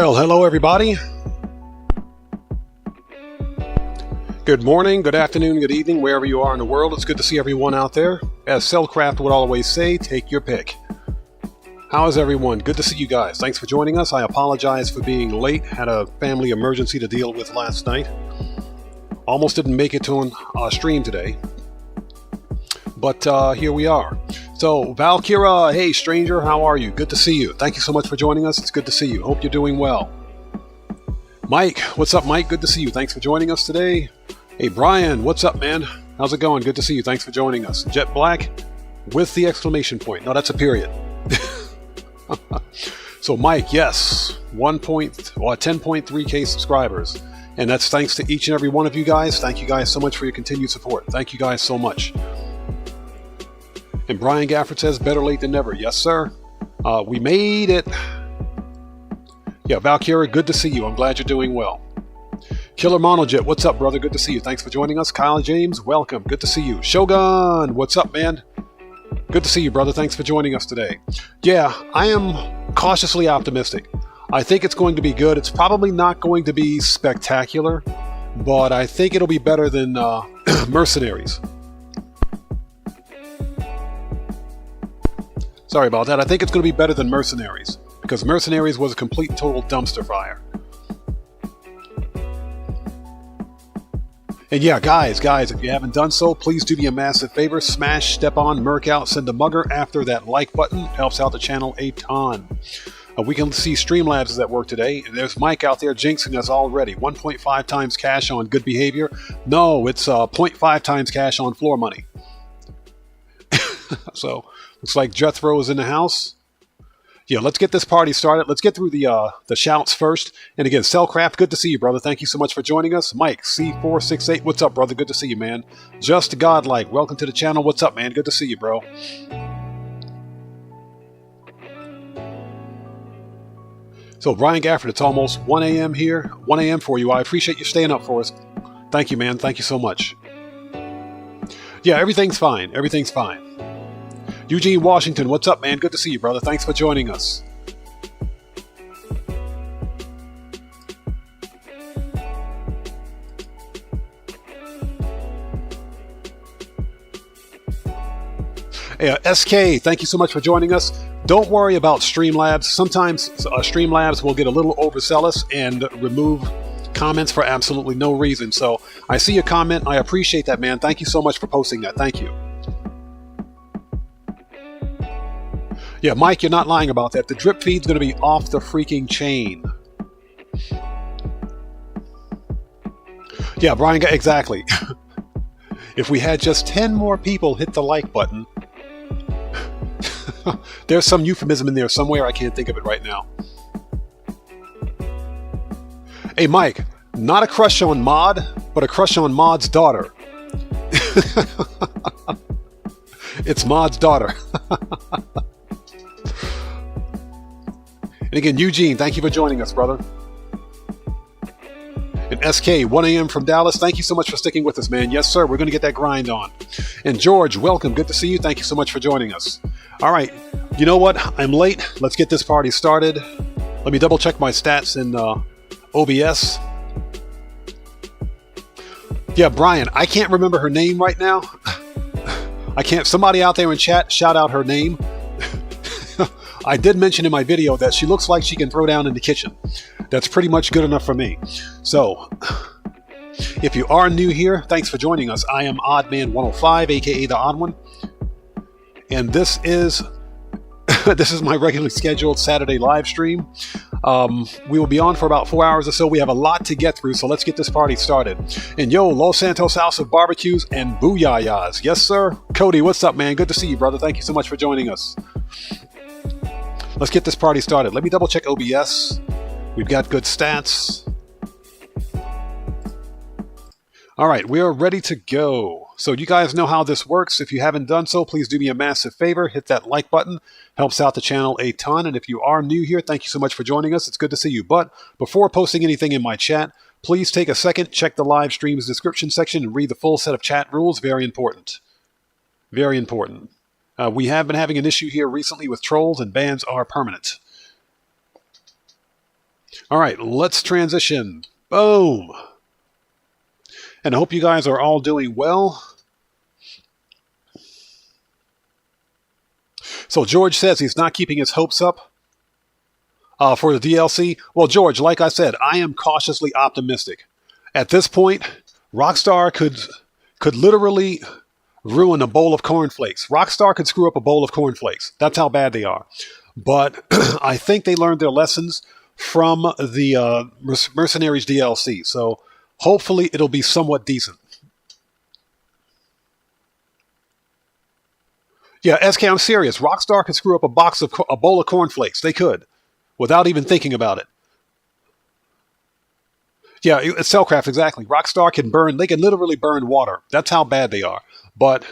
Well, hello everybody. Good morning, good afternoon, good evening, wherever you are in the world. It's good to see everyone out there. As Cellcraft would always say, take your pick. How is everyone? Good to see you guys. Thanks for joining us. I apologize for being late. Had a family emergency to deal with last night. Almost didn't make it to a stream today. But here we are. So, Valkyra, hey stranger, how are you? Good to see you. Thank you so much for joining us. It's good to see you. Hope you're doing well. Mike, what's up, Mike? Good to see you. Thanks for joining us today. Hey, Brian, what's up, man? How's it going? Good to see you. Thanks for joining us. Jet Black with the exclamation point. No, that's a period. So, Mike, yes, 10.3K subscribers. And that's thanks to each and every one of you guys. Thank you guys so much for your continued support. Thank you guys so much. And Brian Gafford says, better late than never. Yes, sir. We made it. Yeah, Valkyra, good to see you. I'm glad you're doing well. Killer Monojet, what's up, brother? Good to see you. Thanks for joining us. Kyle James, welcome. Good to see you. Shogun, what's up, man? Good to see you, brother. Thanks for joining us today. Yeah, I am cautiously optimistic. I think it's going to be good. It's probably not going to be spectacular, but I think it'll be better than Mercenaries. Sorry about that. I think it's going to be better than Mercenaries, because Mercenaries was a complete and total dumpster fire. And yeah, guys, if you haven't done so, please do me a massive favor. Smash, step on, merc out, send a mugger after that like button. Helps out the channel a ton. We can see Streamlabs is at work today. And there's Mike out there jinxing us already. 1.5 times cash on good behavior. No, it's 0.5 times cash on floor money. So, looks like Jethro is in the house. Yeah, let's get this party started. Let's get through the shouts first. And again, Cellcraft, good to see you, brother. Thank you so much for joining us. Mike, C468, what's up, brother? Good to see you, man. Just Godlike, welcome to the channel. What's up, man? Good to see you, bro. So, Brian Gafford, it's almost 1 a.m. here. 1 a.m. for you. I appreciate you staying up for us. Thank you, man. Thank you so much. Yeah, everything's fine. Everything's fine. Eugene Washington, what's up, man? Good to see you, brother. Thanks for joining us. Hey, SK, thank you so much for joining us. Don't worry about Streamlabs. Sometimes Streamlabs will get a little overzealous and remove comments for absolutely no reason. So I see your comment. I appreciate that, man. Thank you so much for posting that. Thank you. Yeah, Mike, you're not lying about that. The drip feed's going to be off the freaking chain. Yeah, Brian, exactly. If we had just 10 more people hit the like button. There's some euphemism in there somewhere. I can't think of it right now. Hey, Mike, not a crush on Maud, but a crush on Maud's daughter. It's Maud's daughter. And again, Eugene, thank you for joining us, brother. And SK, 1 a.m. from Dallas, thank you so much for sticking with us, man. Yes, sir, we're going to get that grind on. And George, welcome. Good to see you. Thank you so much for joining us. All right, you know what? I'm late. Let's get this party started. Let me double check my stats in OBS. Yeah, Brian, I can't remember her name right now. I can't. Somebody out there in chat, shout out her name. I did mention in my video that she looks like she can throw down in the kitchen. That's pretty much good enough for me. So, if you are new here, thanks for joining us. I am OddMan105, aka the Odd One, and this is my regularly scheduled Saturday live stream. We will be on for about 4 hours or so. We have a lot to get through, so let's get this party started. And yo, Los Santos House of Barbecues and Booyayas. Yes, sir. Cody, what's up, man? Good to see you, brother. Thank you so much for joining us. Let's get this party started. Let me double check OBS. We've got good stats. All right, we are ready to go. So you guys know how this works. If you haven't done so, please do me a massive favor. Hit that like button. Helps out the channel a ton. And if you are new here, thank you so much for joining us. It's good to see you. But before posting anything in my chat, please take a second, check the live stream's description section, and read the full set of chat rules. Very important. Very important. We have been having an issue here recently with trolls, and bans are permanent. All right, let's transition. Boom. And I hope you guys are all doing well. So George says he's not keeping his hopes up for the DLC. Well, George, like I said, I am cautiously optimistic. At this point, Rockstar could literally ruin a bowl of cornflakes. Rockstar could screw up a bowl of cornflakes. That's how bad they are. But I think they learned their lessons from the Mercenaries DLC. So hopefully it'll be somewhat decent. Yeah, SK, I'm serious. Rockstar could screw up a bowl of cornflakes. They could, without even thinking about it. Yeah, it's Cellcraft, exactly. Rockstar can burn. They can literally burn water. That's how bad they are. But,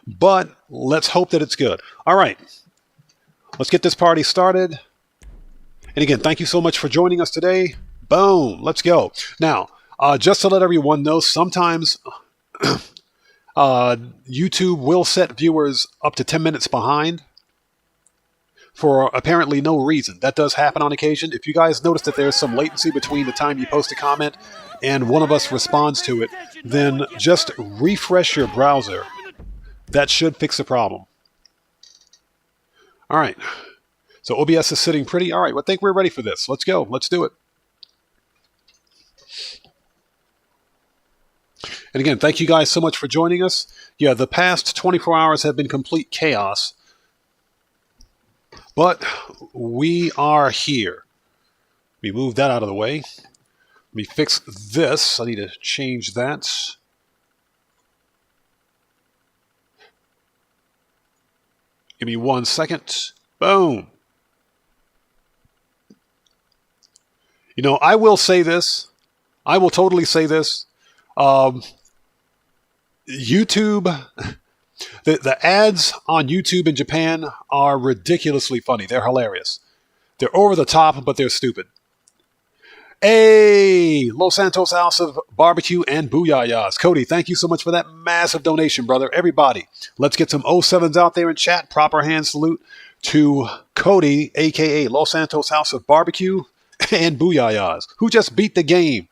but let's hope that it's good. All right, let's get this party started. And again, thank you so much for joining us today. Boom, let's go. Now, just to let everyone know, sometimes YouTube will set viewers up to 10 minutes behind for apparently no reason. That does happen on occasion. If you guys notice that there's some latency between the time you post a comment and one of us responds to it, then just refresh your browser. That should fix the problem. All right. So OBS is sitting pretty. All right, I think we're ready for this. Let's go. Let's do it. And again, thank you guys so much for joining us. Yeah, the past 24 hours have been complete chaos. But we are here. Let me move that out of the way. Let me fix this. I need to change that. Give me 1 second. Boom. You know, I will say this. I will totally say this. YouTube, the ads on YouTube in Japan are ridiculously funny. They're hilarious. They're over the top, but they're stupid. Hey, Los Santos House of Barbecue and Booyahs. Cody, thank you so much for that massive donation, brother. Everybody, let's get some 07s out there in chat. Proper hand salute to Cody, a.k.a. Los Santos House of Barbecue and Booyahs, who just beat the game.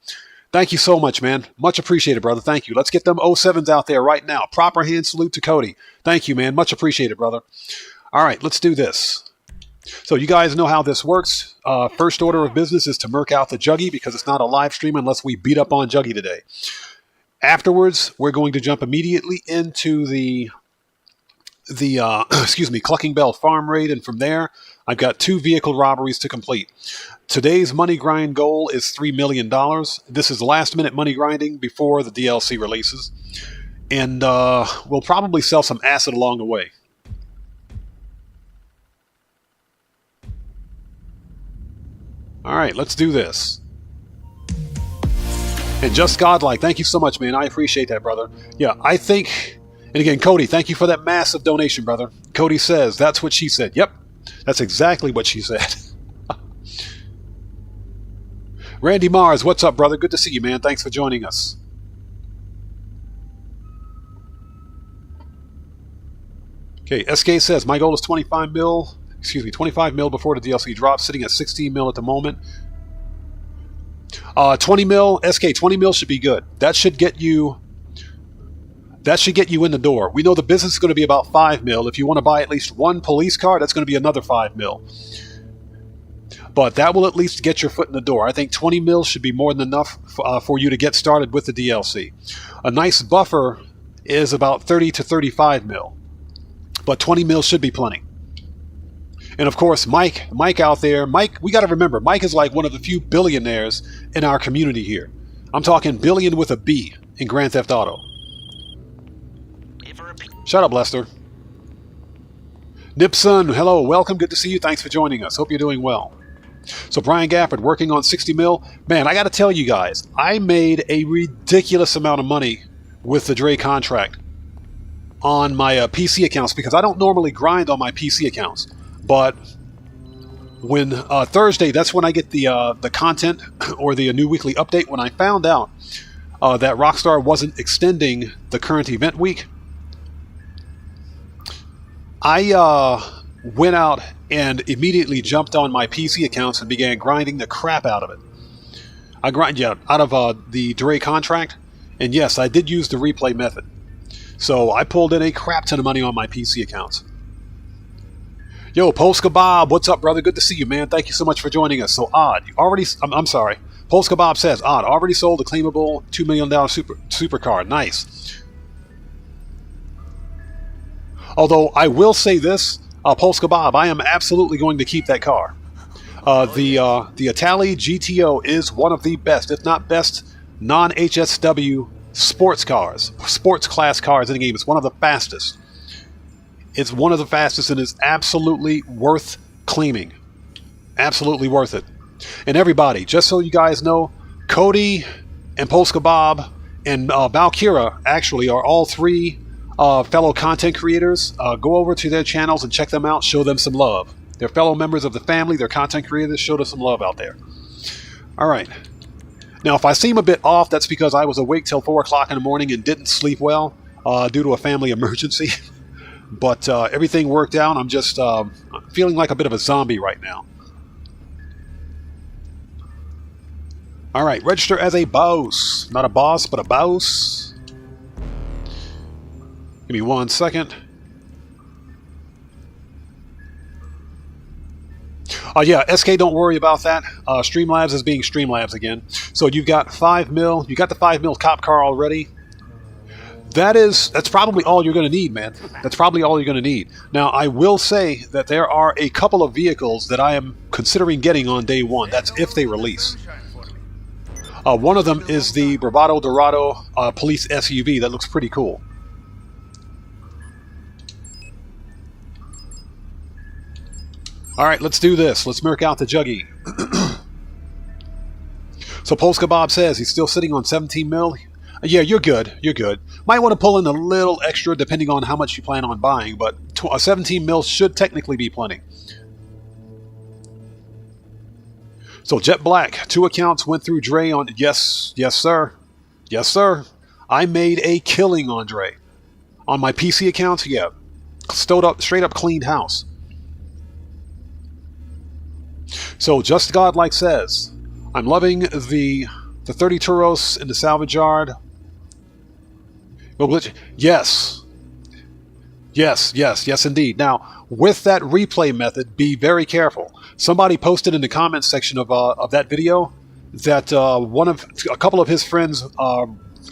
Thank you so much, man. Much appreciated, brother. Thank you. Let's get them 07s out there right now. Proper hand salute to Cody. Thank you, man. Much appreciated, brother. All right, let's do this. So you guys know how this works. First order of business is to murk out the Juggy because it's not a live stream unless we beat up on Juggy today. Afterwards, we're going to jump immediately into the Cluckin Bell Farm raid, and from there, I've got 2 vehicle robberies to complete. Today's money grind goal is $3 million. This is last-minute money grinding before the DLC releases. And we'll probably sell some acid along the way. All right, let's do this. And Just Godlike, thank you so much, man. I appreciate that, brother. Yeah, I think... And again, Cody, thank you for that massive donation, brother. Cody says, that's what she said. Yep, that's exactly what she said. Randy Mars, what's up, brother? Good to see you, man. Thanks for joining us. Okay, SK says, my goal is 25 mil before the DLC drops, sitting at 16 mil at the moment. 20 mil, SK, 20 mil should be good. That should get you in the door. We know the business is going to be about 5 mil. If you want to buy at least 1 police car, that's going to be another 5 mil. But that will at least get your foot in the door. I think 20 mil should be more than enough for you to get started with the DLC. A nice buffer is about 30 to 35 mil. But 20 mil should be plenty. And of course, Mike out there, Mike, we got to remember, Mike is like one of the few billionaires in our community here. I'm talking billion with a B in Grand Theft Auto. Shut up, Lester. Nipson, hello, welcome, good to see you. Thanks for joining us. Hope you're doing well. So Brian Gafford working on 60 mil. Man, I got to tell you guys, I made a ridiculous amount of money with the Dre contract on my PC accounts because I don't normally grind on my PC accounts. But when Thursday, that's when I get the content or the new weekly update. When I found out that Rockstar wasn't extending the current event week, I went out and immediately jumped on my PC accounts and began grinding the crap out of it. I grind out of the Dre contract, and yes, I did use the replay method. So I pulled in a crap ton of money on my PC accounts. Yo, Polska Bob, what's up, brother? Good to see you, man. Thank you so much for joining us. So, Odd, you already... I'm sorry. Polska Bob says, Odd, already sold a claimable $2 million supercar. Nice. Although, I will say this, Polska Bob, I am absolutely going to keep that car. The Itali GTO is one of the best, if not best, non-HSW sports class cars in the game. It's one of the fastest. It's one of the fastest and is absolutely worth claiming. Absolutely worth it. And everybody, just so you guys know, Cody and Polska Bob and Valkyra actually are all three fellow content creators. Go over to their channels and check them out. Show them some love. They're fellow members of the family. They're content creators. Show them some love out there. All right. Now, if I seem a bit off, that's because I was awake till 4 o'clock in the morning and didn't sleep well due to a family emergency. But everything worked out. I'm just feeling like a bit of a zombie right now. All right, register as a boss. Not a boss, but a boss. Give me 1 second. Yeah, SK, don't worry about that. Streamlabs is being Streamlabs again. So you've got 5 mil. You got the 5 mil cop car already. That's probably all you're going to need, man. That's probably all you're going to need. Now, I will say that there are a couple of vehicles that I am considering getting on day one. That's if they release. One of them is the Bravado Dorado police SUV. That looks pretty cool. All right, let's do this. Let's merc out the Juggy. So Polska Bob says he's still sitting on 17 mil. Yeah, you're good. You're good. Might want to pull in a little extra depending on how much you plan on buying, but 17 mil should technically be plenty. So Jet Black, 2 accounts went through Dre on... Yes, sir. Yes, sir. I made a killing on Dre. On my PC accounts, yeah. Straight up cleaned house. So Just Godlike says, I'm loving the 30 Turos in the salvage yard. Yes. Yes, indeed. Now, with that replay method, be very careful. Somebody posted in the comments section of that video that a couple of his friends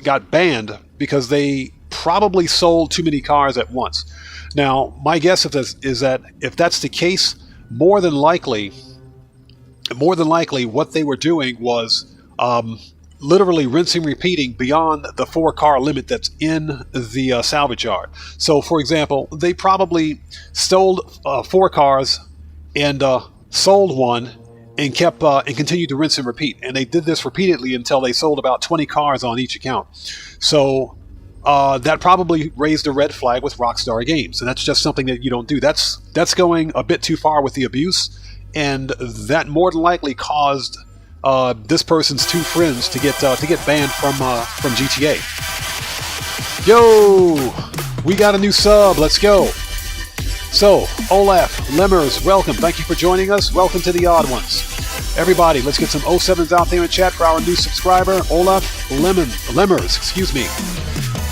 got banned because they probably sold too many cars at once. Now, my guess is that if that's the case, more than likely, what they were doing was literally rinsing, repeating beyond the 4-car limit that's in the salvage yard. So, for example, they probably stole 4 cars and sold one and kept and continued to rinse and repeat. And they did this repeatedly until they sold about 20 cars on each account. So that probably raised a red flag with Rockstar Games, and that's just something that you don't do. That's going a bit too far with the abuse, and that more than likely caused this person's 2 friends to get banned from GTA. Yo, we got a new sub. Let's go. So, Olaf, Lemmers, welcome. Thank you for joining us. Welcome to the Odd Ones. Everybody, let's get some 07s out there in chat for our new subscriber, Olaf Lemmers. Excuse me.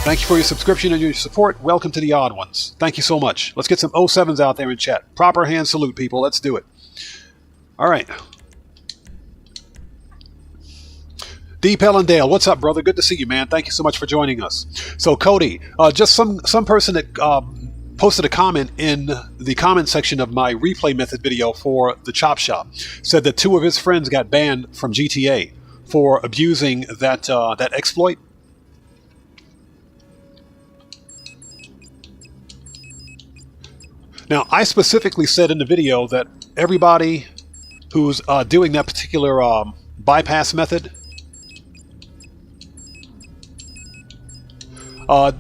Thank you for your subscription and your support. Welcome to the Odd Ones. Thank you so much. Let's get some 07s out there in chat. Proper hand salute, people. Let's do it. All right. D. Pellendale, what's up, brother? Good to see you, man. Thank you so much for joining us. So, Cody, just some person that posted a comment in the comment section of my replay method video for the Chop Shop, said that 2 of his friends got banned from GTA for abusing that exploit. Now, I specifically said in the video that everybody who's doing that particular bypass method,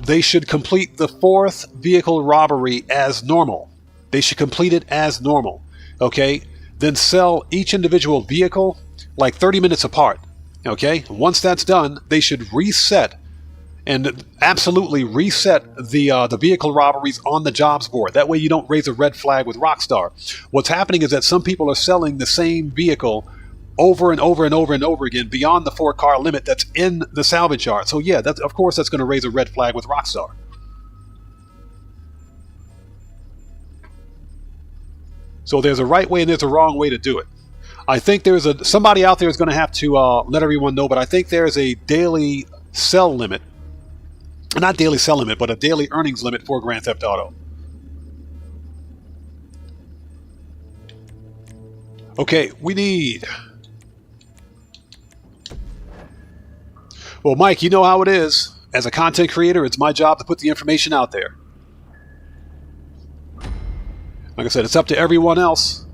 they should complete the 4th vehicle robbery as normal. They should complete it as normal. Okay? Then sell each individual vehicle like 30 minutes apart. Okay? Once that's done, they should reset and absolutely reset the vehicle robberies on the jobs board. That way you don't raise a red flag with Rockstar. What's happening is that some people are selling the same vehicle over and over and over and over again beyond the 4-car limit that's in the salvage yard. So yeah, of course that's going to raise a red flag with Rockstar. So there's a right way and there's a wrong way to do it. I think there's somebody out there is going to have to let everyone know, but I think there's a daily sell limit. Not daily sell limit, but a daily earnings limit for Grand Theft Auto. Okay, we need... Well, Mike, you know how it is. As a content creator, it's my job to put the information out there. Like I said, it's up to everyone else.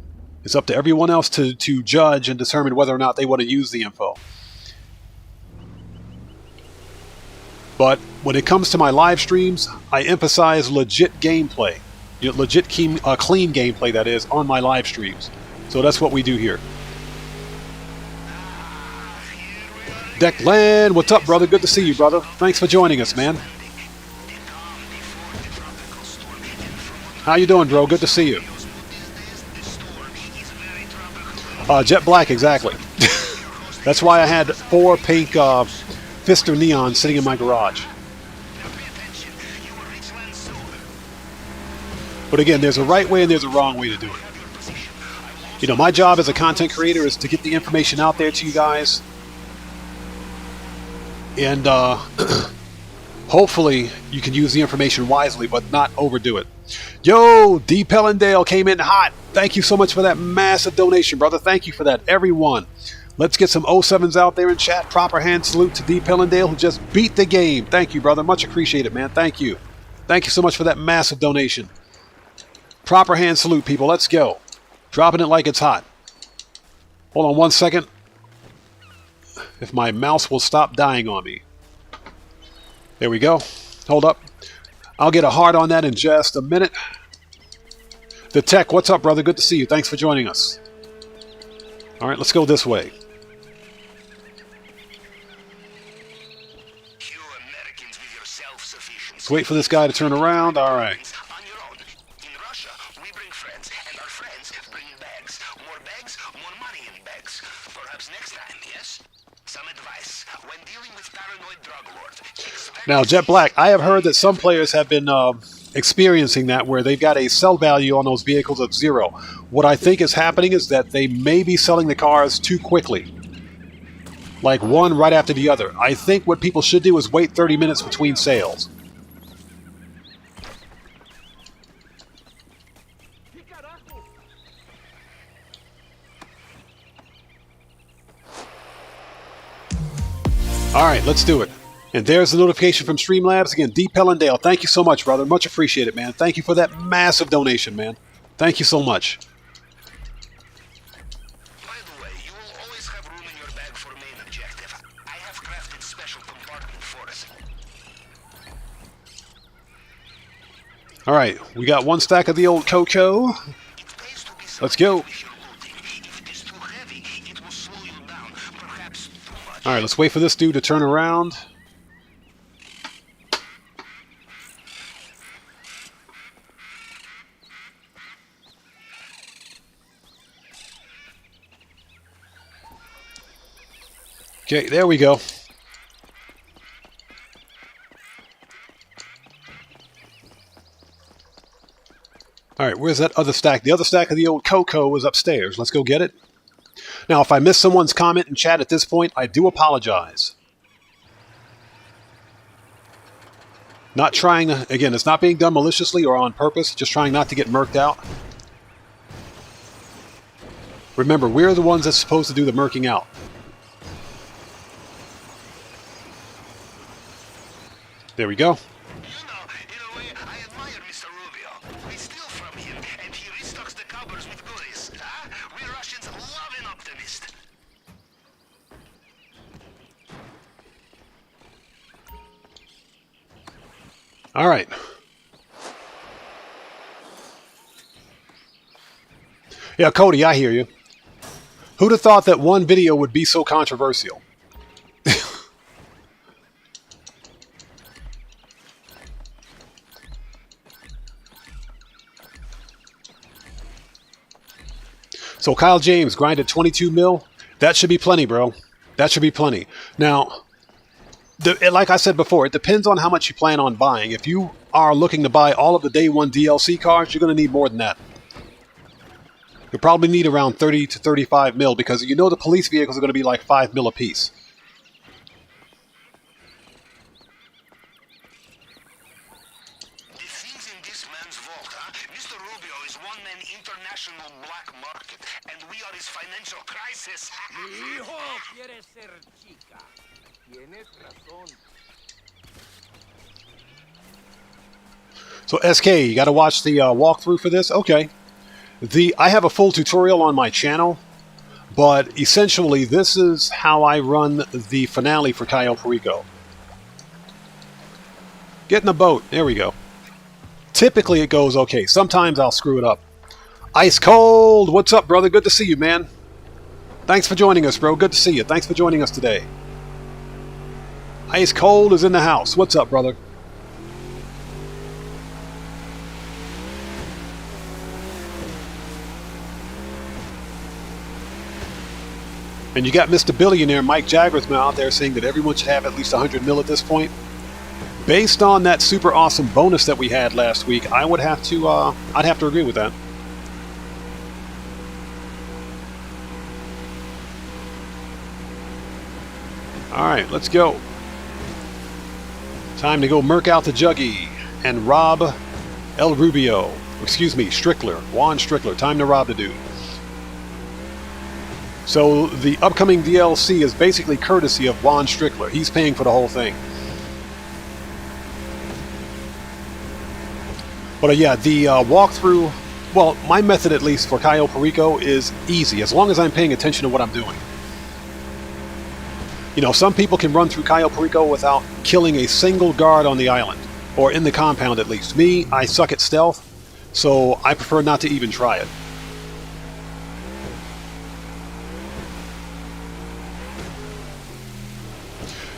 It's up to everyone else to judge and determine whether or not they want to use the info. But when it comes to my live streams, I emphasize legit gameplay. Legit clean gameplay, that is, on my live streams. So that's what we do here. Declan, what's up, brother? Good to see you, brother. Thanks for joining us, man. How you doing, bro? Good to see you. Jet black, exactly. That's why I had 4 pink Fister neons sitting in my garage. But again, there's a right way and there's a wrong way to do it. You know, my job as a content creator is to get the information out there to you guys. And hopefully you can use the information wisely, but not overdo it. Yo, D. Pellendale came in hot. Thank you so much for that massive donation, brother. Thank you for that, everyone. Let's get some 07s out there in chat. Proper hand salute to D. Pellendale, who just beat the game. Thank you, brother. Much appreciated, man. Thank you. Thank you so much for that massive donation. Proper hand salute, people. Let's go. Dropping it like it's hot. Hold on one second. If my mouse will stop dying on me. There we go. Hold up. I'll get a heart on that in just a minute. The Tech, what's up, brother? Good to see you. Thanks for joining us. All right, let's go this way. Let's wait for this guy to turn around. All right. Now, Jet Black, I have heard that some players have been experiencing that where they've got a sell value on those vehicles of 0. What I think is happening is that they may be selling the cars too quickly. Like one right after the other. I think what people should do is wait 30 minutes between sales. All right, let's do it. And there's the notification from Streamlabs. Again, D. Pellendale, thank you so much, brother. Much appreciated, man. Thank you for that massive donation, man. Thank you so much. By the way, you will always have room in your bag for main objective. I have crafted special compartment for us. All right, we got 1 stack of the old Cocoa. Let's go. All right, let's wait for this dude to turn around. Okay, there we go. All right, where's that other stack? The other stack of the old Cocoa was upstairs. Let's go get it. Now, if I missed someone's comment in chat at this point, I do apologize. Not trying to, again, it's not being done maliciously or on purpose, just trying not to get murked out. Remember, we're the ones that's supposed to do the murking out. There we go. You know, in a way, I admire Mr. Rubio. We steal from him, and he restocks the cupboards with goodies. Huh? We Russians love an optimist. All right. Yeah, Cody, I hear you. Who'd have thought that one video would be so controversial? So Kyle James grinded 22 mil. That should be plenty, bro. That should be plenty. Now, like I said before, it depends on how much you plan on buying. If you are looking to buy all of the day one DLC cards, you're going to need more than that. You'll probably need around 30 to 35 mil because you know the police vehicles are going to be like 5 mil a piece. The things in this man's vault, huh? Mr. Rubio is one-man international black market, and we are his financial crisis. Mi hijo quiere ser chica. Tienes razón. So SK, you got to watch the walkthrough for this? Okay. I have a full tutorial on my channel, but essentially this is how I run the finale for Cayo Perico. Get in the boat. There we go. Typically it goes okay. Sometimes I'll screw it up. Ice Cold! What's up, brother? Good to see you, man. Thanks for joining us, bro. Good to see you. Thanks for joining us today. Ice Cold is in the house. What's up, brother? And you got Mr. Billionaire Mike Jaggersman out there saying that everyone should have at least 100 mil at this point. Based on that super awesome bonus that we had last week, I would have to, I'd have to agree with that. All right, let's go. Time to go murk out the Juggy and rob El Rubio. Excuse me, Strickler. Juan Strickler. Time to rob the dude. So the upcoming DLC is basically courtesy of Juan Strickler. He's paying for the whole thing. But yeah, the walkthrough, well, my method at least for Cayo Perico is easy, as long as I'm paying attention to what I'm doing. You know, some people can run through Cayo Perico without killing a single guard on the island, or in the compound at least. Me, I suck at stealth, so I prefer not to even try it.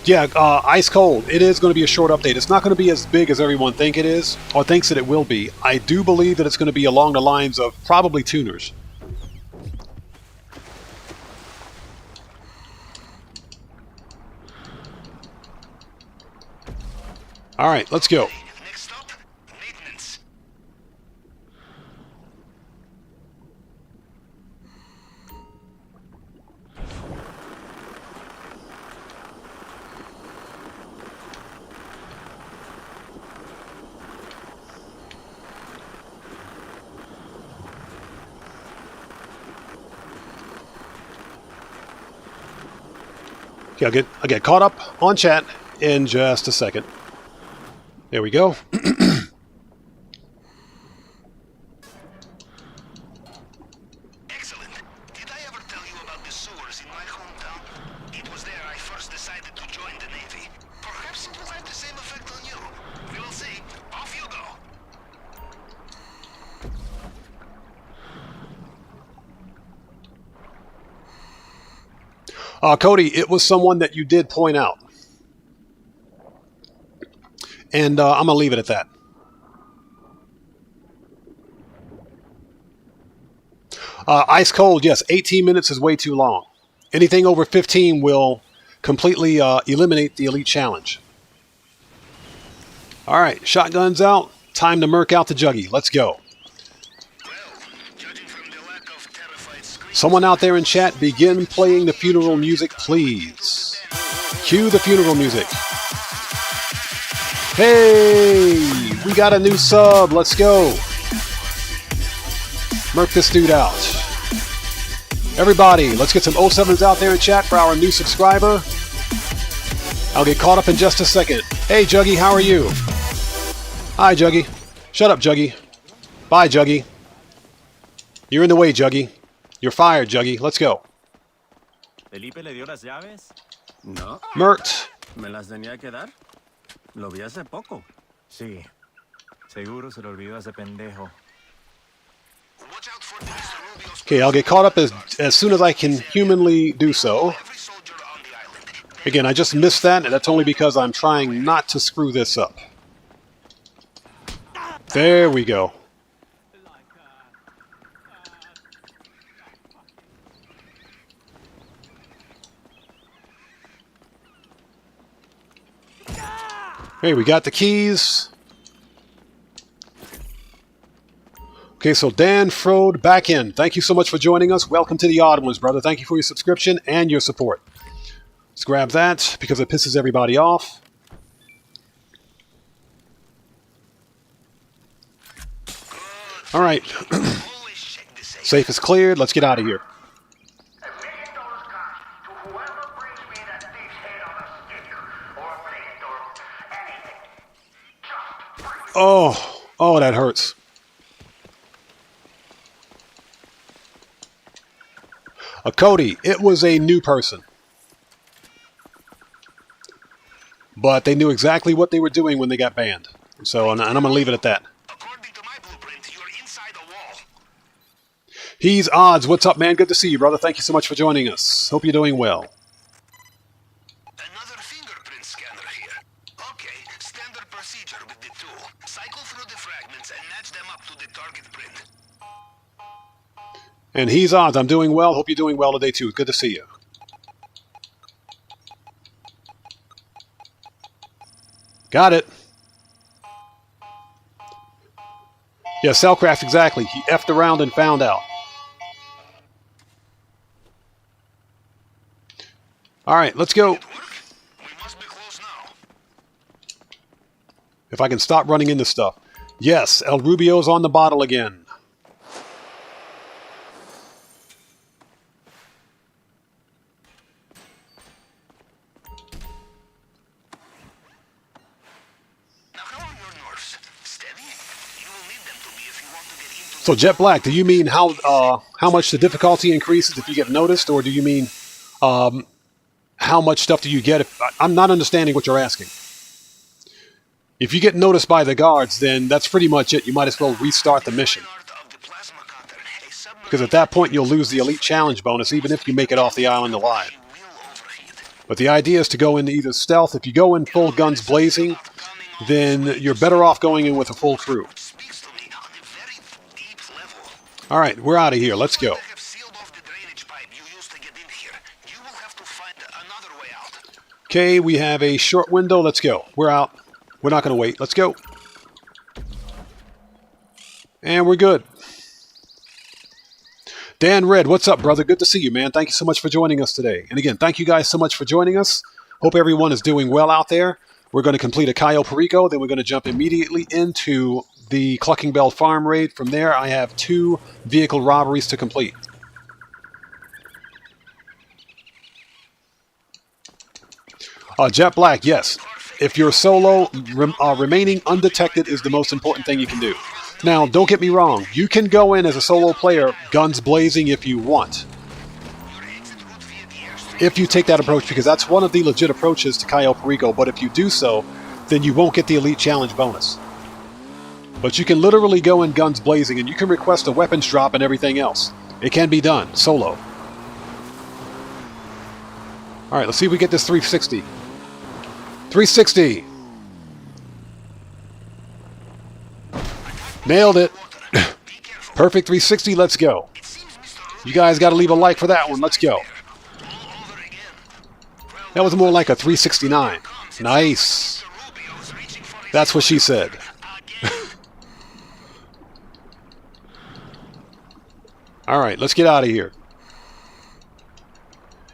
Yeah, Ice Cold, it is going to be a short update. It's not going to be as big as everyone thinks it is, or thinks that it will be. I do believe that it's going to be along the lines of probably tuners. All right, let's go. Next stop, maintenance. Okay, I'll get caught up on chat in just a second. There we go. Excellent. Did I ever tell you about the sewers in my hometown? It was there I first decided to join the Navy. Perhaps it will have the same effect on you. We'll see. Off you go. Cody, it was someone that you did point out. And I'm going to leave it at that. Ice Cold, yes, 18 minutes is way too long. Anything over 15 will completely eliminate the Elite Challenge. All right, shotguns out. Time to murk out the Juggy. Let's go. Someone out there in chat, begin playing the funeral music, please. Cue the funeral music. Hey, we got a new sub. Let's go. Murk this dude out. Everybody, let's get some 07s out there in chat for our new subscriber. I'll get caught up in just a second. Hey, Juggy, how are you? Hi, Juggy. Shut up, Juggy. Bye, Juggy. You're in the way, Juggy. You're fired, Juggy. Let's go. ¿Felipe le dio las llaves? No. Murked. ¿Me las tenía que dar? Lo vi hace poco. Sí. Seguro se lo olvidó a ese pendejo. Okay, I'll get caught up as soon as I can humanly do so. Again, I just missed that, and that's only because I'm trying not to screw this up. There we go. Hey, we got the keys. Okay, so Dan Frode back in. Thank you so much for joining us. Welcome to the Odd Ones, brother. Thank you for your subscription and your support. Let's grab that because it pisses everybody off. All right. Safe is cleared. Let's get out of here. Oh, that hurts. Cody, it was a new person. But they knew exactly what they were doing when they got banned. So, and I'm going to leave it at that. According to my blueprint, you're inside a wall. He's Odds. What's up, man? Good to see you, brother. Thank you so much for joining us. Hope you're doing well. Another fingerprint scanner here. Okay, standard procedure with the tool. Cycle through the fragments and match them up to the target print. And he's Odds. I'm doing well. Hope you're doing well today, too. Good to see you. Got it. Yeah, Cellcraft, exactly. He effed around and found out. All right, let's go. We must be close now. If I can stop running into stuff. Yes, El Rubio's on the bottle again. Now, how are your nerves? Steady? You will need them to be if you want to get into So Jet Black, do you mean how much the difficulty increases if you get noticed, or do you mean how much stuff do you get? I'm not understanding what you're asking. If you get noticed by the guards, then that's pretty much it. You might as well restart the mission. Because at that point, you'll lose the Elite Challenge bonus, even if you make it off the island alive. But the idea is to go into either stealth. If you go in full guns blazing, then you're better off going in with a full crew. All right, we're out of here. Let's go. Okay, we have a short window. Let's go. We're out. We're not going to wait. Let's go. And we're good. Dan Red, what's up, brother? Good to see you, man. Thank you so much for joining us today. And again, thank you guys so much for joining us. Hope everyone is doing well out there. We're going to complete a Cayo Perico. Then we're going to jump immediately into the Cluckin Bell Farm raid. From there, I have 2 vehicle robberies to complete. Jet Black, yes. If you're solo, remaining undetected is the most important thing you can do. Now, don't get me wrong. You can go in as a solo player, guns blazing if you want. If you take that approach, because that's one of the legit approaches to Cayo Perico. But if you do so, then you won't get the Elite Challenge bonus. But you can literally go in guns blazing, and you can request a weapons drop and everything else. It can be done, solo. All right, let's see if we get this 360. 360. Nailed it. Perfect 360. Let's go. You guys got to leave a like for that one. Let's go. That was more like a 369. Nice. That's what she said. All right, let's get out of here.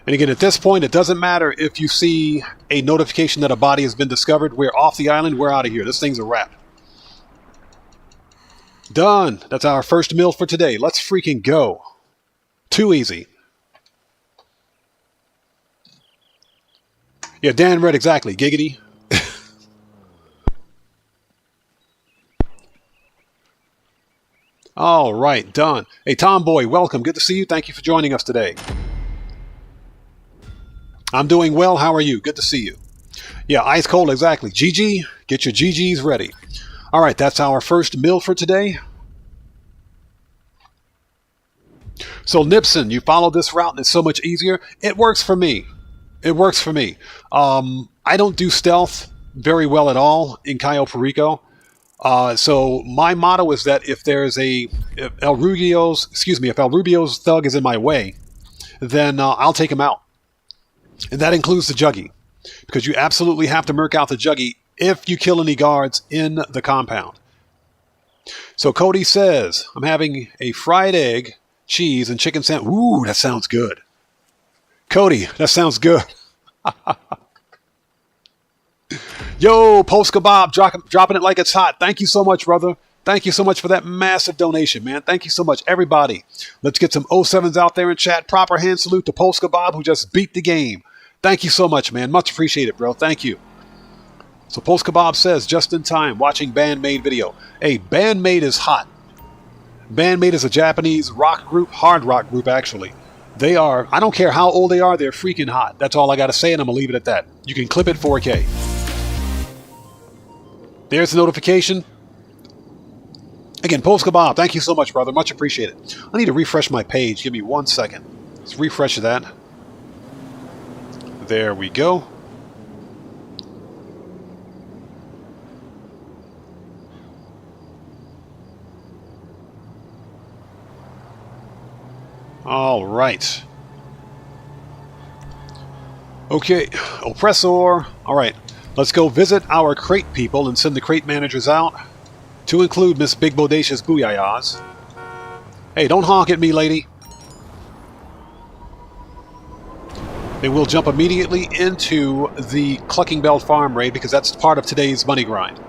And again, at this point, it doesn't matter if you see a notification that a body has been discovered. We're off the island. We're out of here. This thing's a wrap. Done. That's our first meal for today. Let's freaking go. Too easy. Yeah, Dan Red, exactly. Giggity. All right, done. Hey, Tomboy, welcome. Good to see you. Thank you for joining us today. I'm doing well. How are you? Good to see you. Yeah, ice cold, exactly. GG, get your GGs ready. All right, that's our first meal for today. So, Nipson, you follow this route and it's so much easier. It works for me. It works for me. I don't do stealth very well at all in Cayo Perico. So my motto is that if El Rubio's thug is in my way, then I'll take him out. And that includes the Juggy. Because you absolutely have to murk out the Juggy if you kill any guards in the compound. So Cody says, I'm having a fried egg, cheese, and chicken sandwich. Ooh, that sounds good. Cody, that sounds good. Yo, Post Kebab, dropping it like it's hot. Thank you so much, brother. Thank you so much for that massive donation, man. Thank you so much, everybody. Let's get some 07s out there in chat. Proper hand salute to Post Kebab, who just beat the game. Thank you so much, man. Much appreciated, bro. Thank you. So Post Kebab says, just in time, watching Bandmade video. Hey, Bandmade is hot. Bandmade is a Japanese rock group, hard rock group, actually. They are, I don't care how old they are, they're freaking hot. That's all I got to say, and I'm going to leave it at that. You can clip it 4K. There's the notification. Again, Post Kebab, thank you so much, brother. Much appreciated. I need to refresh my page. Give me 1 second. Let's refresh that. There we go. All right. Okay, Oppressor. All right, let's go visit our crate people and send the crate managers out to include Miss Big Bodacious Booyayas. Hey, don't honk at me, lady. Then we'll jump immediately into the Cluckin Bell Farm raid because that's part of today's money grind.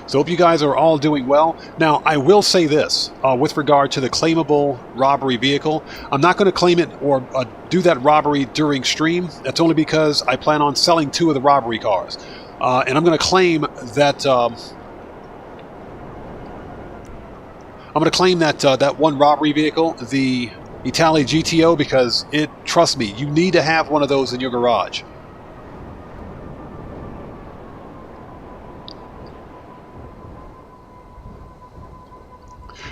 So hope you guys are all doing well. Now, I will say this with regard to the claimable robbery vehicle. I'm not going to claim it or do that robbery during stream. That's only because I plan on selling 2 of the robbery cars. And I'm going to claim that... that one robbery vehicle, the Italy GTO, because trust me, you need to have one of those in your garage.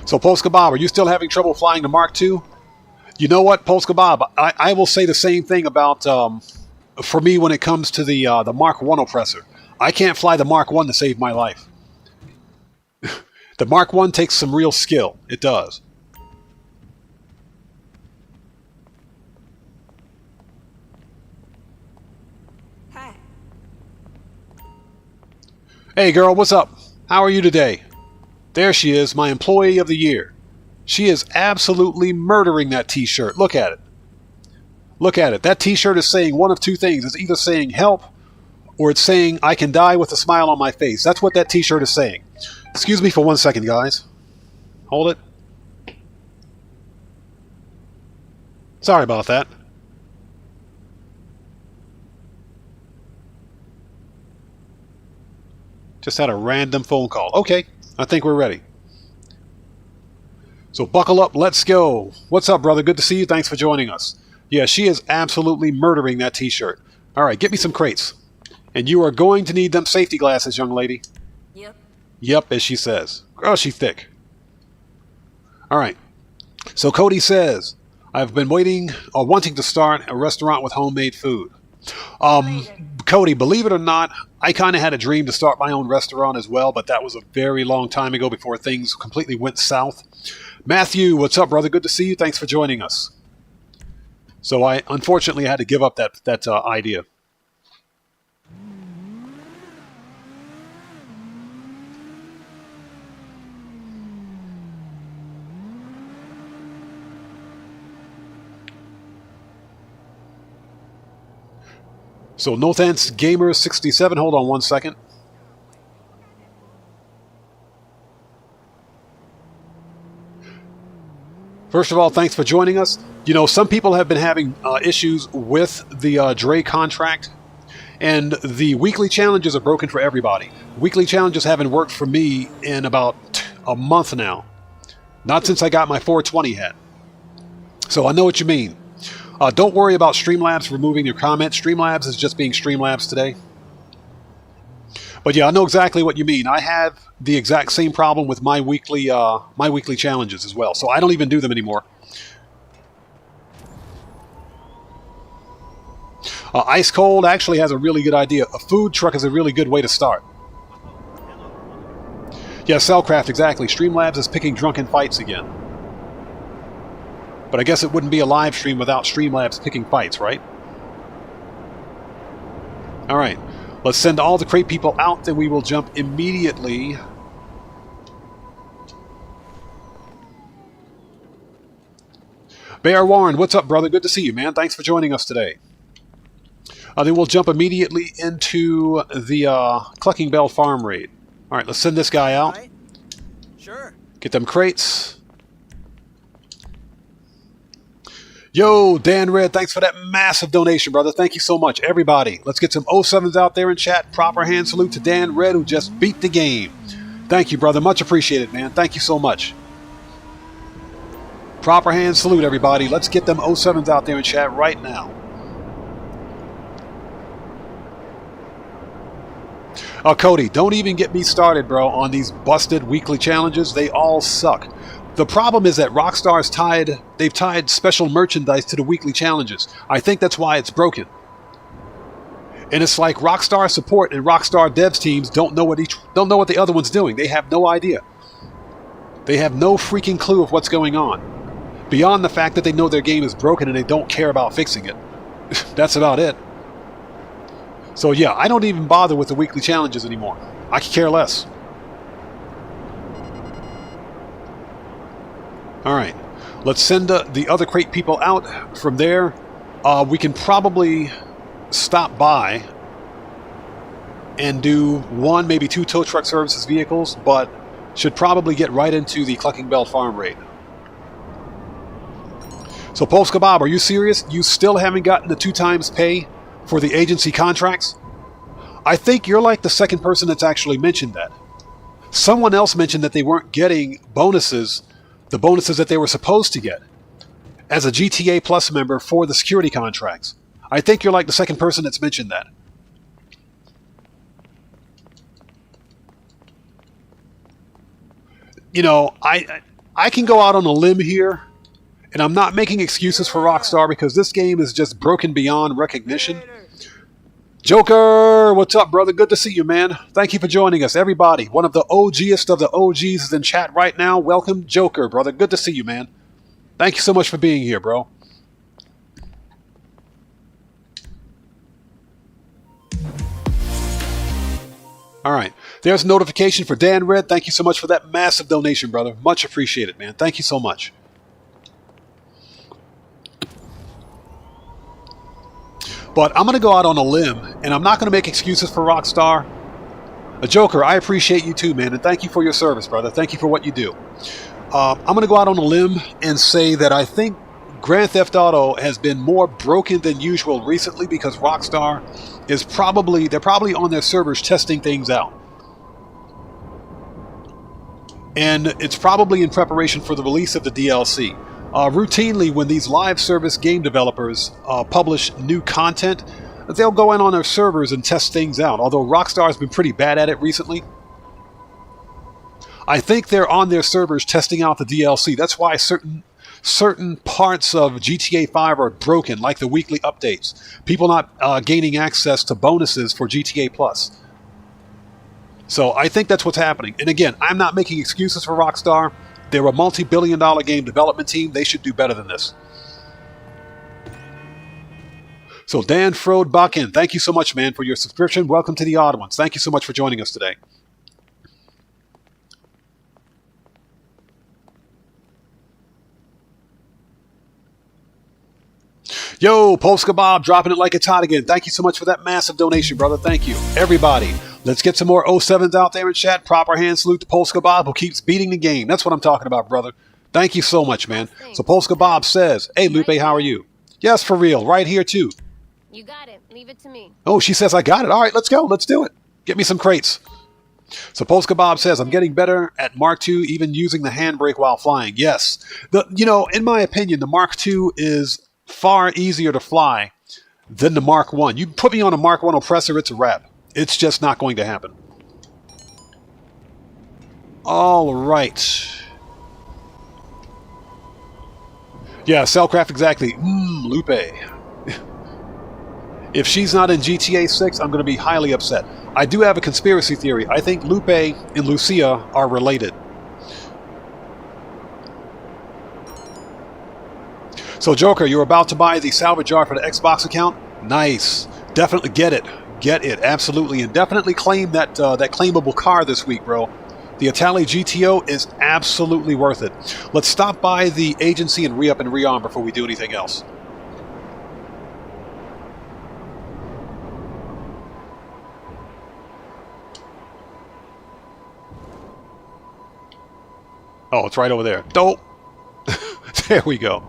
So, Post Kebab, are you still having trouble flying the Mark II? You know what, Post Kebab, I will say the same thing about, for me when it comes to the Mark I oppressor. I can't fly the Mark I to save my life. The Mark I takes some real skill. It does. Hi. Hey girl, what's up? How are you today? There she is, my employee of the year. She is absolutely murdering that t-shirt. Look at it. Look at it. That t-shirt is saying one of 2 things. It's either saying help or it's saying I can die with a smile on my face. That's what that t-shirt is saying. Excuse me for 1 second, guys. Hold it. Sorry about that. Just had a random phone call. Okay, I think we're ready. So buckle up, let's go. What's up, brother? Good to see you. Thanks for joining us. Yeah, she is absolutely murdering that t-shirt. All right, get me some crates. And you are going to need them safety glasses, young lady. Yep. Yep, as she says. Oh, she's thick. All right. So Cody says, I've been wanting to start a restaurant with homemade food. Cody, believe it or not, I kind of had a dream to start my own restaurant as well, but that was a very long time ago before things completely went south. Matthew, what's up, brother? Good to see you. Thanks for joining us. So I unfortunately had to give up that idea. So no thanks, Gamer67. Hold on 1 second. First of all, thanks for joining us. You know, some people have been having issues with the Dre contract, and the weekly challenges are broken for everybody. Weekly challenges haven't worked for me in about a month now. Not since I got my 420 hat. So I know what you mean. Don't worry about Streamlabs removing your comments. Streamlabs is just being Streamlabs today. But yeah, I know exactly what you mean. I have the exact same problem with my weekly challenges as well. So I don't even do them anymore. Ice Cold actually has a really good idea. A food truck is a really good way to start. Yeah, Cellcraft, exactly. Streamlabs is picking drunken fights again. But I guess it wouldn't be a live stream without Streamlabs picking fights, right? All right. Let's send all the crate people out, then we will jump immediately. Bear Warren, what's up, brother? Good to see you, man. Thanks for joining us today. Then we'll jump immediately into the Cluckin Bell Farm raid. All right, let's send this guy out. Right? Sure. Get them crates. Yo, Dan Red, thanks for that massive donation, brother. Thank you so much. Everybody, let's get some 07s out there in chat. Proper hand salute to Dan Red, who just beat the game. Thank you, brother. Much appreciated, man. Thank you so much. Proper hand salute, everybody. Let's get them 07s out there in chat right now. Cody, don't even get me started, bro, on these busted weekly challenges. They all suck. The problem is that Rockstar's they've tied special merchandise to the weekly challenges. I think that's why it's broken. And it's like Rockstar support and Rockstar devs teams don't know what the other one's doing. They have no idea. They have no freaking clue of what's going on. Beyond the fact that they know their game is broken and they don't care about fixing it. That's about it. So yeah, I don't even bother with the weekly challenges anymore. I could care less. Alright, let's send the other crate people out. From there, we can probably stop by and do 1, maybe 2 tow truck services vehicles, but should probably get right into the Cluckin Bell Farm raid. So Post Kebab, are you serious? You still haven't gotten the 2 times pay for the agency contracts? I think you're like the second person that's actually mentioned that. Someone else mentioned that they weren't getting bonuses, the bonuses that they were supposed to get as a GTA Plus member for the security contracts. I think you're like the second person that's mentioned that. You know, I can go out on a limb here, and I'm not making excuses for Rockstar because this game is just broken beyond recognition. Joker, what's up, brother? Good to see you, man. Thank you for joining us. Everybody, one of the OGest of the OGs is in chat right now. Welcome, Joker, brother. Good to see you, man. Thank you so much for being here, bro. All right. There's a notification for Dan Red. Thank you so much for that massive donation, brother. Much appreciated, man. Thank you so much. But I'm going to go out on a limb, and I'm not going to make excuses for Rockstar. Joker, I appreciate you too, man, and thank you for your service, brother. Thank you for what you do. I'm going to go out on a limb and say that I think Grand Theft Auto has been more broken than usual recently because Rockstar is they're probably on their servers testing things out. And it's probably in preparation for the release of the DLC. Routinely, when these live service game developers publish new content, they'll go in on their servers and test things out, although Rockstar's been pretty bad at it recently. I think they're on their servers testing out the DLC. That's why certain parts of GTA 5 are broken, like the weekly updates. People not gaining access to bonuses for GTA Plus. So I think that's what's happening. And again, I'm not making excuses for Rockstar. They're a multi-billion-dollar game development team. They should do better than this. So Dan Frode Bakken, thank you so much, man, for your subscription. Welcome to the Odd Ones. Thank you so much for joining us today. Yo, Post Kebab, dropping it like it's hot again. Thank you so much for that massive donation, brother. Thank you. Everybody, let's get some more 07s out there in chat. Proper hand salute to Post Kebab, who keeps beating the game. That's what I'm talking about, brother. Thank you so much, man. So Post Kebab says, hey, Lupe, how are you? Yes, for real. Right here, too. You got it. Leave it to me. Oh, she says I got it. All right, let's go. Let's do it. Get me some crates. So Post Kebab says, I'm getting better at Mark II, even using the handbrake while flying. Yes. In my opinion, the Mark II is far easier to fly than the Mark I. You put me on a Mark I oppressor, it's a wrap. It's just not going to happen. All right. Yeah, Cellcraft, exactly. Lupe. If she's not in GTA 6, I'm going to be highly upset. I do have a conspiracy theory. I think Lupe and Lucia are related. So Joker, you're about to buy the Salvage jar for the Xbox account? Nice. Definitely get it. Get it, absolutely, and definitely claim that that claimable car this week, bro. The Itali GTO is absolutely worth it. Let's stop by the agency and re-up and rearm before we do anything else. Oh, it's right over there. Dope. There we go.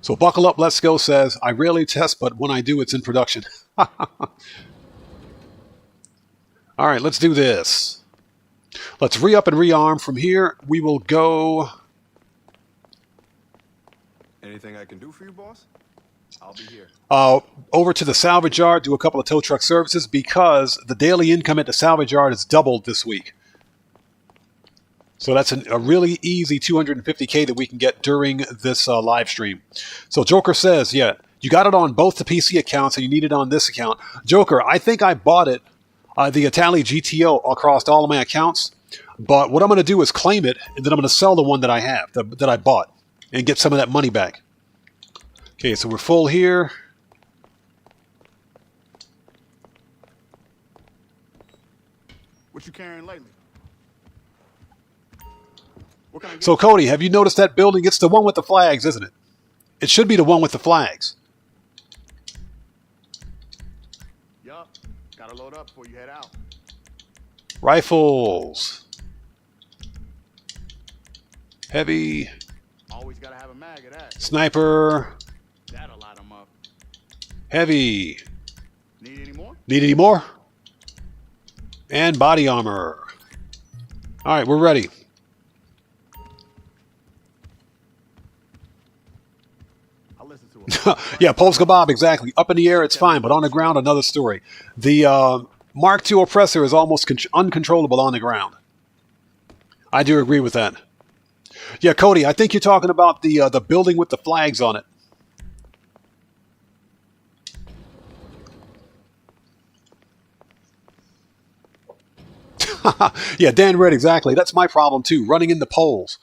So buckle up, let's go says, I rarely test, but when I do, it's in production. All right, let's do this. Let's re-up and rearm. From here, we will go... Anything I can do for you, boss? I'll be here. Over to the salvage yard, do a couple of tow truck services because the daily income at the salvage yard is doubled this week. So that's a really easy 250K that we can get during this live stream. So Joker says, yeah, you got it on both the PC accounts and you need it on this account. Joker, I think I bought it, the Itali GTO, across all of my accounts. But what I'm going to do is claim it, and then I'm going to sell the one that I have, that I bought, and get some of that money back. Okay, so we're full here. What you carrying lately? What can I get? So Cody, have you noticed that building? It's the one with the flags, isn't it? It should be the one with the flags. Yup. Gotta load up before you head out. Rifles. Heavy. Always gotta have a mag of that. Sniper. That'll light 'em up. Heavy. Need any more? Need any more? And body armor. All right, we're ready. I'll listen to it. Yeah, Pulse Kebab, exactly. Up in the air, it's fine, but on the ground, another story. The Mark II oppressor is almost uncontrollable on the ground. I do agree with that. Yeah, Cody, I think you're talking about the building with the flags on it. Yeah, Dan Red, exactly. That's my problem too, running into poles.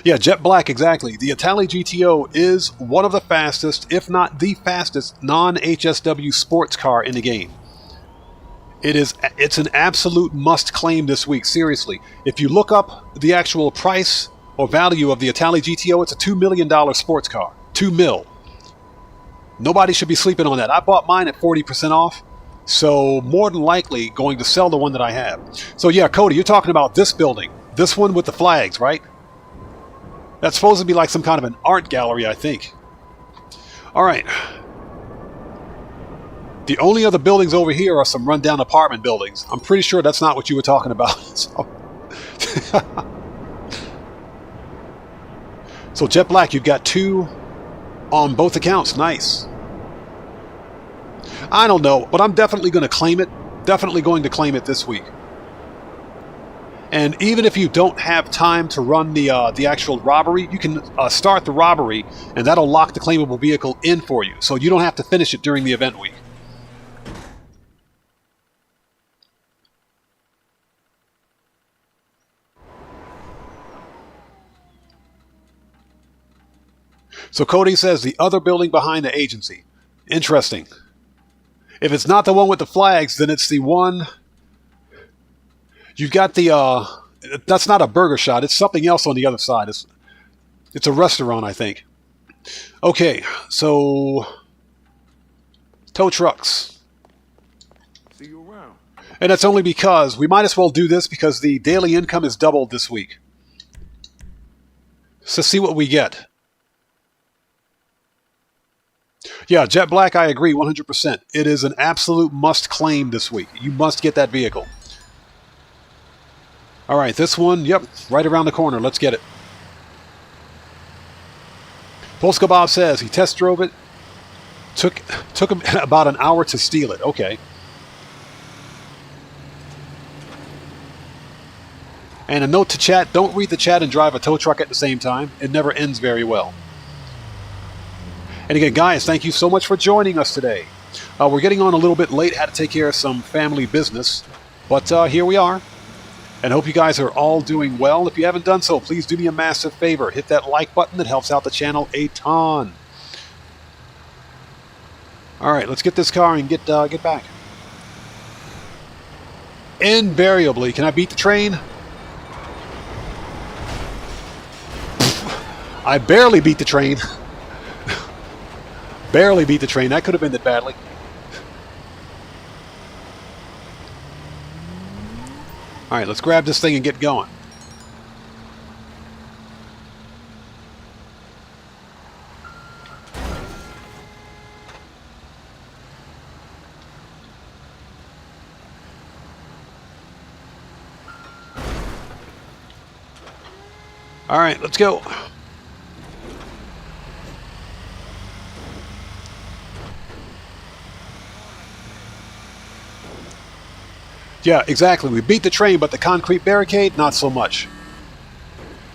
Yeah, Jet Black, exactly. The Itali GTO is one of the fastest, if not the fastest, non-HSW sports car in the game. It's an absolute must claim this week, seriously. If you look up the actual price or value of the Itali GTO, it's a $2 million sports car. $2 mil. Nobody should be sleeping on that. I bought mine at 40% off, so more than likely going to sell the one that I have. So yeah, Cody, you're talking about this building. This one with the flags, right? That's supposed to be like some kind of an art gallery, I think. All right. The only other buildings over here are some rundown apartment buildings. I'm pretty sure that's not what you were talking about. So Jet Black, you've got 2 on both accounts. Nice. I don't know, but I'm definitely going to claim it. Definitely going to claim it this week. And even if you don't have time to run the actual robbery, you can start the robbery, and that'll lock the claimable vehicle in for you. So you don't have to finish it during the event week. So Cody says the other building behind the agency. Interesting. If it's not the one with the flags, then it's the one... You've got the... That's not a burger shot. It's something else on the other side. It's a restaurant, I think. Okay, so... Tow trucks. See you around. And that's only because we might as well do this because the daily income is doubled this week. So see what we get. Yeah, Jet Black, I agree 100%. It is an absolute must claim this week. You must get that vehicle. All right, this one, yep, right around the corner. Let's get it. Pulse Kebab says he test drove it. Took him about an hour to steal it. Okay. And a note to chat, don't read the chat and drive a tow truck at the same time. It never ends very well. And again, guys, thank you so much for joining us today. We're getting on a little bit late, had to take care of some family business, but here we are. And hope you guys are all doing well. If you haven't done so, please do me a massive favor. Hit that like button. That helps out the channel a ton. All right, let's get this car and get back. Invariably, can I beat the train? I barely beat the train. Barely beat the train. That could have ended badly. All right, let's grab this thing and get going. All right, let's go. Yeah, exactly. We beat the train, but the concrete barricade, not so much.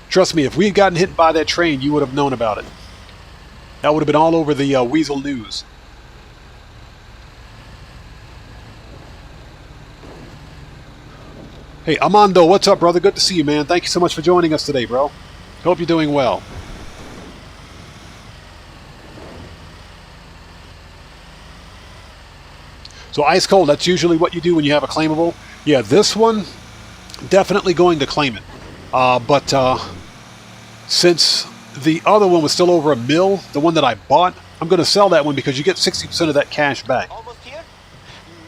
Trust me, if we had gotten hit by that train, you would have known about it. That would have been all over the Weasel News. Hey, Armando, what's up, brother? Good to see you, man. Thank you so much for joining us today, bro. Hope you're doing well. So ice cold, that's usually what you do when you have a claimable. Yeah, this one, definitely going to claim it. But since the other one was still over $1 million, the one that I bought, I'm going to sell that one because you get 60% of that cash back. Almost here?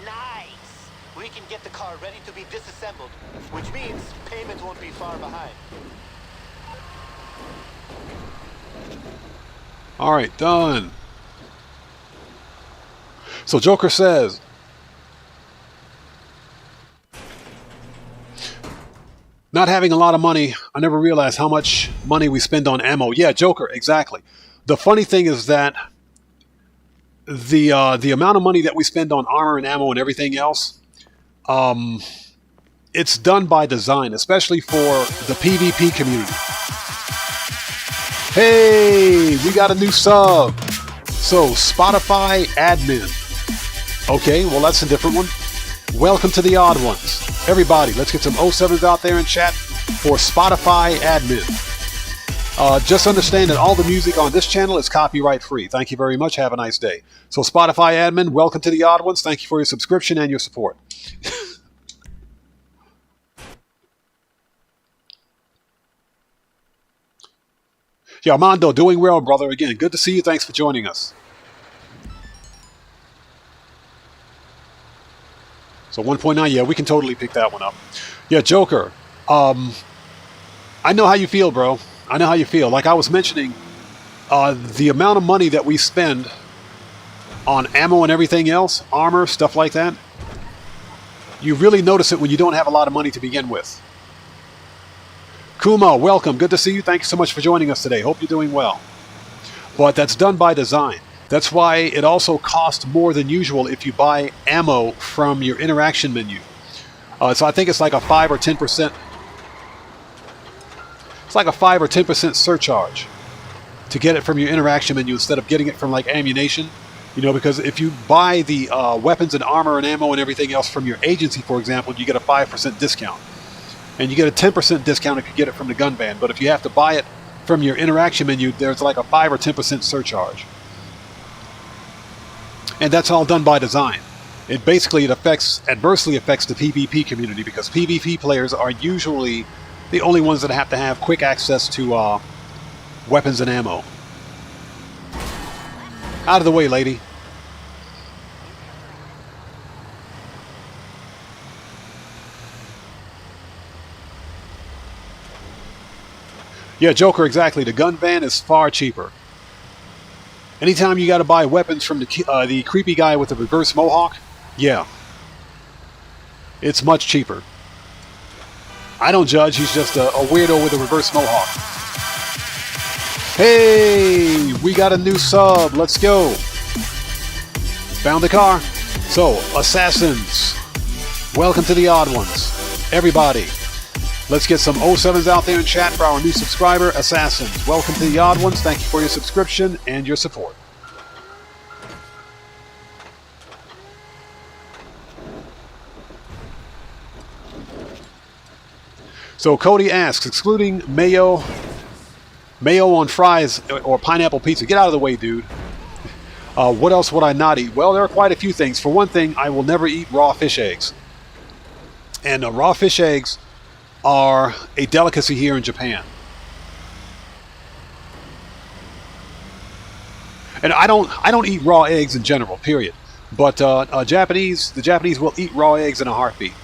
Nice! We can get the car ready to be disassembled, which means payment won't be far behind. All right, done. So Joker says, not having a lot of money, I never realized how much money we spend on ammo. Yeah, Joker, exactly. The funny thing is that the amount of money that we spend on armor and ammo and everything else, it's done by design, especially for the PvP community. Hey, we got a new sub. So, Spotify admin. Okay, well, that's a different one. Welcome to the odd ones. Everybody, let's get some 07s out there in chat for Spotify admin. Just understand that all the music on this channel is copyright free. Thank you very much. Have a nice day. So, Spotify admin, welcome to the odd ones. Thank you for your subscription and your support. Yeah, Armando, doing well, brother. Again, good to see you. Thanks for joining us. So 1.9, yeah, we can totally pick that one up. Yeah, Joker, I know how you feel, bro. I know how you feel. Like I was mentioning, the amount of money that we spend on ammo and everything else, armor, stuff like that, you really notice it when you don't have a lot of money to begin with. Kuma, welcome. Good to see you. Thank you so much for joining us today. Hope you're doing well. But that's done by design. That's why it also costs more than usual if you buy ammo from your interaction menu. So I think it's like a 5 or 10%. It's like a 5 or 10% surcharge to get it from your interaction menu instead of getting it from like ammunition. You know, because if you buy the weapons and armor and ammo and everything else from your agency, for example, you get a 5% discount. And you get a 10% discount if you get it from the gun van. But if you have to buy it from your interaction menu, there's like a 5 or 10% surcharge. And that's all done by design. It basically adversely affects the PvP community because PvP players are usually the only ones that have to have quick access to weapons and ammo. Out of the way, lady. Yeah, Joker, exactly. The gun van is far cheaper. Anytime you got to buy weapons from the creepy guy with the reverse mohawk, yeah, it's much cheaper. I don't judge. He's just a weirdo with a reverse mohawk. Hey, we got a new sub. Let's go. Found the car. So, Assassins, welcome to the odd ones. Everybody, let's get some 07s out there in chat for our new subscriber, Assassins. Welcome to the odd ones. Thank you for your subscription and your support. So Cody asks, excluding mayo on fries or pineapple pizza. Get out of the way, dude. What else would I not eat? Well, there are quite a few things. For one thing, I will never eat raw fish eggs. And raw fish eggs are a delicacy here in Japan. And I don't eat raw eggs in general, period. But the Japanese will eat raw eggs in a heartbeat.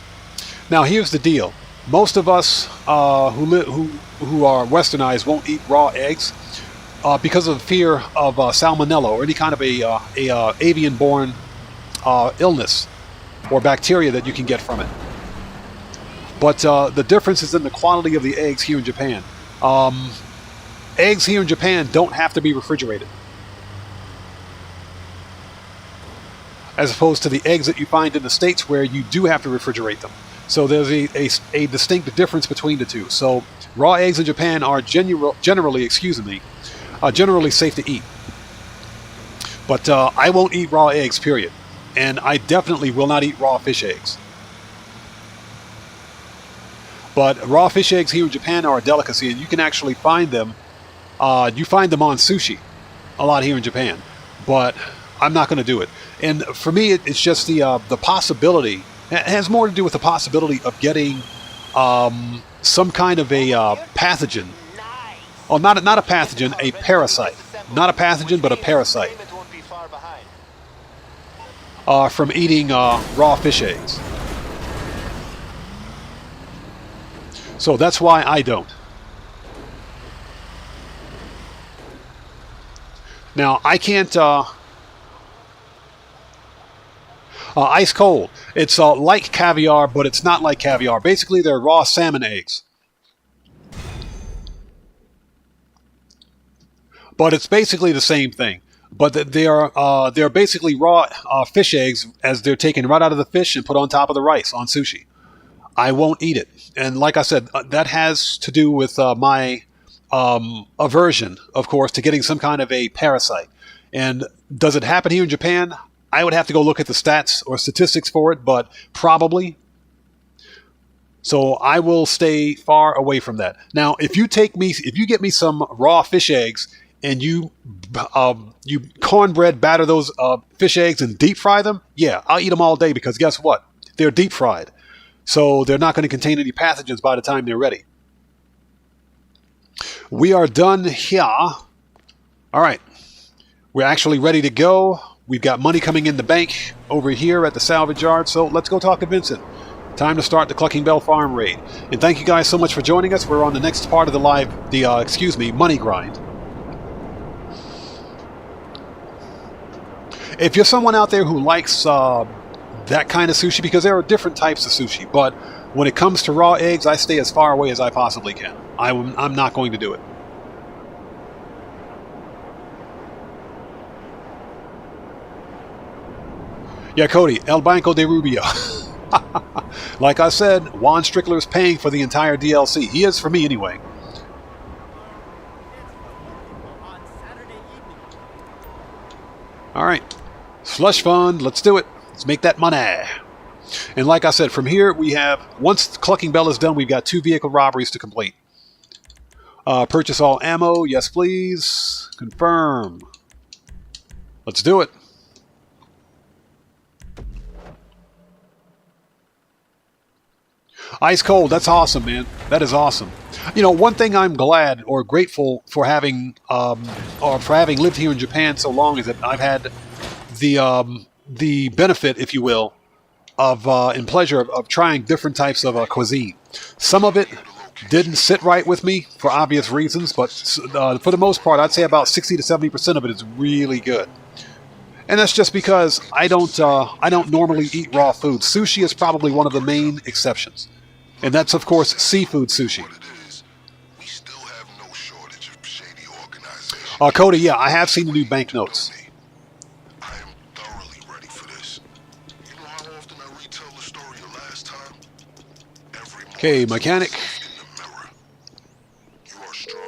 Now, here's the deal. Most of us who are westernized won't eat raw eggs because of the fear of salmonella or any kind of a avian-borne illness or bacteria that you can get from it. But the difference is in the quality of the eggs here in Japan. Eggs here in Japan don't have to be refrigerated, as opposed to the eggs that you find in the States where you do have to refrigerate them. So there's a distinct difference between the two. So raw eggs in Japan are generally safe to eat. But I won't eat raw eggs, period. And I definitely will not eat raw fish eggs. But raw fish eggs here in Japan are a delicacy, and you can actually find them. You find them on sushi a lot here in Japan. But I'm not going to do it. And for me, it's just the possibility. It has more to do with the possibility of getting some kind of a pathogen. Oh, not a pathogen, a parasite. Not a pathogen, but a parasite. From eating raw fish eggs. So that's why I don't. Now, I can't... ice cold. It's like caviar, but it's not like caviar. Basically, they're raw salmon eggs. But it's basically the same thing. But they're basically raw fish eggs as they're taken right out of the fish and put on top of the rice on sushi. I won't eat it. And like I said, that has to do with my aversion, of course, to getting some kind of a parasite. And does it happen here in Japan? I would have to go look at the stats or statistics for it, but probably. So I will stay far away from that. Now, if you get me some raw fish eggs and you cornbread batter those fish eggs and deep fry them, yeah, I'll eat them all day because guess what? They're deep fried. So they're not going to contain any pathogens by the time they're ready. We are done here. All right. We're actually ready to go. We've got money coming in the bank over here at the salvage yard, so let's go talk to Vincent. Time to start the Cluckin Bell Farm raid. And thank you guys so much for joining us. We're on the next part of the money grind. If you're someone out there who likes that kind of sushi, because there are different types of sushi, but when it comes to raw eggs, I stay as far away as I possibly can. I'm not going to do it. Yeah, Cody, El Banco de Rubio. Like I said, Juan Strickler's paying for the entire DLC. He is for me anyway. All right. Slush fund. Let's do it. Let's make that money. And like I said, from here we have, once Cluckin Bell is done, we've got 2 vehicle robberies to complete. Purchase all ammo. Yes, please. Confirm. Let's do it. Ice cold. That's awesome, man. That is awesome. You know, one thing I'm glad or grateful for having lived here in Japan so long is that I've had the benefit, if you will, of and pleasure of trying different types of cuisine. Some of it didn't sit right with me for obvious reasons, but for the most part, I'd say about 60 to 70% of it is really good. And that's just because I don't normally eat raw food. Sushi is probably one of the main exceptions. And that's, of course, seafood sushi. Cody, yeah, I have seen the new banknotes. I am thoroughly ready for this. You know how often I retell the story of last time? Every moment. Okay, mechanic. In the mirror. You are strong.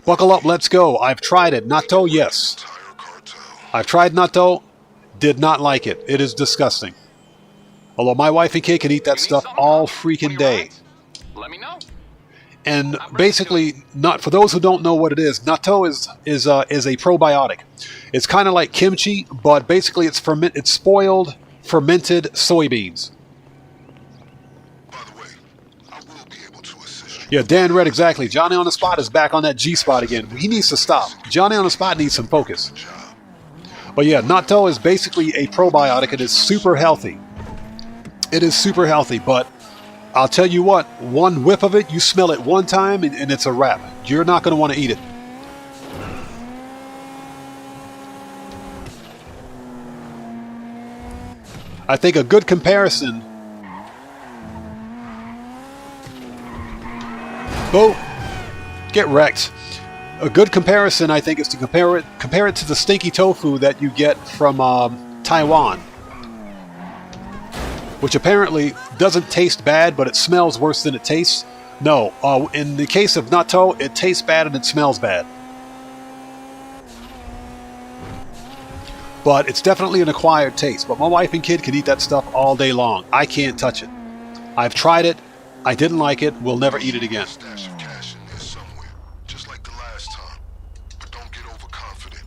Buckle up, let's go. I've tried it. Natto, yes. I've tried natto. Did not like it. It is disgusting. Although my wife and kid can eat that stuff all freaking day. Let me know. And basically, not for those who don't know what it is, natto is a probiotic. It's kind of like kimchi, but basically it's spoiled fermented soybeans. By the way, I will be able to assist you. Yeah, Dan Red, exactly. Johnny on the Spot is back on that G spot again. He needs to stop. Johnny on the Spot needs some focus. But yeah, natto is basically a probiotic. It is super healthy. It is super healthy, but I'll tell you what, one whiff of it, you smell it one time and it's a wrap. You're not going to want to eat it. I think a good comparison. Oh, get wrecked. A good comparison, I think, is to compare it to the stinky tofu that you get from Taiwan, which apparently doesn't taste bad, but it smells worse than it tastes. No, in the case of natto, it tastes bad and it smells bad. But it's definitely an acquired taste. But my wife and kid can eat that stuff all day long. I can't touch it. I've tried it. I didn't like it. We'll never eat it again. Stash of cash in there somewhere, just like the last time. But don't get overconfident.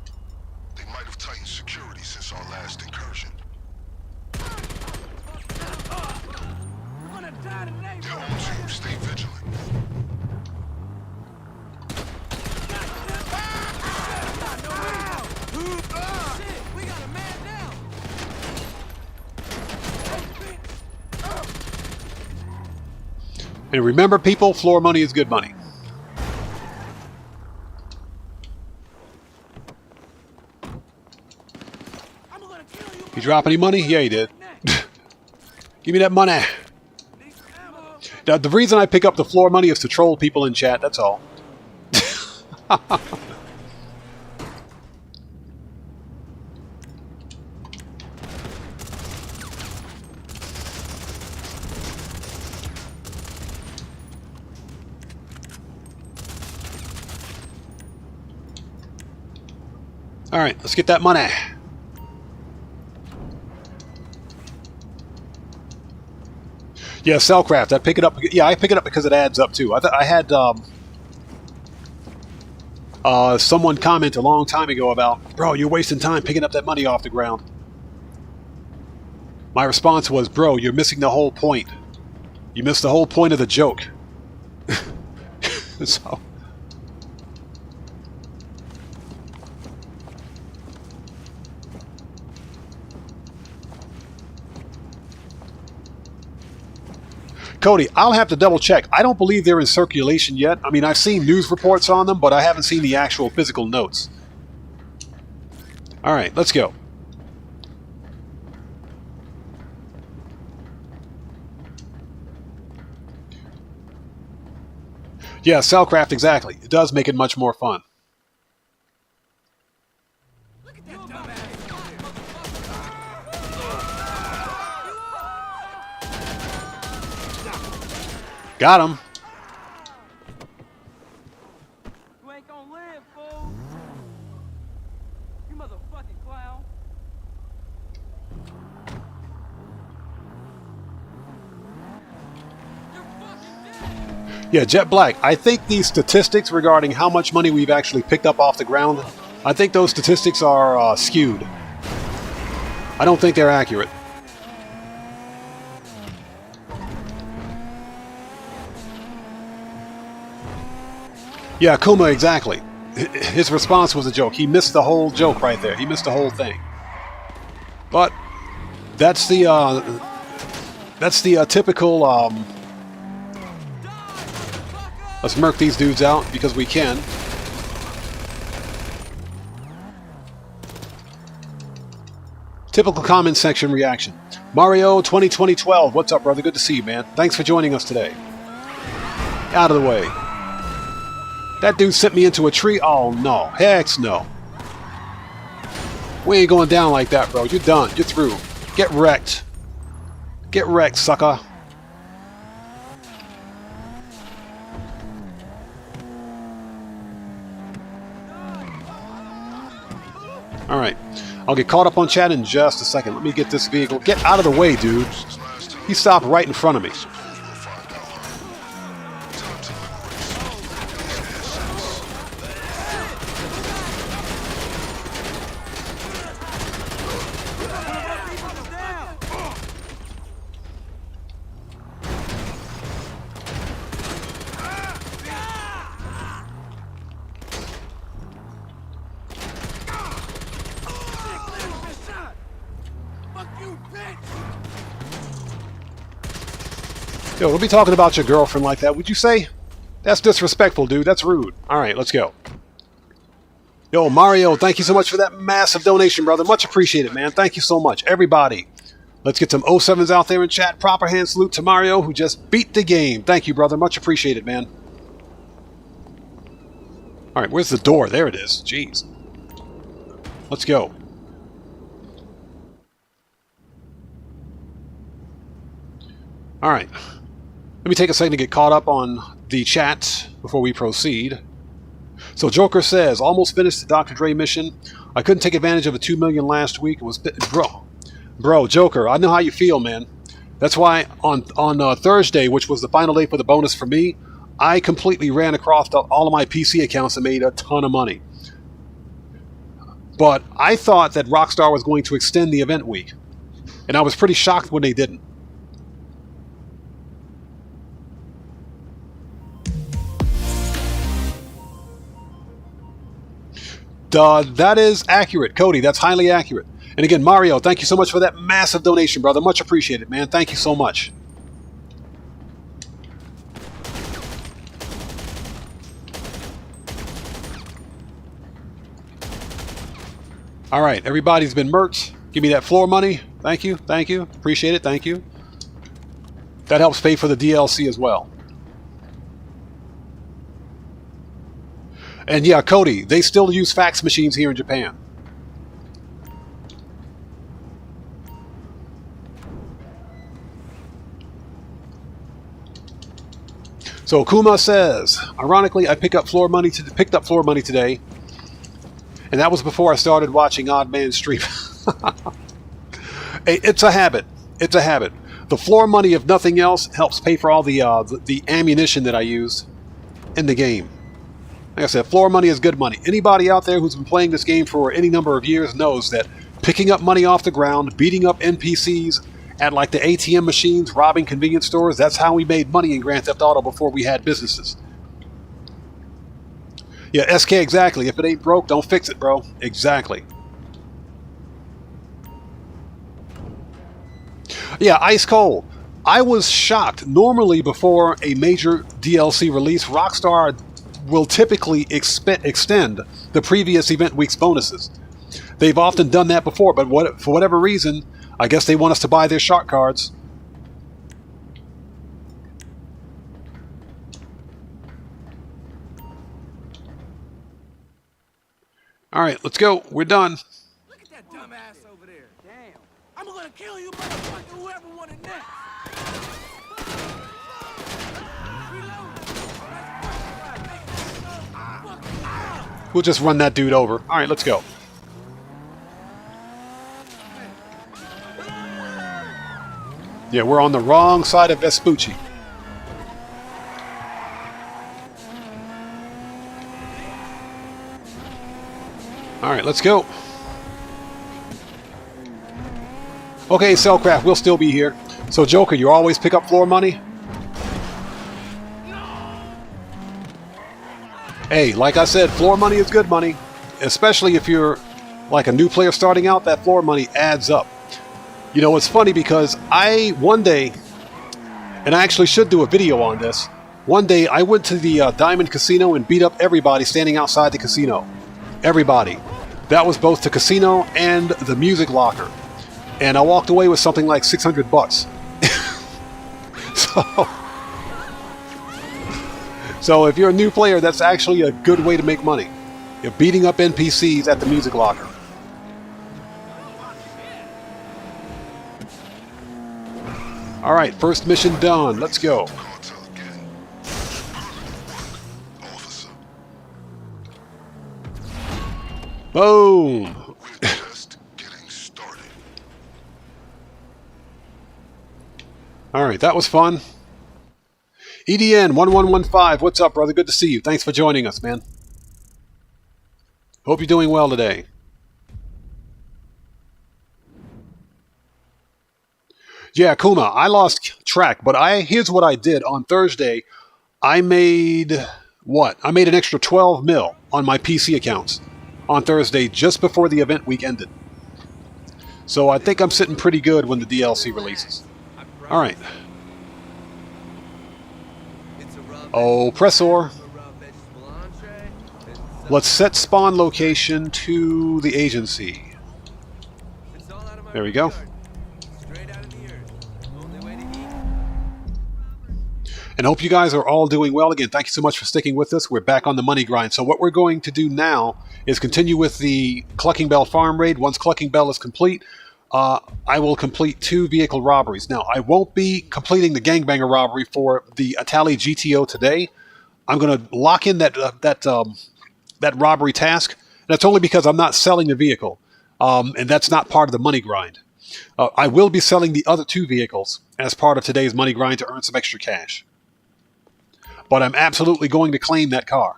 They might have tightened security since our last incursion. They're on to you. Stay vigilant. And remember, people, floor money is good money. You drop any money? Yeah, he did. Give me that money. Now, the reason I pick up the floor money is to troll people in chat, that's all. All right, let's get that money. Yeah, Cellcraft. I pick it up. Yeah, I pick it up because it adds up too. I had someone comment a long time ago about, bro, you're wasting time picking up that money off the ground. My response was, bro, you're missing the whole point. You missed the whole point of the joke. So. Cody, I'll have to double check. I don't believe they're in circulation yet. I mean, I've seen news reports on them, but I haven't seen the actual physical notes. All right, let's go. Yeah, Cellcraft, exactly. It does make it much more fun. Got him. You ain't gonna live, fool. You motherfucking clown. You're fucking dead. Yeah, Jet Black, I think these statistics regarding how much money we've actually picked up off the ground, I think those statistics are skewed. I don't think they're accurate. Yeah, Kuma, exactly. His response was a joke. He missed the whole joke right there. He missed the whole thing. But that's the typical. Let's murk these dudes out because we can. Typical comment section reaction. Mario 2020-12. What's up, brother? Good to see you, man. Thanks for joining us today. Out of the way. That dude sent me into a tree? Oh, no. Heck no. We ain't going down like that, bro. You're done. You're through. Get wrecked. Get wrecked, sucker. Alright. I'll get caught up on chat in just a second. Let me get this vehicle. Get out of the way, dude. He stopped right in front of me. Fuck you, bitch! Yo, don't be talking about your girlfriend like that, would you say? That's disrespectful, dude. That's rude. Alright, let's go. Yo, Mario, thank you so much for that massive donation, brother. Much appreciated, man. Thank you so much. Everybody, let's get some 07s out there in chat. Proper hand salute to Mario, who just beat the game. Thank you, brother. Much appreciated, man. Alright, where's the door? There it is. Jeez. Let's go. Alright. Let me take a second to get caught up on the chat before we proceed. So Joker says, almost finished the Dr. Dre mission. I couldn't take advantage of the 2 million last week. It was bro, Joker, I know how you feel, man. That's why on Thursday, which was the final day for the bonus for me, I completely ran across all of my PC accounts and made a ton of money. But I thought that Rockstar was going to extend the event week, and I was pretty shocked when they didn't. That is accurate, Cody. That's highly accurate. And again, Mario, thank you so much for that massive donation, brother. Much appreciated, man. Thank you so much. All right, everybody's been merched. Give me that floor money. Thank you. Thank you. Appreciate it. Thank you. That helps pay for the DLC as well. And yeah, Cody, they still use fax machines here in Japan. So Kuma says, ironically, I picked up floor money today, and that was before I started watching OddMan stream. It's a habit. It's a habit. The floor money, if nothing else, helps pay for all the ammunition that I use in the game. Like I said, floor money is good money. Anybody out there who's been playing this game for any number of years knows that picking up money off the ground, beating up NPCs at like the ATM machines, robbing convenience stores, that's how we made money in Grand Theft Auto before we had businesses. Yeah, SK, exactly. If it ain't broke, don't fix it, bro. Exactly. Yeah, ice cold. I was shocked. Normally, before a major DLC release, Rockstar will typically extend the previous event week's bonuses. They've often done that before, but for whatever reason, I guess they want us to buy their shark cards. All right, let's go. We're done. Look at that dumbass over there. Damn. I'm gonna kill you, motherfucker, whoever wanted next. We'll just run that dude over. All right, let's go. Yeah, we're on the wrong side of Vespucci. All right, let's go. Okay, Cellcraft, we'll still be here. So, Joker, you always pick up floor money? Hey, like I said, floor money is good money. Especially if you're like a new player starting out, that floor money adds up. You know, it's funny because one day, and I actually should do a video on this, one day I went to the Diamond Casino and beat up everybody standing outside the casino. Everybody. That was both the casino and the music locker. And I walked away with something like 600 bucks. So if you're a new player, that's actually a good way to make money. You're beating up NPCs at the music locker. All right, first mission done. Let's go. Boom. We're just getting started. All right, that was fun. EDN1115, what's up, brother? Good to see you. Thanks for joining us, man. Hope you're doing well today. Yeah, Kuma, I lost track, but here's what I did on Thursday. I made what? I made an extra 12 mil on my PC accounts on Thursday just before the event week ended. So I think I'm sitting pretty good when the DLC releases. Alright. Oh, Pressor. Let's set spawn location to the agency. There we go. And I hope you guys are all doing well. Again, thank you so much for sticking with us. We're back on the money grind. So what we're going to do now is continue with the Cluckin Bell Farm raid. Once Cluckin Bell is complete, I will complete 2 vehicle robberies. Now, I won't be completing the gangbanger robbery for the Itali GTO today. I'm going to lock in that robbery task. And that's only because I'm not selling the vehicle. And that's not part of the money grind. I will be selling the other 2 vehicles as part of today's money grind to earn some extra cash. But I'm absolutely going to claim that car.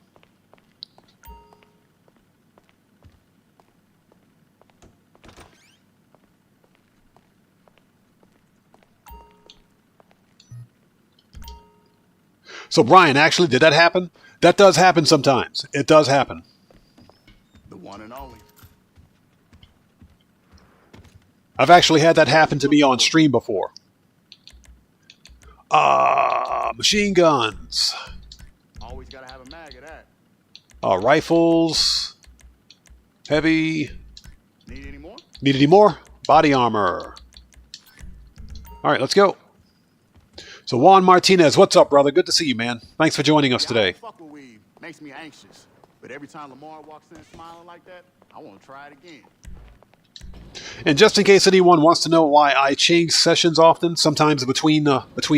So Brian, actually, did that happen? That does happen sometimes. It does happen. The one and only. I've actually had that happen to me on stream before. Machine guns. Always gotta have a mag of that. Rifles. Heavy. Need any more? Need any more? Body armor. All right, let's go. So Juan Martinez, what's up, brother? Good to see you, man. Thanks for joining us today. Fuck with weed. Makes me anxious. But every time Lamar walks in smiling like that, I want to try it again. And just in case anyone wants to know why I change sessions often, sometimes between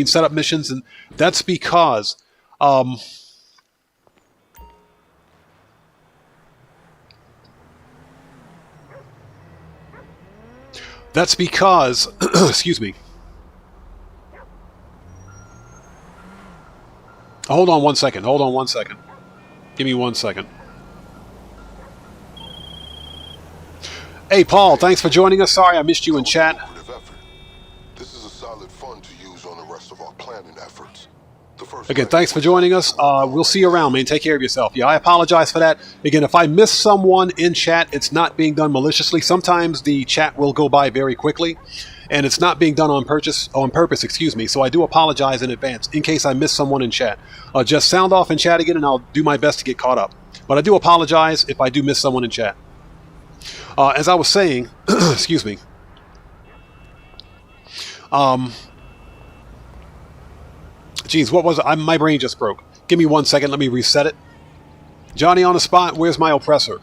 setup missions, and that's because excuse me. Hold on 1 second. Hold on 1 second. Give me 1 second. Hey, Paul, thanks for joining us. Sorry I missed you in chat. This is a solid fund to use on the rest of our planning efforts. Again, thanks for joining us. We'll see you around, man. Take care of yourself. Yeah, I apologize for that. Again, if I miss someone in chat, it's not being done maliciously. Sometimes the chat will go by very quickly, and it's not being done on purpose, excuse me. So I do apologize in advance in case I miss someone in chat. Just sound off in chat again, and I'll do my best to get caught up. But I do apologize if I do miss someone in chat. As I was saying, excuse me. Geez, what was it? My brain just broke. Give me 1 second. Let me reset it. Johnny on the spot. Where's my oppressor?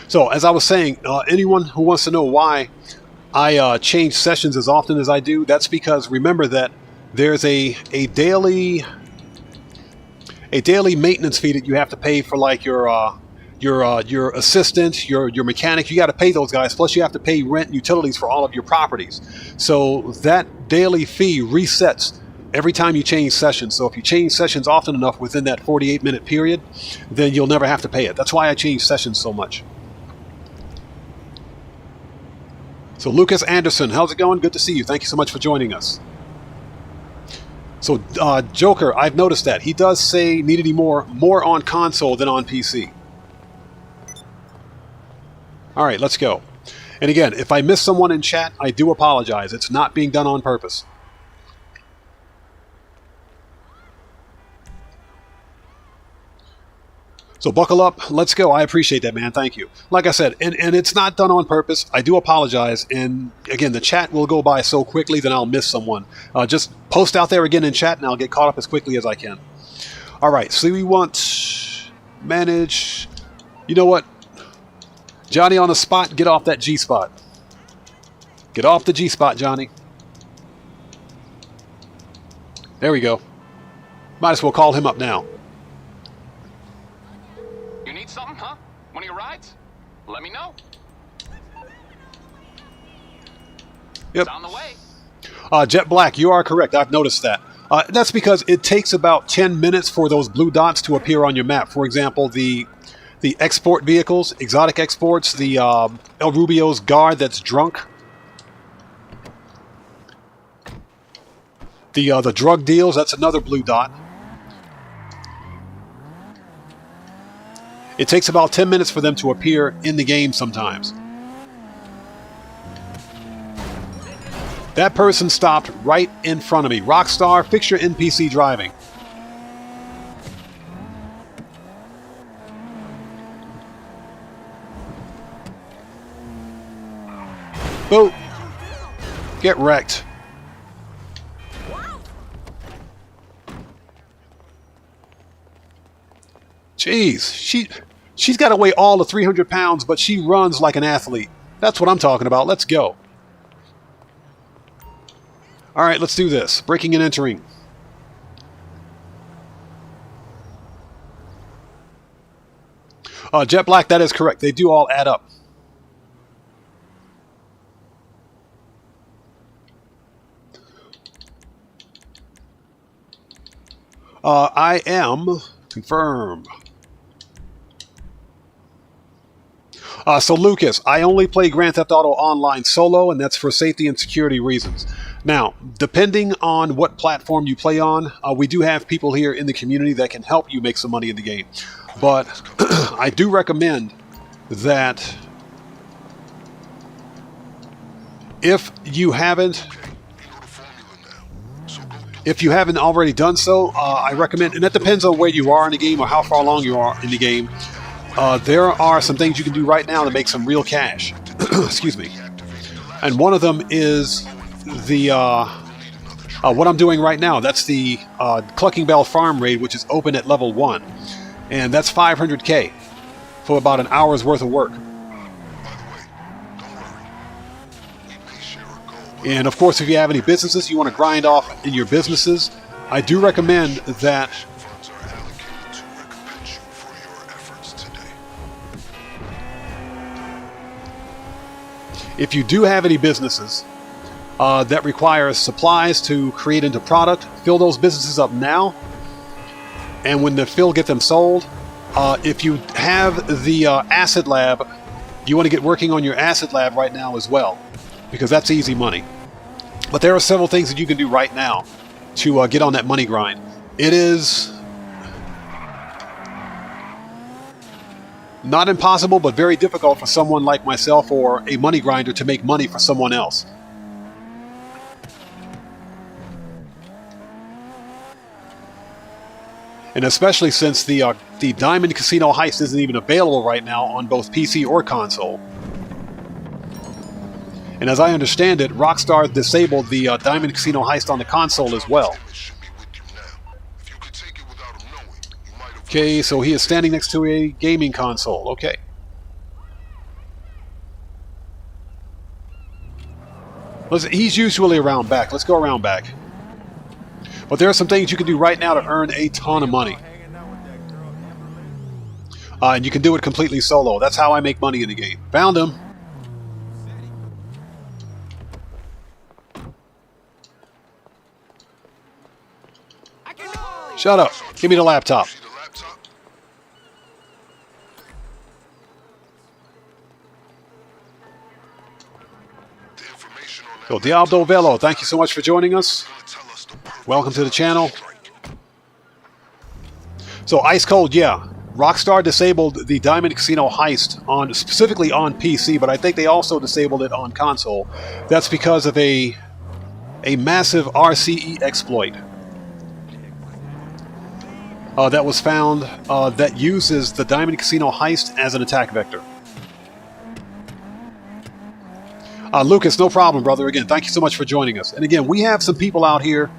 So, as I was saying, anyone who wants to know why I change sessions as often as I do, that's because remember that there's a daily maintenance fee that you have to pay for, like your assistant, your mechanic. You got to pay those guys. Plus, you have to pay rent and utilities for all of your properties. So that daily fee resets every time you change sessions. So if you change sessions often enough within that 48-minute period, then you'll never have to pay it. That's why I change sessions so much. So Lucas Anderson, how's it going? Good to see you. Thank you so much for joining us. So Joker, I've noticed that. He does say need any more on console than on PC. All right, let's go. And again, if I miss someone in chat, I do apologize. It's not being done on purpose. So buckle up. Let's go. I appreciate that, man. Thank you. Like I said, and it's not done on purpose. I do apologize. And again, the chat will go by so quickly that I'll miss someone. Just post out there again in chat, and I'll get caught up as quickly as I can. All right. So we want manage. You know what? Johnny on the spot. Get off that G spot. Get off the G spot, Johnny. There we go. Might as well call him up now. You need something, huh? One of your rides? Let me know. Yep. It's on the way. Jet Black, you are correct. I've noticed that. That's because it takes about 10 minutes for those blue dots to appear on your map. For example, the export vehicles, exotic exports, the El Rubio's guard that's drunk. The drug deals, that's another blue dot. It takes about 10 minutes for them to appear in the game sometimes. That person stopped right in front of me. Rockstar, fix your NPC driving. Boat. Get wrecked. Jeez, she's got to weigh all of 300 pounds, but she runs like an athlete. That's what I'm talking about. Let's go. All right, let's do this. Breaking and entering. Jet Black, that is correct. They do all add up. I am confirmed. So Lucas, I only play Grand Theft Auto Online solo, and that's for safety and security reasons. Now, depending on what platform you play on, we do have people here in the community that can help you make some money in the game. But I do recommend that if you haven't already done so, I recommend, and that depends on where you are in the game or how far along you are in the game. There are some things you can do right now to make some real cash. Excuse me. And one of them is the what I'm doing right now. That's the Cluckin Bell Farm raid, which is open at level 1. And that's 500k for about an hour's worth of work. And of course, if you have any businesses you want to grind off in your businesses, I do recommend that if you do have any businesses that require supplies to create into product, fill those businesses up now. And when the fill get them sold, if you have the acid lab, you want to get working on your acid lab right now as well, because that's easy money. But there are several things that you can do right now to get on that money grind. It is not impossible, but very difficult for someone like myself or a money grinder to make money for someone else. And especially since the Diamond Casino Heist isn't even available right now on both PC or console. And as I understand it, Rockstar disabled the Diamond Casino Heist on the console as well. Okay, so he is standing next to a gaming console. Okay. He's usually around back. Let's go around back. But there are some things you can do right now to earn a ton of money. And you can do it completely solo. That's how I make money in the game. Found him. Shut up. Give me the laptop. So Diablo Velo, thank you so much for joining us. Welcome to the channel. So Ice Cold, yeah. Rockstar disabled the Diamond Casino Heist specifically on PC, but I think they also disabled it on console. That's because of a massive RCE exploit that was found that uses the Diamond Casino Heist as an attack vector. Lucas, no problem, brother. Again, thank you so much for joining us. And again, we have some people out here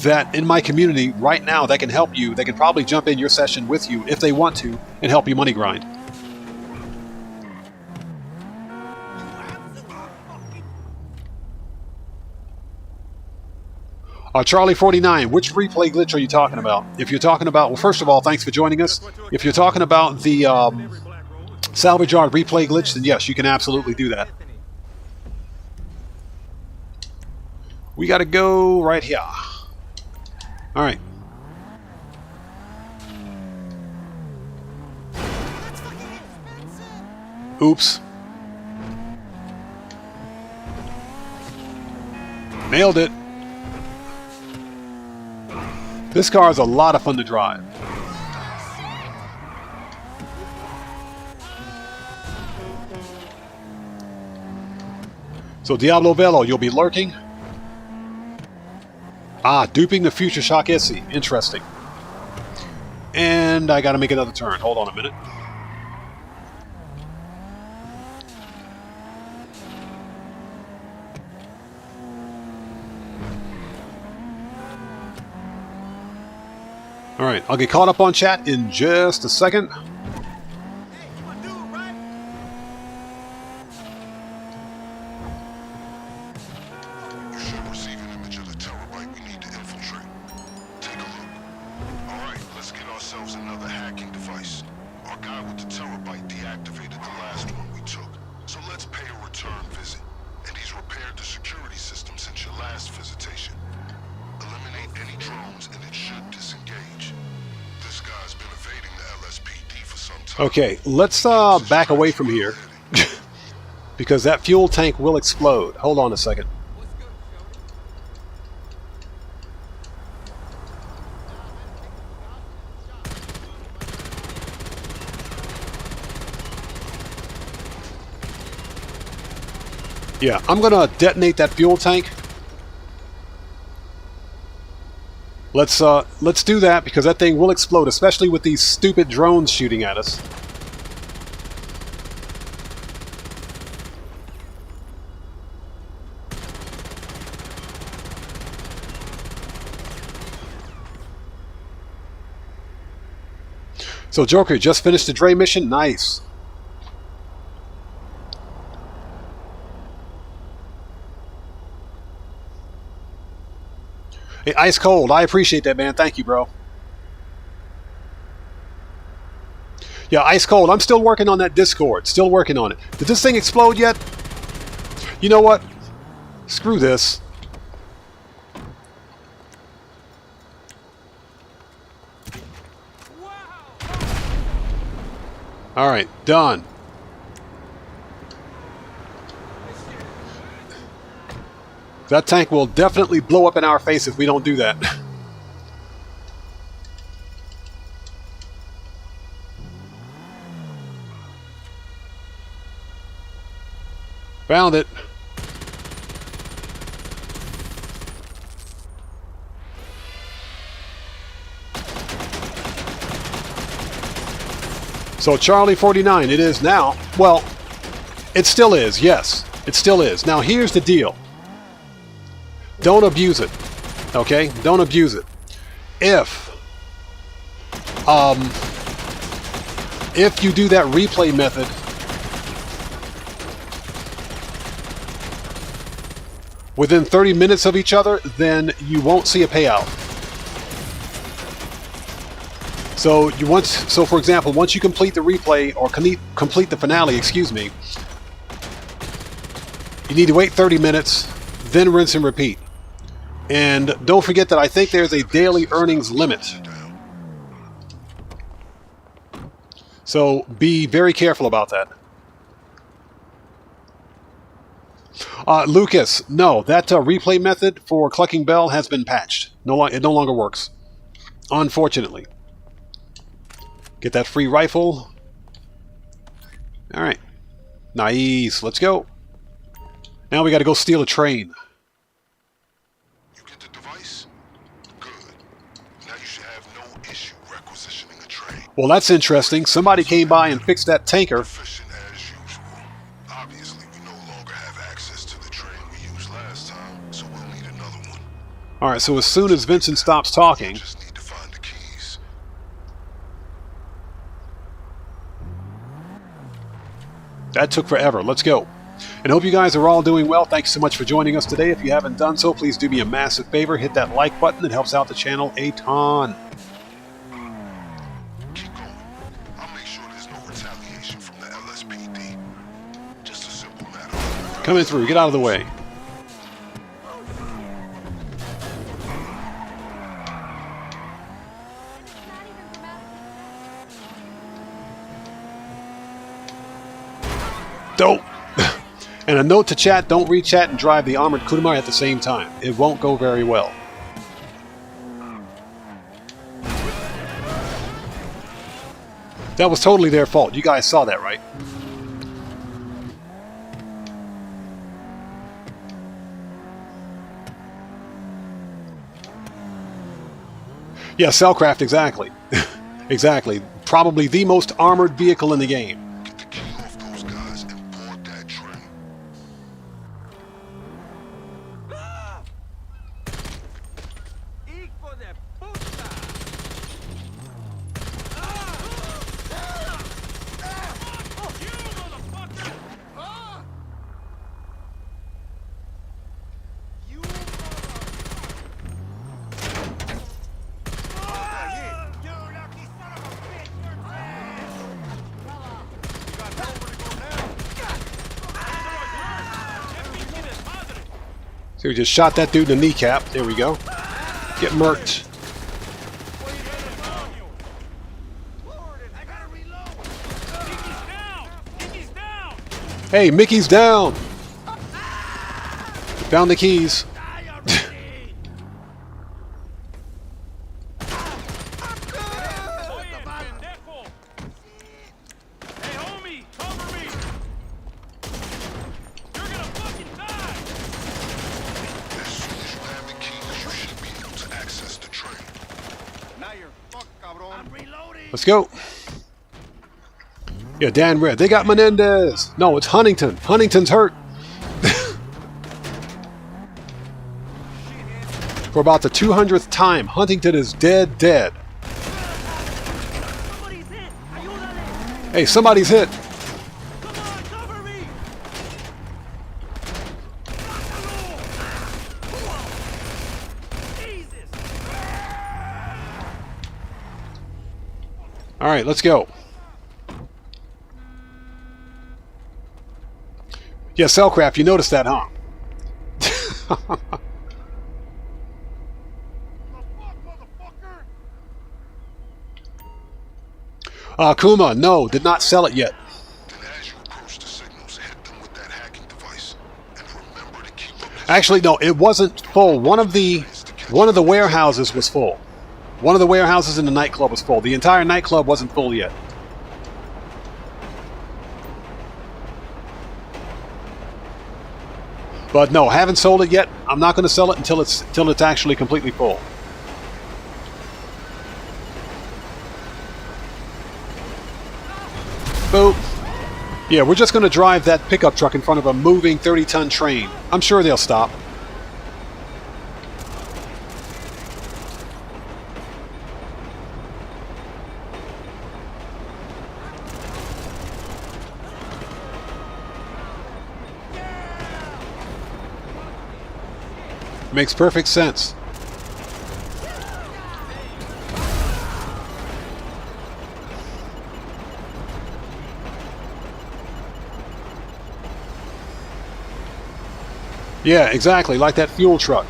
that in my community right now that can help you. They can probably jump in your session with you if they want to and help you money grind. Charlie49, which replay glitch are you talking about? If you're talking about, well, first of all, thanks for joining us. If you're talking about the Salvage Yard replay glitch, then yes, you can absolutely do that. We got to go right here. All right. Oops. Nailed it. This car is a lot of fun to drive. So Diablo Velo, you'll be lurking. Ah, duping the Future Shock SE. Interesting. And I gotta make another turn. Hold on a minute. Alright, I'll get caught up on chat in just a second. Okay, let's back away from here because that fuel tank will explode. Hold on a second. Yeah, I'm gonna detonate that fuel tank. Let's do that because that thing will explode, especially with these stupid drones shooting at us. So Joker, just finished the Dre mission. Nice. Hey, Ice Cold, I appreciate that, man. Thank you, bro. Yeah, Ice Cold, I'm still working on that Discord. Still working on it. Did this thing explode yet? You know what? Screw this. Alright, done. That tank will definitely blow up in our face if we don't do that. Found it. So Charlie 49, it is now. Well, it still is, yes. It still is. Now here's the deal. Don't abuse it, okay? Don't abuse it. If you do that replay method, within 30 minutes of each other, then you won't see a payout. So for example, once you complete the replay or complete the finale, excuse me, you need to wait 30 minutes, then rinse and repeat. And don't forget that I think there's a daily earnings limit. So be very careful about that. Lucas, no, that replay method for Cluckin Bell has been patched. It no longer works. Unfortunately. Get that free rifle. Alright. Nice. Let's go. Now we got to go steal a train. You get the device? Good. Now you should have no issue requisitioning a train. Well, that's interesting. Somebody came by and fixed that tanker. Efficient as usual. Obviously, we no longer have access to the train we used last time, so we'll need another one. Alright, so as soon as Vincent stops talking... Just need to find the keys. That took forever. Let's go. And hope you guys are all doing well. Thanks so much for joining us today. If you haven't done so, please do me a massive favor. Hit that like button. It helps out the channel a ton. Keep going. I'll make sure there's no retaliation from the LSPD. Just a simple matter. Coming through. Get out of the way. Dope. And a note to chat, don't re-chat and drive the armored Kuruma at the same time. It won't go very well. That was totally their fault. You guys saw that, right? Yeah, Cellcraft, exactly. Exactly. Probably the most armored vehicle in the game. Get the key off those guys and board that train. Hijo de puta! So we just shot that dude in the kneecap. There we go. Get murked. Hey, Mickey's down! Found the keys. Let's go. Yeah, Dan Red. They got Menendez. No, it's Huntington. Huntington's hurt. For about the 200th time, Huntington is dead. Hey, somebody's hit. All right, let's go. Yeah, Cellcraft, you noticed that, huh? Kuma, no, did not sell it yet. Then as you approach the signals, hit them with that hacking device. And remember to keep up this. Actually, no, it wasn't full. One of the warehouses was full. One of the warehouses in the nightclub was full. The entire nightclub wasn't full yet. But no, haven't sold it yet. I'm not going to sell it until it's actually completely full. Boop. Yeah, we're just going to drive that pickup truck in front of a moving 30-ton train. I'm sure they'll stop. Makes perfect sense. Yeah, exactly, like that fuel truck.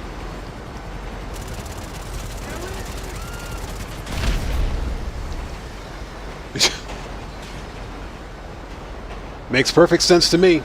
Makes perfect sense to me.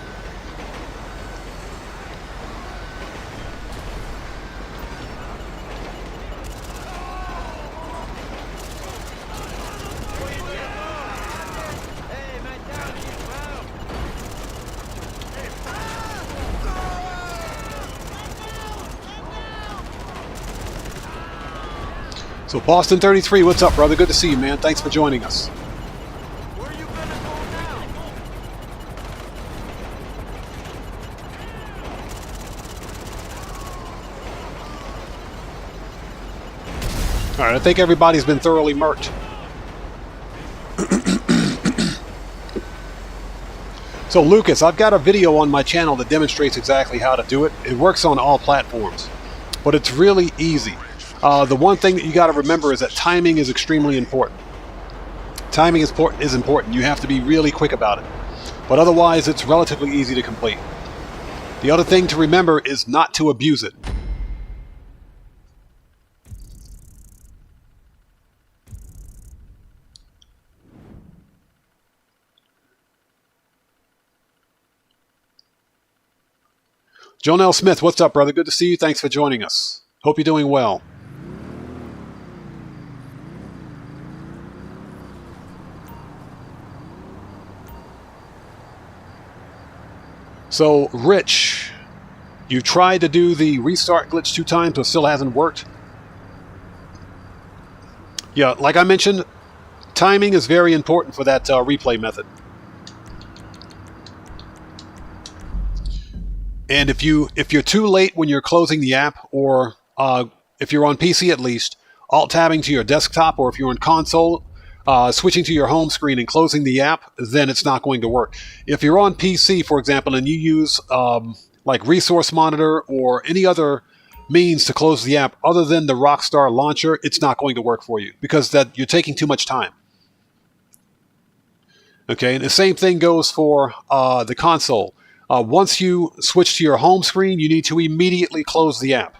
So Boston 33, what's up, brother? Good to see you, man. Thanks for joining us. Where you gonna go now? All right, I think everybody's been thoroughly murked. So Lucas, I've got a video on my channel that demonstrates exactly how to do it. It works on all platforms, but it's really easy. The one thing that you got to remember is that timing is extremely important. Timing is important. You have to be really quick about it. But otherwise, it's relatively easy to complete. The other thing to remember is not to abuse it. Jonelle Smith, what's up, brother? Good to see you. Thanks for joining us. Hope you're doing well. So, Rich, you tried to do the restart glitch 2 times, but still hasn't worked. Yeah, like I mentioned, timing is very important for that replay method. And if you're too late when you're closing the app, or if you're on PC at least, alt-tabbing to your desktop, or if you're on console, switching to your home screen and closing the app, then it's not going to work. If you're on PC, for example, and you use like Resource Monitor or any other means to close the app other than the Rockstar launcher, it's not going to work for you because that you're taking too much time. Okay, and the same thing goes for the console. Once you switch to your home screen, you need to immediately close the app.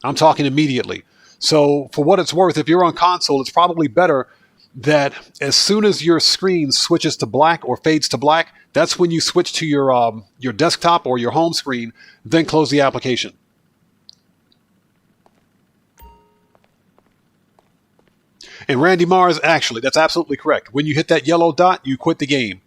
I'm talking immediately. So for what it's worth, if you're on console, it's probably better that as soon as your screen switches to black or fades to black, that's when you switch to your desktop or your home screen, then close the application. And Randy Mars, actually, that's absolutely correct. When you hit that yellow dot, you quit the game.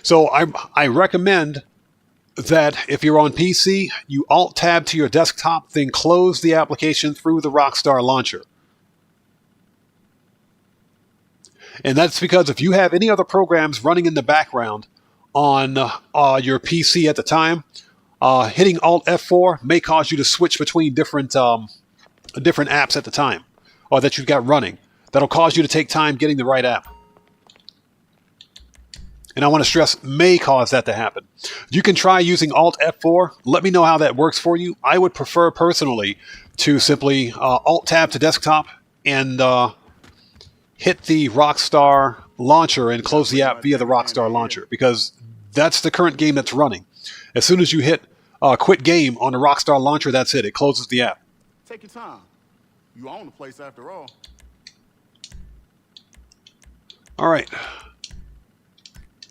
So I recommend that if you're on PC, you alt-tab to your desktop, then close the application through the Rockstar launcher. And that's because if you have any other programs running in the background on your PC at the time, hitting Alt F4 may cause you to switch between different apps at the time, or that you've got running. That'll cause you to take time getting the right app. And I want to stress, may cause that to happen. You can try using Alt F4. Let me know how that works for you. I would prefer personally to simply Alt Tab to desktop and hit the Rockstar launcher and close the app via the Rockstar launcher, because that's the current game that's running. As soon as you hit quit game on the Rockstar launcher, that's it. It closes the app. Take your time. You own the place after all. All right.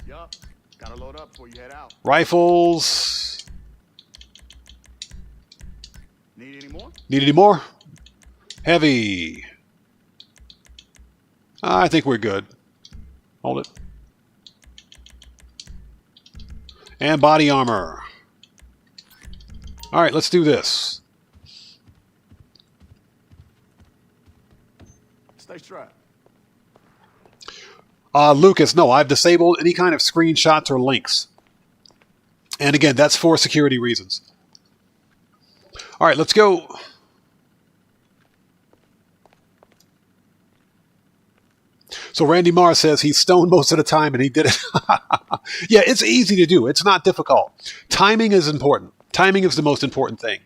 Yup. Gotta load up before you head out. Rifles. Need any more? Need any more? Heavy. I think we're good. Hold it. And body armor. All right, let's do this. Stay strapped. Lucas, no, I've disabled any kind of screenshots or links. And again, that's for security reasons. All right, let's go. So Randy Marr says he's stoned most of the time and he did it. Yeah, it's easy to do. It's not difficult. Timing is important. Timing is the most important thing.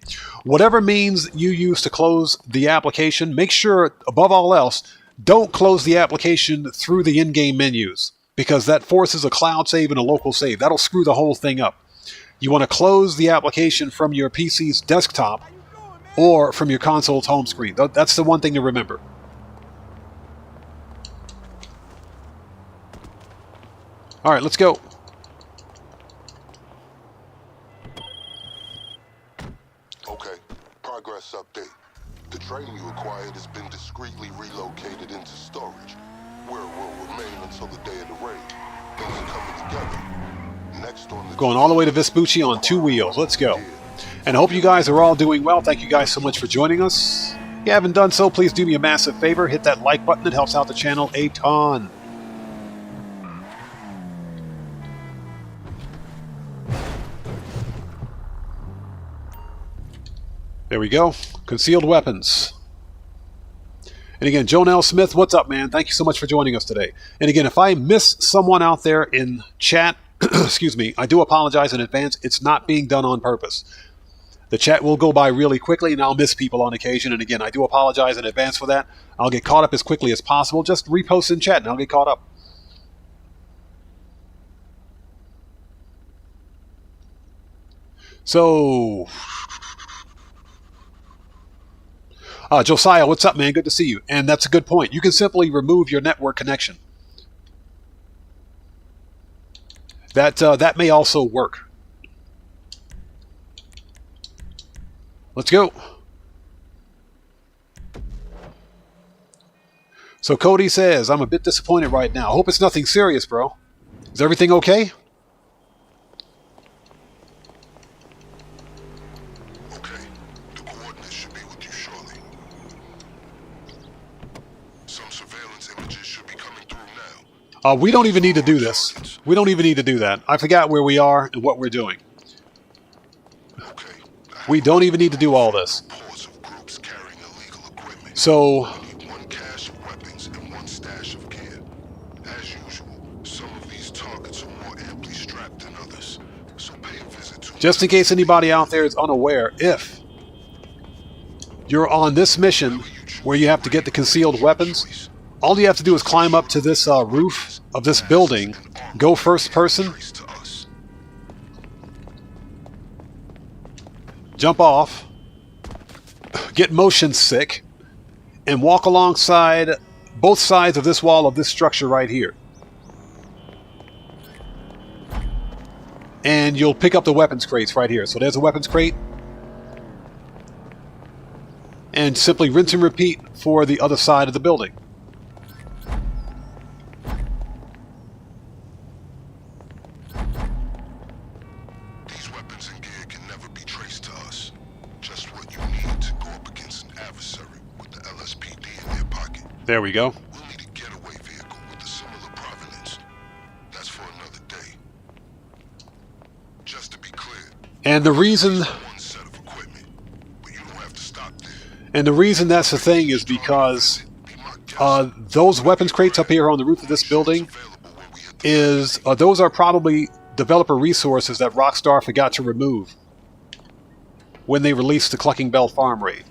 Whatever means you use to close the application, make sure, above all else, don't close the application through the in-game menus, because that forces a cloud save and a local save. That'll screw the whole thing up. You want to close the application from your PC's desktop or from your console's home screen. That's the one thing to remember. All right, let's go. Okay, progress update. The train you acquired has been discreetly relocated into storage, where it will remain until the day of the raid. Things are coming together. Next on the Going all the way to Vespucci on 2 wheels. Let's go. And I hope you guys are all doing well. Thank you guys so much for joining us. If you haven't done so, please do me a massive favor. Hit that like button. It helps out the channel a ton. There we go. Concealed weapons. And again, Joan L. Smith, what's up, man? Thank you so much for joining us today. And again, if I miss someone out there in chat, excuse me, I do apologize in advance. It's not being done on purpose. The chat will go by really quickly, and I'll miss people on occasion. And again, I do apologize in advance for that. I'll get caught up as quickly as possible. Just repost in chat, and I'll get caught up. So... Josiah, what's up, man? Good to see you. And that's a good point. You can simply remove your network connection. That may also work. Let's go. So Cody says, I'm a bit disappointed right now. I hope it's nothing serious, bro. Is everything okay? Okay, the coordinates should be with you shortly. Some surveillance images should be coming through now. We don't even need to do this. We don't even need to do that. I forgot where we are and what we're doing. Okay. We don't even need to do all this. Reports of groups carrying illegal equipment. So, We need one cache of weapons and one stash of gear. As usual, some of these targets are more amply strapped than others. So pay a visit to just in case anybody out there is unaware, if you're on this mission where you have to get the concealed weapons, all you have to do is climb up to this roof of this building, go first person, to us. jump off, get motion sick, and walk alongside both sides of this wall of this structure right here. And you'll pick up the weapons crates right here. So there's a weapons crate. And simply rinse and repeat for the other side of the building. These weapons and gear can never be traced to us. Just what you need to go up against an adversary with the LSPD in their pocket. There we go. We'll need a getaway vehicle with a similar provenance. That's for another day. Just to be clear, And the reason one set of equipment, but you don't have to stop there. and the reason that's the thing is because Be my guest. those weapons crates up here on the roof of this building Available when we hit the those are probably developer resources that Rockstar forgot to remove when they released the Cluckin Bell Farm raid.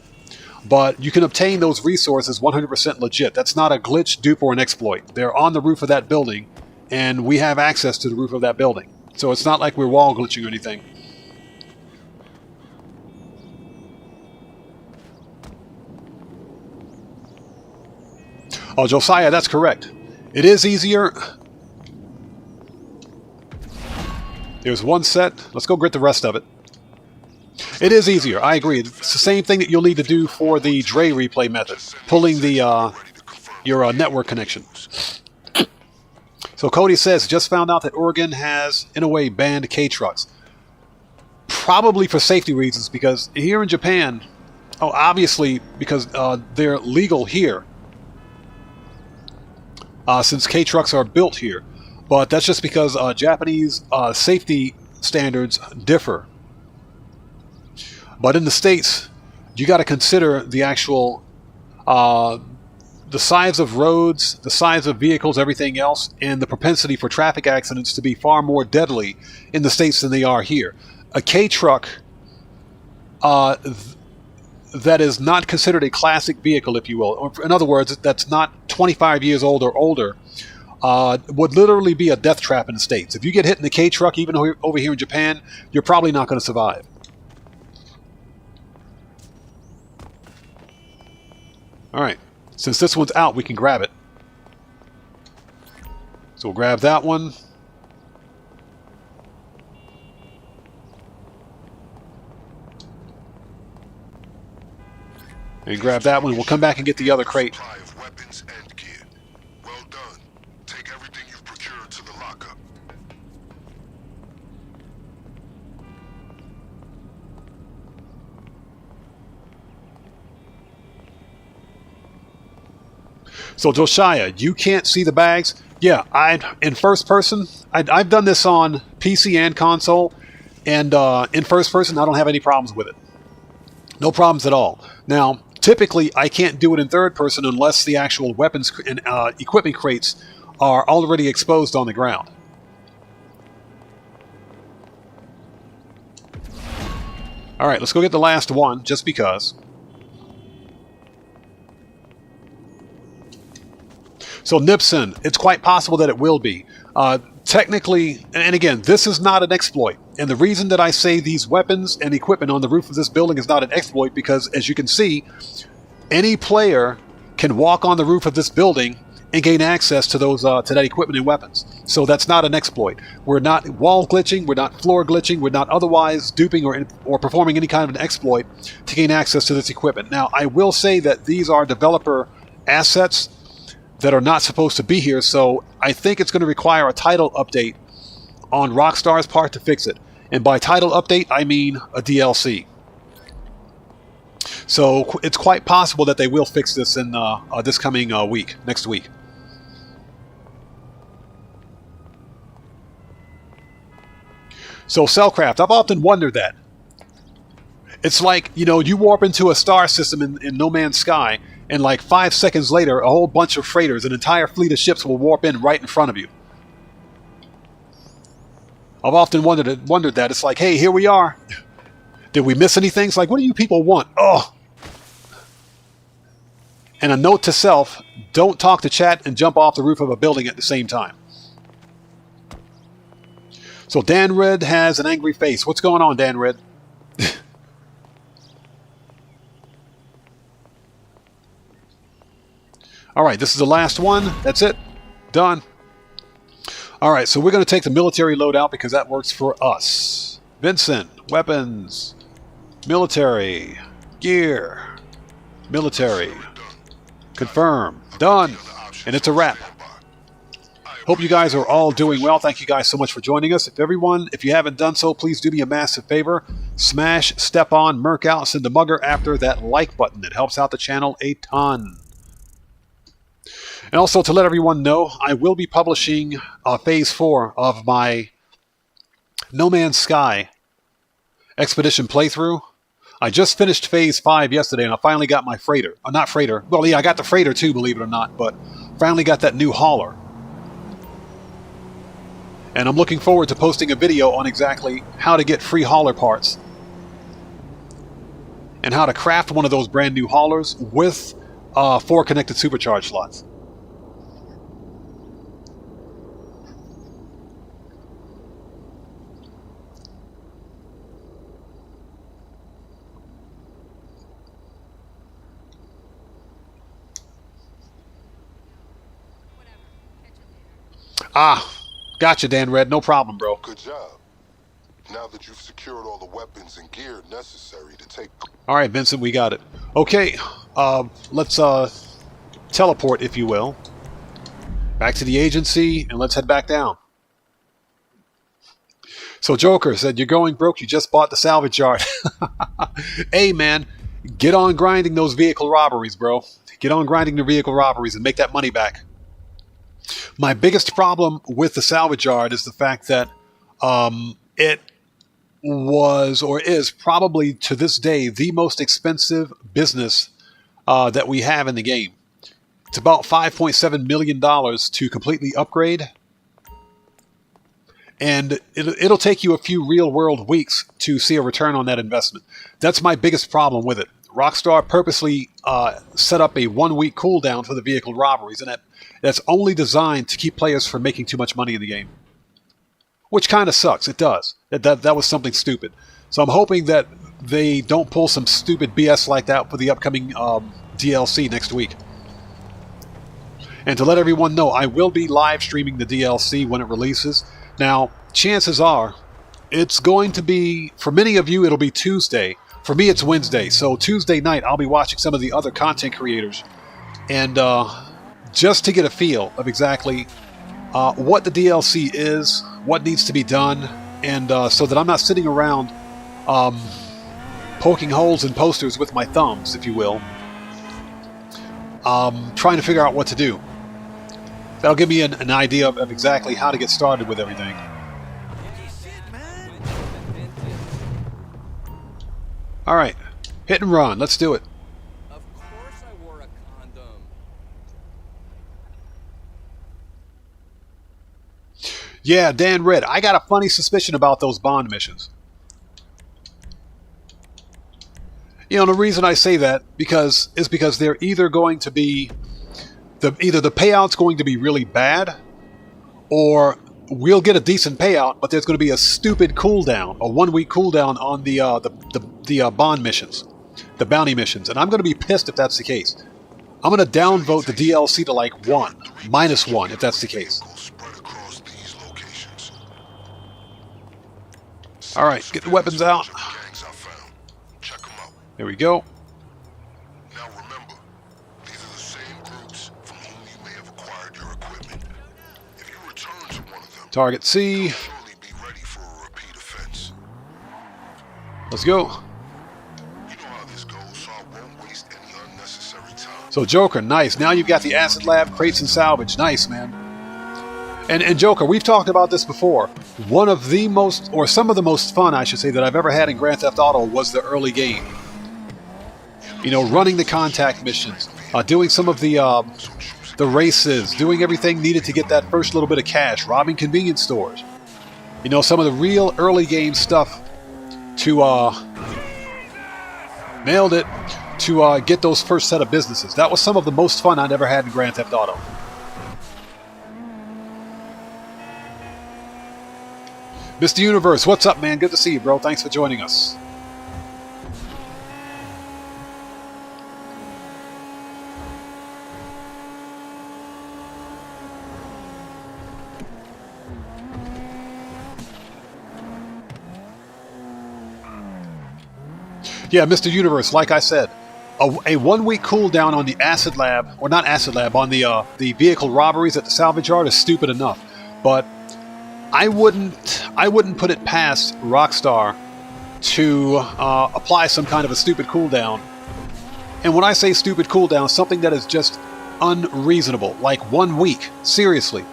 But you can obtain those resources 100% legit. That's not a glitch, dupe, or an exploit. They're on the roof of that building, and we have access to the roof of that building. So it's not like we're wall glitching or anything. Oh, Josiah, that's correct. It is easier. There's one set. Let's go get the rest of it. It is easier. I agree. It's the same thing that you'll need to do for the Dre replay method, pulling the your network connection. So Cody says, just found out that Oregon has, in a way, banned K-trucks. Probably for safety reasons, because here in Japan, obviously because they're legal here, since K-trucks are built here. But that's just because Japanese safety standards differ. But in the States, you got to consider the actual, the size of roads, the size of vehicles, everything else, and the propensity for traffic accidents to be far more deadly in the States than they are here. A K-truck that is not considered a classic vehicle, if you will, or in other words, that's not 25 years old or older, would literally be a death trap in the States. If you get hit in a K-truck, even over here in Japan, you're probably not going to survive. Alright, since this one's out, we can grab it. So we'll grab that one. And grab that one. We'll come back and get the other crate. supply of weapons and gear. Well done. Take everything you've procured to the lockup. So Josiah, you can't see the bags? Yeah, in first person, I've done this on PC and console, and in first person, I don't have any problems with it. No problems at all. Now, typically, I can't do it in third person unless the actual weapons and equipment crates are already exposed on the ground. All right, let's go get the last one, just because. So Nipson, it's quite possible that it will be. Technically, and again, this is not an exploit. And the reason that I say these weapons and equipment on the roof of this building is not an exploit, because as you can see, any player can walk on the roof of this building and gain access to those to that equipment and weapons. So that's not an exploit. We're not wall glitching, we're not floor glitching, we're not otherwise duping or performing any kind of an exploit to gain access to this equipment. Now, I will say that these are developer assets. that are not supposed to be here, so I think it's going to require a title update on Rockstar's part to fix it. And by title update, I mean a DLC. So it's quite possible that they will fix this in this coming week, next week. So Cellcraft, I've often wondered that. It's like, you know, you warp into a star system in No Man's Sky, and like 5 seconds later, a whole bunch of freighters, an entire fleet of ships will warp in right in front of you. I've often wondered that. It's like, hey, here we are. Did we miss anything? It's like, what do you people want? Oh. And a note to self, don't talk to chat and jump off the roof of a building at the same time. So Dan Red has an angry face. What's going on, Dan Red? All right, this is the last one. That's it. Done. All right, so we're going to take the military loadout because that works for us. Vincent, weapons, military, gear, military, confirm, done, and it's a wrap. Hope you guys are all doing well. Thank you guys so much for joining us. If you haven't done so, please do me a massive favor. Smash, step on, merc out, send a mugger after that like button. It helps out the channel a ton. And also to let everyone know, I will be publishing Phase 4 of my No Man's Sky Expedition playthrough. I just finished Phase 5 yesterday, and I finally got my freighter. Not freighter. Well, yeah, I got the freighter too, believe it or not, but finally got that new hauler. And I'm looking forward to posting a video on exactly how to get free hauler parts and how to craft one of those brand new haulers with 4 connected supercharge slots. Ah, gotcha, Dan Red. No problem, bro. Good job. Now that you've secured all the weapons and gear necessary to take... All right, Vincent, we got it. Okay, let's teleport, if you will, back to the agency, and let's head back down. So Joker said, you're going broke, you just bought the salvage yard. Hey, man, get on grinding those vehicle robberies, bro. Get on grinding the vehicle robberies and make that money back. My biggest problem with the salvage yard is the fact that it was or is probably to this day the most expensive business that we have in the game. It's about $5.7 million to completely upgrade. And it'll take you a few real-world weeks to see a return on that investment. That's my biggest problem with it. Rockstar purposely set up a 1-week cooldown for the vehicle robberies, and that's only designed to keep players from making too much money in the game. Which kind of sucks. It does. That was something stupid. So I'm hoping that they don't pull some stupid BS like that for the upcoming DLC next week. And to let everyone know, I will be live streaming the DLC when it releases. Now, chances are, it's going to be, for many of you, it'll be Tuesday. For me, it's Wednesday. So Tuesday night, I'll be watching some of the other content creators. And just to get a feel of exactly what the DLC is, what needs to be done, and so that I'm not sitting around poking holes in posters with my thumbs, if you will, trying to figure out what to do. That'll give me an idea of exactly how to get started with everything. All right, hit and run. Let's do it. Of course I wore a condom. Yeah, Dan Red, I got a funny suspicion about those bond missions. You know, the reason I say that is because they're either going to be either the payout's going to be really bad, or we'll get a decent payout, but there's going to be a stupid cooldown, a 1-week cooldown on the bond missions, the bounty missions, and I'm going to be pissed if that's the case. I'm going to downvote the DLC to like -1 if that's the case. All right, get the weapons out. There we go. Now remember, these are the same groups from whom you may have Target C. Surely be ready for a repeat offense. Let's go. You know how this goes, so I won't waste any unnecessary time. So Joker, nice. Now you've got the Acid Lab, crates, and salvage. Nice, man. And Joker, we've talked about this before. One of the most, or some of the most fun, I should say, that I've ever had in Grand Theft Auto was the early game. You know, running the contact missions, doing some of the races, doing everything needed to get that first little bit of cash, robbing convenience stores. You know, some of the real early game stuff to nailed it to get those first set of businesses. That was some of the most fun I'd ever had in Grand Theft Auto. Mr. Universe, what's up, man? Good to see you, bro. Thanks for joining us. Yeah, Mr. Universe, like I said, a 1 week cooldown on the Acid Lab, or not Acid Lab, on the vehicle robberies at the Salvage Yard is stupid enough. But I wouldn't put it past Rockstar to apply some kind of a stupid cooldown. And when I say stupid cooldown, something that is just unreasonable, like 1 week, seriously,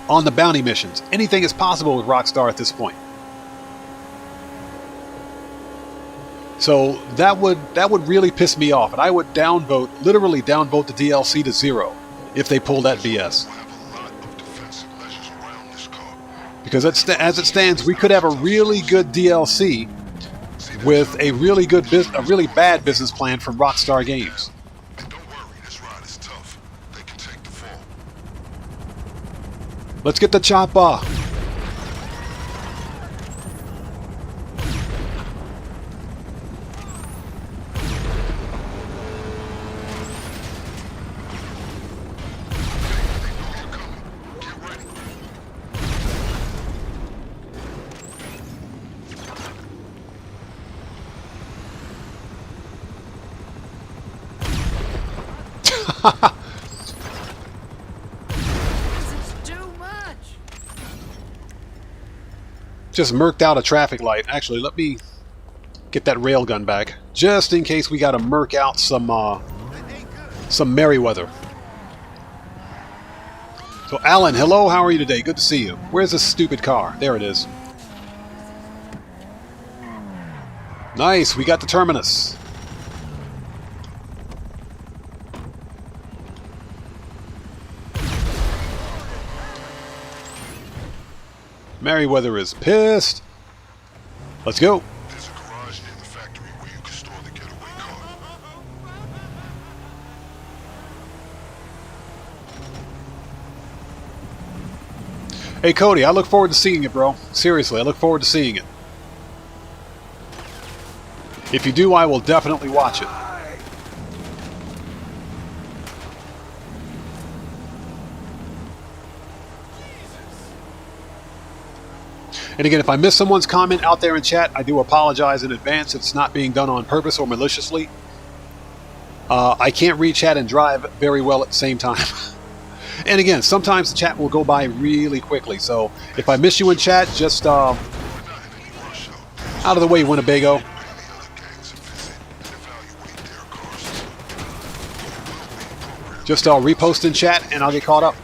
on the bounty missions. Anything is possible with Rockstar at this point. So that would really piss me off, and I would literally downvote the DLC to 0 if they pull that BS. Because as it stands, we could have a really good DLC with a really bad business plan from Rockstar Games. And don't worry, this ride is tough. They can take the fall. Let's get the chopper. This is too much. Just murked out a traffic light. Actually, let me get that railgun back, just in case we got to murk out some Merryweather. So, Alan, hello. How are you today? Good to see you. Where's this stupid car? There it is. Nice. We got the terminus. Merryweather is pissed. Let's go. There's a garage near the factory where you can store the getaway car. Hey, Cody, I look forward to seeing it, bro. Seriously, I look forward to seeing it. If you do, I will definitely watch it. And again, if I miss someone's comment out there in chat, I do apologize in advance if it's not being done on purpose or maliciously. I can't read chat and drive very well at the same time. And again, sometimes the chat will go by really quickly. So if I miss you in chat, just out of the way, Winnebago. Just repost in chat and I'll get caught up.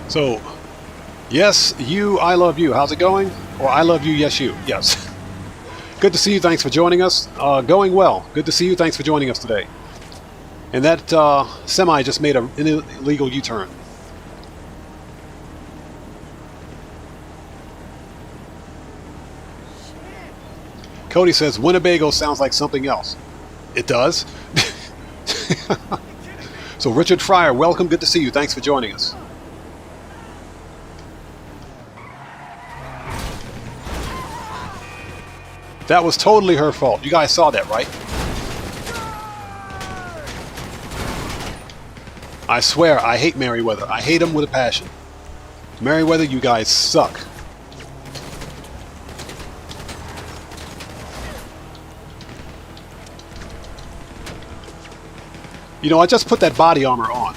So, yes, you, I love you. How's it going? Or I love you, yes, you. Yes. Good to see you. Thanks for joining us. Going well. Good to see you. Thanks for joining us today. And that semi just made an illegal U-turn. Cody says, Winnebago sounds like something else. It does. So, Richard Fryer, welcome. Good to see you. Thanks for joining us. That was totally her fault. You guys saw that, right? I swear, I hate Merryweather. I hate him with a passion. Merryweather, you guys suck. You know, I just put that body armor on.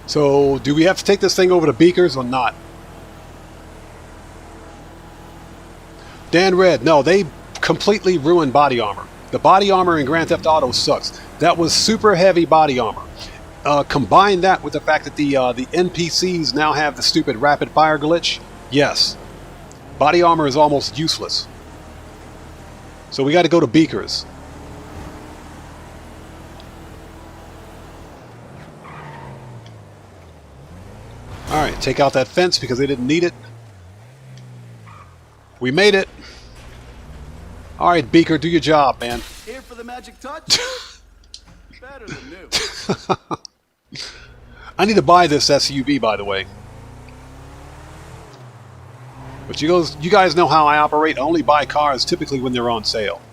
So, do we have to take this thing over to Beakers or not? Dan Red, no, they completely ruined body armor. The body armor in Grand Theft Auto sucks. That was super heavy body armor. Combine that with the fact that the NPCs now have the stupid rapid fire glitch. Yes, body armor is almost useless. So we got to go to Beakers. Alright, take out that fence because they didn't need it. We made it. Alright, Beaker, do your job, man. Here for the magic touch? Better than new. I need to buy this SUV, by the way. But you guys know how I operate. I only buy cars typically when they're on sale.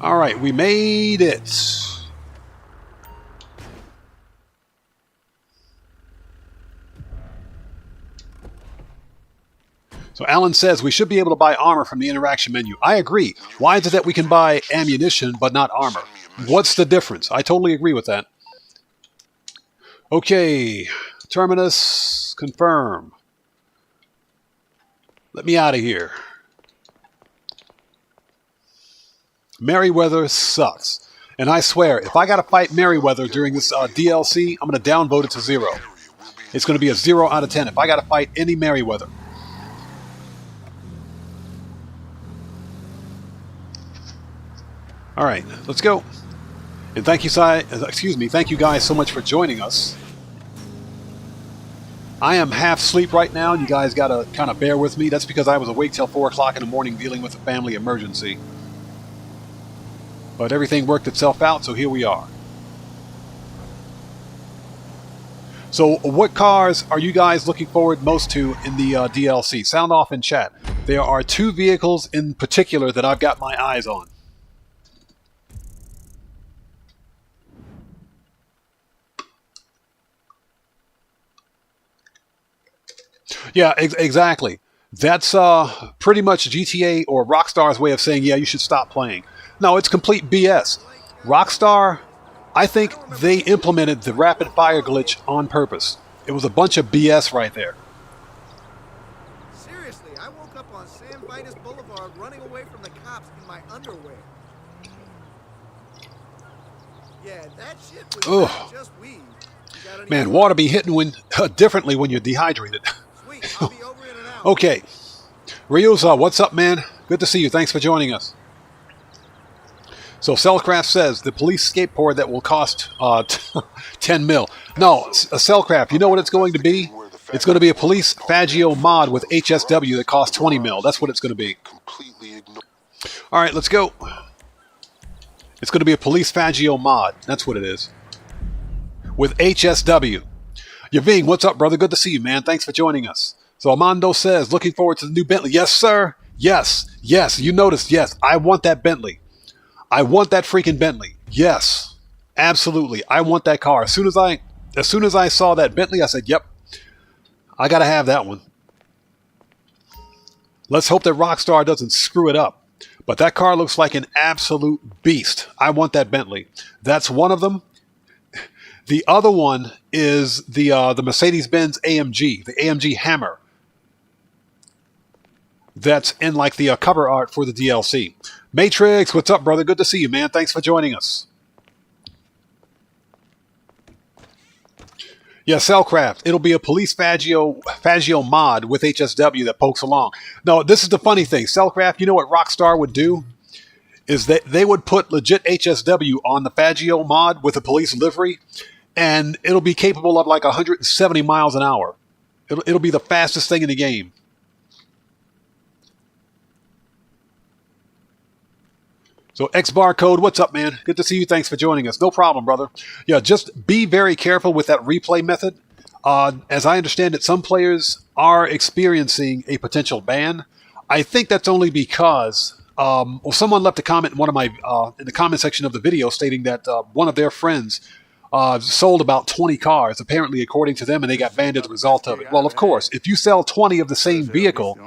Alright, we made it. So Alan says we should be able to buy armor from the interaction menu. I agree. Why is it that we can buy ammunition but not armor? What's the difference? I totally agree with that. Okay, Terminus, confirm. Let me out of here. Merryweather sucks. And I swear, if I gotta fight Merryweather during this DLC, I'm gonna downvote it to 0. It's gonna be a 0 out of 10 if I gotta fight any Merryweather. Alright, let's go. And thank you guys so much for joining us. I am half asleep right now, and you guys gotta kind of bear with me. That's because I was awake till 4 o'clock in the morning dealing with a family emergency. But everything worked itself out, so here we are. So what cars are you guys looking forward most to in the DLC? Sound off in chat. There are 2 vehicles in particular that I've got my eyes on. Yeah, exactly. That's pretty much GTA or Rockstar's way of saying, yeah, you should stop playing. No, it's complete BS. Rockstar, I think they implemented the rapid fire glitch on purpose. It was a bunch of BS right there. Seriously, I woke up on San Vitus Boulevard running away from the cops in my underwear. Yeah, that shit was not just weed. Man, water be hitting differently when you're dehydrated. Sweet, I'll be over in an hour. Okay. Ryuza, what's up, man? Good to see you. Thanks for joining us. So Cellcraft says the police skateboard that will cost 10 mil. No, a Cellcraft, you know what it's going to be? It's going to be a police Faggio mod with HSW that costs 20 mil. That's what it's going to be. All right, let's go. It's going to be a police Faggio mod. That's what it is. With HSW. Yaving, what's up, brother? Good to see you, man. Thanks for joining us. So Armando says, looking forward to the new Bentley. Yes, sir. Yes. Yes. You noticed. Yes. I want that Bentley. I want that freaking Bentley. Yes. Absolutely. I want that car. As soon as I saw that Bentley, I said, yep. I got to have that one. Let's hope that Rockstar doesn't screw it up. But that car looks like an absolute beast. I want that Bentley. That's one of them. The other one is the Mercedes-Benz AMG, the AMG Hammer. That's in like the cover art for the DLC. Matrix, what's up, brother? Good to see you, man. Thanks for joining us. Yeah, Cellcraft. It'll be a police Faggio mod with HSW that pokes along. No, this is the funny thing. Cellcraft, you know what Rockstar would do? is that they would put legit HSW on the Fagio mod with a police livery, and it'll be capable of like 170 miles an hour. It'll be the fastest thing in the game. So X-Bar Code, what's up, man? Good to see you. Thanks for joining us. No problem, brother. Yeah, just be very careful with that replay method. As I understand it, some players are experiencing a potential ban. I think that's only because someone left a comment in one of my in the comment section of the video stating that one of their friends sold about 20 cars, apparently according to them, and they got banned as a result of it. Well, of course, if you sell 20 of the same vehicle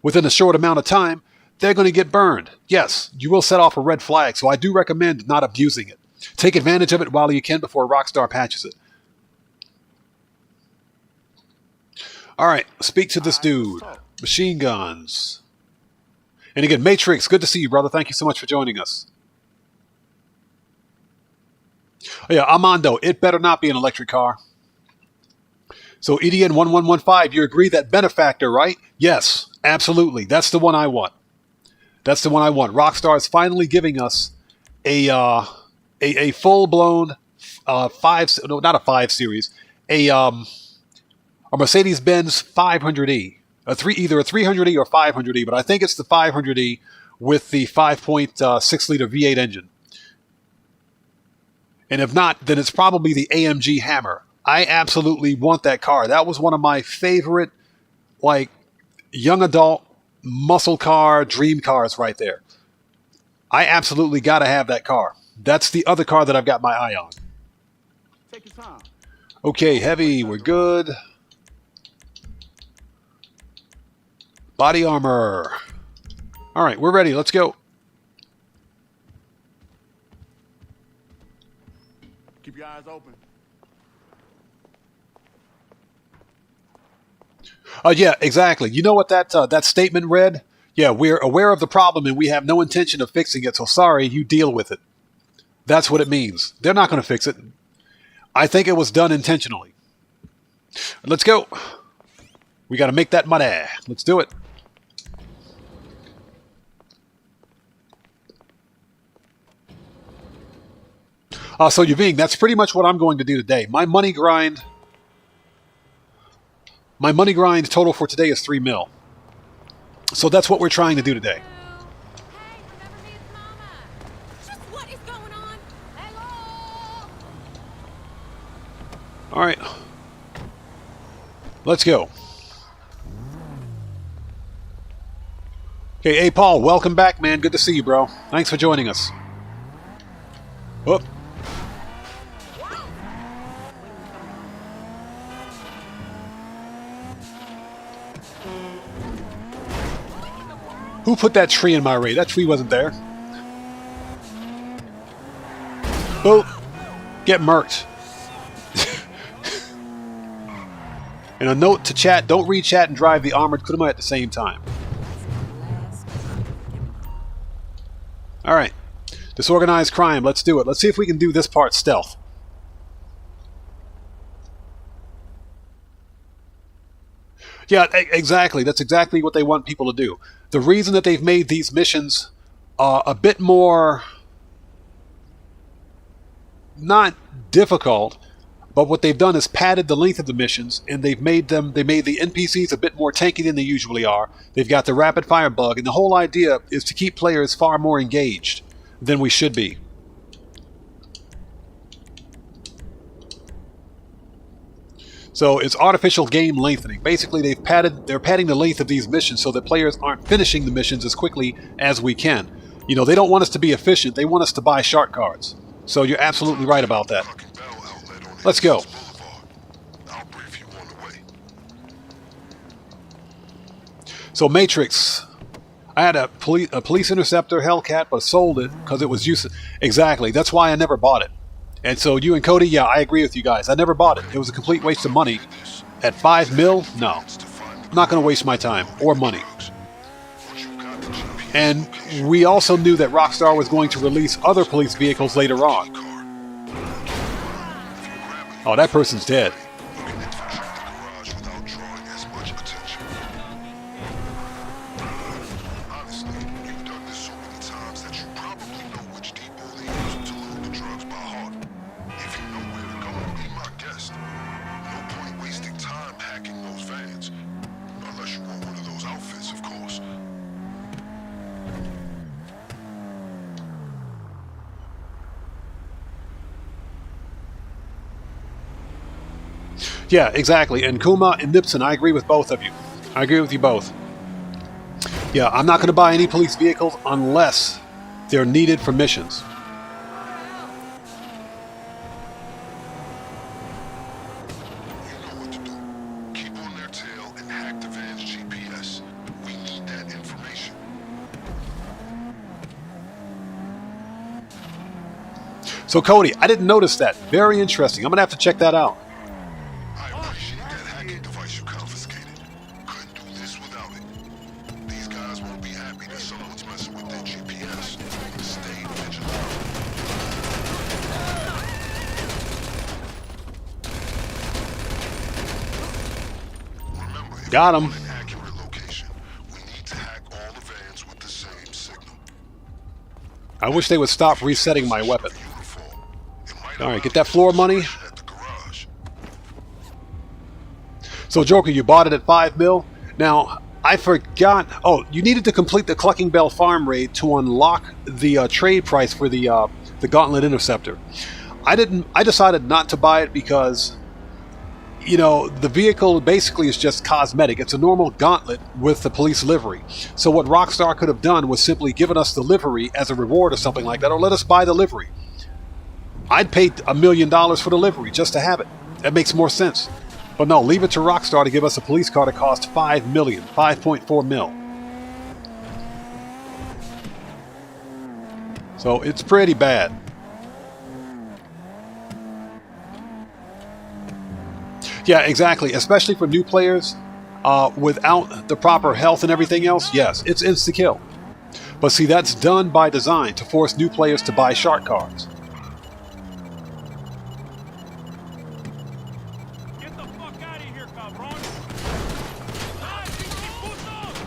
within a short amount of time, they're going to get burned. Yes, you will set off a red flag, so I do recommend not abusing it. Take advantage of it while you can before Rockstar patches it. All right, speak to this dude. Machine guns. And again, Matrix, good to see you, brother. Thank you so much for joining us. Oh, yeah, Armando, it better not be an electric car. So EDN1115, you agree that Benefactor, right? Yes, absolutely. That's the one I want. That's the one I want. Rockstar is finally giving us a full-blown not a 5 Series, a Mercedes-Benz 500e, either a 300e or 500e, but I think it's the 500e with the 5.6 liter V8 engine. And if not, then it's probably the AMG Hammer. I absolutely want that car. That was one of my favorite, like, young adult muscle car dream cars right there. I absolutely got to have that car. That's the other car that I've got my eye on. Take your time. Okay, heavy, we're good. Body armor. All right, we're ready. Let's go. Keep your eyes open. Yeah, exactly. You know what that statement read? Yeah, we're aware of the problem and we have no intention of fixing it, so sorry, you deal with it. That's what it means. They're not going to fix it. I think it was done intentionally. Let's go. We got to make that money. Let's do it. So Yuving, that's pretty much what I'm going to do today. My money grind total for today is 3 mil. So that's what we're trying to do today. Hey, remember me? It's Mama. Just what is going on? Hello? All right. Let's go. Okay, hey Paul, welcome back, man. Good to see you, bro. Thanks for joining us. Whoop. Who put that tree in my way? That tree wasn't there. Boop. Get murked. And a note to chat, don't read chat and drive the armored Kuruma at the same time. Alright. Disorganized crime, let's do it. Let's see if we can do this part stealth. Yeah, exactly. That's exactly what they want people to do. The reason that they've made these missions a bit more, not difficult, but what they've done is padded the length of the missions, and they made the NPCs a bit more tanky than they usually are. They've got the rapid fire bug, and the whole idea is to keep players far more engaged than we should be. So it's artificial game lengthening. Basically, they're padding the length of these missions so that players aren't finishing the missions as quickly as we can. You know, they don't want us to be efficient. They want us to buy shark cards. So you're absolutely right about that. Let's go. So Matrix, I had a police interceptor Hellcat, but sold it because it was useless. Exactly. That's why I never bought it. And so you and Cody, yeah, I agree with you guys. I never bought it. It was a complete waste of money. At 5 mil, no. I'm not going to waste my time or money. And we also knew that Rockstar was going to release other police vehicles later on. Oh, that person's dead. Yeah, exactly. And Kuma and Nipson, I agree with both of you. I agree with you both. Yeah, I'm not going to buy any police vehicles unless they're needed for missions. You know what to do. Keep on their tail and hack the van's GPS. We need that information. So Cody, I didn't notice that. Very interesting. I'm going to have to check that out. I appreciate that hacking device you confiscated. Couldn't do this without it. These guys won't be happy that someone's messing with their GPS. Stay vigilant. Remember, if Got you him. want an accurate location, we need to hack all the vans with the same signal. I wish they would stop resetting my weapon. Uniform. It might All right, allow get that you floor to money. search at the garage. So Joker, you bought it at 5 mil. Now, I forgot. Oh, you needed to complete the Cluckin Bell Farm raid to unlock the trade price for the Gauntlet Interceptor. I decided not to buy it because, you know, the vehicle basically is just cosmetic. It's a normal Gauntlet with the police livery. So what Rockstar could have done was simply given us the livery as a reward or something like that, or let us buy the livery. I'd pay $1 million for the livery just to have it. That makes more sense. But no, leave it to Rockstar to give us a police car that cost $5 million, 5.4 mil. So it's pretty bad. Yeah, exactly. Especially for new players, without the proper health and everything else. Yes, it's insta-kill. But see, that's done by design to force new players to buy shark cars. Get the fuck out of here, cabron! Ah, pinche puto!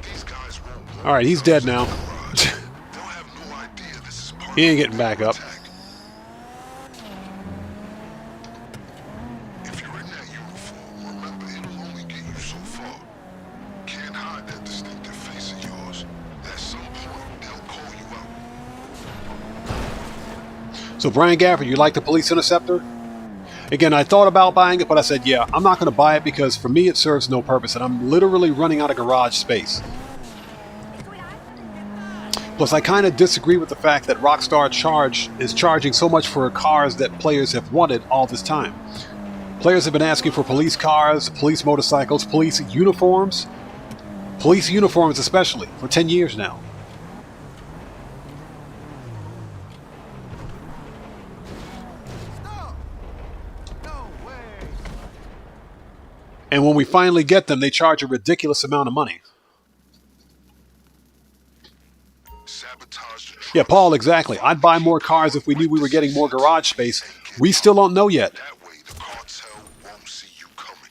These guys won't want All right, he's dead now. They'll have no idea this is part He ain't of getting back up. attack. If you're in that uniform, remember it'll only get you so far. Can't hide that distinctive face of yours. At some point, they'll call you out. So Brian Gafford, you like the Police Interceptor? Again, I thought about buying it, but I said, yeah, I'm not going to buy it because for me it serves no purpose, and I'm literally running out of garage space. Plus, I kind of disagree with the fact that Rockstar is charging so much for cars that players have wanted all this time. Players have been asking for police cars, police motorcycles, police uniforms especially, for 10 years now. No way. And when we finally get them, they charge a ridiculous amount of money. Sabotage the truck. Yeah, Paul, exactly. I'd buy more cars if we knew we were getting more garage space. We still don't know yet. That way, the cartel won't see you coming.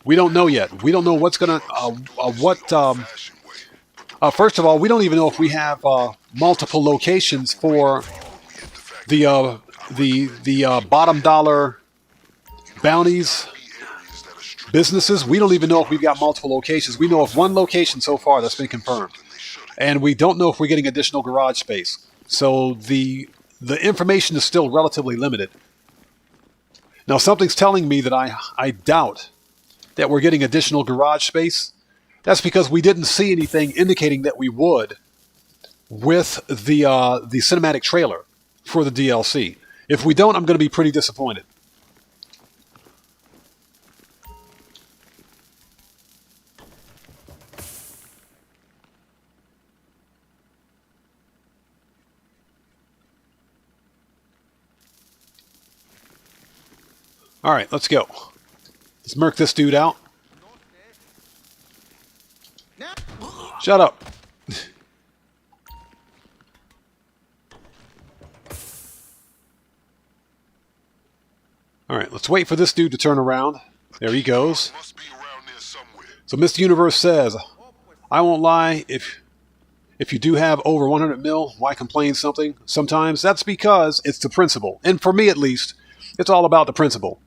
We don't know yet. We don't know what's gonna Fashion way. first of all, we don't even know if we have multiple locations for the bottom dollar bounties businesses. We don't even know if we've got multiple locations. We know of one location so far that's been confirmed, and we don't know if we're getting additional garage space. So the information is still relatively limited. Now, something's telling me that I doubt that we're getting additional garage space. That's because we didn't see anything indicating that we would with the cinematic trailer for the DLC. If we don't, I'm going to be pretty disappointed. All right, let's go. Let's murk this dude out. Shut up. All right, let's wait for this dude to turn around. There he goes. Must be around there somewhere. So Mr. Universe says, I won't lie, if you do have over 100 mil, why complain something? Sometimes that's because it's the principle. And for me at least, it's all about the principle.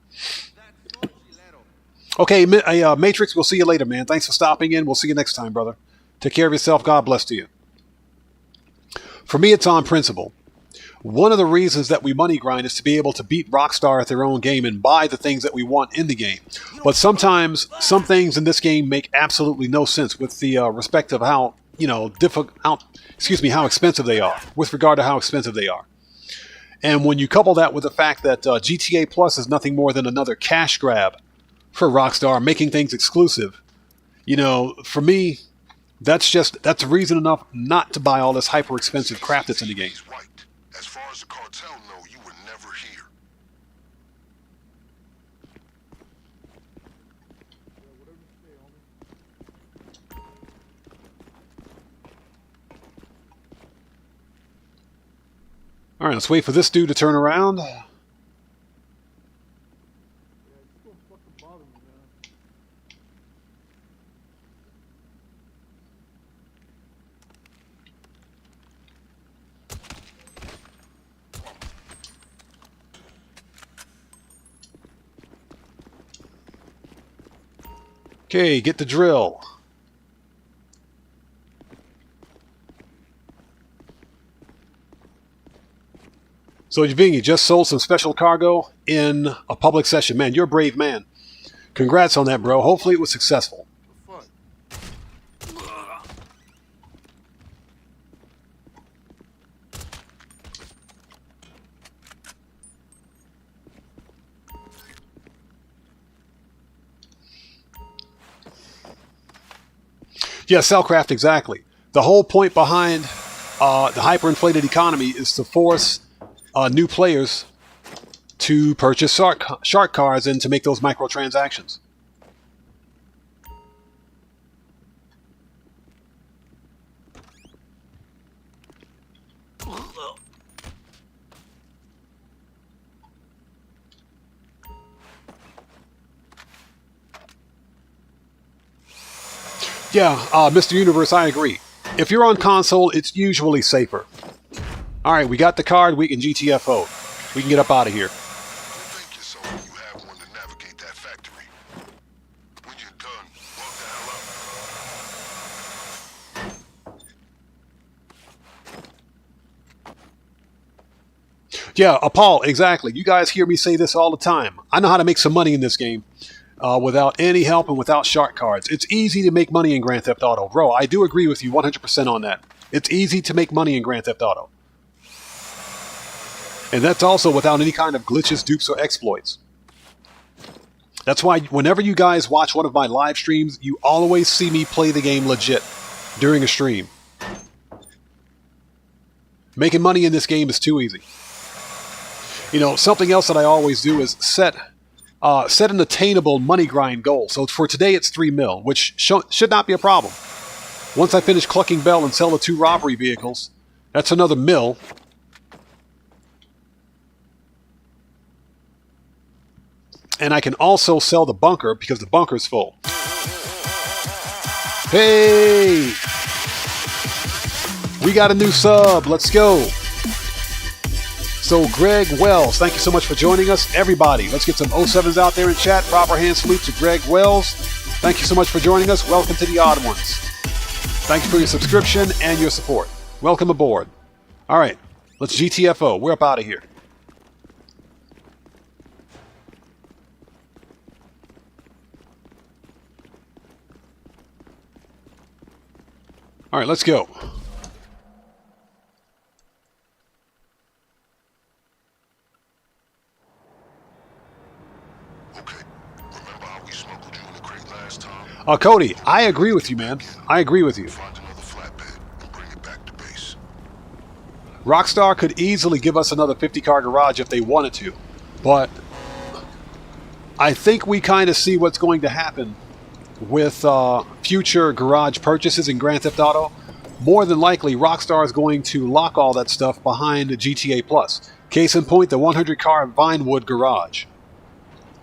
Okay, Matrix, we'll see you later, man. Thanks for stopping in. We'll see you next time, brother. Take care of yourself. God bless to you. For me, it's on principle. One of the reasons that we money grind is to be able to beat Rockstar at their own game and buy the things that we want in the game. But sometimes, some things in this game make absolutely no sense with the respect of how, how expensive they are, with regard to how expensive they are. And when you couple that with the fact that GTA Plus is nothing more than another cash grab for Rockstar, making things exclusive, for me, that's reason enough not to buy all this hyper expensive crap that's in the game. Right. As far as the cartel know, you were never here. All right, let's wait for this dude to turn around. Okay, get the drill. So, you just sold some special cargo in a public session. Man, you're a brave man. Congrats on that, bro. Hopefully it was successful. Yeah, Cellcraft, exactly. The whole point behind the hyperinflated economy is to force new players to purchase shark cards and to make those microtransactions. Yeah, Mr. Universe, I agree. If you're on console, it's usually safer. Alright, we got the card, we can GTFO. We can get up out of here. Thank you, so you have one to navigate that factory. When you're done, walk the hell out. Yeah, Paul, exactly. You guys hear me say this all the time. I know how to make some money in this game without any help and without shark cards. It's easy to make money in Grand Theft Auto. Bro, I do agree with you 100% on that. It's easy to make money in Grand Theft Auto. And that's also without any kind of glitches, dupes, or exploits. That's why whenever you guys watch one of my live streams, you always see me play the game legit during a stream. Making money in this game is too easy. Something else that I always do is set an attainable money grind goal. So for today, it's 3 mil, which should not be a problem. Once I finish Cluckin Bell and sell the 2 robbery vehicles, that's another mil. And I can also sell the bunker because the bunker's full. Hey! We got a new sub. Let's go. So Greg Wells, thank you so much for joining us. Everybody, let's get some 07s out there in chat. Proper hand salute to Greg Wells. Thank you so much for joining us. Welcome to the Odd Ones. Thank you for your subscription and your support. Welcome aboard. All right, let's GTFO. We're up out of here. All right, let's go. Okay. Remember how we smuggled you in the crate last time? Cody, I agree with you, man. I agree with you. Find another flatbed and bring it back to base. Rockstar could easily give us another 50-car garage if they wanted to, but I think we kind of see what's going to happen with future garage purchases in Grand Theft Auto. More than likely, Rockstar is going to lock all that stuff behind GTA Plus. Case in point, the 100-car Vinewood garage.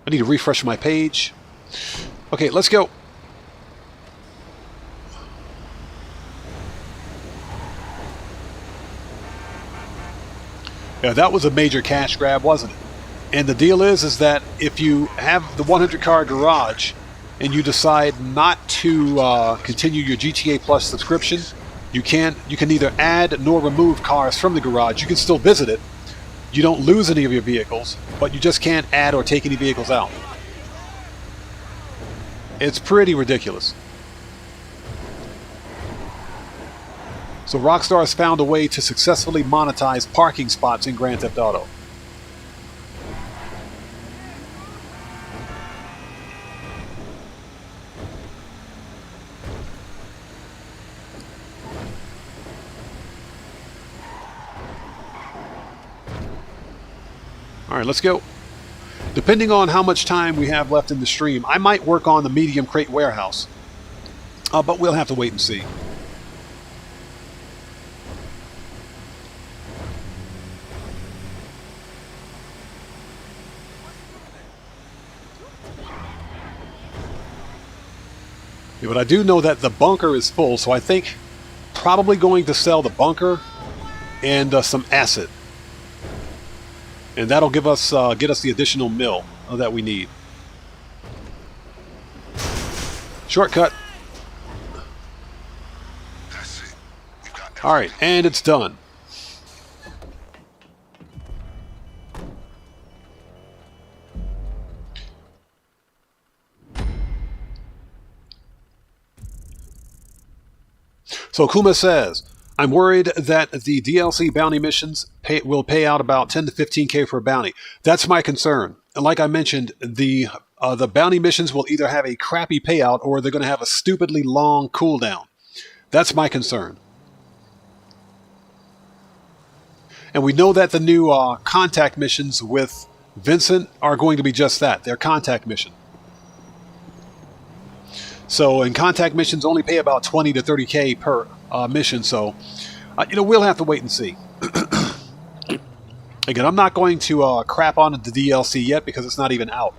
I need to refresh my page. Okay, let's go. Yeah, that was a major cash grab, wasn't it? And the deal is that if you have the 100 car garage and you decide not to continue your GTA Plus subscription, you can neither add nor remove cars from the garage. You can still visit it. You don't lose any of your vehicles, but you just can't add or take any vehicles out. It's pretty ridiculous. So Rockstar has found a way to successfully monetize parking spots in Grand Theft Auto. All right, let's go. Depending on how much time we have left in the stream, I might work on the medium crate warehouse. But we'll have to wait and see. Yeah, but I do know that the bunker is full, so I think probably going to sell the bunker and some acid. And that'll give us get us the additional mill that we need. Shortcut. That's it. We've got All right, and it's done. So Kuma says, I'm worried that the DLC bounty missions will pay out about 10 to 15k for a bounty. That's my concern. And like I mentioned, the bounty missions will either have a crappy payout or they're going to have a stupidly long cooldown. That's my concern. And we know that the new contact missions with Vincent are going to be just that. They're contact mission. So, and contact missions only pay about 20 to 30k per mission, so, we'll have to wait and see. Again, I'm not going to crap on the DLC yet because it's not even out.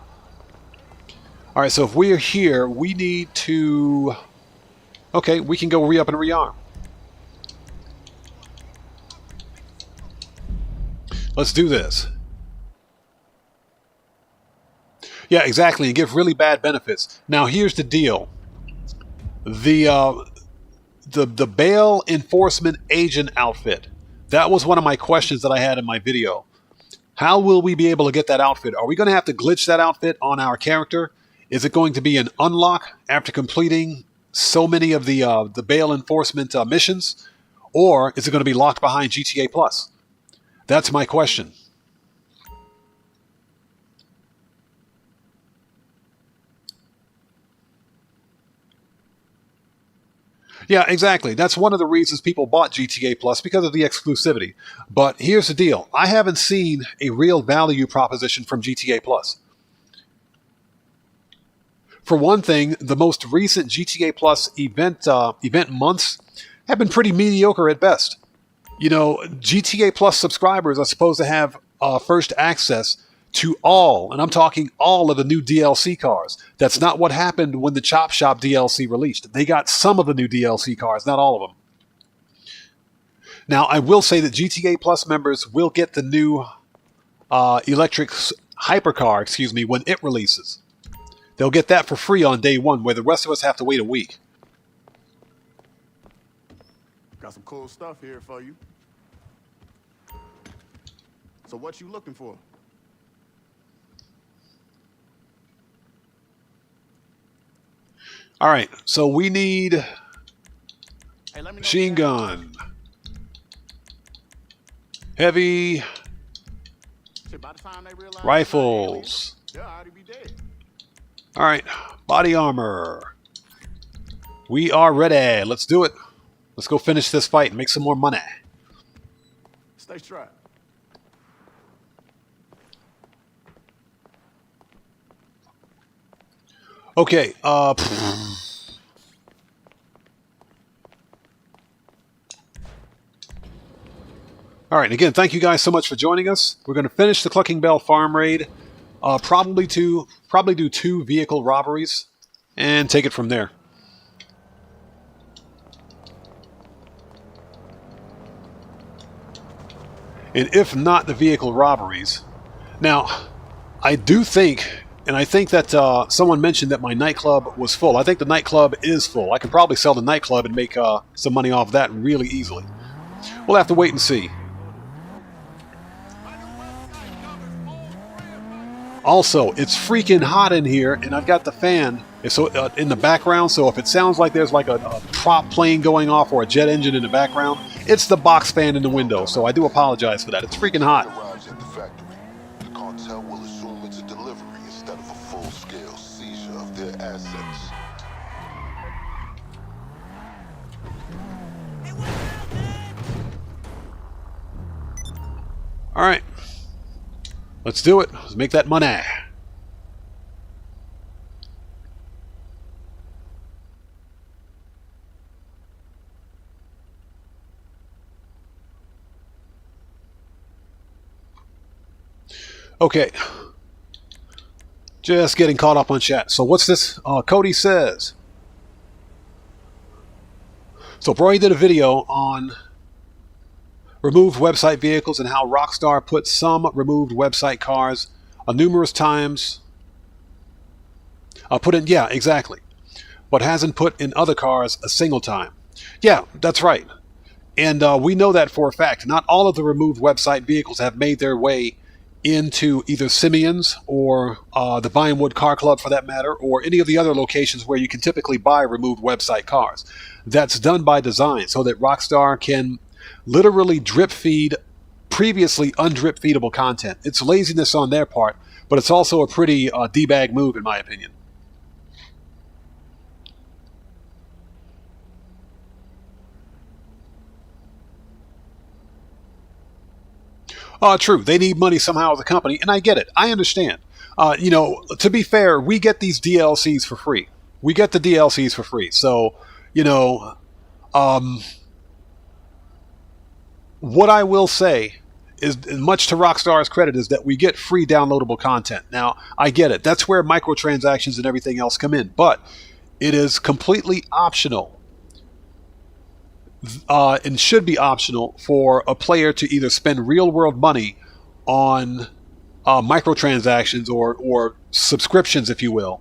Alright, so if we're here, we need to... Okay, we can go re-up and rearm. Let's do this. Yeah, exactly, and give really bad benefits. Now, here's the deal. The bail enforcement agent outfit. That was one of my questions that I had in my video. How will we be able to get that outfit? Are we going to have to glitch that outfit on our character? Is it going to be an unlock after completing so many of the bail enforcement missions? Or is it going to be locked behind GTA Plus? That's my question. Yeah, exactly. That's one of the reasons people bought GTA Plus, because of the exclusivity. But here's the deal. I haven't seen a real value proposition from GTA Plus. For one thing, the most recent GTA Plus event months have been pretty mediocre at best. GTA Plus subscribers are supposed to have first access to all, and I'm talking all of the new DLC cars. That's not what happened when the Chop Shop DLC released. They got some of the new DLC cars, not all of them. Now, I will say that GTA Plus members will get the new electric hypercar, when it releases. They'll get that for free on day one, where the rest of us have to wait a week. Got some cool stuff here for you. So what you looking for? All right, so we need Hey, let me know machine gun, heavy Shit, by the time they realize rifles. they'll already be dead. All right, body armor. We are ready. Let's do it. Let's go finish this fight and make some more money. Stay strapped. Okay, all right, again, thank you guys so much for joining us. We're going to finish the Cluckin Bell Farm raid. Probably do 2 vehicle robberies and take it from there. And if not the vehicle robberies, now I do think, and I think that someone mentioned that my nightclub was full. I think the nightclub is full. I could probably sell the nightclub and make some money off that really easily. We'll have to wait and see. Also, it's freaking hot in here, and I've got the fan in the background, so if it sounds like there's like a prop plane going off or a jet engine in the background, it's the box fan in the window, so I do apologize for that. It's freaking hot. Arrives at the factory. The cartel will assume it's a delivery instead of a full-scale seizure of their assets. All right. Let's do it. Let's make that money. Okay. Just getting caught up on chat. So what's this? Cody says. So Brody did a video on removed website vehicles and how Rockstar put some removed website cars numerous times. Yeah, exactly. But hasn't put in other cars a single time. Yeah, that's right. And we know that for a fact. Not all of the removed website vehicles have made their way into either Simeon's or the Vinewood Car Club for that matter, or any of the other locations where you can typically buy removed website cars. That's done by design so that Rockstar can literally drip feed previously undrip feedable content. It's laziness on their part, but it's also a pretty D-bag move in my opinion. True. They need money somehow as a company, and I get it. I understand. You know, to be fair, we get these DLCs for free. We get the DLCs for free. So, you know, what I will say is, much to Rockstar's credit, is that we get free downloadable content. Now, I get it. That's where microtransactions and everything else come in. But it is completely optional. And should be optional for a player to either spend real-world money on microtransactions or subscriptions, if you will,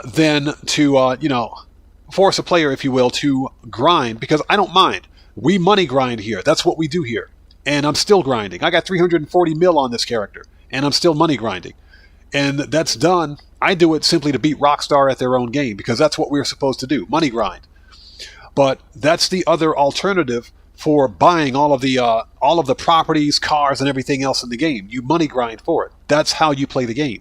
than to, you know, force a player, if you will, to grind, because I don't mind. We money grind here. That's what we do here. And I'm still grinding. I got 340 mil on this character, and I'm still money grinding. And that's done. I do it simply to beat Rockstar at their own game, because that's what we're supposed to do, money grind. But that's the other alternative for buying all of the properties, cars, and everything else in the game. You money grind for it. That's how you play the game.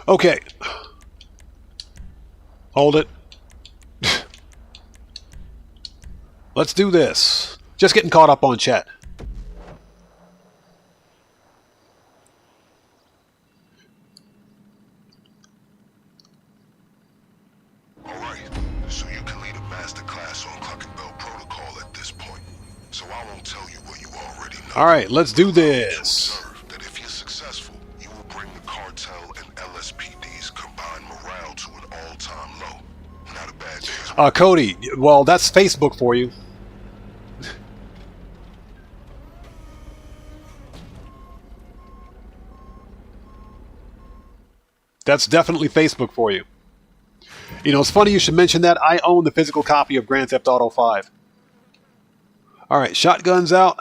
Okay. Hold it. Let's do this. Just getting caught up on chat. Alright, so you can lead a master class on Cluckin Bell protocol at this point. So I won't tell you what you already know. Alright, let's do this. Observe that if you're successful, you will bring the cartel and LSPD's combined morale to an all-time low. Not a bad day. Cody, well, that's Facebook for you. That's definitely Facebook for you. You know, it's funny you should mention that. I own the physical copy of Grand Theft Auto 5. Alright, shotguns out.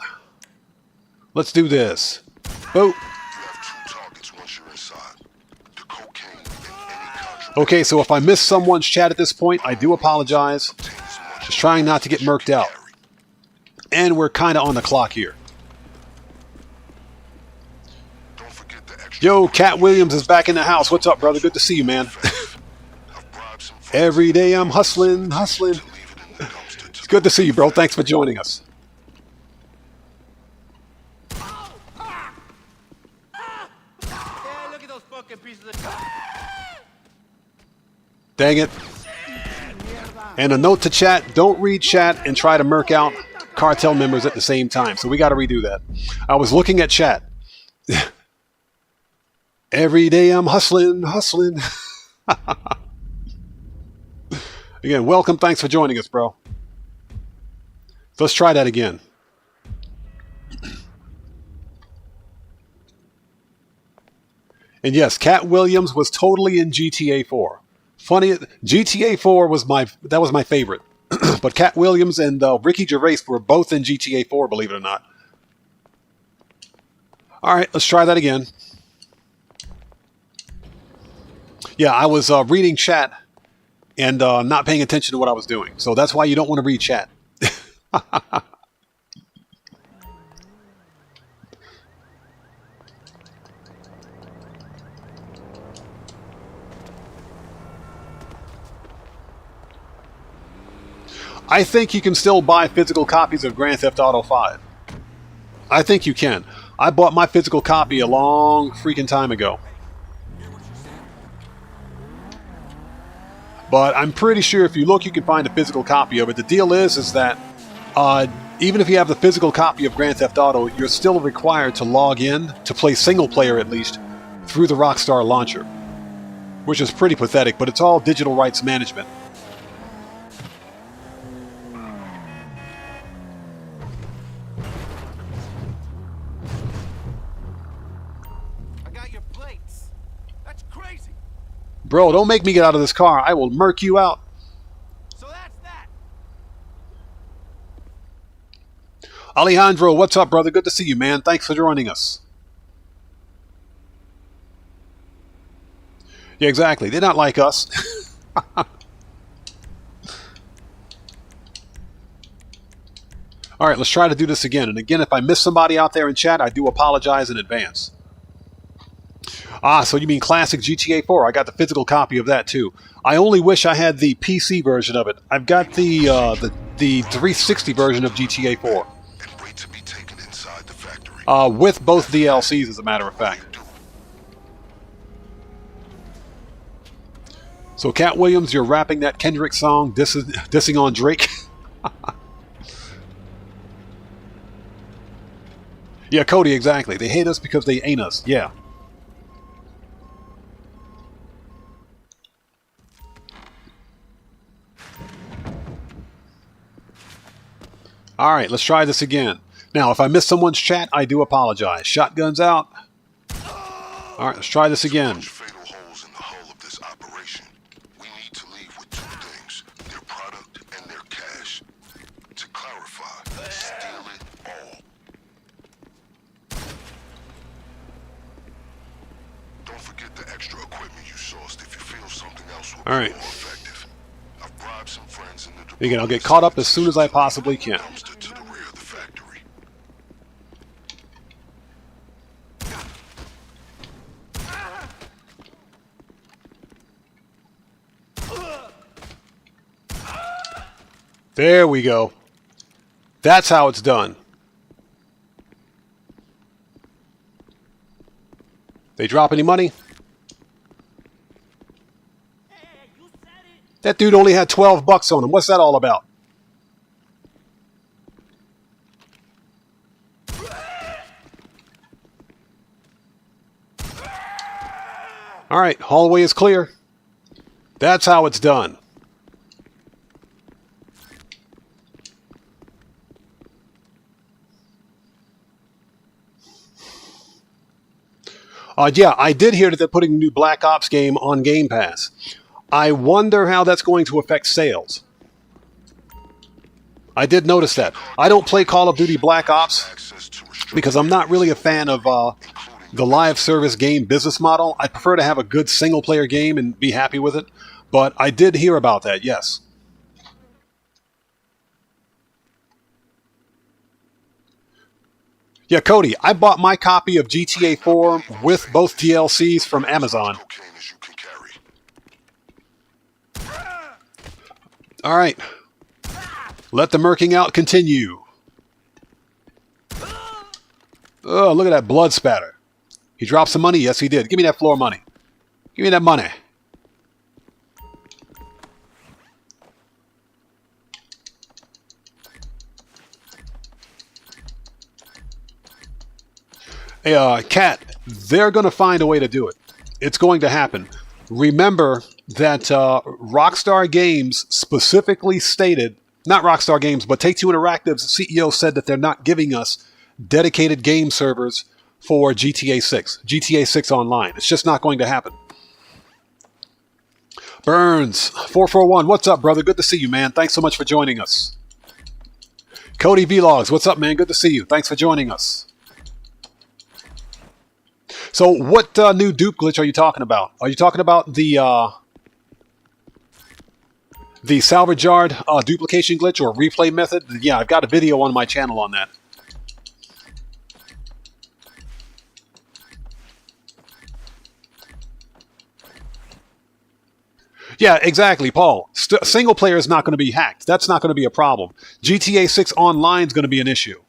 Let's do this. Boop. You have 2 targets once you're inside. The cocaine and any contraband. Okay, so if I missed someone's chat at this point, I do apologize. Just trying not to get murked out. And we're kind of on the clock here. Don't forget the extra. Yo, Cat Williams is back in the house. What's up, brother? Good to see you, man. Every day I'm hustling. It's good to see you, bro. Thanks for joining us. Yeah, look at those fucking pieces of... Dang it. And a note to chat, don't read chat and try to murk out cartel members at the same time. So we got to redo that. I was looking at chat. Every day I'm hustling, hustling. Again, welcome. Thanks for joining us, bro. So let's try that again. And yes, Cat Williams was totally in GTA 4. Funny, GTA 4 was my favorite. But Cat Williams and Ricky Gervais were both in GTA 4, believe it or not. All right, let's try that again. Yeah, I was reading chat and not paying attention to what I was doing. So that's why you don't want to read chat. I think you can still buy physical copies of Grand Theft Auto 5. I think you can. I bought my physical copy a long freaking time ago. But I'm pretty sure if you look, you can find a physical copy of it. The deal is that even if you have the physical copy of Grand Theft Auto, you're still required to log in, to play single player at least, through the Rockstar launcher. Which is pretty pathetic, but it's all digital rights management. Bro, don't make me get out of this car. I will murk you out. So that's that. Alejandro, what's up, brother? Good to see you, man. Thanks for joining us. Yeah, exactly. They're not like us. All right, let's try to do this again. And again, if I miss somebody out there in chat, I do apologize in advance. Ah, so you mean classic GTA 4. I got the physical copy of that too. I only wish I had the PC version of it. I've got the 360 version of GTA 4. With both DLCs, as a matter of fact. So, Cat Williams, you're rapping that Kendrick song, dissing on Drake. Yeah, Cody, exactly. They hate us because they ain't us. Yeah. All right, let's try this again. Now, if I miss someone's chat, I do apologize. Shotguns out. All right, let's try this again. Fatal holes in the hull of this operation. We need to leave with two things: their product and their cash. To clarify, steal it all. Don't forget the extra equipment you sourced if you feel something else will be more effective. I've bribed some friends in the department. Again, I'll get caught up as soon as I possibly can. There we go. That's how it's done. They drop any money? That dude only had 12 bucks on him. What's that all about? All right, hallway is clear. That's how it's done. Yeah, I did hear that they're putting a new Black Ops game on Game Pass. I wonder how that's going to affect sales. I did notice that. I don't play Call of Duty Black Ops because I'm not really a fan of the live service game business model. I prefer to have a good single-player game and be happy with it. But I did hear about that, yes. Yeah, Cody, I bought my copy of GTA 4 with both DLCs from Amazon. All right. Let the murking out continue. Oh, look at that blood spatter. He dropped some money? Yes, he did. Give me that floor money. Give me that money. Hey, Cat, they're going to find a way to do it. It's going to happen. Remember that Rockstar Games specifically stated, not Rockstar Games, but Take-Two Interactive's CEO said that they're not giving us dedicated game servers for GTA 6. GTA 6 Online. It's just not going to happen. Burns, 441, what's up, brother? Good to see you, man. Thanks so much for joining us. Cody Vlogs, what's up, man? Good to see you. Thanks for joining us. So what new dupe glitch are you talking about? Are you talking about the salvage yard duplication glitch or replay method? Yeah, I've got a video on my channel on that. Yeah, exactly, Paul. Single player is not going to be hacked. That's not going to be a problem. GTA 6 Online is going to be an issue.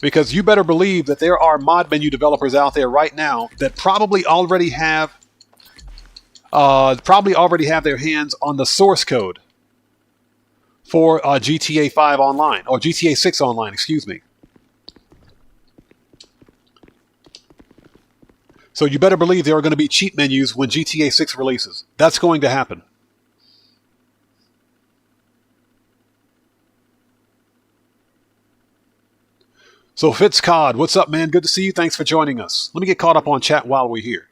Because you better believe that there are mod menu developers out there right now that probably already have their hands on the source code for GTA 5 Online, or GTA 6 Online, excuse me. So you better believe there are going to be cheat menus when GTA 6 releases. That's going to happen. So FitzCod, what's up, man? Good to see you. Thanks for joining us. Let me get caught up on chat while we're here.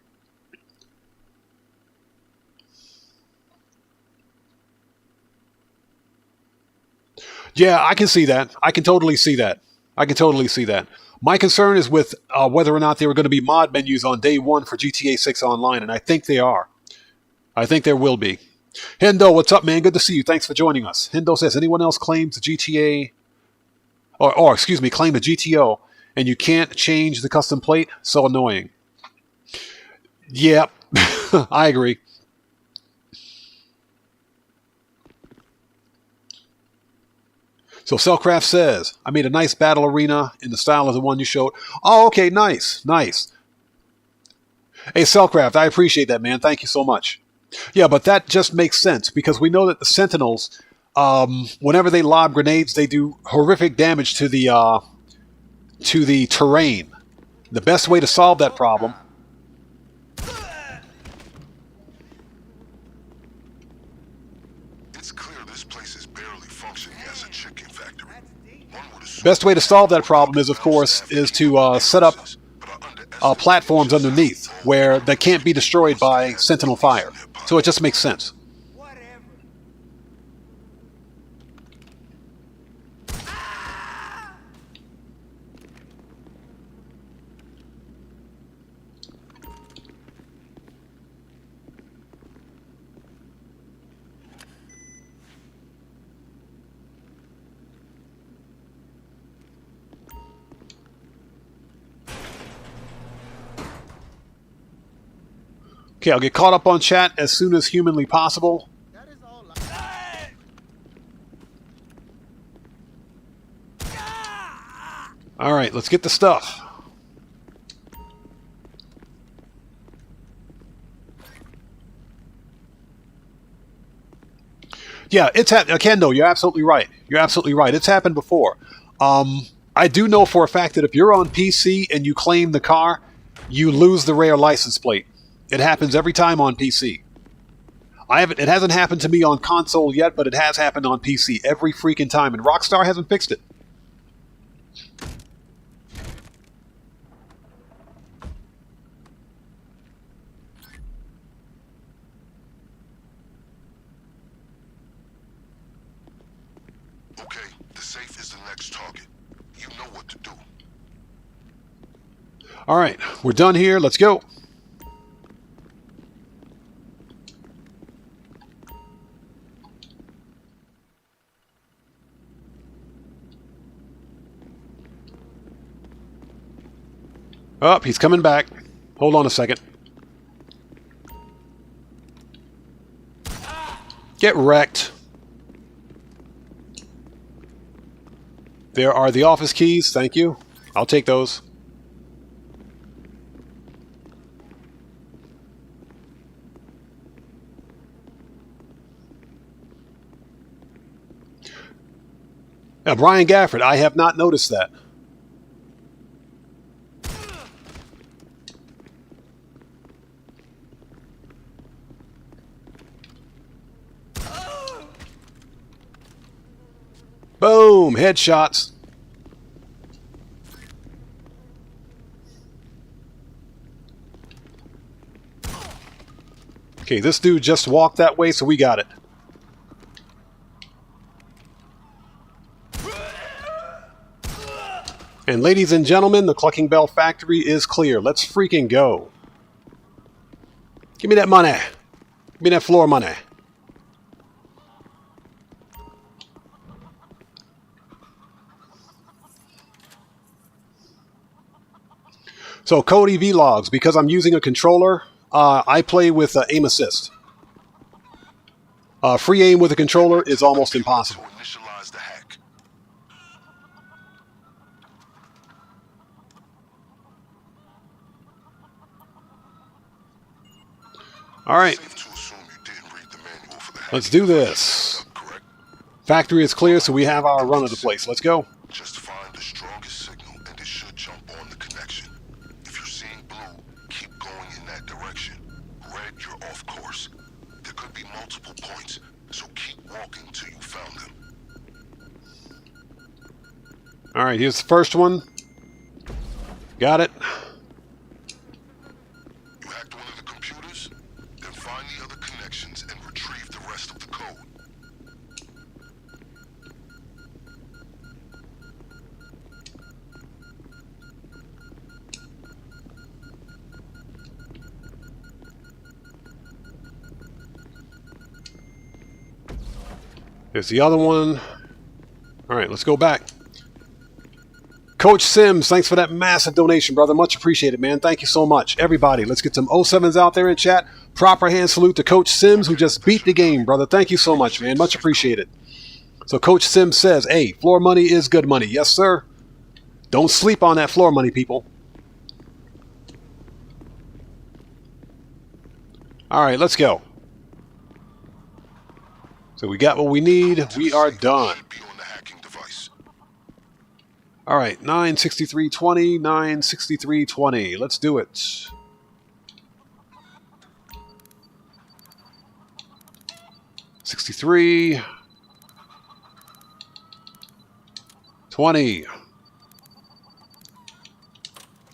Yeah, I can see that. I can totally see that. I can totally see that. My concern is with whether or not there are going to be mod menus on day one for GTA 6 Online, and I think they are. I think there will be. Hendo, what's up, man? Good to see you. Thanks for joining us. Hendo says, anyone else claims the GTA, or excuse me, claim the GTO, and you can't change the custom plate? So annoying. Yep, I agree. So Cellcraft says, I made a nice battle arena in the style of the one you showed. Oh, okay, nice, nice. Hey, Cellcraft, I appreciate that, man. Thank you so much. Yeah, but that just makes sense because we know that the Sentinels, whenever they lob grenades, they do horrific damage to the terrain. The best way to solve that problem. Best way to solve that problem is, of course, is to set up platforms underneath where they can't be destroyed by Sentinel fire. So it just makes sense. Okay, I'll get caught up on chat as soon as humanly possible. All right, let's get the stuff. Yeah, it's Kendo, you're absolutely right. You're absolutely right. It's happened before. I do know for a fact that if you're on PC and you claim the car, you lose the rare license plate. It happens every time on PC. It hasn't happened to me on console yet, but it has happened on PC every freaking time, and Rockstar hasn't fixed it. Okay, the safe is the next target. You know what to do. All right, we're done here. Let's go. Oh, he's coming back. Hold on a second. Get wrecked. There are the office keys. Thank you. I'll take those. Now, Brian Gafford, I have not noticed that. Boom, headshots. Okay, this dude just walked that way, so we got it. And ladies and gentlemen, the Cluckin Bell factory is clear. Let's freaking go. Give me that money. Give me that floor money. So Cody Vlogs, because I'm using a controller, I play with aim assist. Free aim with a controller is almost impossible. Initialize the hack. All right, Safe to assume you didn't read the manual for the hack. let's do this. Correct? Factory is clear, so we have our run of the place. Let's go. Just find the strongest signal and it should jump on the connection. If you're seeing blue, keep going in that direction. Red, you're off course. There could be multiple points, so keep walking till you found them. All right, here's the first one. Got it. You hacked one of the computers? Then find the other connections and retrieve the rest of the code. There's the other one. All right, let's go back. Coach Sims, thanks for that massive donation, brother. Much appreciated, man. Thank you so much. Everybody, let's get some 07s out there in chat. Proper hand salute to Coach Sims, who just beat the game, brother. Thank you so much, man. Much appreciated. So Coach Sims says, hey, floor money is good money. Yes, sir. Don't sleep on that floor money, people. All right, let's go. So we got what we need. We are done. Should be on the hacking device. All right, 963.20, 963.20. Let's do it. $63. 20.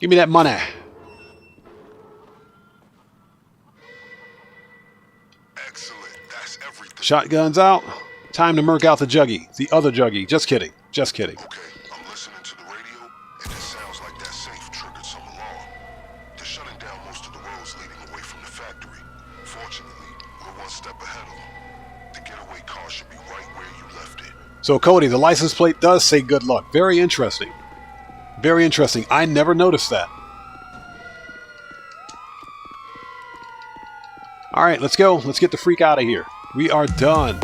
Give me that money. Excellent. That's everything. Shotguns out. Time to murk out the juggy. The other juggy. Just kidding. Just kidding. Okay, I'm listening to the radio, and it sounds like that safe triggered some alarm. They're shutting down most of the roads leading away from the factory. Fortunately, we're one step ahead of them. The getaway car should be right where you left it. So, Cody, the license plate does say good luck. Very interesting. Very interesting. I never noticed that. All right, let's go. Let's get the freak out of here. We are done.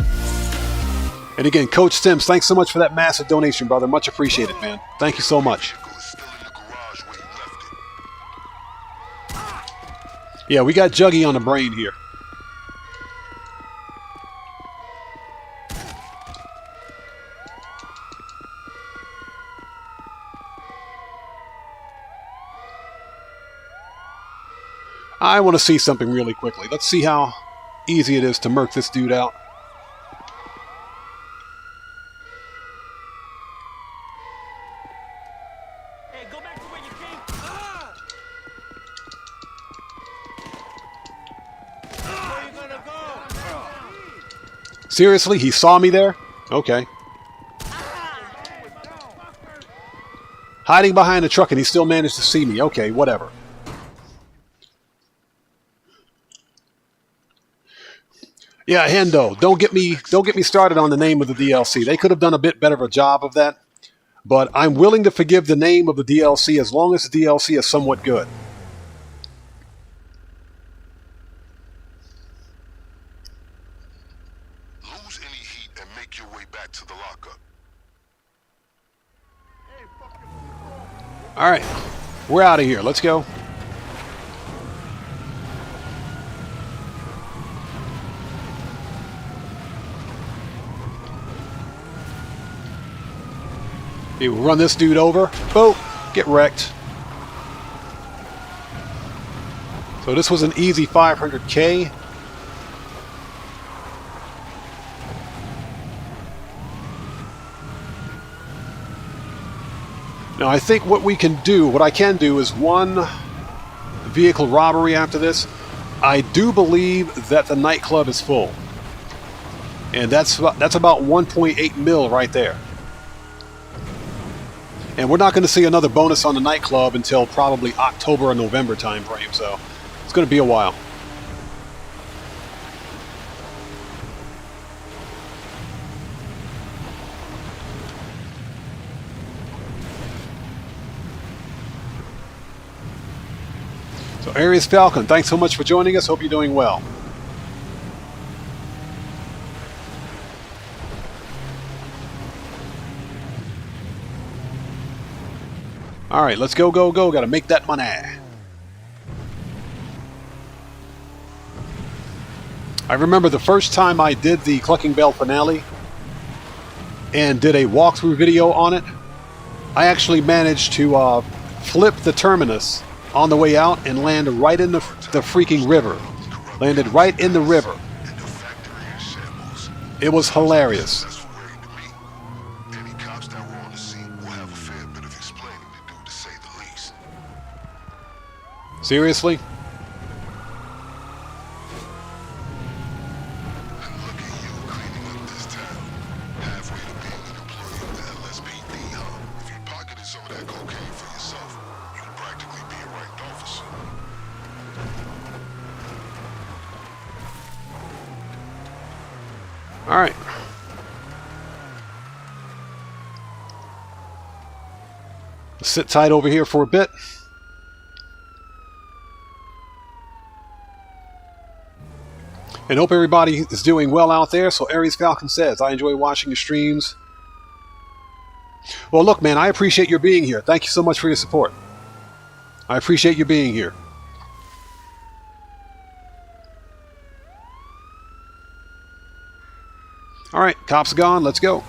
And again, Coach Sims, thanks so much for that massive donation, brother. Much appreciated, man. Thank you so much. Vehicle is still in the garage where you left it. Yeah, we got Juggy on the brain here. I want to see something really quickly. Let's see how easy it is to murk this dude out. Hey, go back to where you came. Where you gonna go? Seriously, he saw me there? Okay. Hiding behind a truck and he still managed to see me. Okay, whatever. Yeah, Hendo, don't get me started on the name of the DLC. They could have done a bit better of a job of that. But I'm willing to forgive the name of the DLC as long as the DLC is somewhat good. Lose any heat and make your way back to the lockup. All right, we're out of here. Let's go. Okay, we'll run this dude over. Boom! Get wrecked. So this was an easy 500K. Now, I think what I can do is one vehicle robbery after this. I do believe that the nightclub is full. And that's about 1.8 mil right there. And we're not going to see another bonus on the nightclub until probably October or November time frame, so it's going to be a while. So Aries Falcon, thanks so much for joining us. Hope you're doing well. All right, let's go, go, go. Got to make that money. I remember the first time I did the Cluckin Bell finale and did a walkthrough video on it, I actually managed to flip the terminus on the way out and land right in the freaking river. Landed right in the river. It was hilarious. Seriously? All right. Sit tight over here for a bit. And hope everybody is doing well out there. So Aries Falcon says, I enjoy watching your streams. Well, look, man, I appreciate your being here. Thank you so much for your support. I appreciate you being here. All right, cops are gone. Let's go.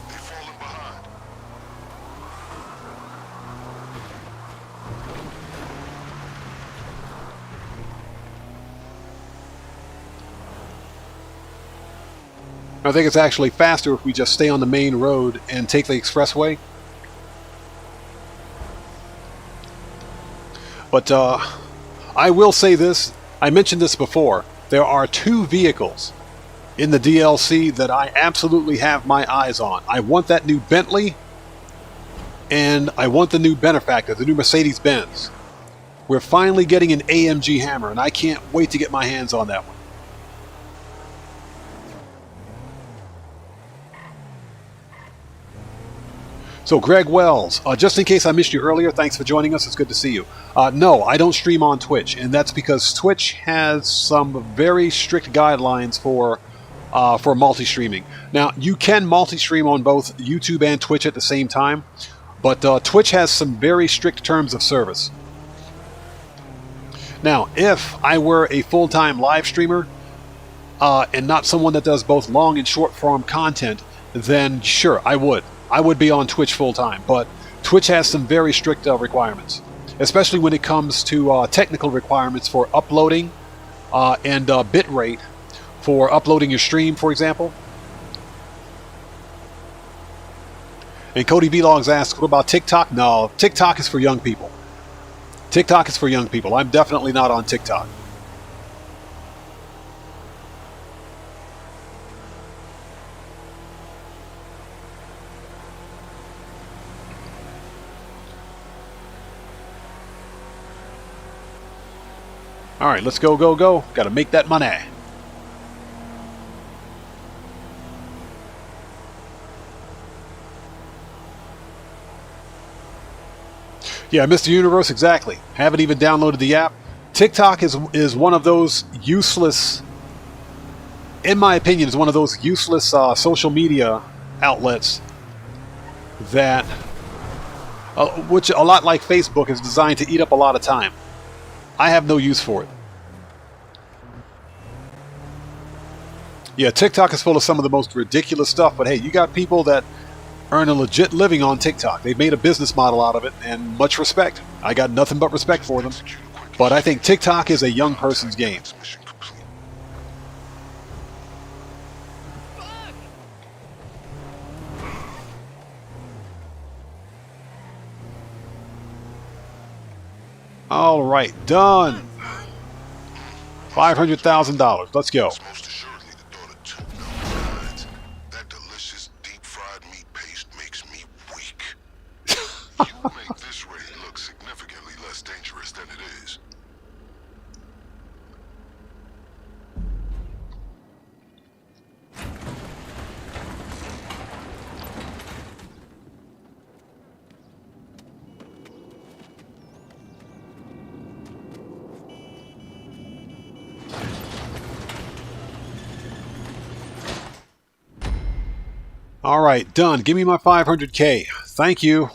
I think it's actually faster if we just stay on the main road and take the expressway. But I will say this. I mentioned this before. There are 2 vehicles in the DLC that I absolutely have my eyes on. I want that new Bentley, and I want the new Benefactor, the new Mercedes-Benz. We're finally getting an AMG Hammer, and I can't wait to get my hands on that one. So Greg Wells, just in case I missed you earlier, thanks for joining us. It's good to see you. No, I don't stream on Twitch, and that's because Twitch has some very strict guidelines for multi-streaming. Now, you can multi-stream on both YouTube and Twitch at the same time, but Twitch has some very strict terms of service. Now, if I were a full-time live streamer and not someone that does both long and short-form content, then sure, I would. I would be on Twitch full-time, but Twitch has some very strict requirements, especially when it comes to technical requirements for uploading and bit rate for uploading your stream, for example. And Cody Vlogs asks, what about TikTok? No, TikTok is for young people. TikTok is for young people. I'm definitely not on TikTok. All right, let's go, go, go. Got to make that money. Yeah, Mr. Universe, exactly. Haven't even downloaded the app. TikTok is one of those useless, in my opinion, is one of those useless social media outlets that, which a lot like Facebook, is designed to eat up a lot of time. I have no use for it. Yeah, TikTok is full of some of the most ridiculous stuff, but hey, you got people that earn a legit living on TikTok. They've made a business model out of it, and much respect. I got nothing but respect for them. But I think TikTok is a young person's game. All right, done. $500,000. Let's go. It's most assuredly the daughter too. Besides, that delicious deep-fried meat paste makes me weak. You make this raid look significantly less dangerous than it is. All right, done. Give me my 500K. Thank you.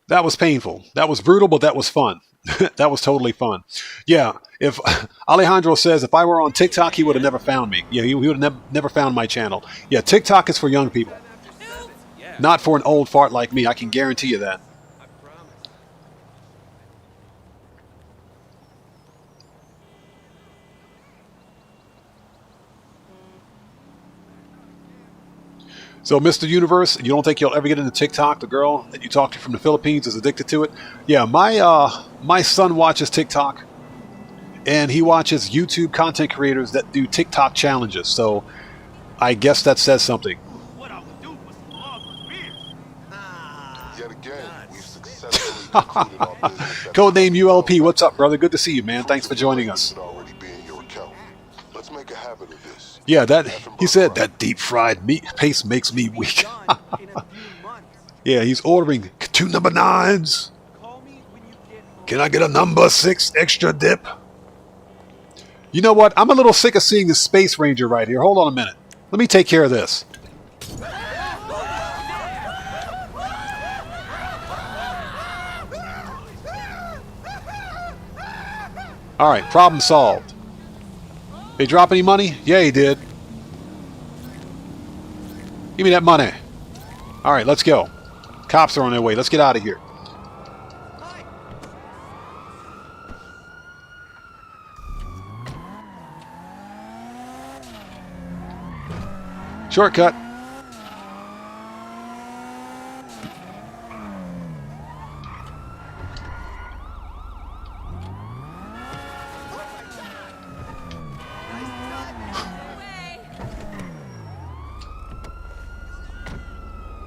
That was painful. That was brutal, but that was fun. That was totally fun. Yeah, if Alejandro says if I were on TikTok, he would have never found me. Yeah, he would have never found my channel. Yeah, TikTok is for young people. Not for an old fart like me. I can guarantee you that. So, Mr. Universe, you don't think you'll ever get into TikTok? The girl that you talked to from the Philippines is addicted to it? Yeah, my son watches TikTok, and he watches YouTube content creators that do TikTok challenges. So, I guess that says something. Yet again, we've successfully concluded our business. Codename ULP, what's up, brother? Good to see you, man. Thanks for joining us. Already be in your account. Let's make a habit of this. Yeah, he said that deep fried meat paste makes me weak. Yeah, he's ordering 2 number 9s. Can I get a number 6 extra dip? You know what? I'm a little sick of seeing this Space Ranger right here. Hold on a minute. Let me take care of this. All right, problem solved. They drop any money? Yeah, he did. Give me that money. All right, let's go. Cops are on their way. Let's get out of here. Shortcut.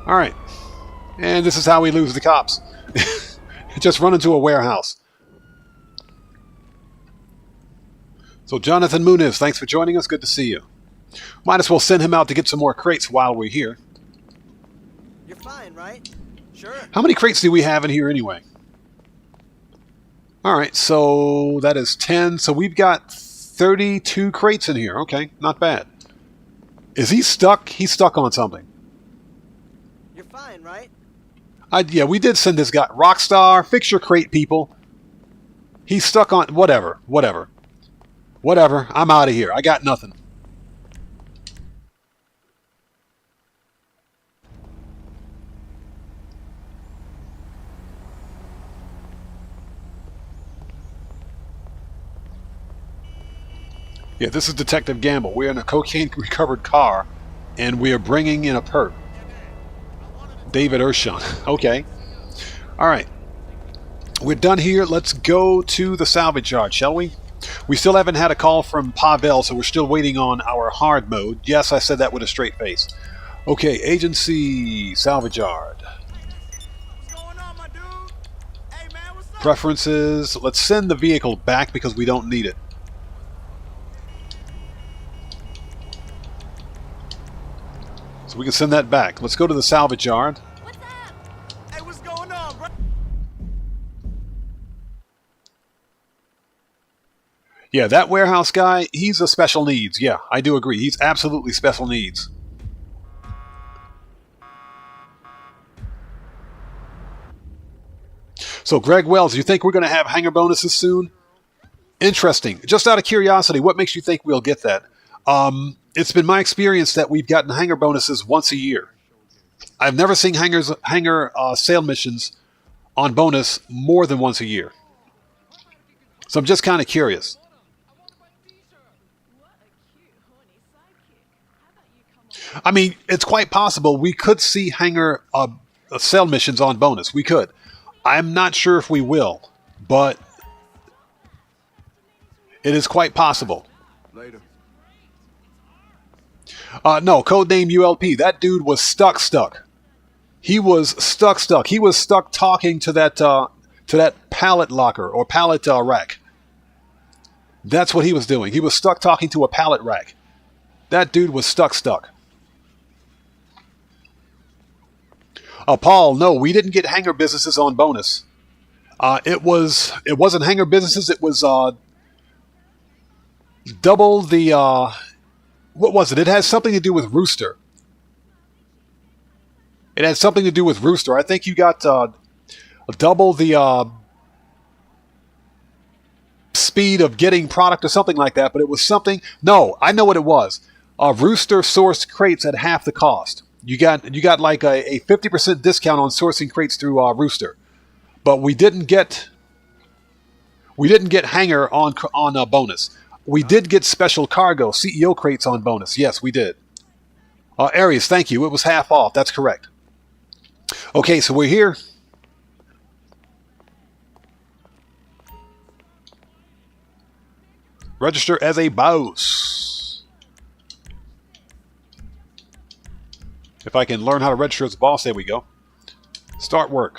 All right, and this is how we lose the cops. Just run into a warehouse. So Jonathan Muniz, thanks for joining us. Good to see you. Might as well send him out to get some more crates while we're here. You're fine, right? Sure. How many crates do we have in here anyway? All right, so that is 10. So we've got 32 crates in here. Okay, not bad. Is he stuck? He's stuck on something. You're fine, right? Yeah, we did send this guy. Rockstar, fix your crate, people. He's stuck on... Whatever. I'm out of here. I got nothing. Yeah, this is Detective Gamble. We're in a cocaine-recovered car, and we are bringing in a perp. David Ershon. Okay. All right. We're done here. Let's go to the salvage yard, shall we? We still haven't had a call from Pavel, so we're still waiting on our hard mode. Yes, I said that with a straight face. Okay, agency, salvage yard. What's going on, my dude? Hey, man, what's up? Preferences. Let's send the vehicle back because we don't need it. So we can send that back. Let's go to the salvage yard. What's up? Hey, what's going on, bro? Yeah, that warehouse guy, he's a special needs. Yeah, I do agree. He's absolutely special needs. So, Greg Wells, you think we're going to have hanger bonuses soon? Interesting. Just out of curiosity, what makes you think we'll get that? It's been my experience that we've gotten hanger bonuses once a year. I've never seen hanger sale missions on bonus more than once a year. So I'm just kind of curious. What a cute, horny sidekick. How about you come I mean, it's quite possible we could see hangar sell missions on bonus. We could. I'm not sure if we will, but it is quite possible. Later. No, codename ULP. That dude was stuck. He was stuck. He was stuck talking to that pallet locker or pallet rack. That's what he was doing. He was stuck talking to a pallet rack. That dude was stuck. Paul, no, we didn't get hangar businesses on bonus. It wasn't hangar businesses. It was double the. What was it? It has something to do with Rooster. It had something to do with Rooster. I think you got double the speed of getting product or something like that. But it was something. No, I know what it was. Rooster sourced crates at half the cost. You got like a 50% discount on sourcing crates through Rooster, but we didn't get hangar on bonus. We did get special cargo CEO crates on bonus. Yes, we did. Aries, thank you. It was half off. That's correct. Okay, so we're here. Register as a boss. If I can learn how to register as a boss, there we go. Start work.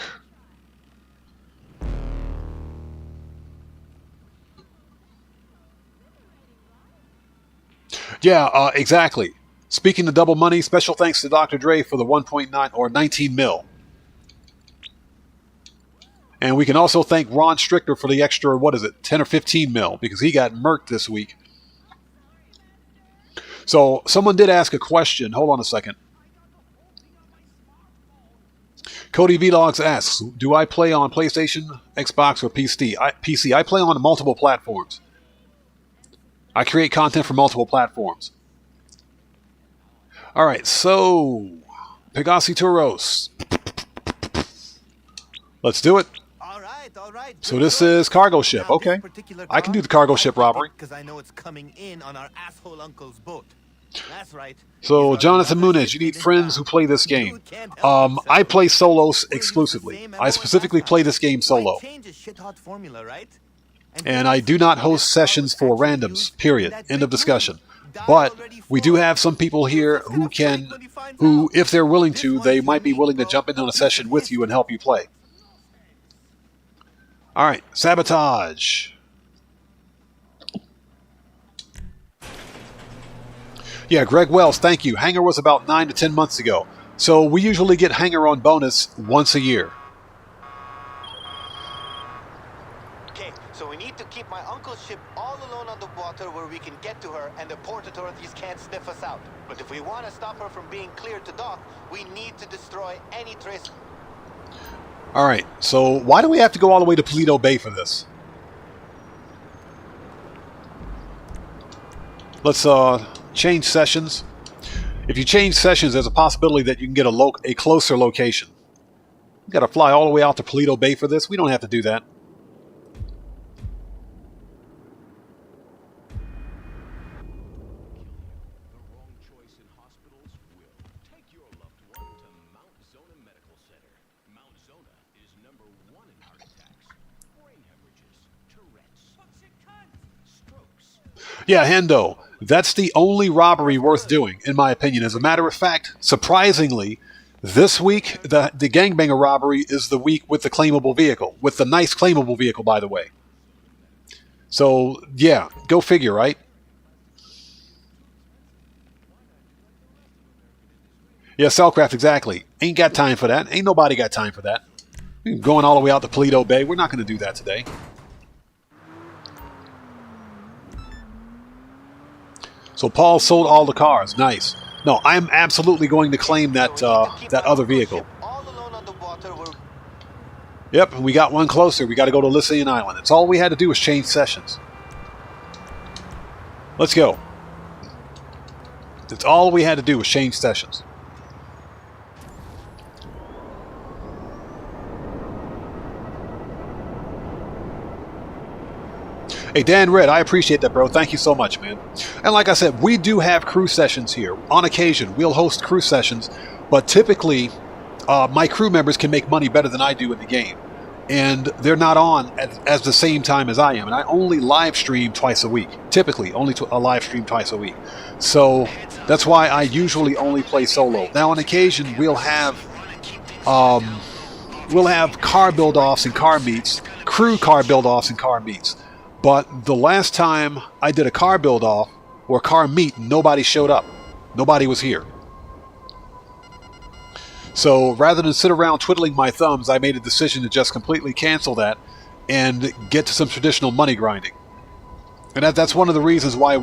Yeah, exactly. Speaking of double money, special thanks to Dr. Dre for the 1.9 or 19 mil. And we can also thank Ron Stricker for the extra, 10 or 15 mil, because he got murked this week. So someone did ask a question. Hold on a second. Cody Vlogs asks, do I play on PlayStation, Xbox, or PC? PC. I play on multiple platforms. I create content for multiple platforms. All right, so Pegasi Touros. Let's do it. All right. So this is cargo ship. Okay. I can do the cargo ship robbery. Because I know it's coming in on our asshole uncle's boat. That's right. So Jonathan Muniz, you need friends who play this game. I play solos exclusively. I specifically play this game solo. And I do not host sessions for randoms, period. End of discussion. But we do have some people here who, if they're willing to, they might be willing to jump in on a session with you and help you play. All right, sabotage. Yeah, Greg Wells, thank you. Hangar was about 9 to 10 months ago. So we usually get Hangar on bonus once a year. Okay, so we need to keep my uncle's ship all alone on the water where we can get to her and the port authorities can't sniff us out. But if we want to stop her from being cleared to dock, we need to destroy any trace. All right, so why do we have to go all the way to Paleto Bay for this? Let's change sessions. If you change sessions, there's a possibility that you can get a closer location. You got to fly all the way out to Paleto Bay for this. We don't have to do that. Yeah, Hendo, that's the only robbery worth doing, in my opinion. As a matter of fact, surprisingly, this week, the gangbanger robbery is the week with the claimable vehicle. With the nice claimable vehicle, by the way. So, yeah, go figure, right? Yeah, Cellcraft, exactly. Ain't got time for that. Ain't nobody got time for that. We're going all the way out to Paleto Bay. We're not going to do that today. So Paul sold all the cars. Nice. No, I am absolutely going to claim that that other vehicle. Yep, and we got one closer. We got to go to Lycian Island. It's all we had to do was change sessions. Let's go. It's all we had to do was change sessions. Hey, Dan Red, I appreciate that, bro. Thank you so much, man. And like I said, we do have crew sessions here. On occasion, we'll host crew sessions, but typically, my crew members can make money better than I do in the game. And they're not on at the same time as I am. And I only live stream twice a week. Typically, only a live stream twice a week. So that's why I usually only play solo. Now, on occasion, we'll have car build-offs and car meets, crew car build-offs and car meets. But the last time I did a car build-off or car meet, nobody showed up. Nobody was here. So rather than sit around twiddling my thumbs, I made a decision to just completely cancel that and get to some traditional money grinding. And that's one of the reasons why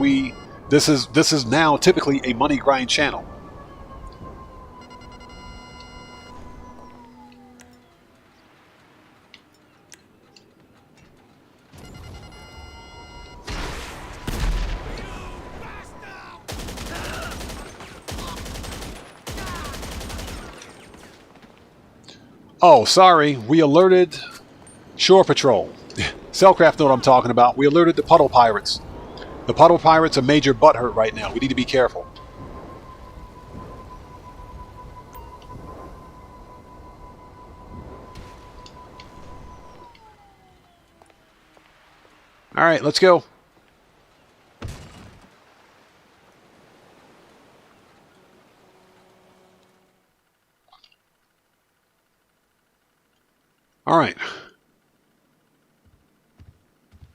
this is now typically a money grind channel. Oh, sorry, we alerted Shore Patrol. Cellcraft know what I'm talking about. We alerted the Puddle Pirates. The Puddle Pirates are major butthurt right now. We need to be careful. Alright, let's go. All right.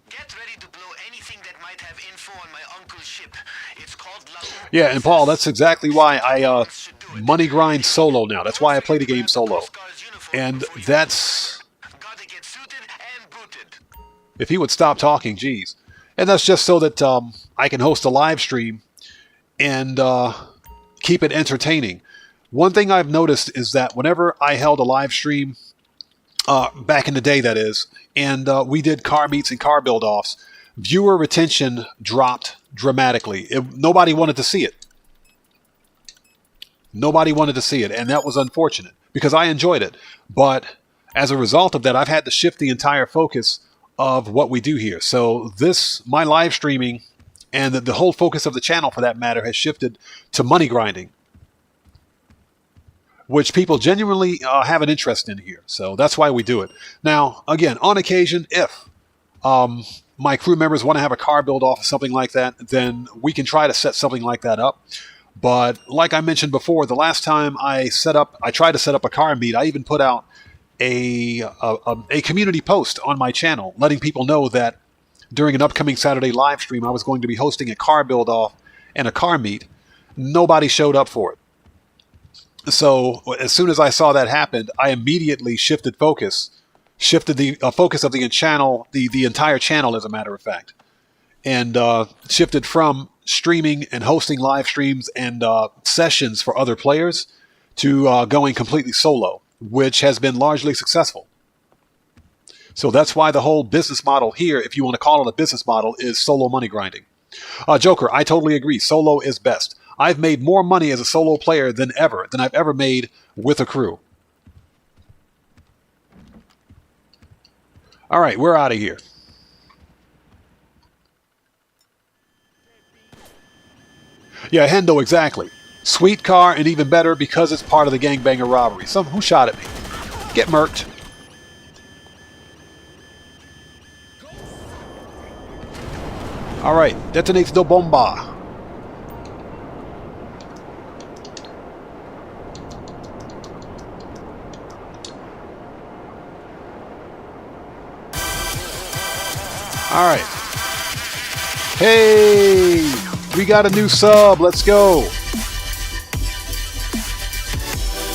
Get ready to blow anything that might have info on my uncle's ship. It's called Yeah, and Paul, that's exactly why I money grind solo now. That's why I play the game solo. And that's... If he would stop talking, geez. And that's just so that I can host a live stream and keep it entertaining. One thing I've noticed is that whenever I held a live stream, back in the day, that is, and we did car meets and car build-offs, viewer retention dropped dramatically. Nobody wanted to see it. Nobody wanted to see it, and that was unfortunate, because I enjoyed it. But as a result of that, I've had to shift the entire focus of what we do here. So my live streaming, and the whole focus of the channel, for that matter, has shifted to money grinding, which people genuinely have an interest in here. So that's why we do it. Now, again, on occasion, if my crew members want to have a car build-off or something like that, then we can try to set something like that up. But like I mentioned before, the last time I tried to set up a car meet, I even put out a community post on my channel letting people know that during an upcoming Saturday live stream, I was going to be hosting a car build-off and a car meet. Nobody showed up for it. So as soon as I saw that happen, I immediately shifted the focus of the channel, the entire channel, as a matter of fact, and shifted from streaming and hosting live streams and sessions for other players to going completely solo, which has been largely successful. So that's why the whole business model here, if you want to call it a business model, is solo money grinding. Joker, I totally agree. Solo is best. I've made more money as a solo player than I've ever made with a crew. All right, we're out of here. Yeah, Hendo, exactly. Sweet car, and even better because it's part of the gangbanger robbery. Who shot at me? Get murked. All right, detonates the bomba. All right. Hey, we got a new sub. Let's go.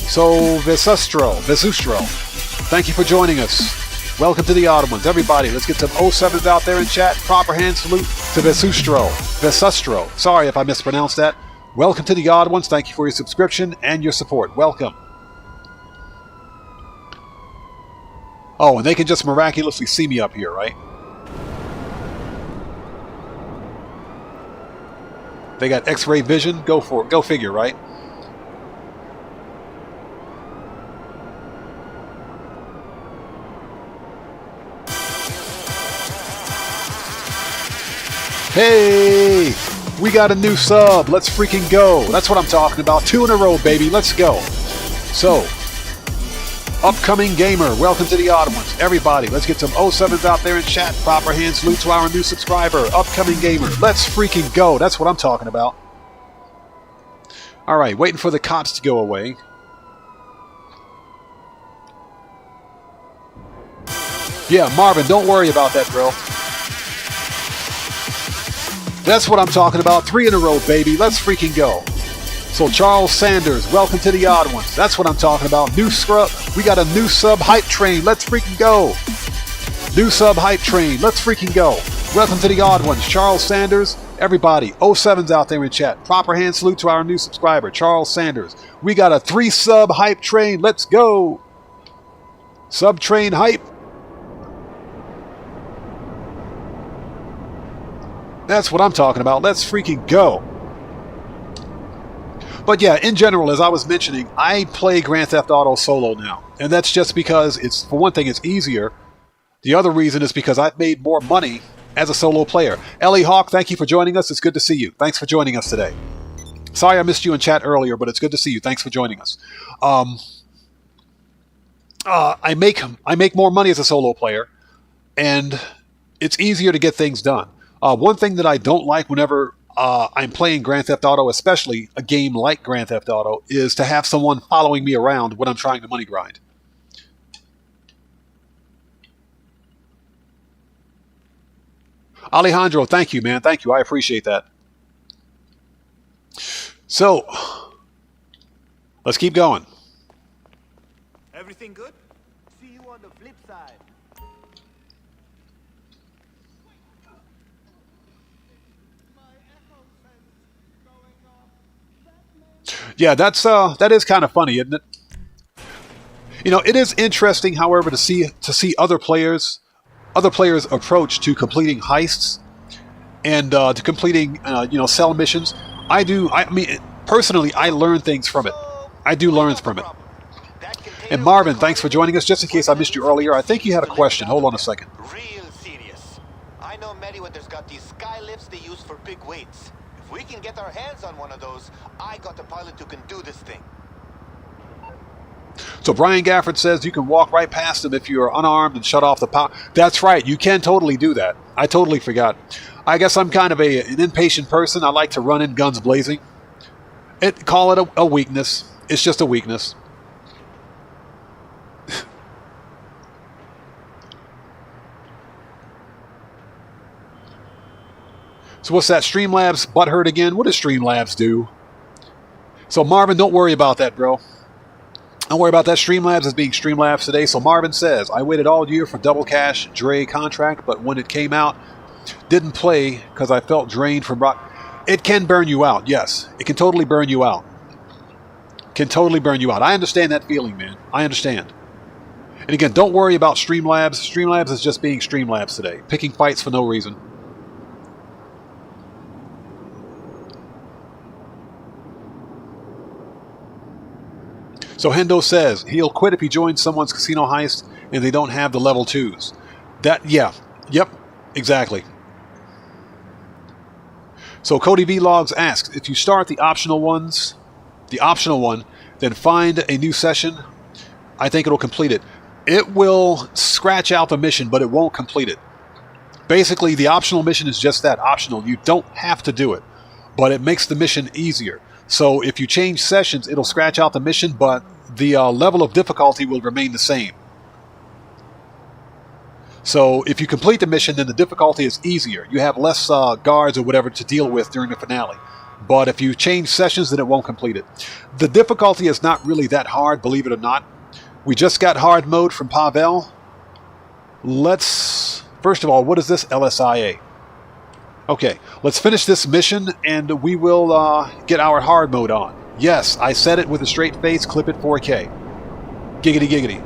So, Vesustro, thank you for joining us. Welcome to the Odd Ones. Everybody, let's get some 07s out there in chat. Proper hand salute to Vesustro. Sorry if I mispronounced that. Welcome to the Odd Ones. Thank you for your subscription and your support. Welcome. Oh, and they can just miraculously see me up here, right? They got X-ray vision. Go for it. Go figure, right? Hey, we got a new sub. Let's freaking go. That's what I'm talking about. 2 in a row, baby. Let's go. So, upcoming gamer, welcome to the Odd Ones. Everybody, let's get some 07s out there in chat. Proper hand salute to our new subscriber, upcoming gamer. Let's freaking go. That's what I'm talking about. All right, waiting for the cops to go away. Yeah, Marvin, don't worry about that, bro. That's what I'm talking about. 3 in a row, baby. Let's freaking go. So Charles Sanders, welcome to the Odd Ones. That's what I'm talking about. New scrub. We got a new sub hype train. Let's freaking go. New sub hype train. Let's freaking go. Welcome to the Odd Ones. Charles Sanders. Everybody, 07s out there in chat. Proper hand salute to our new subscriber, Charles Sanders. We got a 3 sub hype train. Let's go. Sub train hype. That's what I'm talking about. Let's freaking go. But yeah, in general, as I was mentioning, I play Grand Theft Auto solo now. And that's just because it's, for one thing, it's easier. The other reason is because I've made more money as a solo player. Ellie Hawk, thank you for joining us. It's good to see you. Thanks for joining us today. Sorry I missed you in chat earlier, but it's good to see you. Thanks for joining us. I make more money as a solo player, and it's easier to get things done. One thing that I don't like whenever I'm playing Grand Theft Auto, especially a game like Grand Theft Auto, is to have someone following me around when I'm trying to money grind. Alejandro, thank you, man. Thank you. I appreciate that. So, let's keep going. Everything good? See you on the flip side. Yeah, that is kind of funny, isn't it? You know, it is interesting, however, to see other players' approach to completing heists and to completing cell missions. I mean, personally, I learn things from it. I do learn from it. And Marvin, thanks for joining us. Just in case I missed you earlier, I think you had a question. Hold on a second. Real serious. I know Meriwether's got these sky lifts they use for big weights. If we can get our hands on one of those, I got a pilot who can do this thing. So Brian Gafford says you can walk right past them if you're unarmed and shut off the power. That's right. You can totally do that. I totally forgot. I guess I'm kind of an impatient person. I like to run in guns blazing. Call it a weakness. It's just a weakness. So what's that? Streamlabs butthurt again? What does Streamlabs do? So Marvin, don't worry about that, bro. Don't worry about that. Streamlabs is being Streamlabs today. So Marvin says, I waited all year for Double Cash Dre contract, but when it came out, didn't play because I felt drained from rock. It can burn you out, yes. It can totally burn you out. Can totally burn you out. I understand that feeling, man. I understand. And again, don't worry about Streamlabs. Streamlabs is just being Streamlabs today. Picking fights for no reason. So Hendo says he'll quit if he joins someone's casino heist and they don't have the level 2s. Yep, exactly. So Cody Vlogs asks, if you start the optional one, then find a new session, I think it'll complete it. It will scratch out the mission, but it won't complete it. Basically, the optional mission is just that, optional. You don't have to do it, but it makes the mission easier. So if you change sessions, it'll scratch out the mission, but the level of difficulty will remain the same. So if you complete the mission, then the difficulty is easier. You have less guards or whatever to deal with during the finale. But if you change sessions, then it won't complete it. The difficulty is not really that hard, believe it or not. We just got hard mode from Pavel. First of all, what is this? LSIA. Okay, let's finish this mission and we will get our hard mode on. Yes, I said it with a straight face, clip it 4K. Giggity giggity.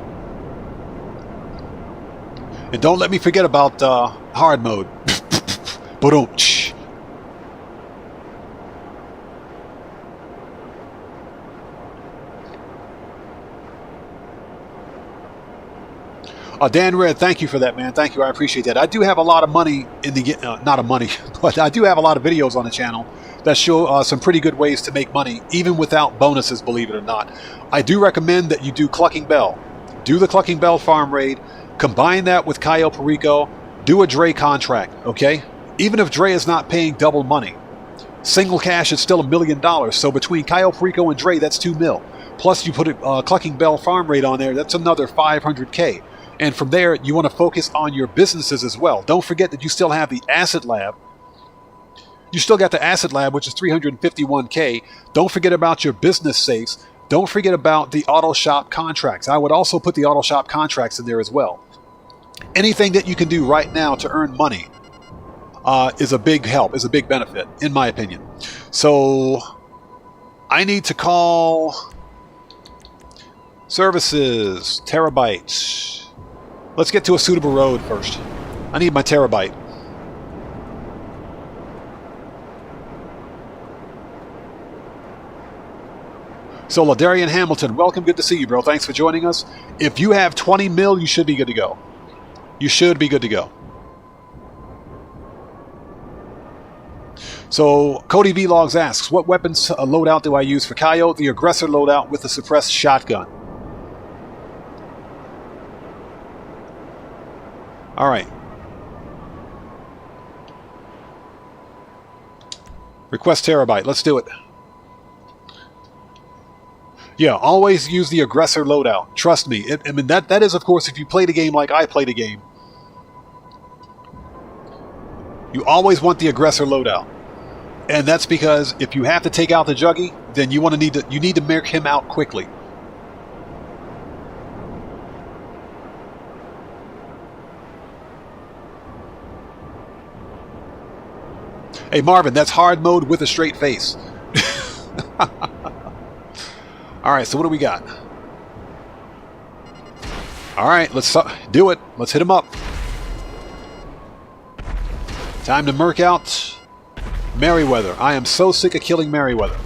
And don't let me forget about hard mode. Ba-dum-tsh. Dan Red, thank you for that, man. Thank you. I appreciate that. I do have a lot of money in the not of money, but I do have a lot of videos on the channel that show some pretty good ways to make money, even without bonuses, believe it or not. I do recommend that you do Clucking Bell. Do the Clucking Bell Farm raid. Combine that with Cayo Perico. Do a Dre contract, okay? Even if Dre is not paying double money. Single cash is still $1 million. So between Cayo Perico and Dre, that's $2 million. Plus you put a Clucking Bell Farm raid on there, that's another $500K. And from there, you want to focus on your businesses as well. Don't forget that you still have the Asset Lab. You still got the Asset Lab, which is $351K. Don't forget about your business safes. Don't forget about the auto shop contracts. I would also put the auto shop contracts in there as well. Anything that you can do right now to earn money is a big help, is a big benefit, in my opinion. So I need to call services, terabytes. Let's get to a suitable road first. I need my terabyte. So Ladarian Hamilton, welcome. Good to see you, bro. Thanks for joining us. If you have 20 mil, you should be good to go. You should be good to go. So Cody Vlogs asks, what weapons loadout do I use for Cayo? The aggressor loadout with the suppressed shotgun. All right. Request terabyte. Let's do it. Yeah, always use the aggressor loadout. Trust me. I mean, that is, of course, if you play the game like I play the game. You always want the aggressor loadout. And that's because if you have to take out the Juggy, then you need to mark him out quickly. Hey Marvin, that's hard mode with a straight face. Alright, so what do we got? Alright, let's do it. Let's hit him up. Time to murk out Merriweather. I am so sick of killing Merriweather.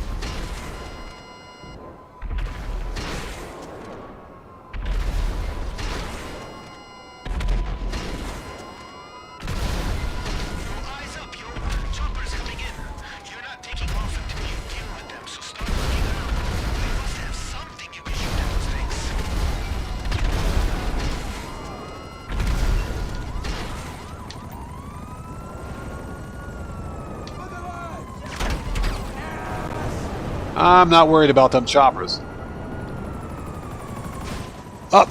I'm not worried about them choppers. Up.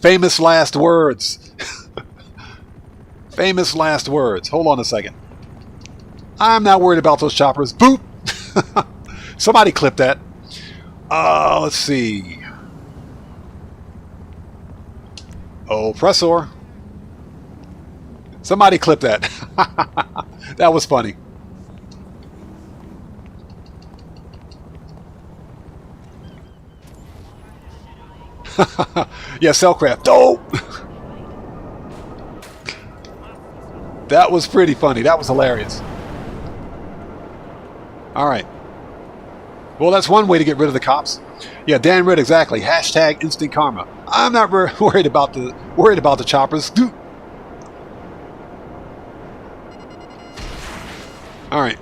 Famous last words. Famous last words. Hold on a second. I'm not worried about those choppers. Boop. Somebody clip that. Let's see. Oppressor. Somebody clip that. That was funny. Yeah, Cellcraft. Oh! That was pretty funny. That was hilarious. Alright. Well, that's one way to get rid of the cops. Yeah, Dan Red, exactly. Hashtag instant karma. I'm not worried about the choppers. Alright.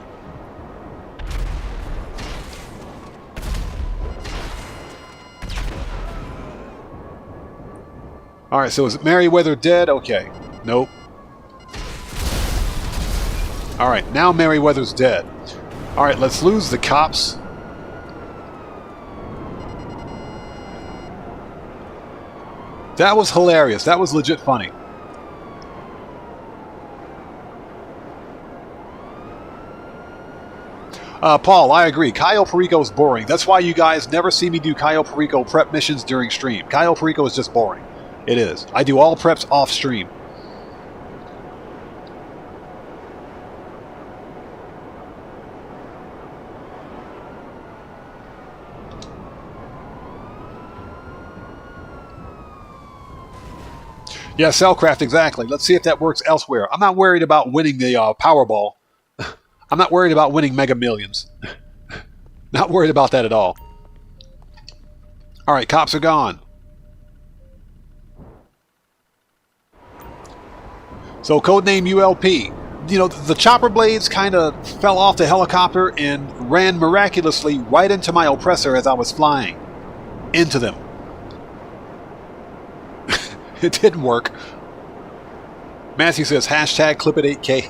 Alright, so is Merriweather dead? Okay. Nope. Alright, now Merriweather's dead. Alright, let's lose the cops. That was hilarious. That was legit funny. Paul, I agree. Cayo Perico is boring. That's why you guys never see me do Cayo Perico prep missions during stream. Cayo Perico is just boring. It is. I do all preps off stream. Yeah, Cellcraft, exactly. Let's see if that works elsewhere. I'm not worried about winning the Powerball. I'm not worried about winning Mega Millions. Not worried about that at all. Alright, cops are gone. So, codename ULP. You know, the chopper blades kind of fell off the helicopter and ran miraculously right into my oppressor as I was flying. Into them. It didn't work. Matthew says, hashtag clip at 8K.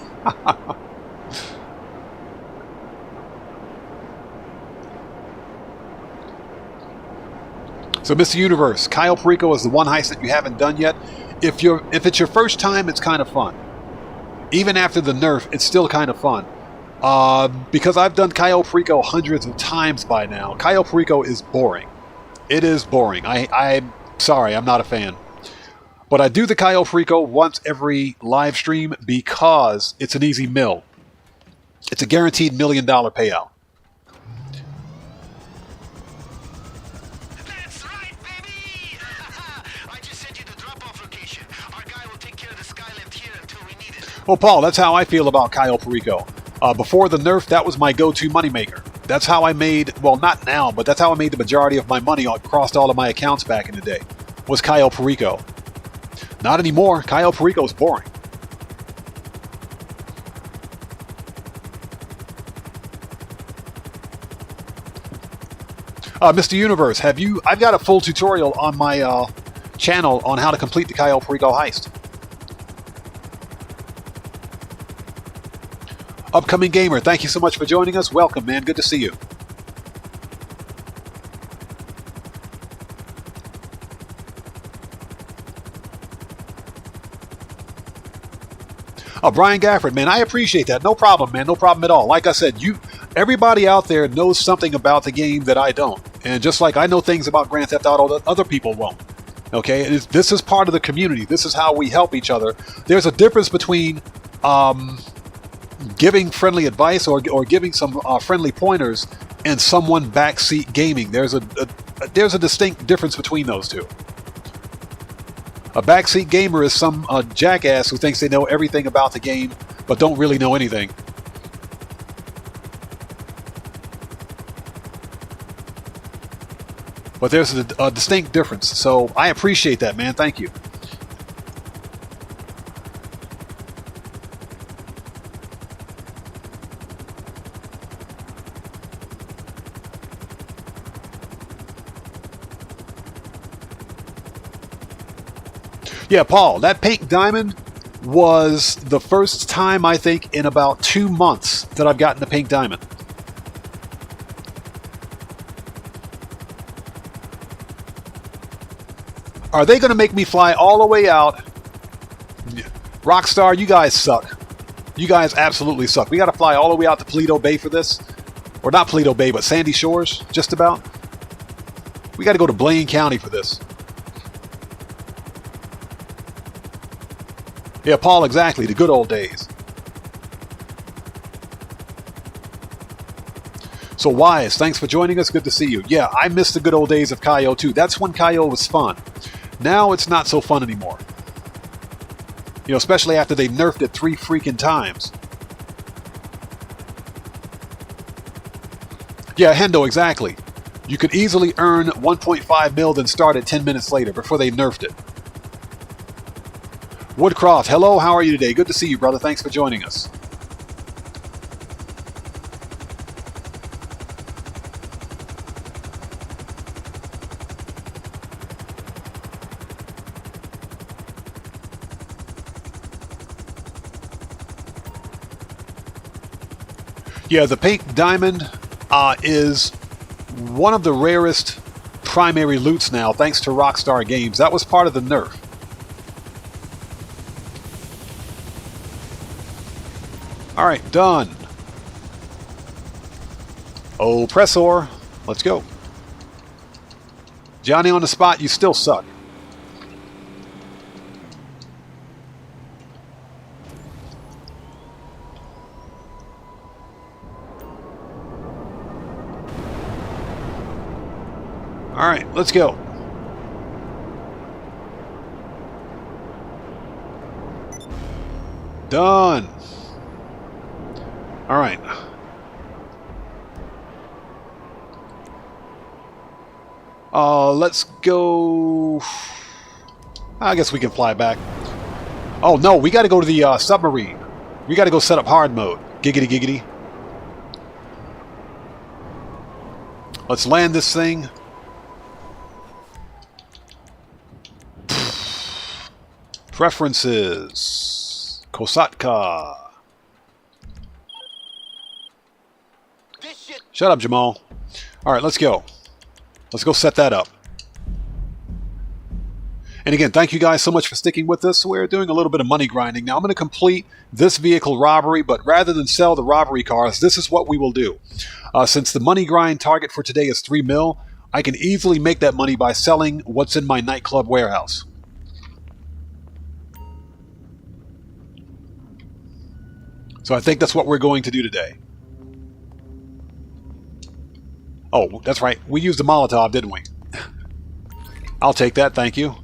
So, Mr. Universe, Cayo Perico is the one heist that you haven't done yet. If it's your first time, it's kind of fun. Even after the nerf, it's still kind of fun. Because I've done Cayo Perico hundreds of times by now. Cayo Perico is boring. It is boring. I'm sorry, I'm not a fan. But I do the Cayo Perico once every live stream because it's an easy mill. It's a guaranteed $1 million payout. That's right, baby! I just sent you the drop-off location. Our guy will take care of the skylift here until we need it. Well, Paul, that's how I feel about Cayo Perico. Before the nerf, that was my go-to moneymaker. That's how I made, well, not now, but that's how I made the majority of my money across all of my accounts back in the day, was Cayo Perico. Not anymore. Cayo Perico is boring. Mr. Universe, I've got a full tutorial on my channel on how to complete the Cayo Perico heist. Upcoming Gamer, thank you so much for joining us. Welcome, man. Good to see you. Brian Gafford, man, I appreciate that. No problem, man. No problem at all. Like I said, everybody out there knows something about the game that I don't. And just like I know things about Grand Theft Auto that other people won't. Okay? This is part of the community. This is how we help each other. There's a difference between giving friendly advice or giving some friendly pointers and someone backseat gaming. There's a distinct difference between those two. A backseat gamer is some jackass who thinks they know everything about the game, but don't really know anything. But there's a distinct difference, so I appreciate that, man. Thank you. Yeah, Paul, that pink diamond was the first time, I think, in about 2 months that I've gotten the pink diamond. Are they going to make me fly all the way out? Rockstar, you guys suck. You guys absolutely suck. We got to fly all the way out to Paleto Bay for this. Or not Paleto Bay, but Sandy Shores, just about. We got to go to Blaine County for this. Yeah, Paul, exactly. The good old days. So, Wise, thanks for joining us. Good to see you. Yeah, I miss the good old days of Cayo, too. That's when Cayo was fun. Now it's not so fun anymore. You know, especially after they nerfed it 3 freaking times. Yeah, Hendo, exactly. You could easily earn 1.5 mil then start it 10 minutes later before they nerfed it. Woodcroft, hello, how are you today? Good to see you, brother. Thanks for joining us. Yeah, the pink diamond is one of the rarest primary loots now, thanks to Rockstar Games. That was part of the nerf. All right, done. Oppressor, let's go. Johnny on the spot, you still suck. All right, let's go. Done. All right. Let's go... I guess we can fly back. Oh, no, we got to go to the submarine. We got to go set up hard mode. Giggity, giggity. Let's land this thing. Preferences. Kosatka. Shut up, Jamal. Alright, let's go. Let's go set that up. And again, thank you guys so much for sticking with us. We're doing a little bit of money grinding. Now, I'm going to complete this vehicle robbery, but rather than sell the robbery cars, this is what we will do. Since the money grind target for today is 3 mil, I can easily make that money by selling what's in my nightclub warehouse. So I think that's what we're going to do today. Oh, that's right. We used a Molotov, didn't we? I'll take that, thank you.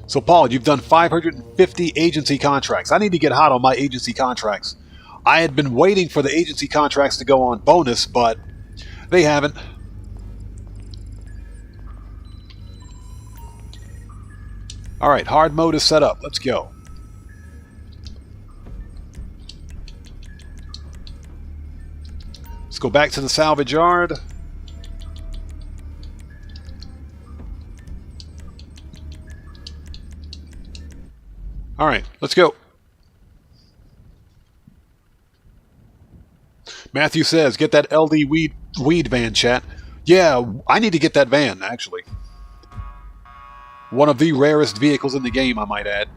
So, Paul, you've done 550 agency contracts. I need to get hot on my agency contracts. I had been waiting for the agency contracts to go on bonus, but they haven't. Alright, hard mode is set up. Let's go. Let's go back to the salvage yard. Alright, let's go. Matthew says, get that LD weed van, chat. Yeah, I need to get that van, actually. One of the rarest vehicles in the game, I might add.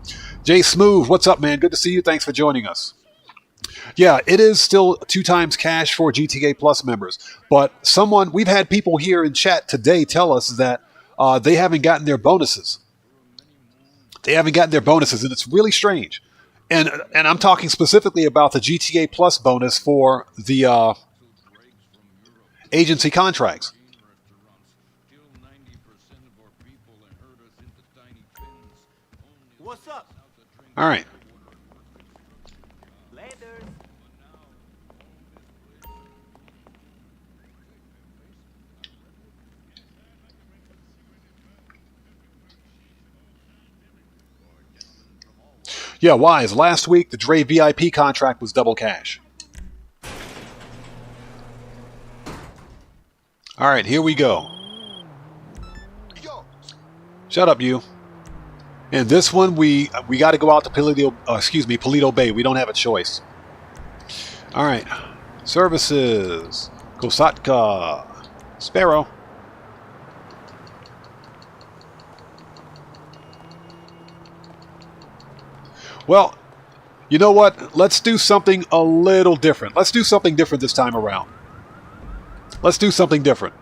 Jay Smooth, what's up, man? Good to see you. Thanks for joining us. Yeah, it is still 2 times cash for GTA Plus members. But we've had people here in chat today tell us that they haven't gotten their bonuses. They haven't gotten their bonuses, and it's really strange. And I'm talking specifically about the GTA Plus bonus for the agency contracts. What's up? All right. Later. Yeah, Wise. Last week, the Dre VIP contract was double cash. All right, here we go. Shut up, you. And this one, we got to go out to Paleto Bay. We don't have a choice. All right. Services. Kosatka. Sparrow. Well, you know what? Let's do something a little different. Let's do something different this time around. Let's do something different.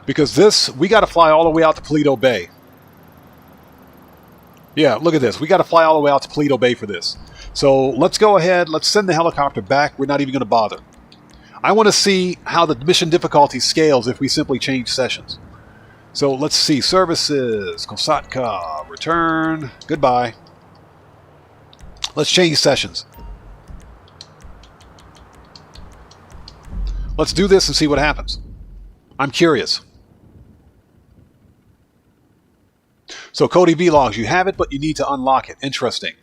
Because we got to fly all the way out to Paleto Bay. Yeah, look at this. We got to fly all the way out to Paleto Bay for this. So let's go ahead. Let's send the helicopter back. We're not even going to bother. I want to see how the mission difficulty scales if we simply change sessions. So let's see. Services. Kosatka. Return. Goodbye. Let's change sessions. Let's do this and see what happens. I'm curious. So Cody Vlogs, you have it, but you need to unlock it. Interesting.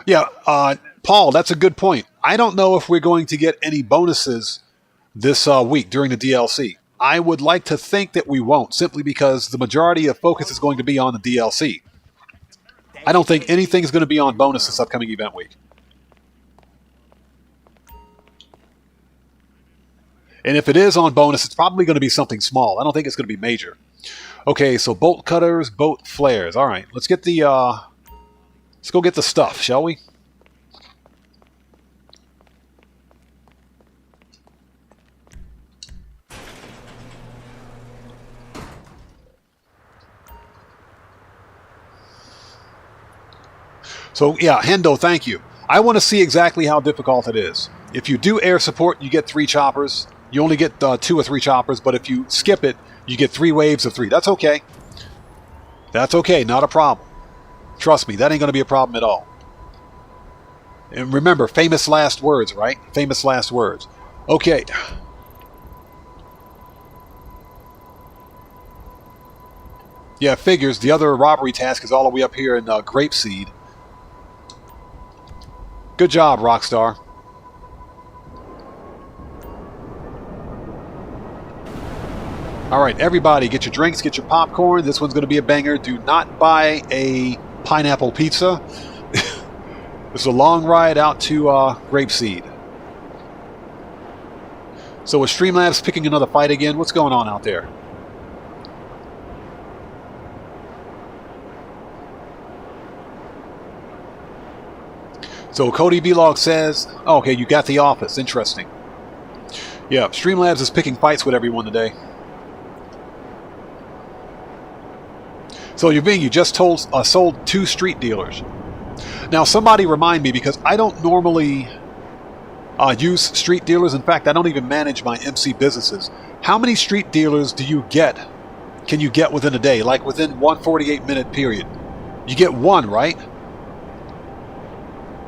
Yeah, Paul, that's a good point. I don't know if we're going to get any bonuses this week during the DLC. I would like to think that we won't, simply because the majority of focus is going to be on the DLC. I don't think anything is going to be on bonus this upcoming event week. And if it is on bonus, it's probably going to be something small. I don't think it's going to be major. Okay, so bolt cutters, bolt flares. All right, let's get the let's go get the stuff, shall we? So yeah, Hendo, thank you. I want to see exactly how difficult it is. If you do air support, you get 3 choppers. You only get 2 or 3 choppers, but if you skip it, you get 3 waves of 3. That's okay. That's okay, not a problem. Trust me, that ain't going to be a problem at all. And remember, famous last words, right? Famous last words. Okay. Yeah, figures. The other robbery task is all the way up here in Grapeseed. Good job, Rockstar. Alright, everybody, get your drinks, get your popcorn. This one's going to be a banger. Do not buy a pineapple pizza. It's a long ride out to Grapeseed. So is Streamlabs picking another fight again? What's going on out there? So Cody Vlog says, oh, okay, you got The Office. Interesting. Yeah, Streamlabs is picking fights with everyone today. So you just sold 2 street dealers. Now somebody remind me, because I don't normally use street dealers. In fact, I don't even manage my MC businesses. How many street dealers do you get? Can you get within a day? Like within 1 48-minute period? You get 1, right?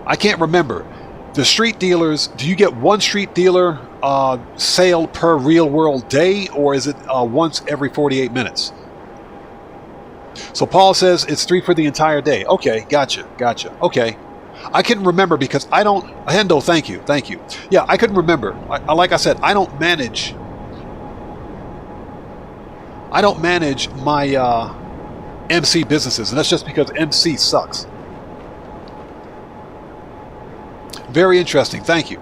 I can't remember. The street dealers, do you get 1 street dealer sale per real world day, or is it once every 48 minutes? So Paul says it's 3 for the entire day. Okay, gotcha. Okay. I couldn't remember because I don't... Hendo, thank you. Yeah, I couldn't remember. Like I said, I don't manage my MC businesses, and that's just because MC sucks. Very interesting. Thank you.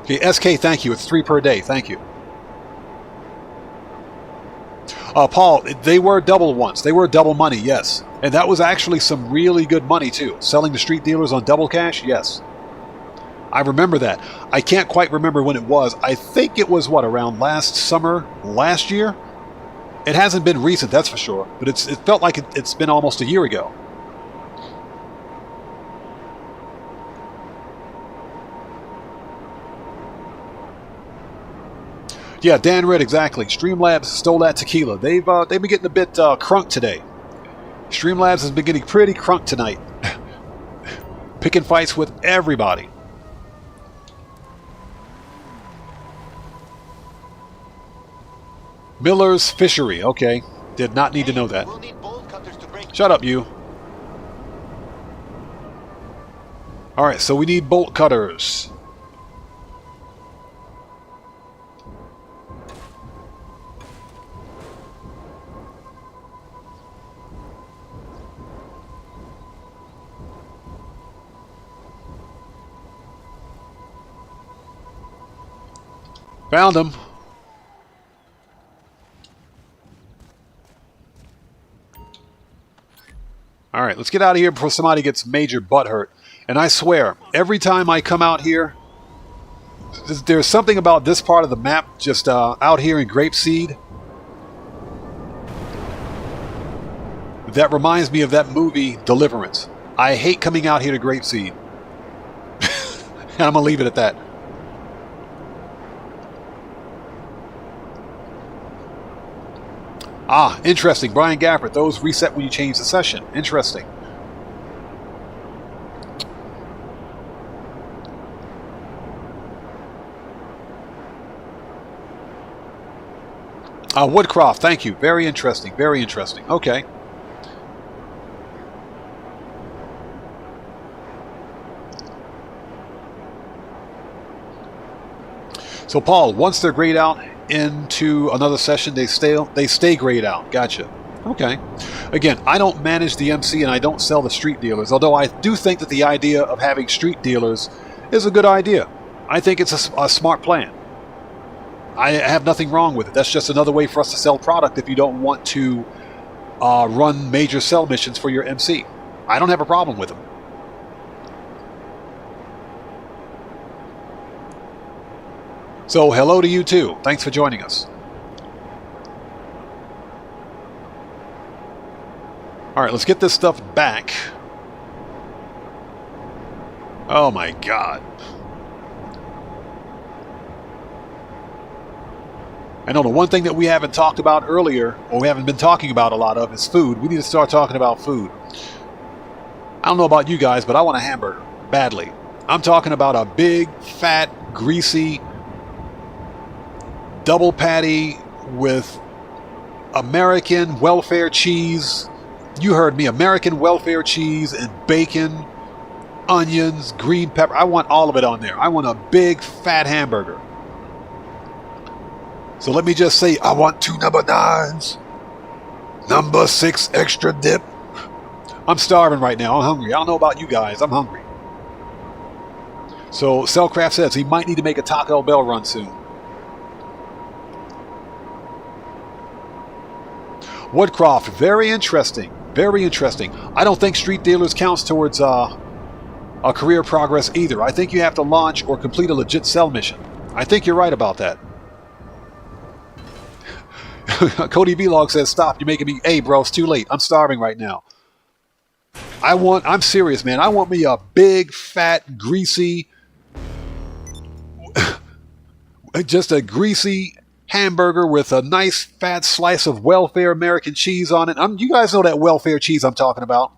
Okay, SK, thank you. It's 3 per day. Thank you. Paul, they were double once. They were double money, yes. And that was actually some really good money, too. Selling to street dealers on double cash, yes. I remember that. I can't quite remember when it was. I think it was, what, around last summer, last year? It hasn't been recent, that's for sure. But it felt like it's been almost a year ago. Yeah, Dan Red, exactly. Streamlabs stole that tequila. They've been getting a bit crunk today. Streamlabs has been getting pretty crunk tonight. Picking fights with everybody. Miller's Fishery. Okay. Did not need to know that. Shut up, you. Alright, so we need bolt cutters. Found him. Alright, let's get out of here before somebody gets major butt hurt. And I swear, every time I come out here, there's something about this part of the map, just out here in Grapeseed, that reminds me of that movie, Deliverance. I hate coming out here to Grapeseed. And I'm going to leave it at that. Ah, interesting. Brian Gafford. Those reset when you change the session. Interesting. Woodcroft. Thank you. Very interesting. Very interesting. Okay. So, Paul, once they're grayed out into another session, they stay grayed out. Gotcha. Okay. Again, I don't manage the MC and I don't sell the street dealers, although I do think that the idea of having street dealers is a good idea. I think it's a smart plan. I have nothing wrong with it. That's just another way for us to sell product if you don't want to run major sell missions for your MC. I don't have a problem with them. So, hello to you too. Thanks for joining us. Alright, let's get this stuff back. Oh my God. I know the one thing that we haven't talked about earlier, or we haven't been talking about a lot of, is food. We need to start talking about food. I don't know about you guys, but I want a hamburger. Badly. I'm talking about a big, fat, greasy, double patty with American welfare cheese. You heard me. American welfare cheese and bacon, onions, green pepper. I want all of it on there. I want a big, fat hamburger. So let me just say, I want 2 number 9s. Number 6 extra dip. I'm starving right now. I'm hungry. I don't know about you guys. I'm hungry. So Cellcraft says he might need to make a Taco Bell run soon. Woodcroft, very interesting. Very interesting. I don't think Street Dealers counts towards a career progress either. I think you have to launch or complete a legit cell mission. I think you're right about that. Cody Vlog says, stop, you're making me... Hey, bro, it's too late. I'm starving right now. I'm serious, man. I want me a big, fat, greasy... just a greasy hamburger with a nice, fat slice of welfare American cheese on it. You guys know that welfare cheese I'm talking about.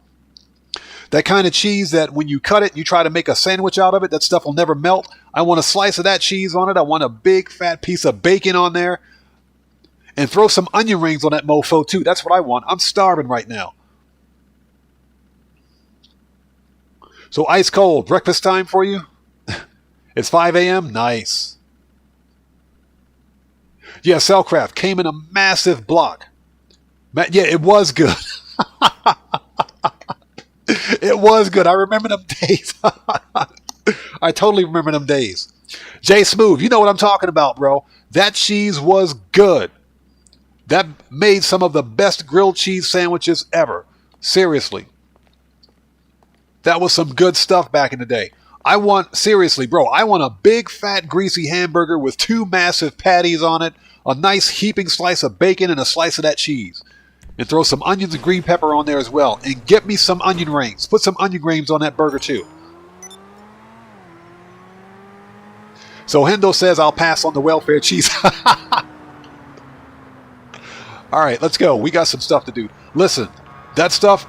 That kind of cheese that when you cut it, you try to make a sandwich out of it, that stuff will never melt. I want a slice of that cheese on it. I want a big, fat piece of bacon on there. And throw some onion rings on that mofo, too. That's what I want. I'm starving right now. So ice cold. Breakfast time for you? It's 5 a.m.? Nice. Yeah, Cellcraft came in a massive block. Yeah, it was good. It was good. I remember them days. I totally remember them days. Jay Smooth, you know what I'm talking about, bro. That cheese was good. That made some of the best grilled cheese sandwiches ever. Seriously. That was some good stuff back in the day. Seriously, bro, I want a big, fat, greasy hamburger with 2 massive patties on it, a nice heaping slice of bacon, and a slice of that cheese. And throw some onions and green pepper on there as well. And get me some onion rings. Put some onion rings on that burger, too. So Hendo says I'll pass on the welfare cheese. All right, let's go. We got some stuff to do. Listen, that stuff,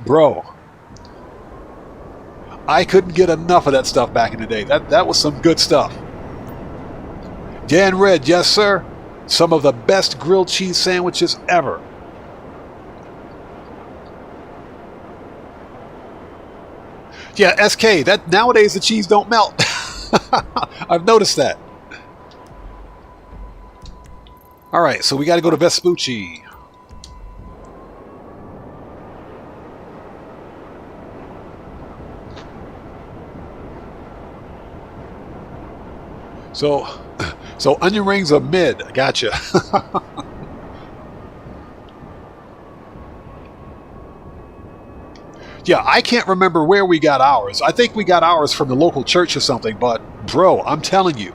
bro, I couldn't get enough of that stuff back in the day. That was some good stuff. Dan Red, yes, sir. Some of the best grilled cheese sandwiches ever. Yeah, SK, that nowadays the cheese don't melt. I've noticed that. All right, so we got to go to Vespucci. So onion rings are mid. Gotcha. Yeah, I can't remember where we got ours. I think we got ours from the local church or something. But bro, I'm telling you,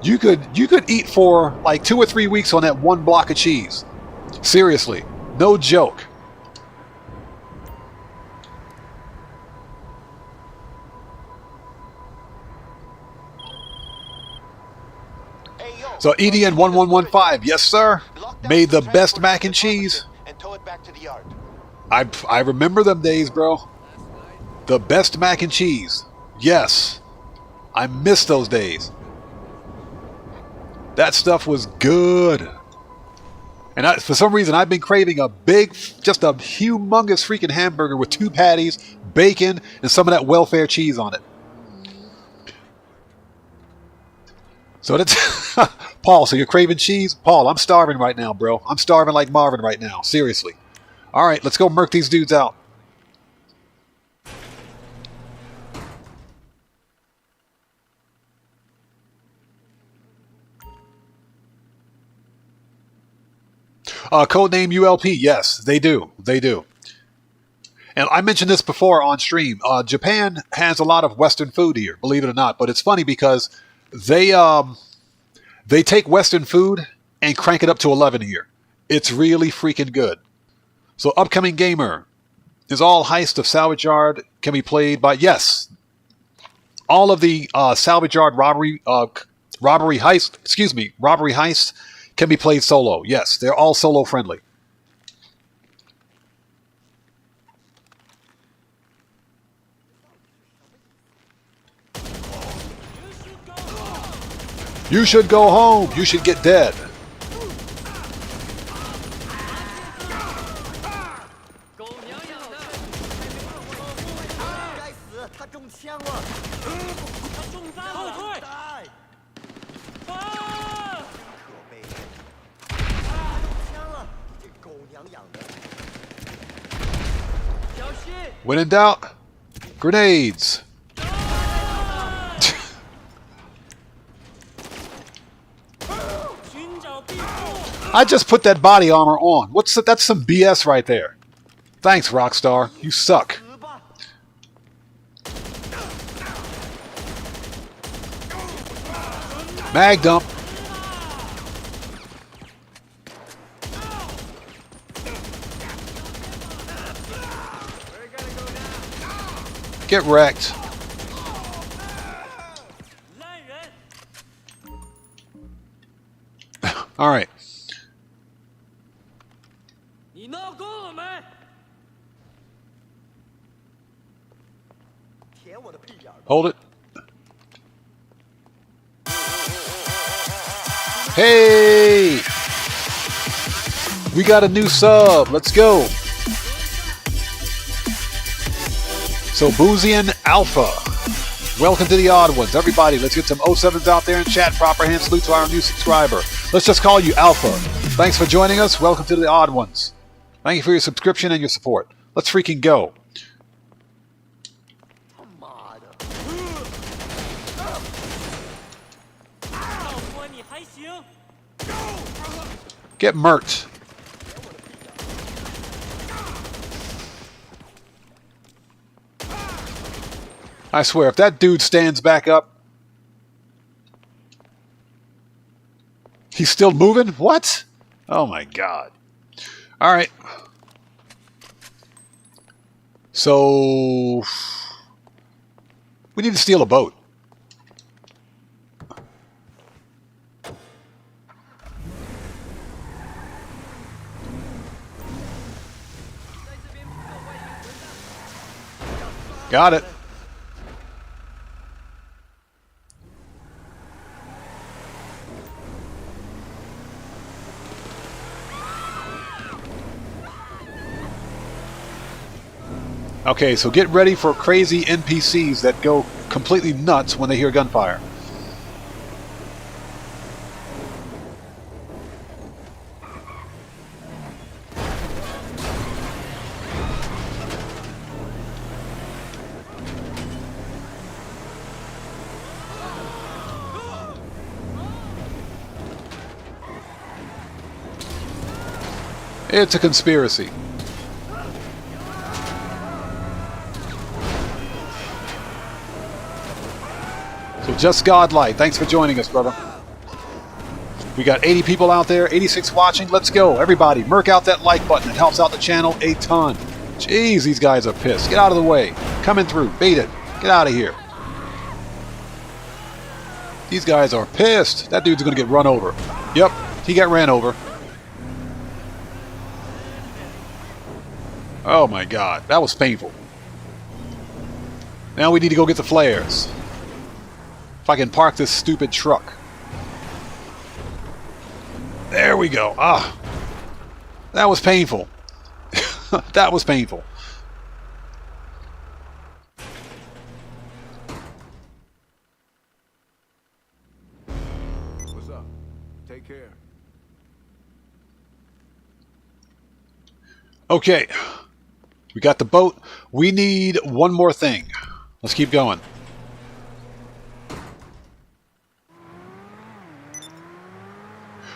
you could eat for like 2 or 3 weeks on that one block of cheese. Seriously, no joke. So EDN 1115, yes sir, made the best mac and cheese. And tow it back to the yard. I remember them days, bro. The best mac and cheese. Yes, I miss those days. That stuff was good. And for some reason, I've been craving a big, just a humongous freaking hamburger with 2 patties, bacon, and some of that welfare cheese on it. So that's... Paul, so you're craving cheese? Paul, I'm starving right now, bro. I'm starving like Marvin right now. Seriously. All right, let's go murk these dudes out. Codename ULP, yes, they do. They do. And I mentioned this before on stream. Japan has a lot of Western food here, believe it or not. But it's funny because they take Western food and crank it up to 11 here. It's really freaking good. So Upcoming Gamer is all heist of Salvage Yard can be played by... Yes. all of the salvage yard robbery heist can be played solo. Yes, they're all solo friendly. You should go home. You should get dead. When in doubt, grenades. I just put that body armor on. What's that? That's some BS right there. Thanks, Rockstar. You suck. Mag dump. Get wrecked. All right. Hold it. Hey! We got a new sub. Let's go. So Boozian Alpha. Welcome to the Odd Ones. Everybody, let's get some 07s out there in chat. Proper hand salute to our new subscriber. Let's just call you Alpha. Thanks for joining us. Welcome to the Odd Ones. Thank you for your subscription and your support. Let's freaking go. Get murked. I swear, if that dude stands back up... He's still moving? What? Oh my god. Alright. So... we need to steal a boat. Got it. Okay, so get ready for crazy NPCs that go completely nuts when they hear gunfire. It's a conspiracy. So just godlike. Thanks for joining us, brother. We got 80 people out there, 86 watching. Let's go. Everybody, merc out that like button. It helps out the channel a ton. Jeez, these guys are pissed. Get out of the way. Coming through. Bait it. Get out of here. These guys are pissed. That dude's going to get run over. Yep, he got ran over. Oh my god, that was painful. Now we need to go get the flares. If I can park this stupid truck. There we go. Ah, that was painful. That was painful. What's up? Take care. Okay. We got the boat. We need one more thing. Let's keep going.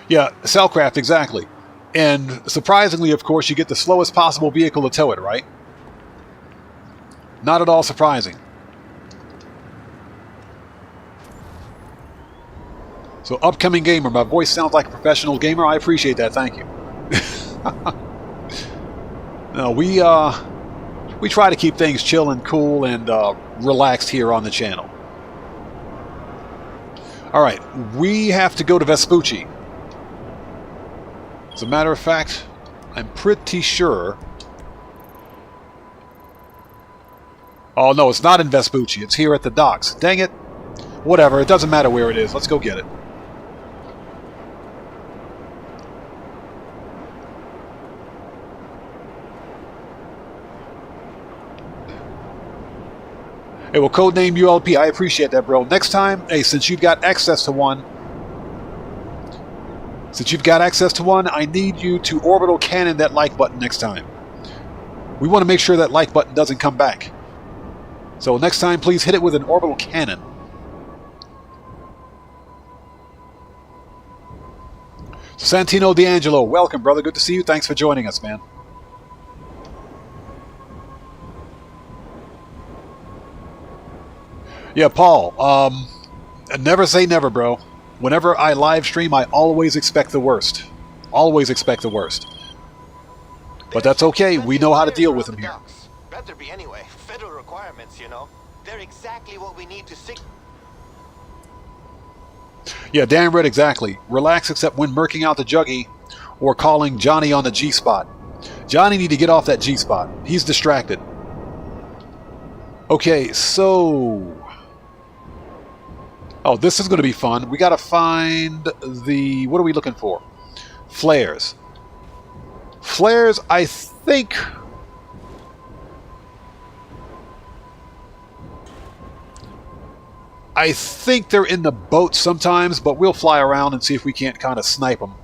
Yeah, Cellcraft, exactly. And surprisingly, of course, you get the slowest possible vehicle to tow it, right? Not at all surprising. So, upcoming gamer. My voice sounds like a professional gamer. I appreciate that. Thank you. No, we try to keep things chill and cool and relaxed here on the channel. Alright, we have to go to Vespucci. As a matter of fact, I'm pretty sure... Oh no, it's not in Vespucci. It's here at the docks. Dang it. Whatever, it doesn't matter where it is. Let's go get it. Hey, well, codename ULP. I appreciate that, bro. Next time, hey, since you've got access to one, I need you to orbital cannon that like button next time. We want to make sure that like button doesn't come back. So next time, please hit it with an orbital cannon. Santino D'Angelo, welcome, brother. Good to see you. Thanks for joining us, man. Yeah, Paul, never say never, bro. Whenever I live stream, I always expect the worst. Always expect the worst. But that's okay. We know how to deal with them here. Better be anyway. Federal requirements, you know. They're exactly what we need to see. Yeah, Dan read exactly. Relax except when murking out the juggy or calling Johnny on the G-spot. Johnny need to get off that G-spot. He's distracted. Okay, so... Oh, this is going to be fun. We got to find the... What are we looking for? Flares. Flares, I think... I think they're in the boat sometimes, but we'll fly around and see if we can't kind of snipe them.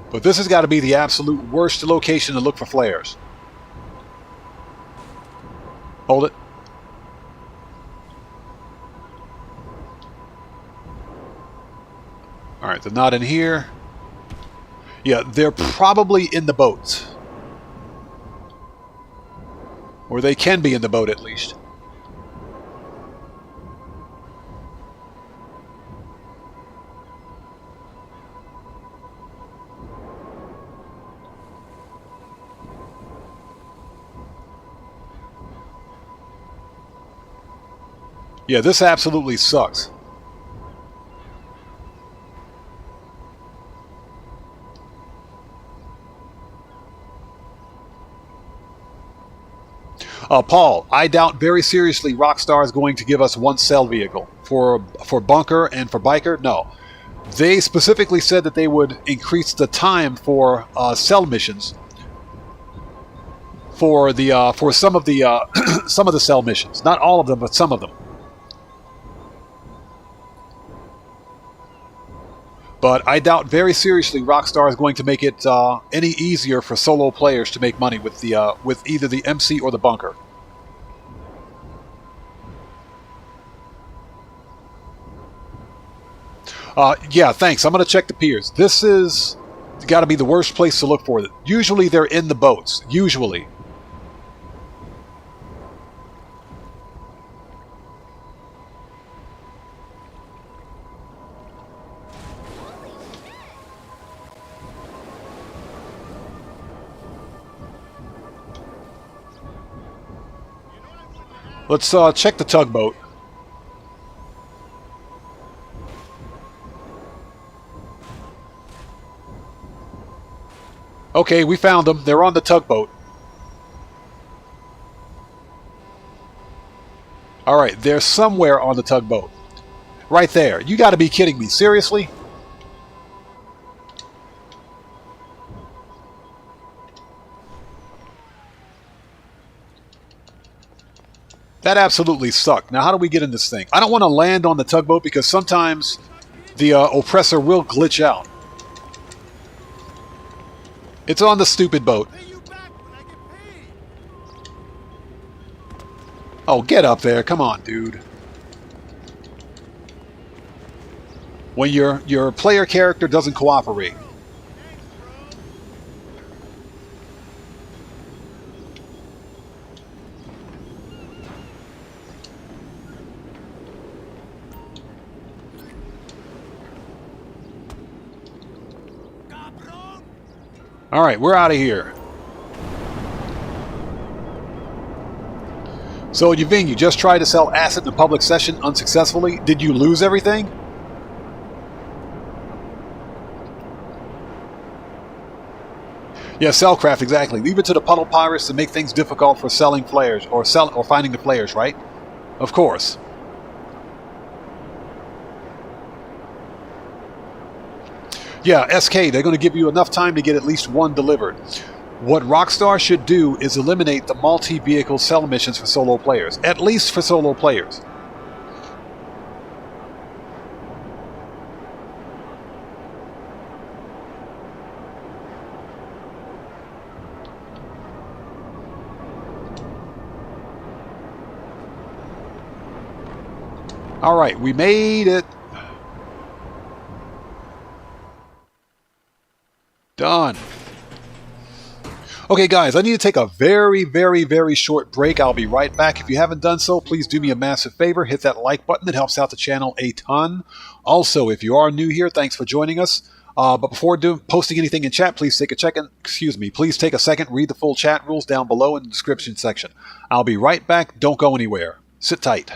But this has got to be the absolute worst location to look for flares. Hold it. Alright, they're not in here. Yeah, they're probably in the boat. Or they can be in the boat at least. Yeah, this absolutely sucks. Paul, I doubt very seriously Rockstar is going to give us one cell vehicle. For bunker and for biker, no. They specifically said that they would increase the time for cell missions. For some of the some of the cell missions, not all of them, but some of them. But I doubt very seriously Rockstar is going to make it any easier for solo players to make money with either the MC or the bunker. Yeah, thanks. I'm going to check the piers. This is got to be the worst place to look for it. Usually they're in the boats. Usually. Let's check the tugboat. Okay, we found them. They're on the tugboat. Alright, they're somewhere on the tugboat. Right there. You gotta be kidding me. Seriously? That absolutely sucked. Now, how do we get in this thing? I don't want to land on the tugboat because sometimes the oppressor will glitch out. It's on the stupid boat. Oh, get up there. Come on, dude. When your player character doesn't cooperate. Alright, we're out of here. So, Yving, you just tried to sell acid in a public session unsuccessfully. Did you lose everything? Yeah, Cellcraft, exactly. Leave it to the puddle pirates to make things difficult for selling flares, or finding the flares, right? Of course. Yeah, SK, they're going to give you enough time to get at least one delivered. What Rockstar should do is eliminate the multi-vehicle sell missions for solo players. At least for solo players. Alright, we made it. Done. Okay, guys, I need to take a very, very, very short break. I'll be right back. If you haven't done so, please do me a massive favor. Hit that like button. It helps out the channel a ton. Also, if you are new here, thanks for joining us. But before posting anything in chat, please take a please take a second, read the full chat rules down below in the description section. I'll be right back. Don't go anywhere. Sit tight.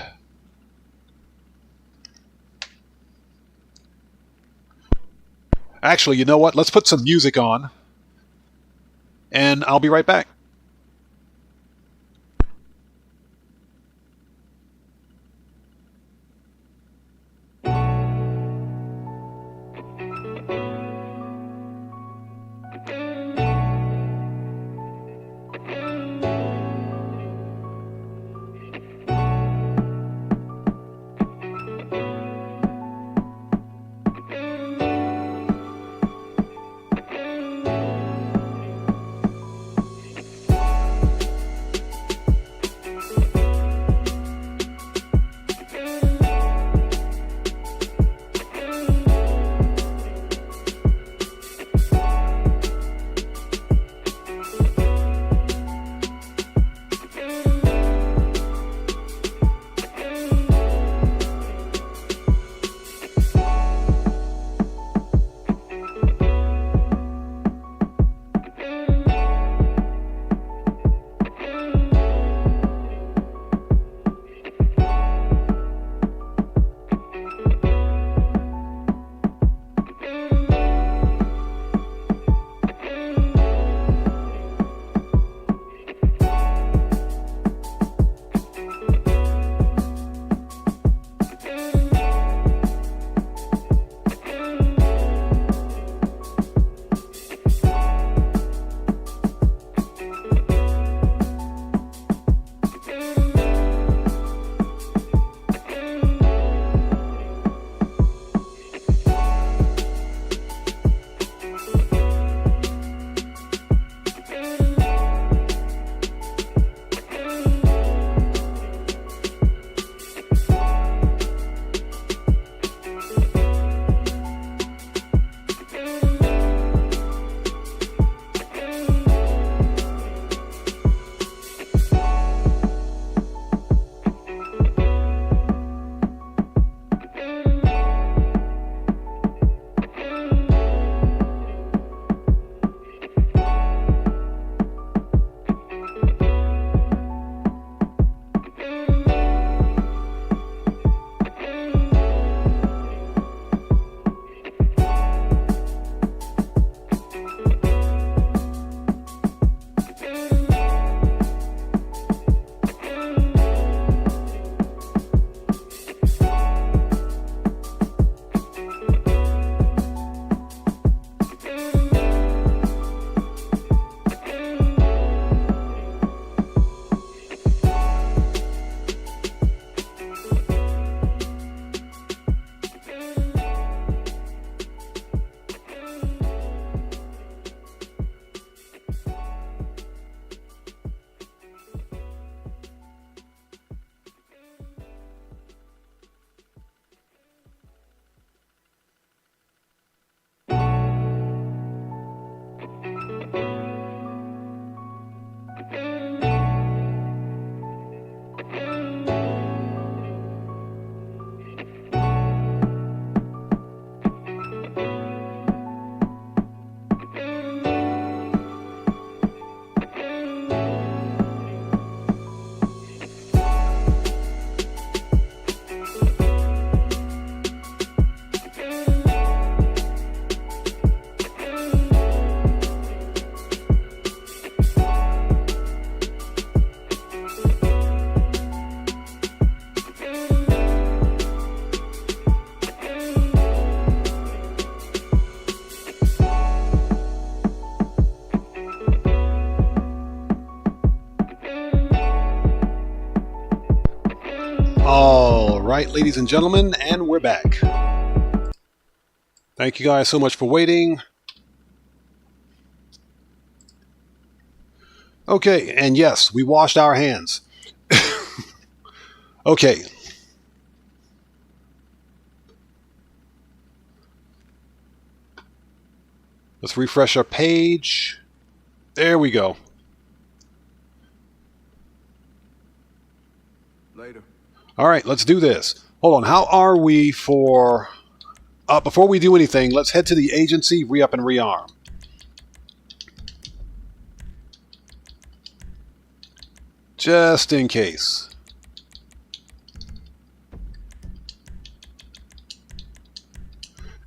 Actually, you know what? Let's put some music on. And I'll be right back. Alright, ladies and gentlemen, and we're back. Thank you guys so much for waiting. Okay, and yes, we washed our hands. Okay. Let's refresh our page. There we go. Later. All right, let's do this. Hold on, how are we for... before we do anything, let's head to the agency, re-up and rearm. Just in case.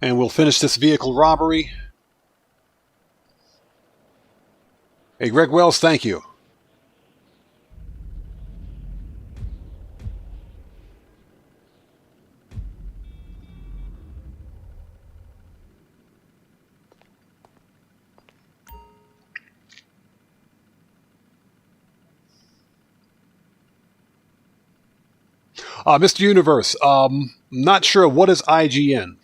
And we'll finish this vehicle robbery. Hey, Greg Wells, thank you. Mr. Universe, not sure, what is IGN?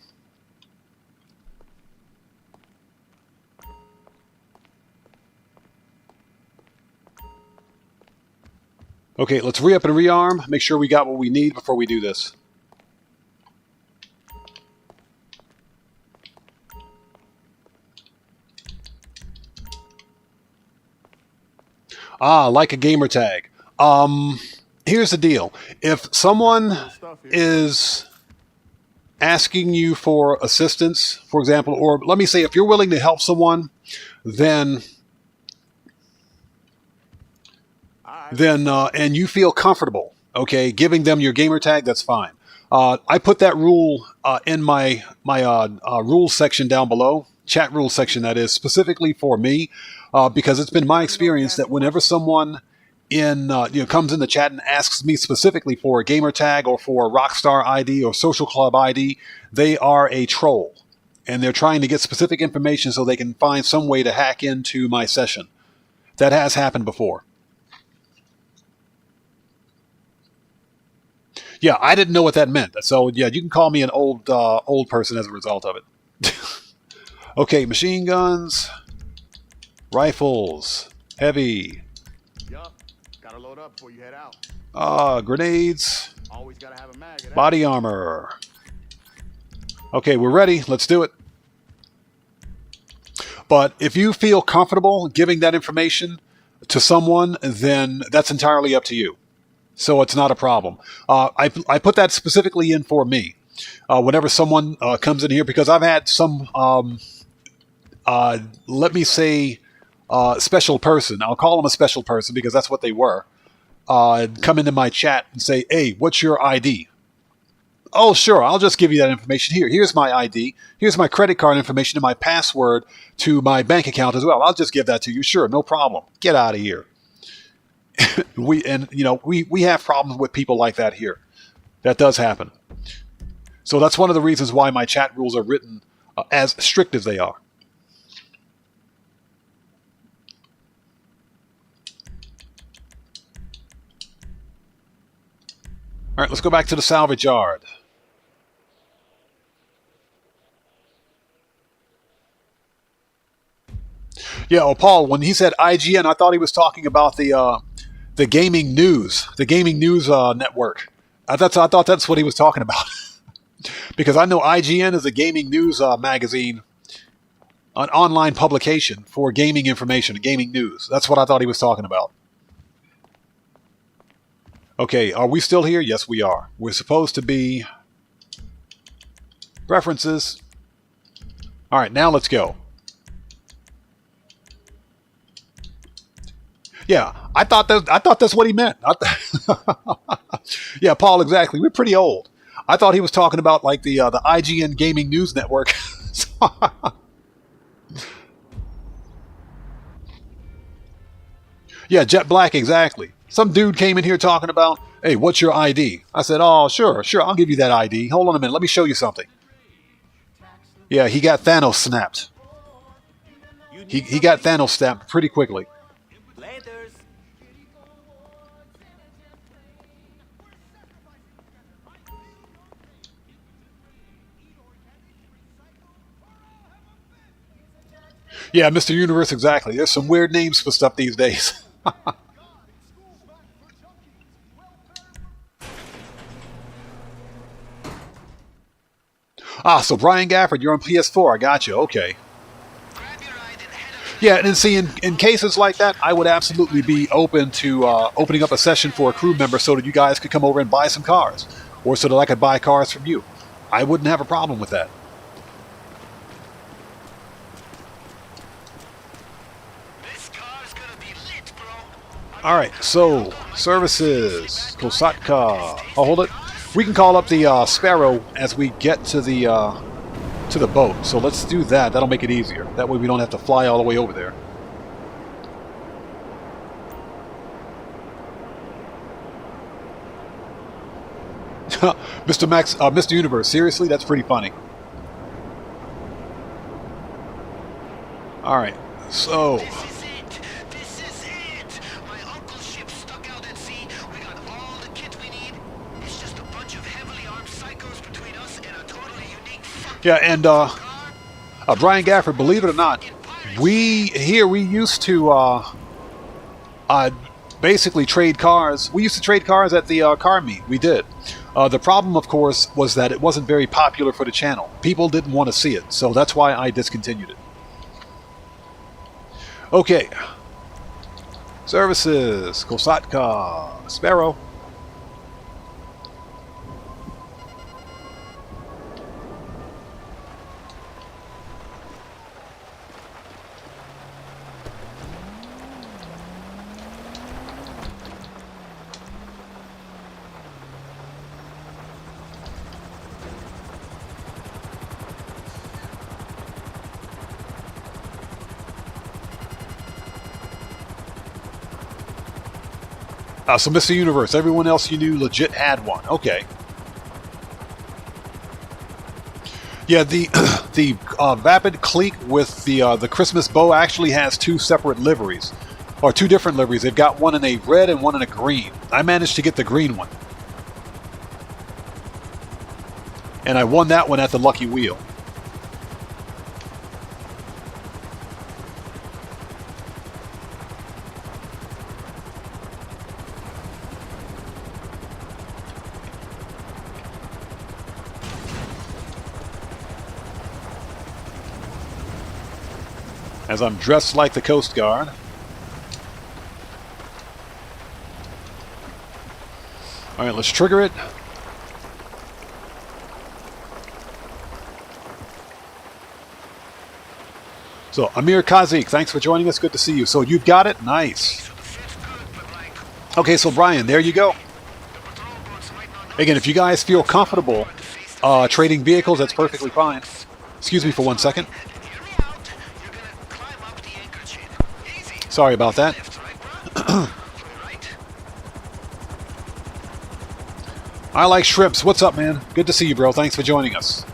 Okay, let's re-up and rearm. Make sure we got what we need before we do this. Like a gamer tag. Here's the deal. If someone is asking you for assistance, for example, or let me say, if you're willing to help someone, then and you feel comfortable, okay, giving them your gamer tag, that's fine. I put that rule in my rules section down below, chat rules section, that is, specifically for me, because it's been my experience that whenever someone comes in the chat and asks me specifically for a gamer tag or for a Rockstar ID or Social Club ID, they are a troll, and they're trying to get specific information so they can find some way to hack into my session. That has happened before. Yeah, I didn't know what that meant. So, yeah, you can call me an old person as a result of it. Okay, machine guns, rifles, heavy. Yup. Gotta load up before you head out. Grenades, Always gotta have a mag. body armor. Okay, we're ready. Let's do it. But if you feel comfortable giving that information to someone, then that's entirely up to you. So it's not a problem. I put that specifically in for me. Whenever someone comes in here, because I've had some, let me say, special person. I'll call them a special person because that's what they were. Come into my chat and say, hey, what's your ID? Oh, sure, I'll just give you that information here. Here's my ID. Here's my credit card information and my password to my bank account as well. I'll just give that to you. Sure, no problem. Get out of here. We have problems with people like that here. That does happen. So that's one of the reasons why my chat rules are written as strict as they are. All right, let's go back to the salvage yard. Yeah, Paul, when he said IGN, I thought he was talking about the gaming news, network. I thought that's what he was talking about. Because I know IGN is a gaming news magazine, an online publication for gaming information, gaming news. That's what I thought he was talking about. Okay, are we still here? Yes, we are. We're supposed to be references. All right, now let's go. Yeah, I thought that's what he meant. Yeah, Paul, exactly. We're pretty old. I thought he was talking about like the IGN Gaming News Network. Yeah, Jet Black, exactly. Some dude came in here talking about, hey, what's your ID? I said, oh, sure, I'll give you that ID. Hold on a minute, let me show you something. Yeah, he got Thanos snapped. He got Thanos snapped pretty quickly. Yeah, Mr. Universe, exactly. There's some weird names for stuff these days. Ah, so Brian Gafford, you're on PS4. I got you. Okay. Yeah, and see, in cases like that, I would absolutely be open to opening up a session for a crew member so that you guys could come over and buy some cars. Or so that I could buy cars from you. I wouldn't have a problem with that. Alright, so, services, Kosatka, oh, hold it. We can call up the Sparrow as we get to the boat. So let's do that. That'll make it easier. That way we don't have to fly all the way over there. Mr. Universe, seriously? That's pretty funny. Alright, so... This is it! My uncle's ship stuck out at sea. We got all the kit we need. It's just a bunch of heavily armed psychos between us and a totally unique yeah, and Brian Gafford, believe it or not, we used to basically trade cars. We used to trade cars at the car meet. We did. The problem, of course, was that it wasn't very popular for the channel. People didn't want to see it, so that's why I discontinued it. Okay. Services, Kosatka, Sparrow. So Mr. Universe, everyone else you knew legit had one. Okay. Yeah, the Vapid Clique with the Christmas bow actually has two separate liveries, or two different liveries. They've got one in a red and one in a green. I managed to get the green one, and I won that one at the Lucky Wheel. As I'm dressed like the Coast Guard. Alright, let's trigger it. So, Amir Kazik, thanks for joining us. Good to see you. So, you've got it? Nice. Okay, so Brian, there you go. Again, if you guys feel comfortable trading vehicles, that's perfectly fine. Excuse me for 1 second. Sorry about that. I like shrimps. What's up, man? Good to see you, bro. Thanks for joining us.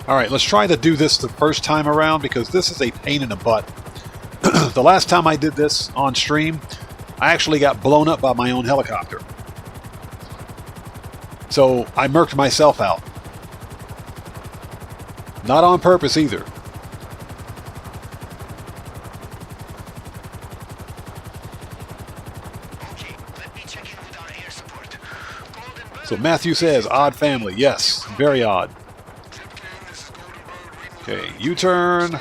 Alright, let's try to do this the first time around because this is a pain in the butt. The last time I did this on stream, I actually got blown up by my own helicopter. So I murked myself out. Not on purpose either. So Matthew says, odd family. Yes, very odd. Okay, U-turn.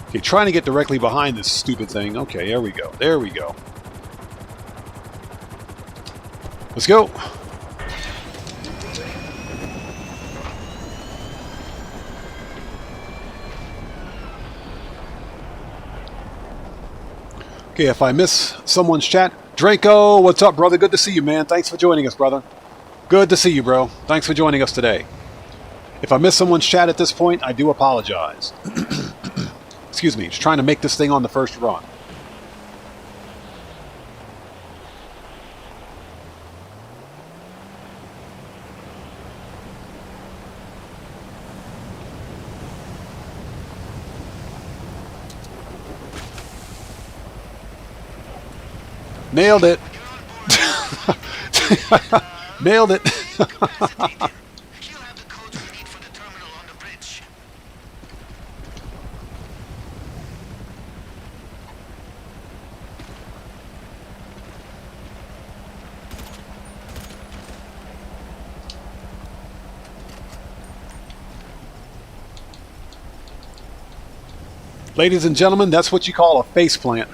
Okay, trying to get directly behind this stupid thing. Okay, there we go. There we go. Let's go. Okay, if I miss someone's chat, Draco, what's up, brother? Good to see you, man. Thanks for joining us, brother. Good to see you, bro. Thanks for joining us today. If I miss someone's chat at this point, I do apologize. Excuse me, just trying to make this thing on the first run. Nailed it. Nailed it. He'll have the codes we need for the terminal on the bridge. Ladies and gentlemen, that's what you call a faceplant.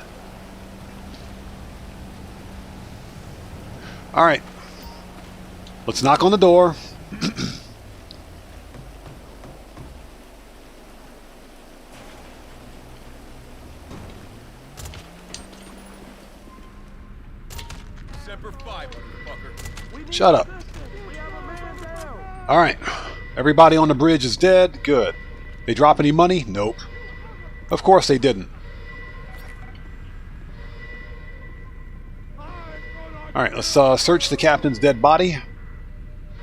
All right. Let's knock on the door. Semper Fi, motherfucker. Shut up. All right. Everybody on the bridge is dead. Good. They drop any money? Nope. Of course they didn't. All right, let's search the captain's dead body.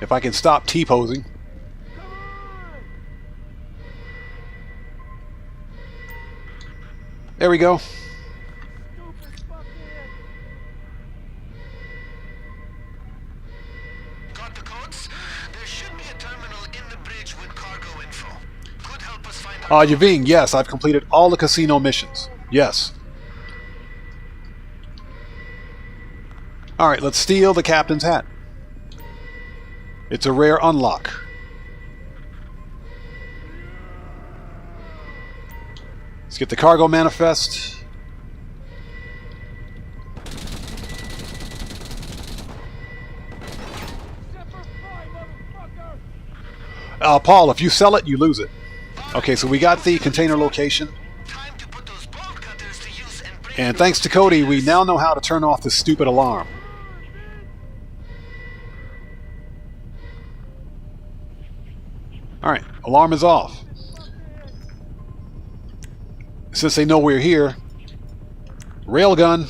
If I can stop T-posing. There we go. Got the codes? There should be a terminal in the bridge with cargo info. Could help us find out. Yaving, yes, I've completed all the casino missions. Yes. All right, let's steal the captain's hat. It's a rare unlock. Let's get the cargo manifest. Paul, if you sell it, you lose it. Okay, so we got the container location. Time to put those bolt cutters to use and bring And thanks to Cody, we now know how to turn off this stupid alarm. Alright, alarm is off. Since they know we're here, railgun.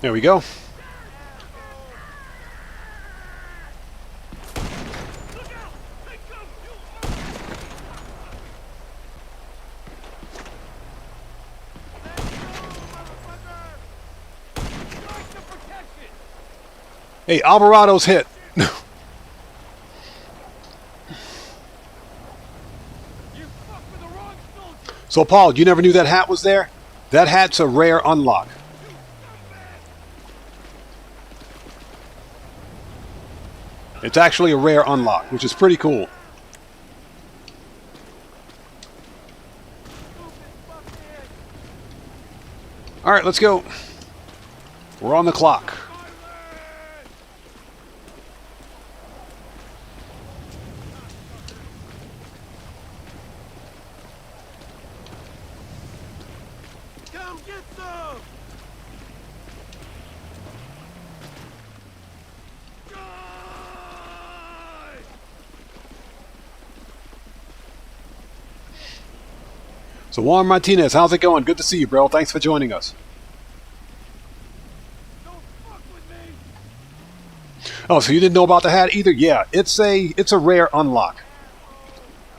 There we go. Hey, Alvarado's hit. So, Paul, you never knew that hat was there? That hat's a rare unlock. It's actually a rare unlock, which is pretty cool. All right, let's go. We're on the clock. Come get some! So Juan Martinez, how's it going? Good to see you, bro. Thanks for joining us. Don't fuck with me! Oh, so you didn't know about the hat either? Yeah, it's a rare unlock.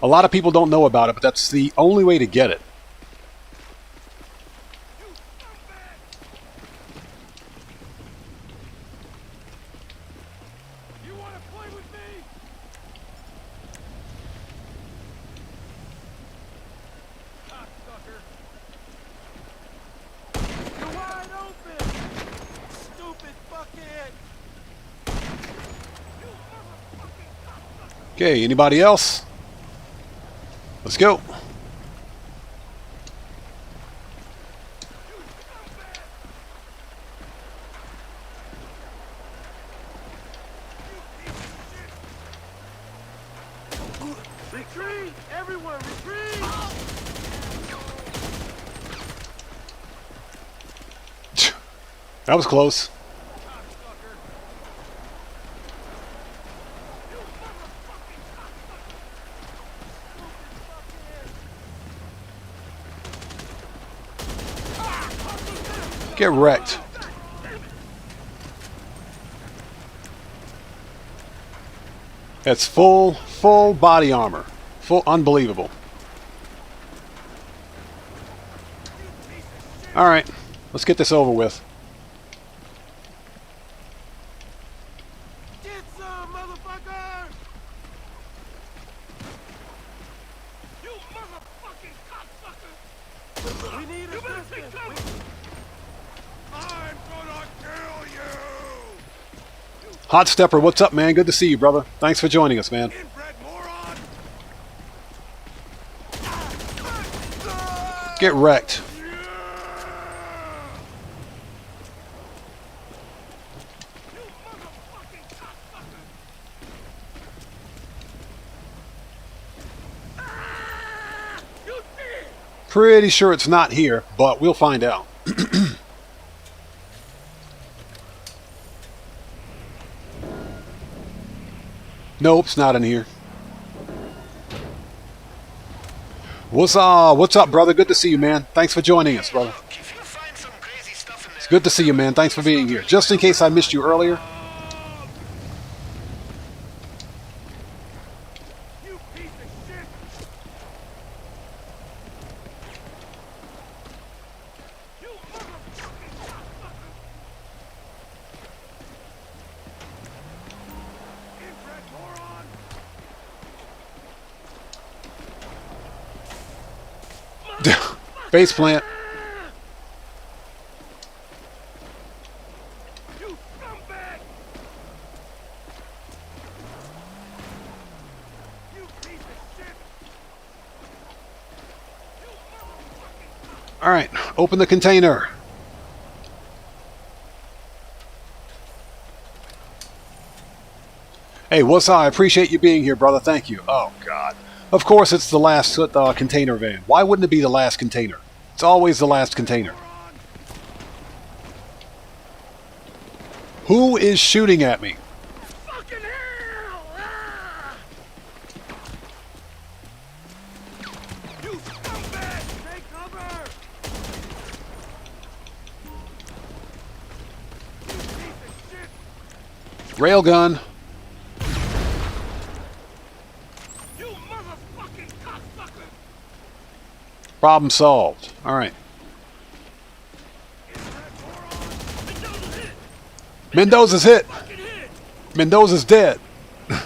A lot of people don't know about it, but that's the only way to get it. You wanna play with me? Cocksucker! You're wide open! Stupid fucking Okay, anybody else? Let's go. Retreat! Everyone, retreat! That was close. Get wrecked. That's full body armor. Full, unbelievable. Alright, let's get this over with. Get some, motherfucker! You motherfucking cocksucker! We need assistance! I'm gonna kill you! Hot Stepper, what's up, man? Good to see you, brother. Thanks for joining us, man. Inbred moron! Get wrecked. Pretty sure it's not here, but we'll find out. Nope, it's not in here. What's up, brother? Good to see you, man. Thanks for joining us, brother. Look, if you find some crazy stuff in there, It's good to see you, man. Thanks for being here. Just in case I missed you earlier. You piece of shit! You motherfucking cocksucker! Inbred moron! Base plant. You scumbag! You piece of shit! You motherfucking All right, open the container. Hey, what's up? I appreciate you being here, brother. Thank you. Oh, God. Of course, it's the last container van. Why wouldn't it be the last container? It's always the last container. Who is shooting at me? fucking hell! Ah! You scumbag! Take cover! You piece of shit! Railgun. You motherfucking cocksucker! Problem solved. All right. Mendoza's hit. Fucking hit! Mendoza's dead. Fucker!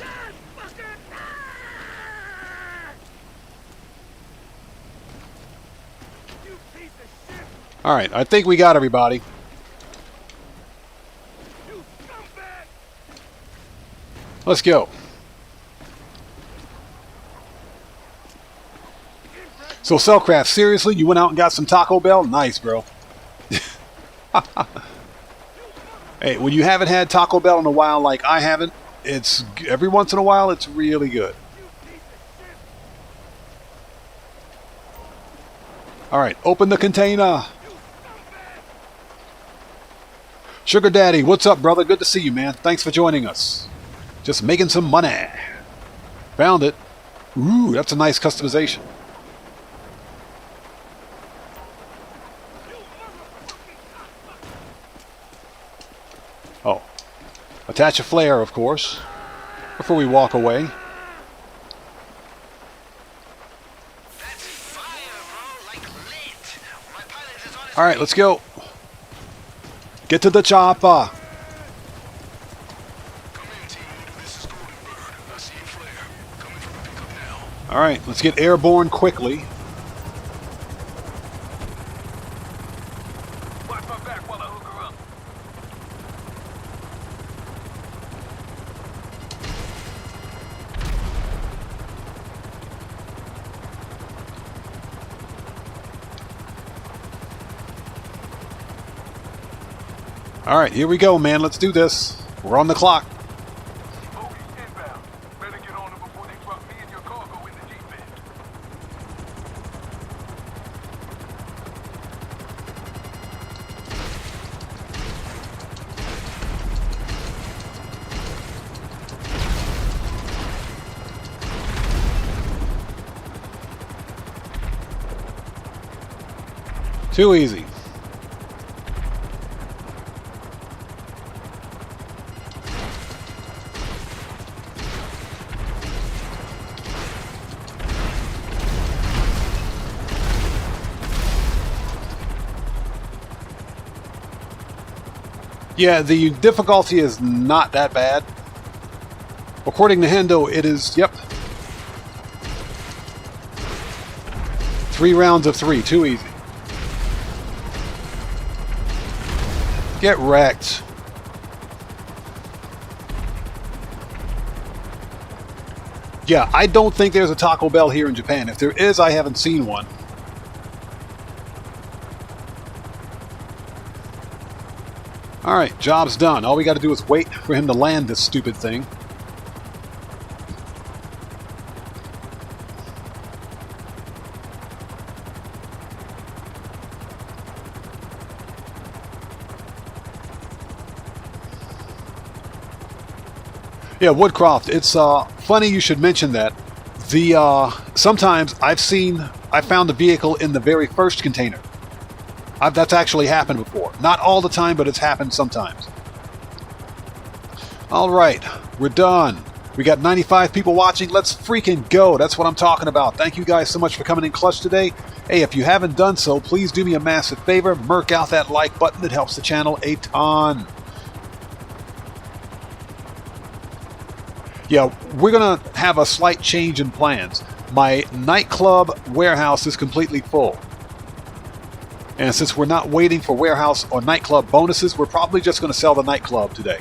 You piece of shit! All right, I think we got everybody. You scumbag! Let's go. So, Cellcraft, seriously, you went out and got some Taco Bell? Nice, bro. Hey, when you haven't had Taco Bell in a while like I haven't, it's every once in a while, it's really good. All right, open the container. Sugar Daddy, what's up, brother? Good to see you, man. Thanks for joining us. Just making some money. Found it. Ooh, that's a nice customization. Oh. Attach a flare, of course, before we walk away. that's fire, bro, like lit. My pilot is on his All right, let's go. Get to the chopper. Come in, team. This is Golden Bird. I see a flare. Coming for the pickup now. All right, let's get airborne quickly. Watch my back while I hook her up. All right, here we go, man. Let's do this. We're on the clock. Bogies inbound. Better get on them before they drop me and your cargo in the deep end. Too easy. Yeah, the difficulty is not that bad. According to Hendo, it is, yep. 3 rounds of 3, too easy. Get wrecked. Yeah, I don't think there's a Taco Bell here in Japan. If there is, I haven't seen one. Alright, job's done. All we got to do is wait for him to land this stupid thing. Yeah, Woodcroft, it's funny you should mention that. Sometimes I found the vehicle in the very first container. That's actually happened before. Not all the time, but it's happened sometimes. Alright, we're done. We got 95 people watching. Let's freaking go. That's what I'm talking about. Thank you guys so much for coming in clutch today. Hey, if you haven't done so, please do me a massive favor. Merc out that like button. It helps the channel a ton. Yeah, we're going to have a slight change in plans. My nightclub warehouse is completely full. And since we're not waiting for warehouse or nightclub bonuses, we're probably just going to sell the nightclub today.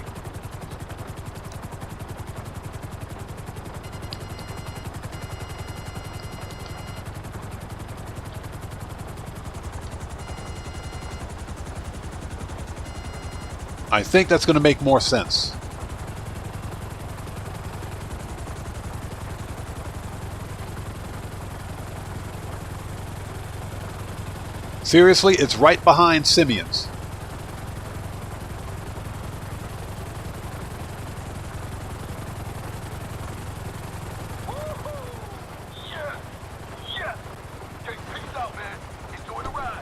I think that's going to make more sense. Seriously, it's right behind Simeon's. Yes! Yes! Okay, peace out, man. Enjoy the ride.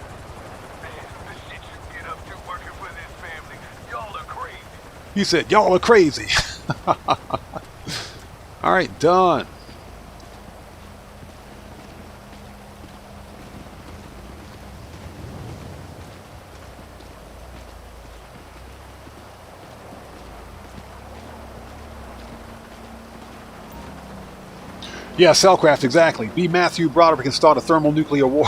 Man, the shit you get up to working for this family. Y'all are crazy. He said, y'all are crazy. All right, done. Yeah, Cellcraft, exactly. B. Matthew Broderick can start a thermonuclear war.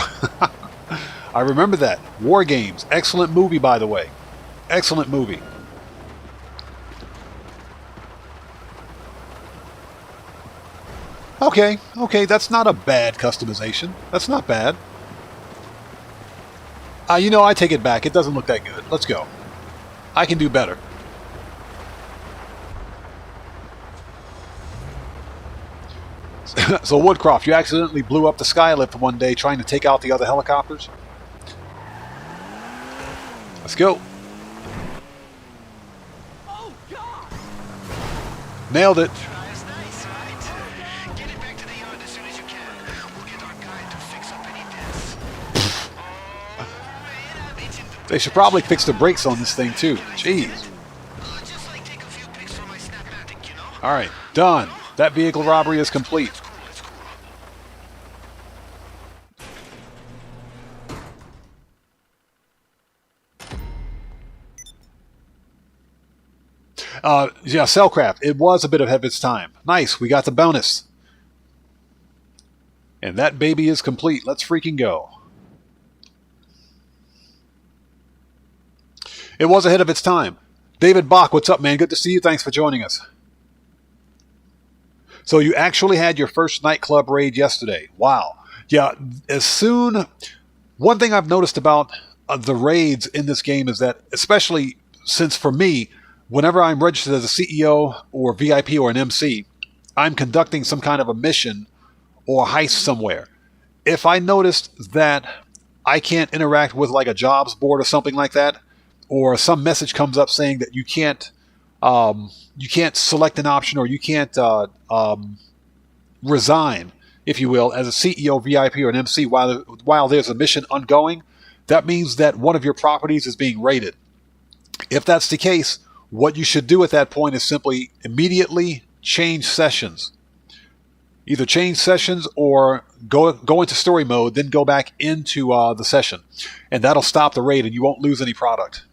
I remember that. War Games. Excellent movie, by the way. Excellent movie. Okay, that's not a bad customization. That's not bad. You know, I take it back. It doesn't look that good. Let's go. I can do better. So, Woodcroft, you accidentally blew up the skylift one day trying to take out the other helicopters? Let's go. Oh, God! Nailed it. Try is nice, right? Get it back to the yard as soon as you can. We'll get our guy to fix up any dents. They should probably fix the brakes on this thing, too. Jeez. Just like take a few pics for my Snapmatic, you know? Alright, done. That vehicle robbery is complete. Yeah, Cellcraft. It was a bit ahead of its time. Nice, we got the bonus. And that baby is complete. Let's freaking go. It was ahead of its time. David Bach, what's up, man? Good to see you. Thanks for joining us. So you actually had your first nightclub raid yesterday. Wow. Yeah, as soon... One thing I've noticed about the raids in this game is that, especially since for me, whenever I'm registered as a CEO or VIP or an MC, I'm conducting some kind of a mission or heist somewhere. If I noticed that I can't interact with like a jobs board or something like that, or some message comes up saying that you can't select an option, or you can't resign, if you will, as a CEO, VIP, or an MC while there's a mission ongoing, that means that one of your properties is being raided. If that's the case, what you should do at that point is simply immediately change sessions. Either change sessions or go into story mode, then go back into the session. And that'll stop the raid and you won't lose any product.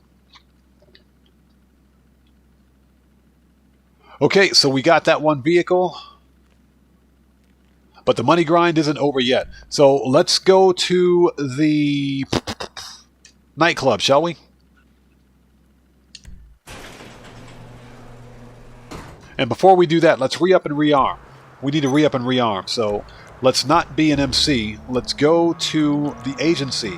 Okay, so we got that one vehicle. But the money grind isn't over yet. So let's go to the nightclub, shall we? And before we do that, let's re-up and rearm. We need to re-up and rearm. So let's not be an MC. Let's go to the agency.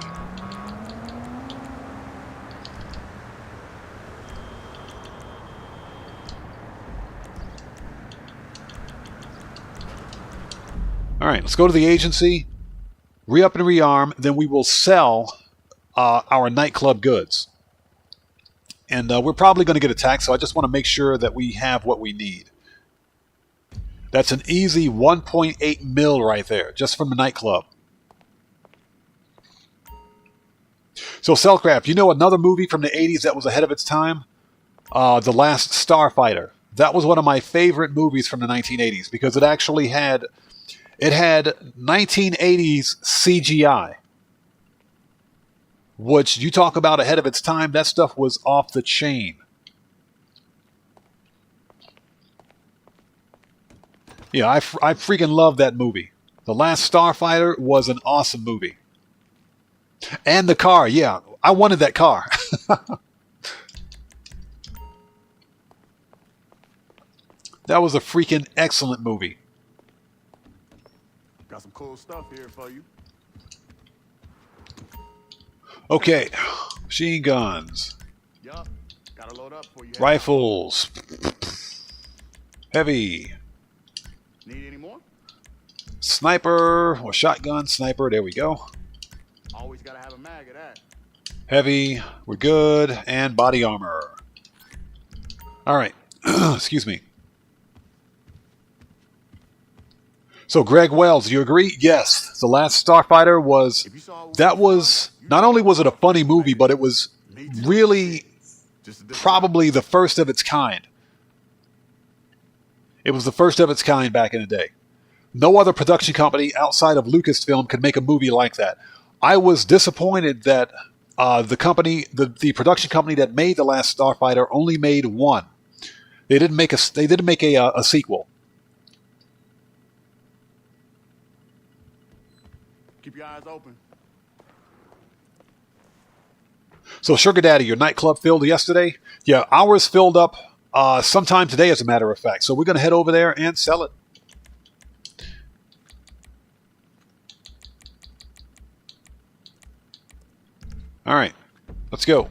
All right, let's go to the agency, re-up and rearm, then we will sell our nightclub goods. And we're probably going to get attacked, so I just want to make sure that we have what we need. That's an easy 1.8 mil right there, just from the nightclub. So Cellcraft, you know another movie from the 80s that was ahead of its time? The Last Starfighter. That was one of my favorite movies from the 1980s because it actually had... It had 1980s CGI, which you talk about ahead of its time. That stuff was off the chain. Yeah, I freaking love that movie. The Last Starfighter was an awesome movie. And the car, yeah. I wanted that car. That was a freaking excellent movie. Got some cool stuff here for you. Okay, machine guns, Yup. Gotta load up for you. rifles, heavy, Need any more? sniper, or shotgun, sniper, there we go. Always gotta have a mag of that. Heavy, we're good, and body armor. All right, excuse me. So Greg Wells, do you agree? Yes, The Last Starfighter was, not only was it a funny movie, but it was really probably the first of its kind. It was the first of its kind back in the day. No other production company outside of Lucasfilm could make a movie like that. I was disappointed that the production company that made The Last Starfighter only made one. They didn't make a sequel. Keep your eyes open. So Sugar Daddy, your nightclub filled yesterday? Yeah, ours filled up sometime today, as a matter of fact. So we're going to head over there and sell it. All right, let's go.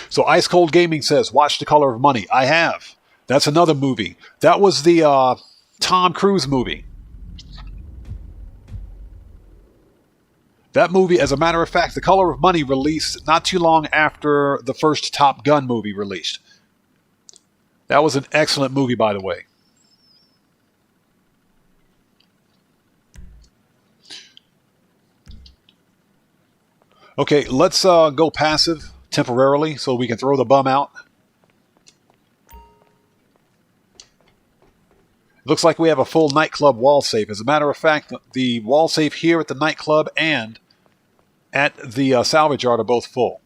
So Ice Cold Gaming says, watch The Color of Money. I have. That's another movie. That was the Tom Cruise movie. That movie, as a matter of fact, The Color of Money released not too long after the first Top Gun movie released. That was an excellent movie, by the way. Okay, let's go passive temporarily so we can throw the bum out. Looks like we have a full nightclub wall safe. As a matter of fact, the wall safe here at the nightclub and at the salvage yard are both full.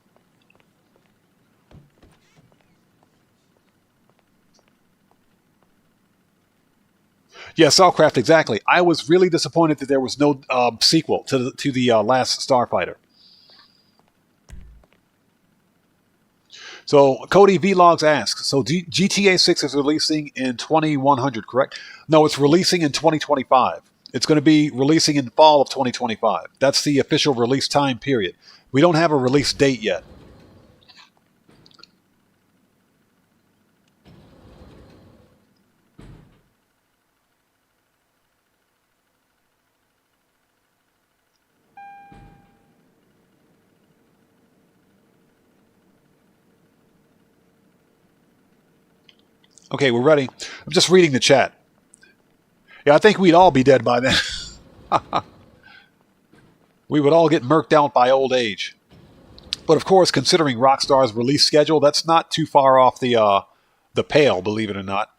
Yeah, Cellcraft, exactly. I was really disappointed that there was no sequel to the Last Starfighter. So Cody Vlogs asks, so GTA 6 is releasing in 2100, correct? No, it's releasing in 2025. It's going to be releasing in fall of 2025. That's the official release time period. We don't have a release date yet. Okay, we're ready. I'm just reading the chat. Yeah, I think we'd all be dead by then. We would all get murked out by old age. But of course, considering Rockstar's release schedule, that's not too far off the pale, believe it or not.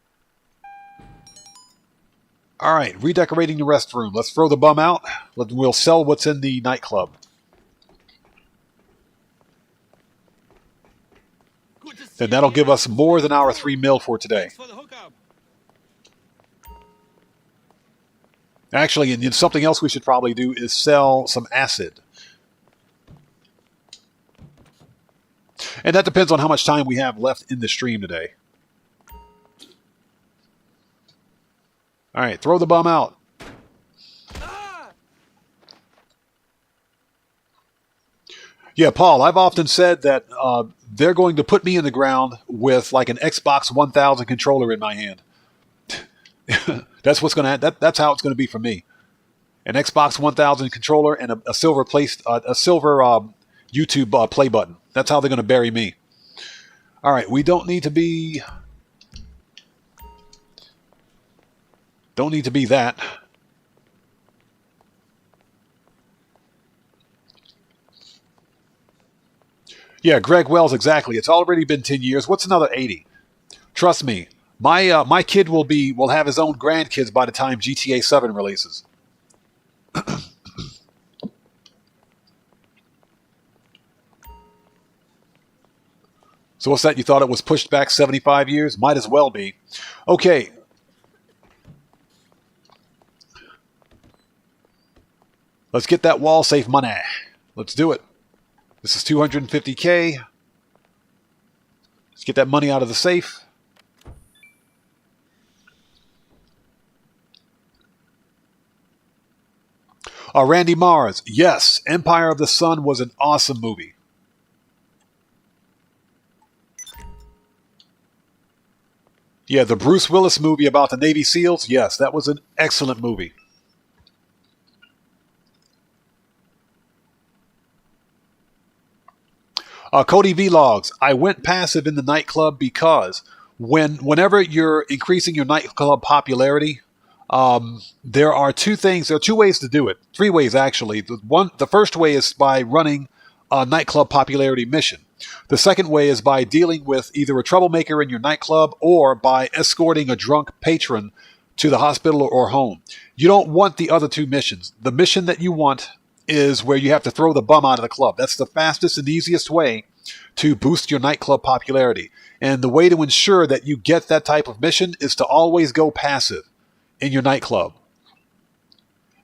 All right, redecorating the restroom. Let's throw the bum out. We'll sell what's in the nightclub. And that'll give us more than our 3 mil for today. Actually, and something else we should probably do is sell some acid. And that depends on how much time we have left in the stream today. All right, throw the bum out. Yeah, Paul, I've often said that they're going to put me in the ground with like an Xbox 1000 controller in my hand. That's what's going to. That's how it's going to be for me. An Xbox 1000 controller and a silver YouTube play button. That's how they're going to bury me. All right, we don't need to be. Don't need to be that. Yeah, Greg Wells, exactly. It's already been 10 years. What's another 80? Trust me, my kid will have his own grandkids by the time GTA 7 releases. So what's that? You thought it was pushed back 75 years? Might as well be. Okay. Let's get that wall safe money. Let's do it. This is 250K. Let's get that money out of the safe. Randy Mars. Yes, Empire of the Sun was an awesome movie. Yeah, the Bruce Willis movie about the Navy SEALs. Yes, that was an excellent movie. Cody Vlogs. I went passive in the nightclub because whenever you're increasing your nightclub popularity, there are two things. There are two ways to do it. 3 ways actually. The first way is by running a nightclub popularity mission. The second way is by dealing with either a troublemaker in your nightclub or by escorting a drunk patron to the hospital or home. You don't want the other 2 missions. The mission that you want is where you have to throw the bum out of the club. That's the fastest and easiest way to boost your nightclub popularity. And the way to ensure that you get that type of mission is to always go passive in your nightclub.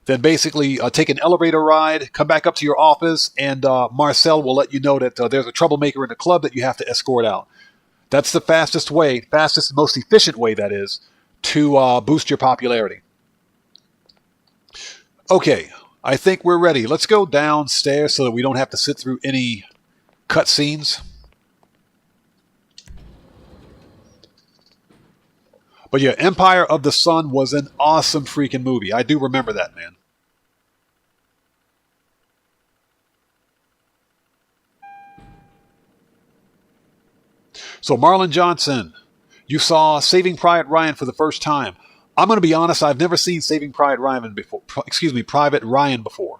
Then basically take an elevator ride, come back up to your office, and Marcel will let you know that there's a troublemaker in the club that you have to escort out. That's the fastest way, fastest and most efficient way, that is, to boost your popularity. Okay, I think we're ready. Let's go downstairs so that we don't have to sit through any cutscenes. But yeah, Empire of the Sun was an awesome freaking movie. I do remember that, man. So Marlon Johnson, you saw Saving Private Ryan for the first time. I'm going to be honest, I've never seen Saving Private Ryan before. Private Ryan before.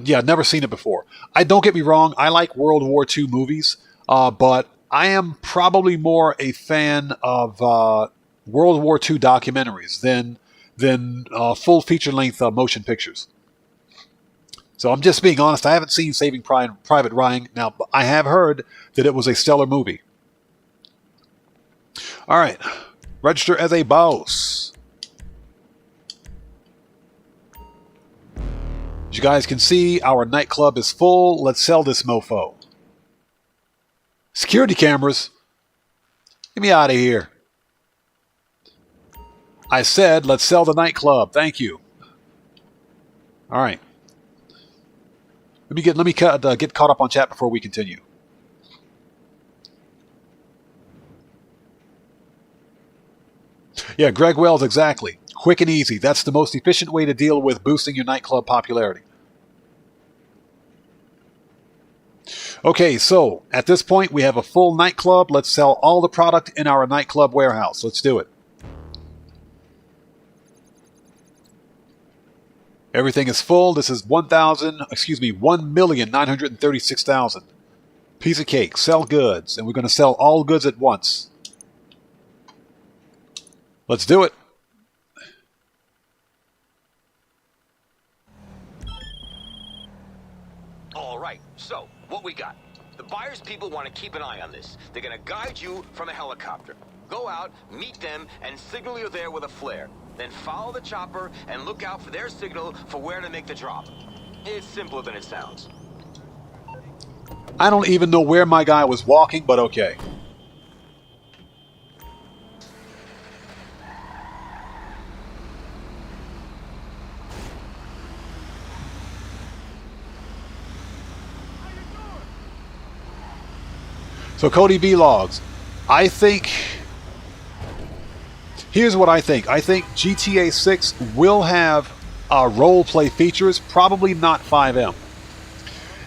Yeah, I've never seen it before. Don't get me wrong, I like World War II movies, but I am probably more a fan of World War II documentaries than full feature-length motion pictures. So I'm just being honest, I haven't seen Saving Private Ryan. Now, I have heard that it was a stellar movie. All right, register as a boss. As you guys can see, our nightclub is full. Let's sell this mofo. Security cameras? Get me out of here. I said, let's sell the nightclub. Thank you. All right. Let me get caught up on chat before we continue. Yeah, Greg Wells, exactly. Quick and easy. That's the most efficient way to deal with boosting your nightclub popularity. Okay, so at this point we have a full nightclub. Let's sell all the product in our nightclub warehouse. Let's do it. Everything is full. This is 1,936,000. Piece of cake. Sell goods. And we're going to sell all goods at once. Let's do it. All right, so what we got? The buyer's people want to keep an eye on this. They're going to guide you from a helicopter. Go out, meet them, and signal you're there with a flare. Then follow the chopper and look out for their signal for where to make the drop. It's simpler than it sounds. I don't even know where my guy was walking, but okay. So Cody Vlogs, I think... Here's what I think. I think GTA 6 will have role-play features, probably not 5M.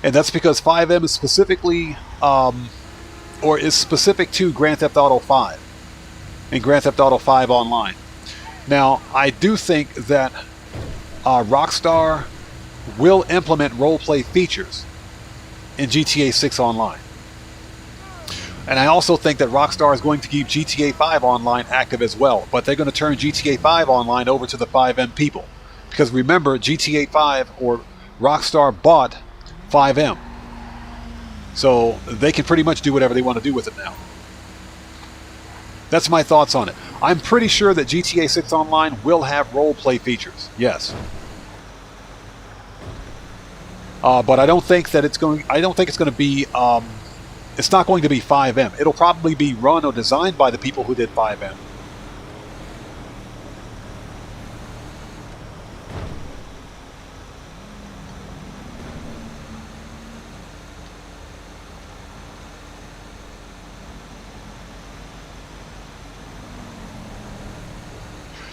And that's because 5M is specifically, or is specific to Grand Theft Auto 5 and Grand Theft Auto 5 Online. Now, I do think that Rockstar will implement role-play features in GTA 6 Online. And I also think that Rockstar is going to keep GTA 5 Online active as well, but they're going to turn GTA 5 Online over to the 5M people. Because remember, GTA 5 or Rockstar bought 5M. So they can pretty much do whatever they want to do with it now. That's my thoughts on it. I'm pretty sure that GTA 6 Online will have role-play features. Yes. But I don't think that it's going. I don't think it's going to be. It's not going to be 5M. It'll probably be run or designed by the people who did 5M.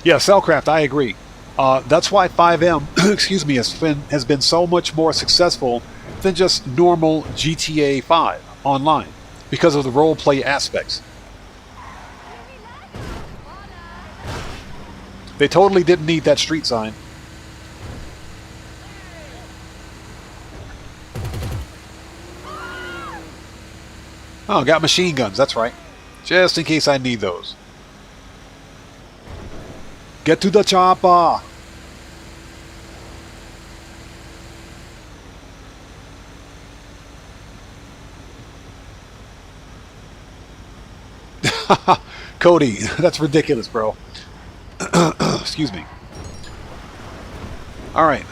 Yeah, Cellcraft, I agree. That's why 5M, excuse me, has been so much more successful than just normal GTA 5 Online, because of the role-play aspects. They totally didn't need that street sign. Oh, got machine guns, that's right. Just in case I need those. Get to the chopper! Cody, that's ridiculous, bro. Excuse me. Alright.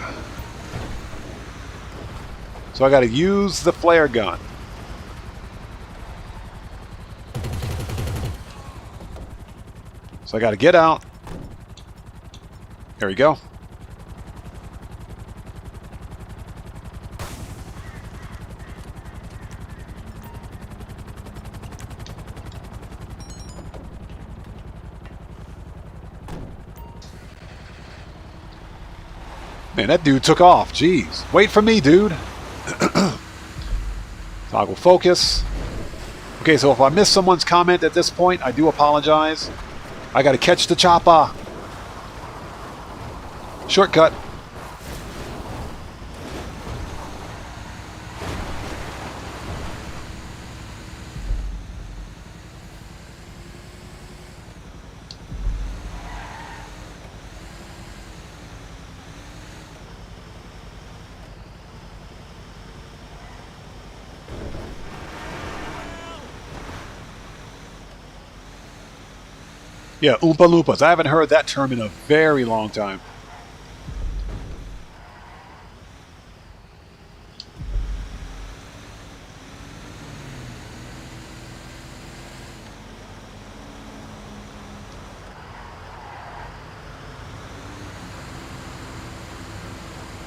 So I gotta use the flare gun. So I gotta get out. There we go. Man, that dude took off. Jeez. Wait for me, dude. Toggle focus. Okay, so if I missed someone's comment at this point, I do apologize. I gotta catch the chopper. Shortcut. Yeah, Oompa Loompas. I haven't heard that term in a very long time.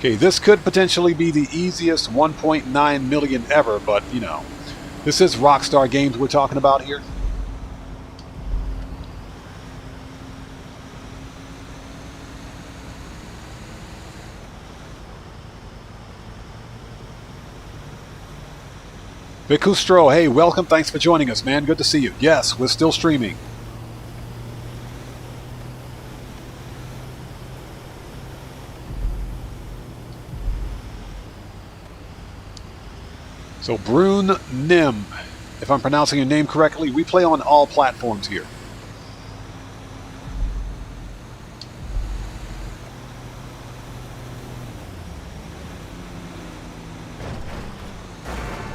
Okay, this could potentially be the easiest 1.9 million ever, but, you know, this is Rockstar Games we're talking about here. Vicustro, hey, welcome. Thanks for joining us, man. Good to see you. Yes, we're still streaming. So, Brune Nim, if I'm pronouncing your name correctly, we play on all platforms here.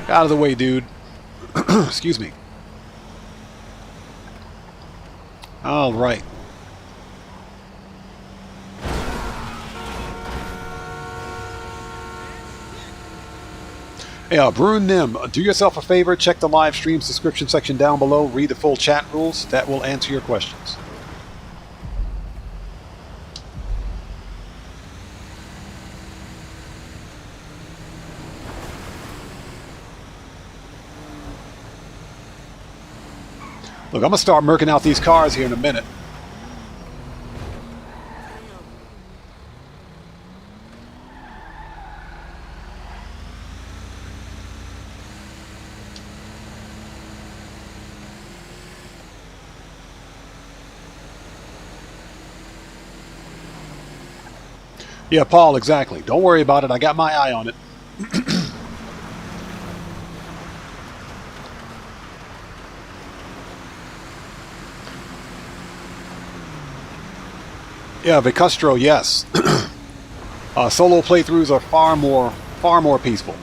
Out of the way, dude. Excuse me. All right. Hey, Brune Nim, do yourself a favor, check the live stream subscription section down below, read the full chat rules. That will answer your questions. Look, I'm going to start murking out these cars here in a minute. Yeah, Paul, exactly. Don't worry about it. I got my eye on it. Yeah, Vicustro, yes. Solo playthroughs are far more peaceful.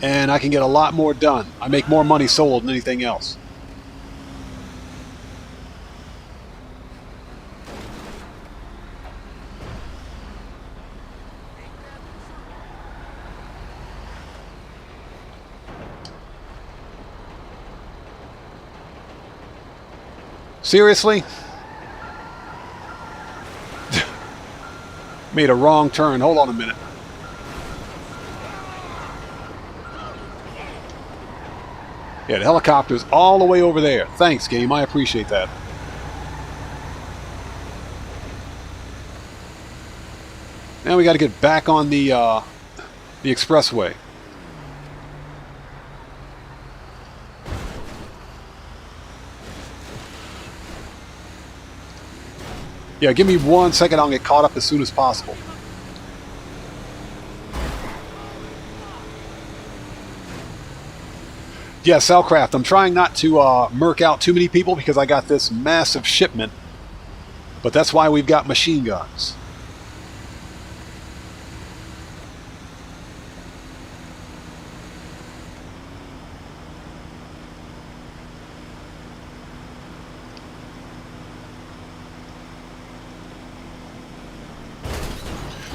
And I can get a lot more done. I make more money solo than anything else. Seriously? Made a wrong turn. Hold on a minute. Yeah, the helicopter's all the way over there. Thanks, game. I appreciate that. Now we got to get back on the expressway. Yeah, give me 1 second. I'll get caught up as soon as possible. Yeah, Cellcraft, I'm trying not to murk out too many people because I got this massive shipment. But that's why we've got machine guns.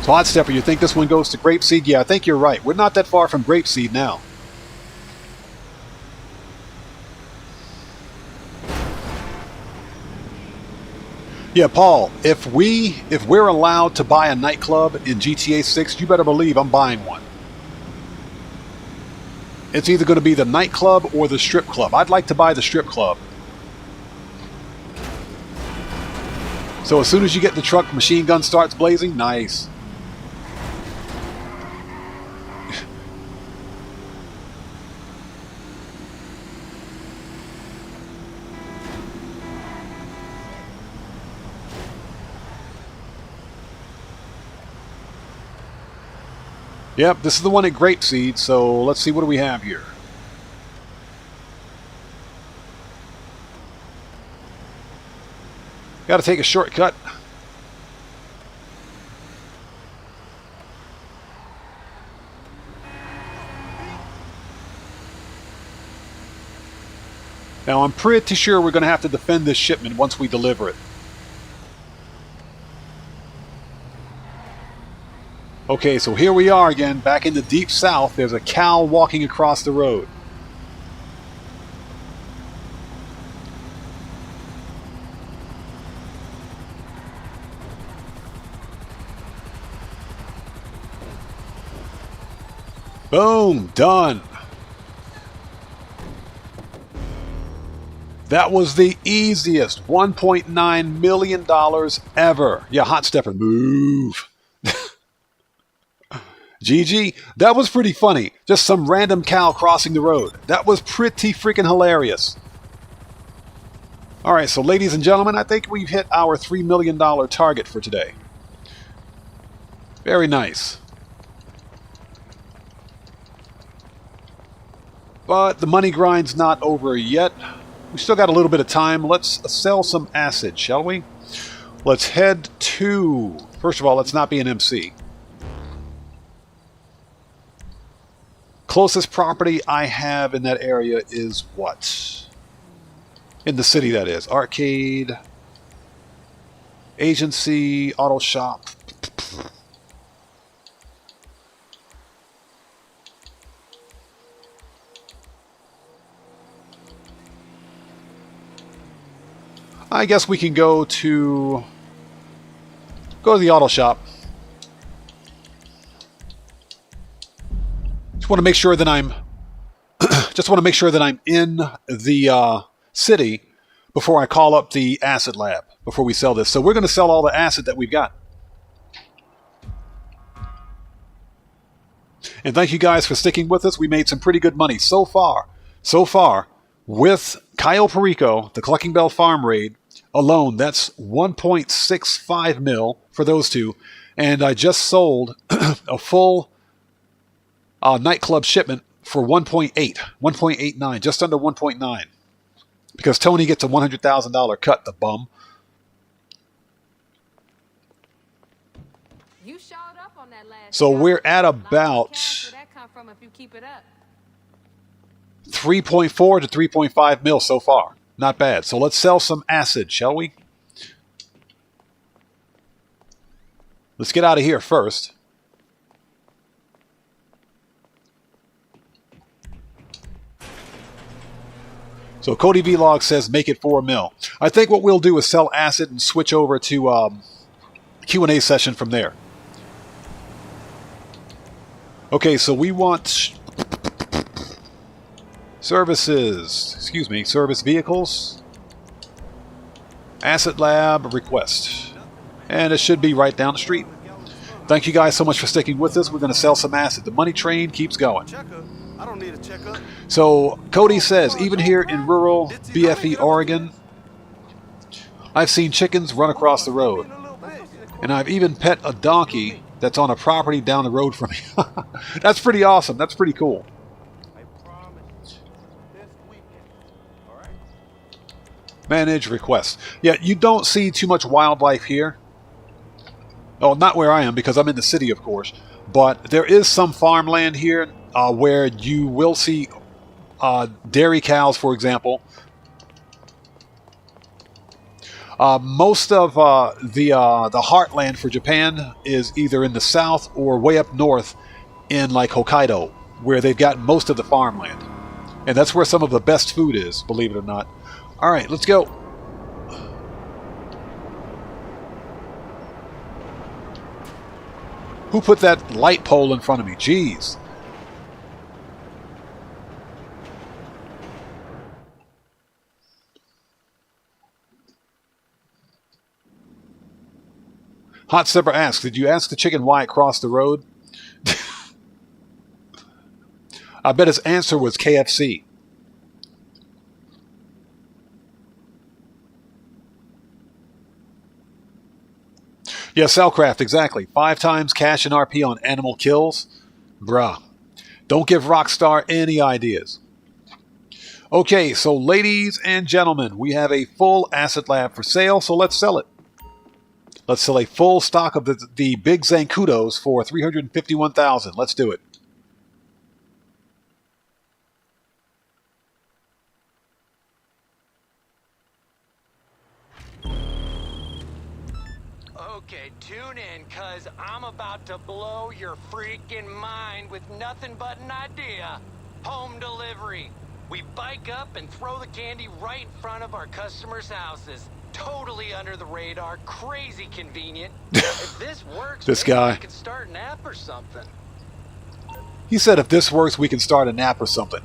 So, Oddstepper, you think this one goes to Grapeseed? Yeah, I think you're right. We're not that far from Grapeseed now. Yeah, Paul, if we're allowed to buy a nightclub in GTA 6, you better believe I'm buying one. It's either going to be the nightclub or the strip club. I'd like to buy the strip club. So as soon as you get the truck, machine gun starts blazing. Nice. Yep, this is the one at Grapeseed, so let's see, what do we have here? Got to take a shortcut. Now, I'm pretty sure we're going to have to defend this shipment once we deliver it. Okay, so here we are again, back in the deep south. There's a cow walking across the road. Boom, done. That was the easiest $1.9 million ever. Yeah, hot stepper, move. GG, that was pretty funny. Just some random cow crossing the road. That was pretty freaking hilarious. Alright, so ladies and gentlemen, I think we've hit our $3 million target for today. Very nice. But the money grind's not over yet. We still got a little bit of time. Let's sell some acid, shall we? Let's head to... First of all, let's not be an MC. Closest property I have in that area is what? In the city, that is. Arcade. Agency. Auto shop. I guess we can go to the auto shop. Just want to make sure that I'm in the city before I call up the acid lab before we sell this. So we're going to sell all the acid that we've got. And thank you guys for sticking with us. We made some pretty good money so far. So far, with Cayo Perico, the Cluckin Bell Farm raid alone, that's 1.65 mil for those two. And I just sold a full nightclub shipment for 1.89, just under 1.9. Because Tony gets a $100,000 cut, the bum. You showed up on that last So job. we're at about Where that come from if you keep it up? 3.4 to 3.5 mil so far. Not bad. So let's sell some acid, shall we? Let's get out of here first. So Cody Vlog says make it 4 mil. I think what we'll do is sell acid and switch over to Q&A session from there. Okay, so we want services, service vehicles, acid lab request. And it should be right down the street. Thank you guys so much for sticking with us. We're going to sell some acid. The money train keeps going. I don't need a checkup. So Cody says, even here in rural BFE, Oregon, I've seen chickens run across the road. And I've even pet a donkey that's on a property down the road from me. That's pretty awesome. That's pretty cool. Manage requests. Yeah, you don't see too much wildlife here. Oh, not where I am, because I'm in the city, of course. But there is some farmland here where you will see dairy cows, for example. Most of the heartland for Japan is either in the south or way up north in like Hokkaido, where they've got most of the farmland. And that's where some of the best food is, believe it or not. All right, let's go. Who put that light pole in front of me? Jeez. Hot Stepper asks, did you ask the chicken why it crossed the road? I bet his answer was KFC. Yeah, Cellcraft, exactly. 5 times cash and RP on animal kills? Bruh. Don't give Rockstar any ideas. Okay, so ladies and gentlemen, we have a full acid lab for sale, so let's sell it. Let's sell a full stock of the big Zancudos for $351,000. Let's do it. Okay, tune in, cuz I'm about to blow your freaking mind with nothing but an idea. Home delivery. We bike up and throw the candy right in front of our customers' houses. Totally under the radar, crazy convenient. If this works, This maybe guy. I could start an app or something. He said if this works, we can start a nap or something.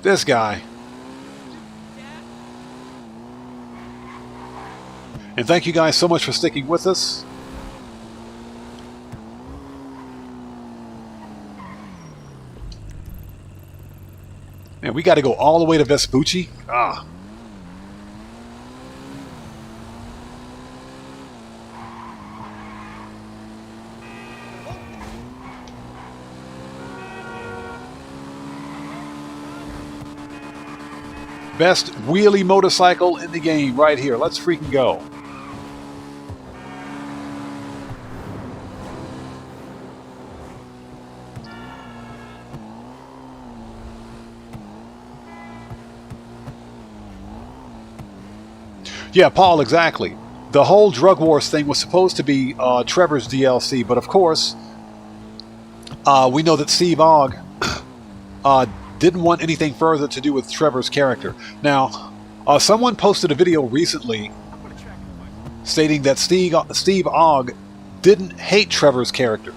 This guy. And thank you guys so much for sticking with us. Man, we got to go all the way to Vespucci. Ah. Best wheelie motorcycle in the game right here. Let's freaking go. Yeah, Paul, exactly. The whole Drug Wars thing was supposed to be Trevor's DLC, but of course, we know that Steve Ogg didn't want anything further to do with Trevor's character. Now, someone posted a video recently stating that Steve Ogg didn't hate Trevor's character.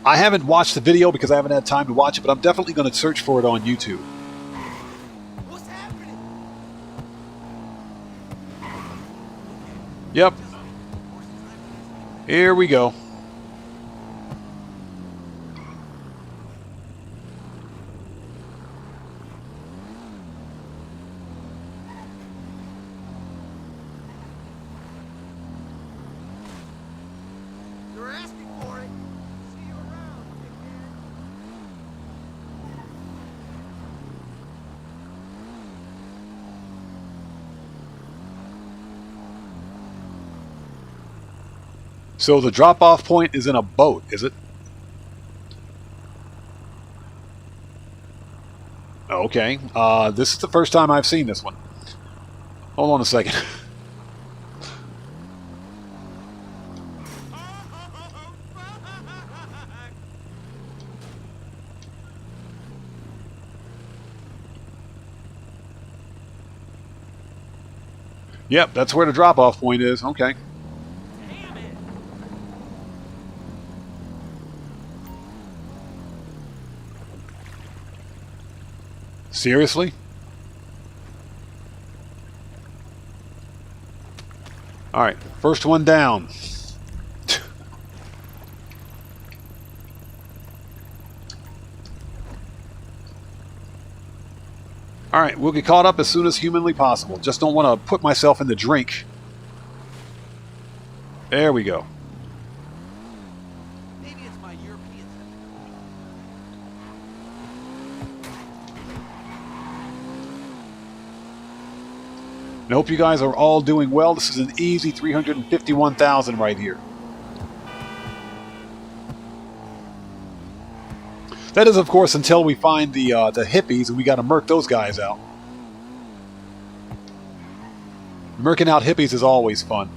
I haven't watched the video because I haven't had time to watch it, but I'm definitely going to search for it on YouTube. Yep. Here we go. You're asking for it. See you around, dickhead. So the drop-off point is in a boat, is it? Okay. This is the first time I've seen this one. Hold on a second. Yep, that's where the drop-off point is. Okay. Seriously? Alright, first one down. Alright, we'll get caught up as soon as humanly possible. Just don't want to put myself in the drink. There we go. Maybe it's my European. I hope you guys are all doing well. This is an easy 351,000 right here. That is, of course, until we find the hippies, and we got to murk those guys out. Murking out hippies is always fun.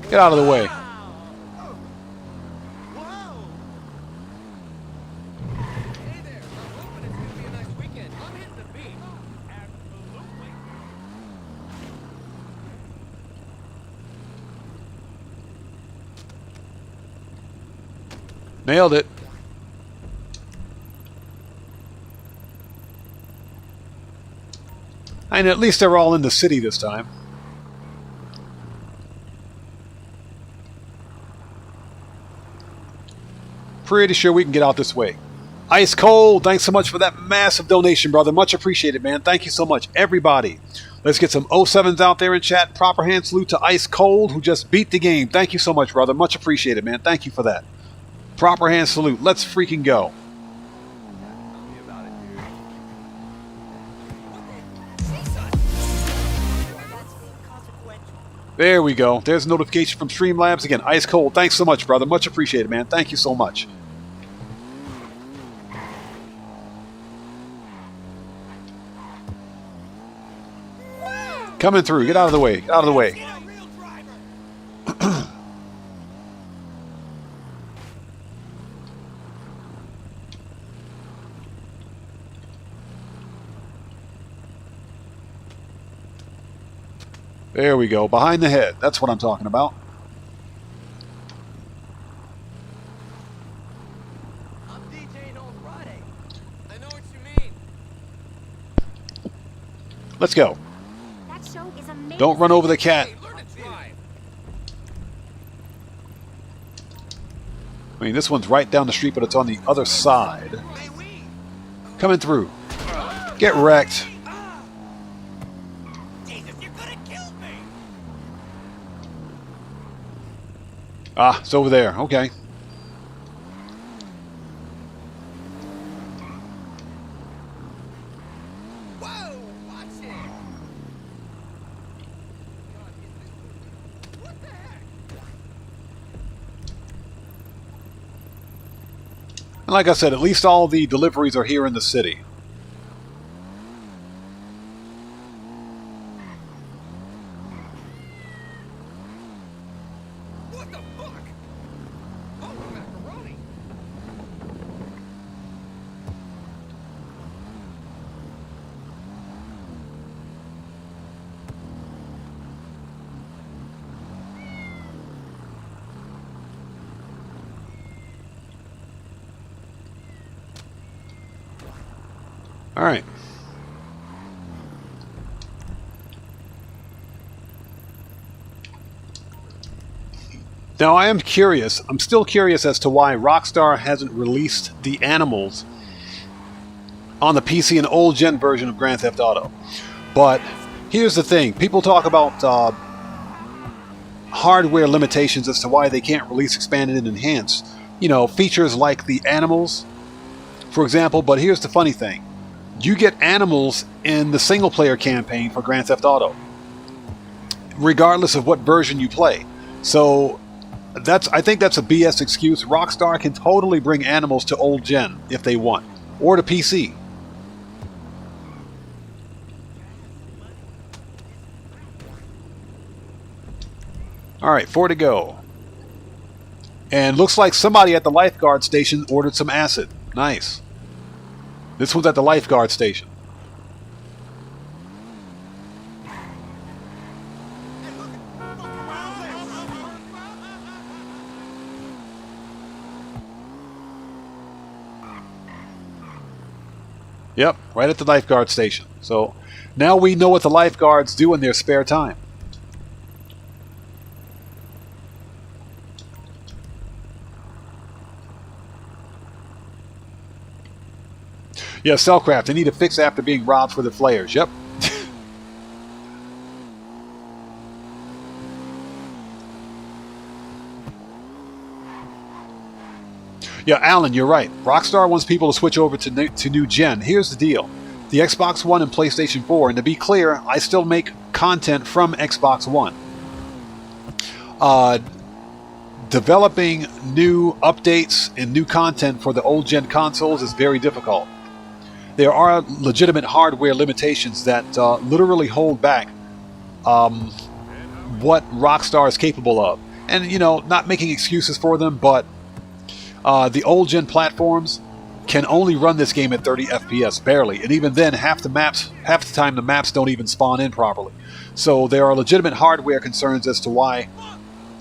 Get out of the way. Nailed it. And at least they're all in the city this time. Pretty sure we can get out this way. Ice Cold, thanks so much for that massive donation, brother. Much appreciated, man. Thank you so much, everybody. Let's get some 07s out there in chat. Proper hand salute to Ice Cold, who just beat the game. Thank you so much, brother. Much appreciated, man. Thank you for that. Proper hand salute. Let's freaking go. There we go. There's a notification from Streamlabs. Again, Ice Cold. Thanks so much, brother. Much appreciated, man. Thank you so much. Coming through. Get out of the way. Get out of the way. There we go. Behind the head. That's what I'm talking about. I'm DJing on Friday. I know what you mean. Let's go. That show is amazing. Don't run over the cat. Hey, learn to drive. I mean, this one's right down the street, but it's on the other side. Coming through. Get wrecked. Jesus, you're gonna kill me. Ah, it's over there. Okay. Whoa, watch it. What the heck? And like I said, at least all the deliveries are here in the city. What the fuck? Oh, macaroni. All right. Now, I am curious. I'm still curious as to why Rockstar hasn't released the animals on the PC and old gen version of Grand Theft Auto. But here's the thing. People talk about hardware limitations as to why they can't release expanded and enhanced, you know, features like the animals, for example. But here's the funny thing. You get animals in the single-player campaign for Grand Theft Auto, regardless of what version you play. So I think that's a BS excuse. Rockstar can totally bring animals to old gen if they want, or to PC. All right, 4 to go. And looks like somebody at the lifeguard station ordered some acid. Nice. This one's at the lifeguard station. Yep, right at the lifeguard station. So now we know what the lifeguards do in their spare time. Yeah, Cellcraft, they need a fix after being robbed for the flares. Yep. Yeah, Alan, you're right. Rockstar wants people to switch over to new gen. Here's the deal. The Xbox One and PlayStation 4, and to be clear, I still make content from Xbox One. Developing new updates and new content for the old gen consoles is very difficult. There are legitimate hardware limitations that literally hold back what Rockstar is capable of. And, you know, not making excuses for them, but the old gen platforms can only run this game at 30 FPS, barely. And even then, half the time the maps don't even spawn in properly. So there are legitimate hardware concerns as to why...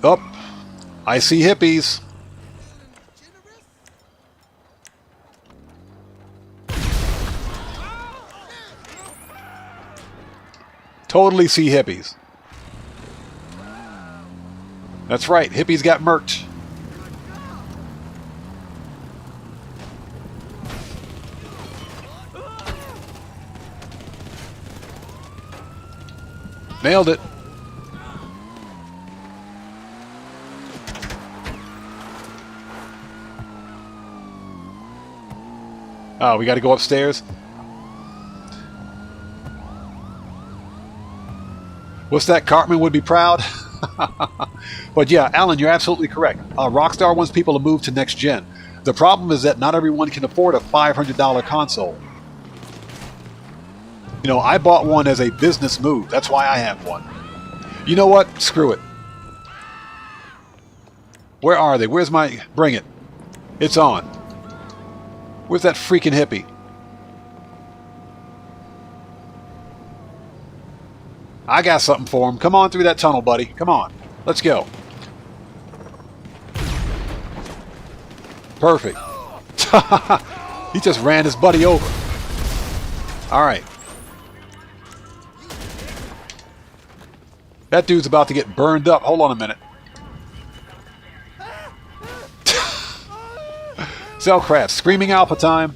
Oh, I see hippies. Totally see hippies. That's right, hippies got murked. Nailed it. Oh, we got to go upstairs. What's that? Cartman would be proud. But yeah, Alan, you're absolutely correct. Rockstar wants people to move to next gen. The problem is that not everyone can afford a $500 console. You know, I bought one as a business move. That's why I have one. You know what? Screw it. Where are they? Where's my... Bring it. It's on. Where's that freaking hippie? I got something for him. Come on through that tunnel, buddy. Come on. Let's go. Perfect. He just ran his buddy over. Alright. That dude's about to get burned up. Hold on a minute. Cellcraft, screaming alpha time.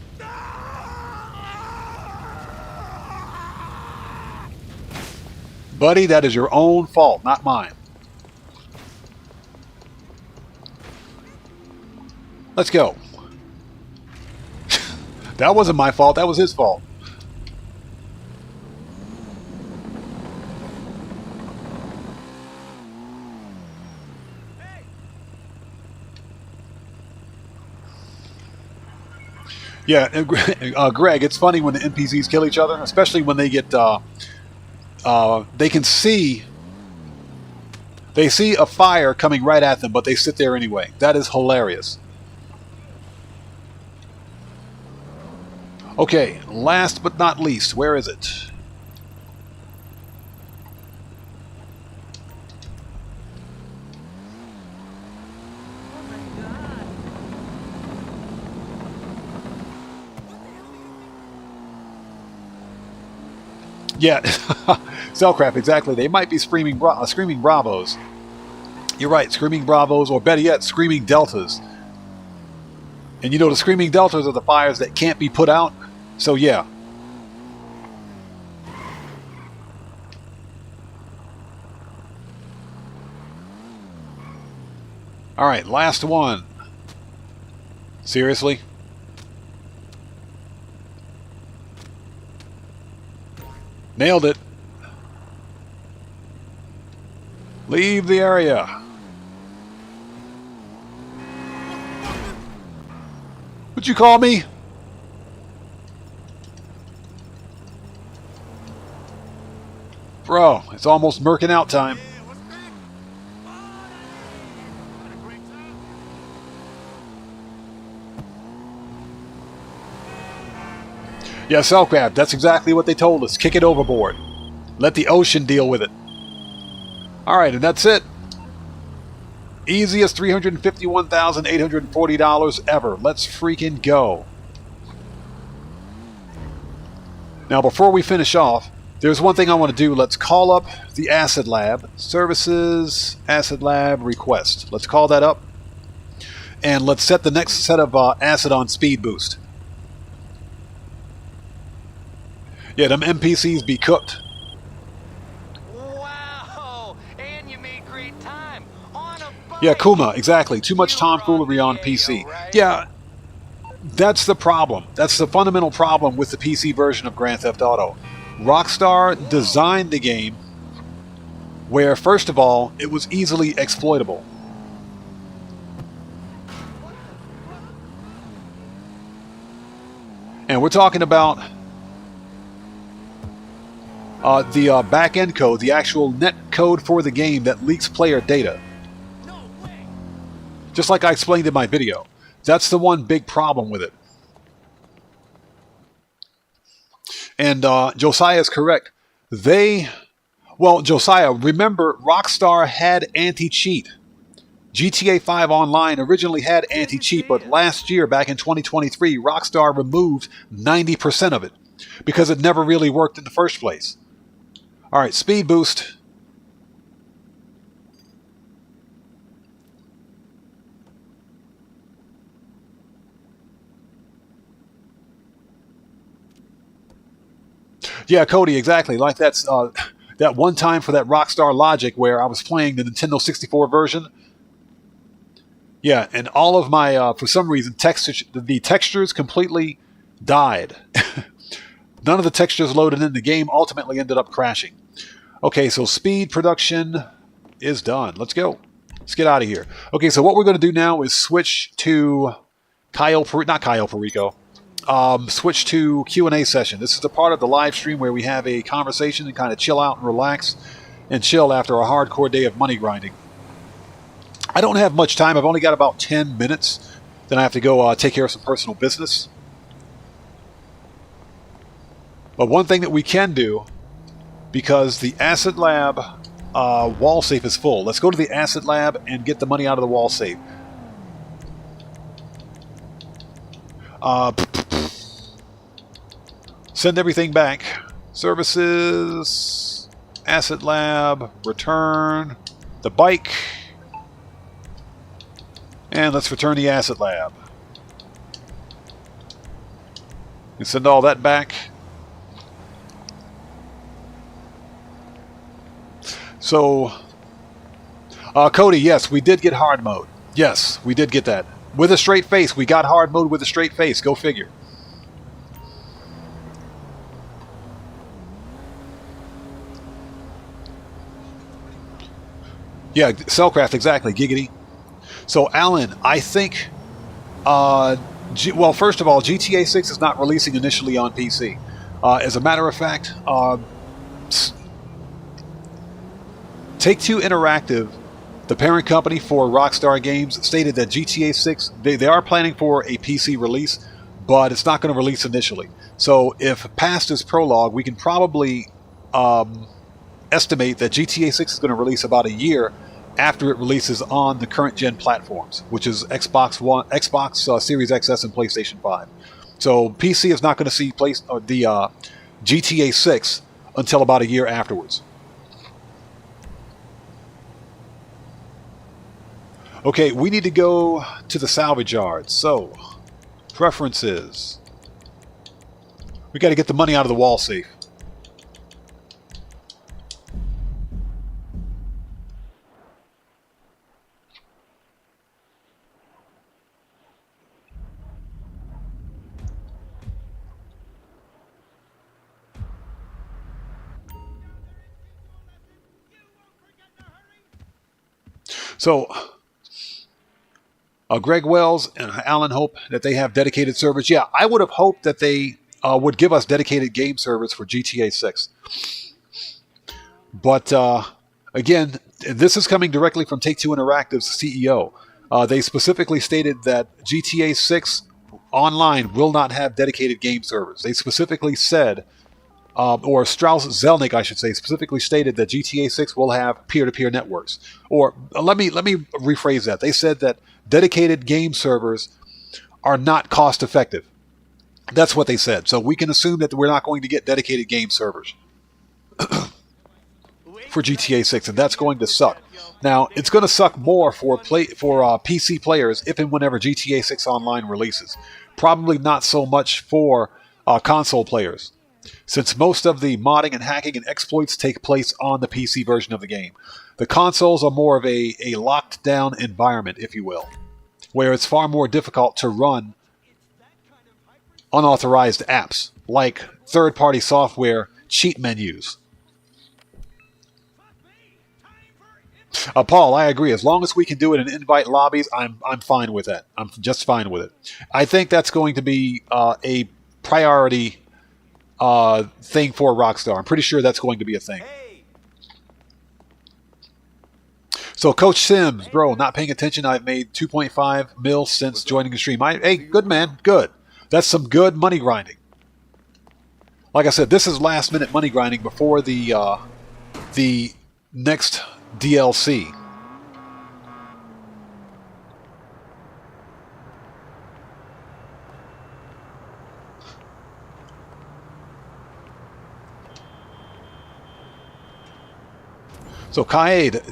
Buddy, that is your own fault, not mine. Let's go. That wasn't my fault, that was his fault. Yeah, Greg, it's funny when the NPCs kill each other, especially when they get, they can see, they see a fire coming right at them, but they sit there anyway. That is hilarious. Okay, last but not least, where is it? Yeah, Cellcraft, exactly. They might be screaming bravos. You're right, screaming bravos, or better yet, screaming deltas. And you know, the screaming deltas are the fires that can't be put out. So yeah. Alright, last one. Seriously? Nailed it. Leave the area. What'd you call me? Bro, it's almost murking out time. Yeah, Cellcraft, that's exactly what they told us. Kick it overboard. Let the ocean deal with it. Alright, and that's it. Easiest $351,840 ever. Let's freaking go. Now, before we finish off, there's one thing I want to do. Let's call up the Acid Lab. Services, Acid Lab, request. Let's call that up. And let's set the next set of acid on speed boost. Yeah, them NPCs be cooked. Wow! And you made great time on a bike. Yeah, Kuma, exactly. Too much tomfoolery on PC. Right? Yeah, that's the problem. That's the fundamental problem with the PC version of Grand Theft Auto. Rockstar designed the game where, first of all, it was easily exploitable. And we're talking about the back-end code, the actual net code for the game that leaks player data. Just like I explained in my video. That's the one big problem with it. And Josiah is correct. Well, Josiah, remember, Rockstar had anti-cheat. GTA 5 Online originally had anti-cheat, but last year, back in 2023, Rockstar removed 90% of it because it never really worked in the first place. Alright, speed boost. Yeah, Cody, exactly. Like that's that one time for that Rockstar Logic where I was playing the Nintendo 64 version. Yeah, and all of my, for some reason, the textures completely died. None of the textures loaded in the game ultimately ended up crashing. Okay, so speed production is done. Let's go. Let's get out of here. Okay, so what we're going to do now is switch to switch to Q&A session. This is the part of the live stream where we have a conversation and kind of chill out and relax and chill after a hardcore day of money grinding. I don't have much time. I've only got about 10 minutes. Then I have to go take care of some personal business. But one thing that we can do because the Acid Lab wall safe is full. Let's go to the Acid Lab and get the money out of the wall safe. Send everything back. Services, Acid Lab, return the bike, and let's return the Acid Lab. And send all that back. So, Cody, yes, we did get hard mode. Yes, we did get that. With a straight face. We got hard mode with a straight face. Go figure. Yeah, Cellcraft, exactly. Giggity. So, Alan, I think... well, first of all, GTA 6 is not releasing initially on PC. As a matter of fact... Take-Two Interactive, the parent company for Rockstar Games, stated that GTA 6, they are planning for a PC release, but it's not going to release initially. So if past is prologue, we can probably estimate that GTA 6 is going to release about a year after it releases on the current gen platforms, which is Xbox One, Xbox Series XS, and PlayStation 5. So PC is not going to see the GTA 6 until about a year afterwards. Okay, we need to go to the salvage yard. So, preferences. We got to get the money out of the wall safe. So, Greg Wells and Alan hope that they have dedicated servers. Yeah, I would have hoped that they would give us dedicated game servers for GTA 6. But, again, this is coming directly from Take-Two Interactive's CEO. They specifically stated that GTA 6 Online will not have dedicated game servers. They specifically said, or Strauss-Zelnick, I should say, specifically stated that GTA 6 will have peer-to-peer networks. Or, let me rephrase that. They said that dedicated game servers are not cost-effective. That's what they said. So we can assume that we're not going to get dedicated game servers for GTA 6, and that's going to suck. Now, it's going to suck more for PC players if and whenever GTA 6 Online releases. Probably not so much for console players, since most of the modding and hacking and exploits take place on the PC version of the game. The consoles are more of a locked-down environment, if you will, where it's far more difficult to run unauthorized apps, like third-party software cheat menus. Paul, I agree. As long as we can do it in invite lobbies, I'm fine with that. I'm just fine with it. I think that's going to be a priority thing for Rockstar. I'm pretty sure that's going to be a thing. So, Coach Sims, bro, not paying attention. I've made 2.5 mil since joining the stream. Hey, good man, good. That's some good money grinding. Like I said, this is last minute money grinding before the next DLC. So, Kaid,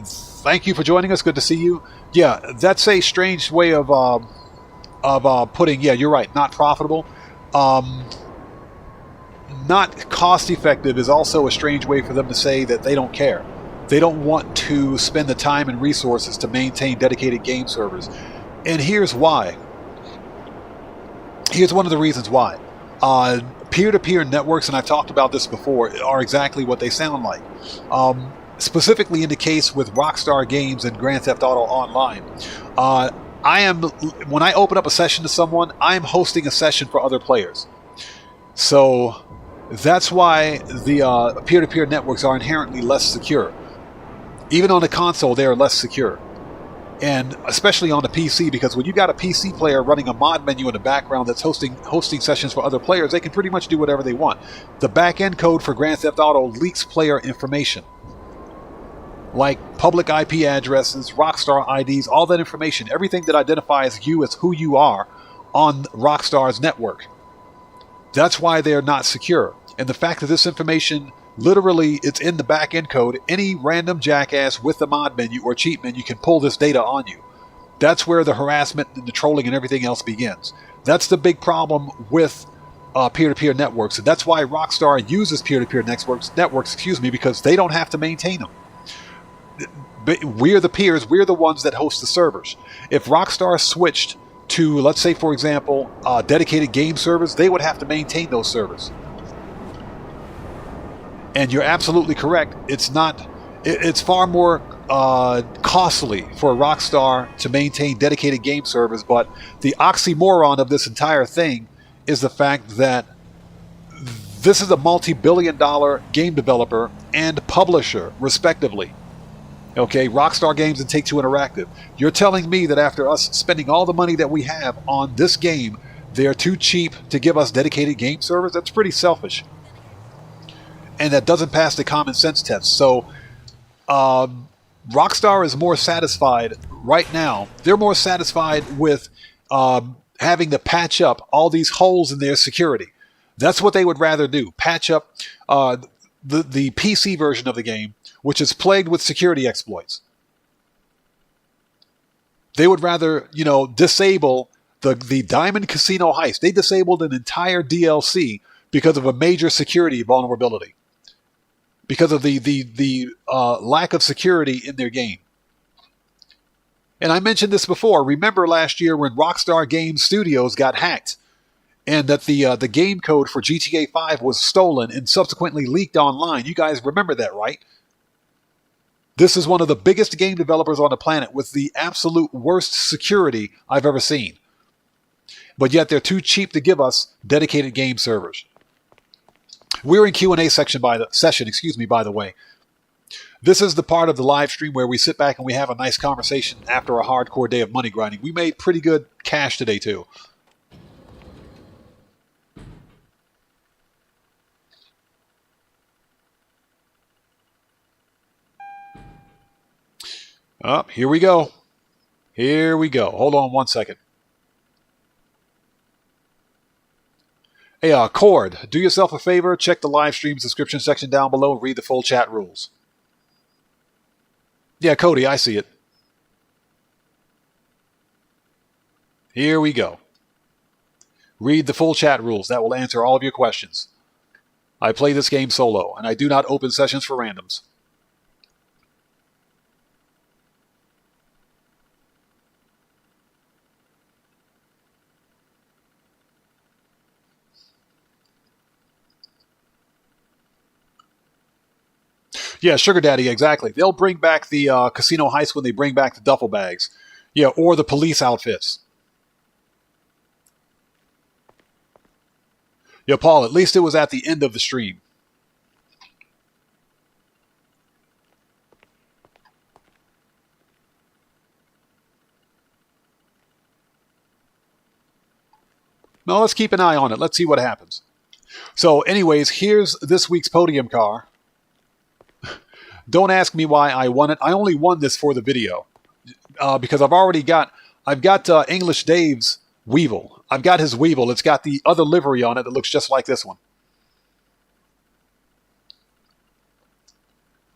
thank you for joining us. Good to see you. Yeah, that's a strange way of putting. Yeah, you're right. Not profitable. Not cost effective is also a strange way for them to say that they don't care. They don't want to spend the time and resources to maintain dedicated game servers. And here's why. Here's one of the reasons why. Peer-to-peer networks, and I've talked about this before, are exactly what they sound like. Specifically in the case with Rockstar Games and Grand Theft Auto Online. When I open up a session to someone, I'm hosting a session for other players. So that's why the peer-to-peer networks are inherently less secure. Even on the console, they are less secure. And especially on the PC, because when you got a PC player running a mod menu in the background that's hosting sessions for other players, they can pretty much do whatever they want. The back-end code for Grand Theft Auto leaks player information, like public IP addresses, Rockstar IDs, all that information, everything that identifies you as who you are on Rockstar's network. That's why they're not secure. And the fact that this information, literally, it's in the back-end code, any random jackass with the mod menu or cheat menu can pull this data on you. That's where the harassment and the trolling and everything else begins. That's the big problem with peer-to-peer networks. And that's why Rockstar uses peer-to-peer networks, because they don't have to maintain them. We're the peers, we're the ones that host the servers. If Rockstar switched to, let's say, for example, dedicated game servers, they would have to maintain those servers. And you're absolutely correct. It's far more costly for Rockstar to maintain dedicated game servers, but the oxymoron of this entire thing is the fact that this is a multi-billion-dollar game developer and publisher, respectively. Okay, Rockstar Games and Take-Two Interactive. You're telling me that after us spending all the money that we have on this game, they're too cheap to give us dedicated game servers? That's pretty selfish. And that doesn't pass the common sense test. So, Rockstar is more satisfied right now. They're more satisfied with having to patch up all these holes in their security. That's what they would rather do. Patch up the PC version of the game, which is plagued with security exploits. They would rather, disable the Diamond Casino Heist. They disabled an entire DLC because of a major security vulnerability. Because of the lack of security in their game. And I mentioned this before. Remember last year when Rockstar Games Studios got hacked, and that the game code for GTA 5 was stolen and subsequently leaked online. You guys remember that, right? This is one of the biggest game developers on the planet with the absolute worst security I've ever seen. But yet they're too cheap to give us dedicated game servers. We're in Q&A session, by the way. This is the part of the live stream where we sit back and we have a nice conversation after a hardcore day of money grinding. We made pretty good cash today, too. Oh, here we go. Here we go. Hold on one second. Hey, Cord, do yourself a favor. Check the live stream description section down below and read the full chat rules. Yeah, Cody, I see it. Here we go. Read the full chat rules. That will answer all of your questions. I play this game solo, and I do not open sessions for randoms. Yeah, Sugar Daddy, exactly. They'll bring back the casino heist when they bring back the duffel bags. Yeah, or the police outfits. Yeah, Paul, at least it was at the end of the stream. No, let's keep an eye on it. Let's see what happens. So anyways, here's this week's podium car. Don't ask me why I won it. I only won this for the video because I've got English Dave's Weevil. I've got his Weevil. It's got the other livery on it that looks just like this one.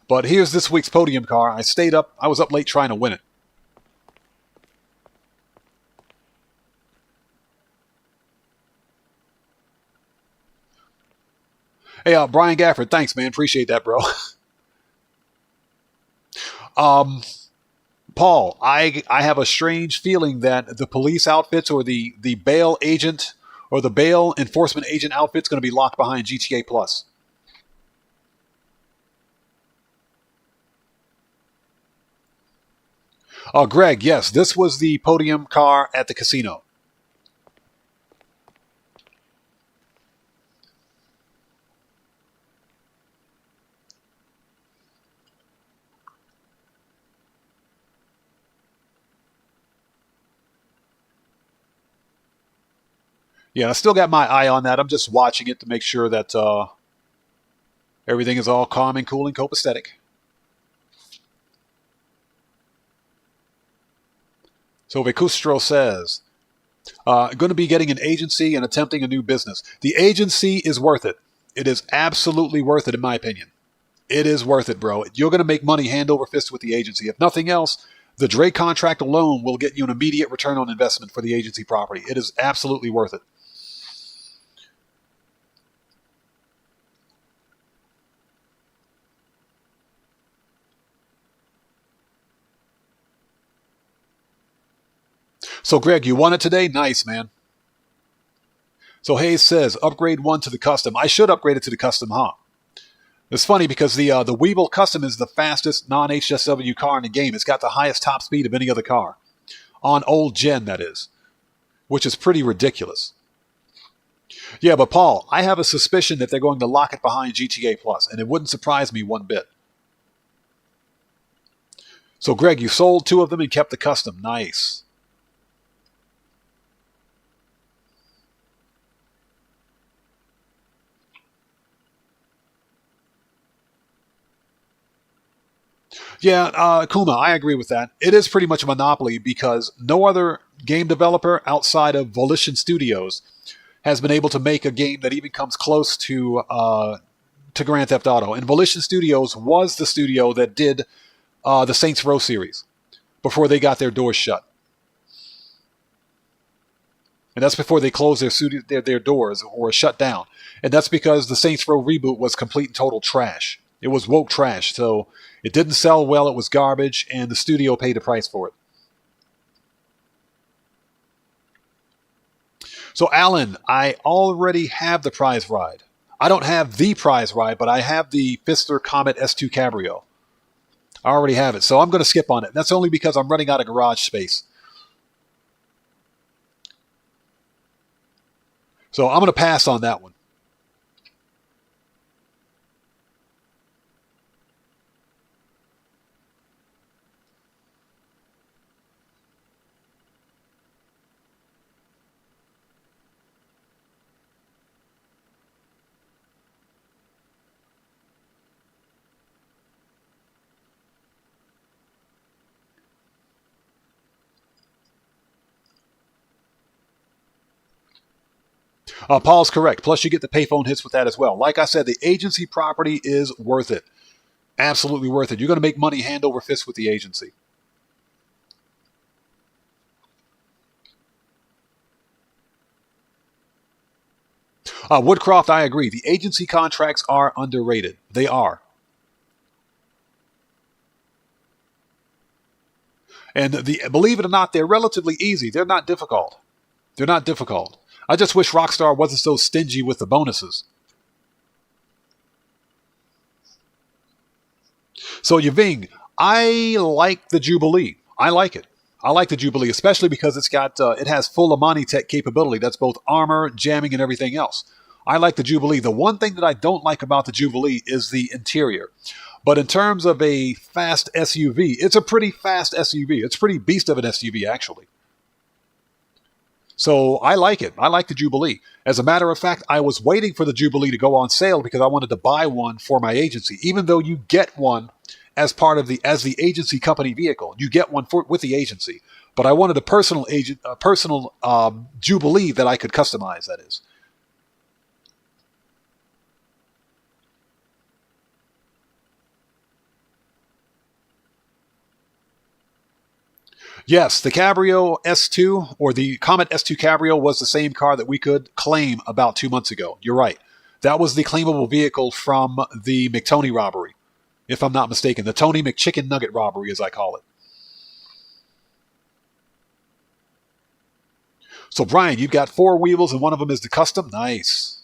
But here's this week's podium car. I was up late trying to win it. Hey, Brian Gafford, thanks, man. Appreciate that, bro. Paul, I have a strange feeling that the police outfits or the bail agent or the bail enforcement agent outfit's going to be locked behind GTA Plus. Greg, yes, this was the podium car at the casino. Yeah, I still got my eye on that. I'm just watching it to make sure that everything is all calm and cool and copacetic. So Vecustro says, going to be getting an agency and attempting a new business. The agency is worth it. It is absolutely worth it, in my opinion. It is worth it, bro. You're going to make money hand over fist with the agency. If nothing else, the Drake contract alone will get you an immediate return on investment for the agency property. It is absolutely worth it. So, Greg, you won it today? Nice, man. So Hayes says, upgrade 1 to the custom. I should upgrade it to the custom, huh? It's funny because the Weevil Custom is the fastest non-HSW car in the game. It's got the highest top speed of any other car. On old gen, that is. Which is pretty ridiculous. Yeah, but Paul, I have a suspicion that they're going to lock it behind GTA Plus, and it wouldn't surprise me one bit. So, Greg, you sold 2 of them and kept the custom. Nice. Yeah, Kuma, I agree with that. It is pretty much a monopoly because no other game developer outside of Volition Studios has been able to make a game that even comes close to Grand Theft Auto. And Volition Studios was the studio that did the Saints Row series before they got their doors shut. And that's before they closed their doors or shut down. And that's because the Saints Row reboot was complete and total trash. It was woke trash, so it didn't sell well, it was garbage, and the studio paid the price for it. So, Alan, I already have the prize ride. I don't have the prize ride, but I have the Pfister Comet S2 Cabrio. I already have it, so I'm going to skip on it. That's only because I'm running out of garage space. So I'm going to pass on that one. Paul's correct. Plus, you get the payphone hits with that as well. Like I said, the agency property is worth it. Absolutely worth it. You're going to make money hand over fist with the agency. Woodcroft, I agree. The agency contracts are underrated. They are. And believe it or not, they're relatively easy. They're not difficult. They're not difficult. I just wish Rockstar wasn't so stingy with the bonuses. So Yving, I like the Jubilee. I like it. I like the Jubilee, especially because it has full Amani Tech capability. That's both armor, jamming, and everything else. I like the Jubilee. The one thing that I don't like about the Jubilee is the interior. But in terms of a fast SUV, it's a pretty fast SUV. It's a pretty beast of an SUV, actually. So I like it. I like the Jubilee. As a matter of fact, I was waiting for the Jubilee to go on sale because I wanted to buy one for my agency. Even though you get one as part of the agency company vehicle, you get one with the agency. But I wanted a personal Jubilee that I could customize. That is. Yes, the Cabrio S2 or the Comet S2 Cabrio was the same car that we could claim about 2 months ago. You're right. That was the claimable vehicle from the McTony robbery, if I'm not mistaken. The Tony McChicken Nugget robbery, as I call it. So, Brian, you've got 4 Weevils and one of them is the custom. Nice.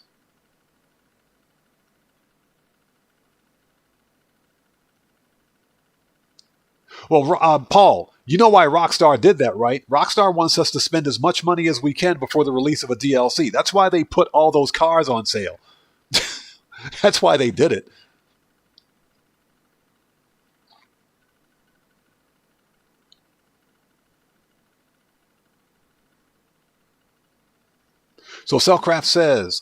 Well, Paul, you know why Rockstar did that, right? Rockstar wants us to spend as much money as we can before the release of a DLC. That's why they put all those cars on sale. That's why they did it. So Cellcraft says,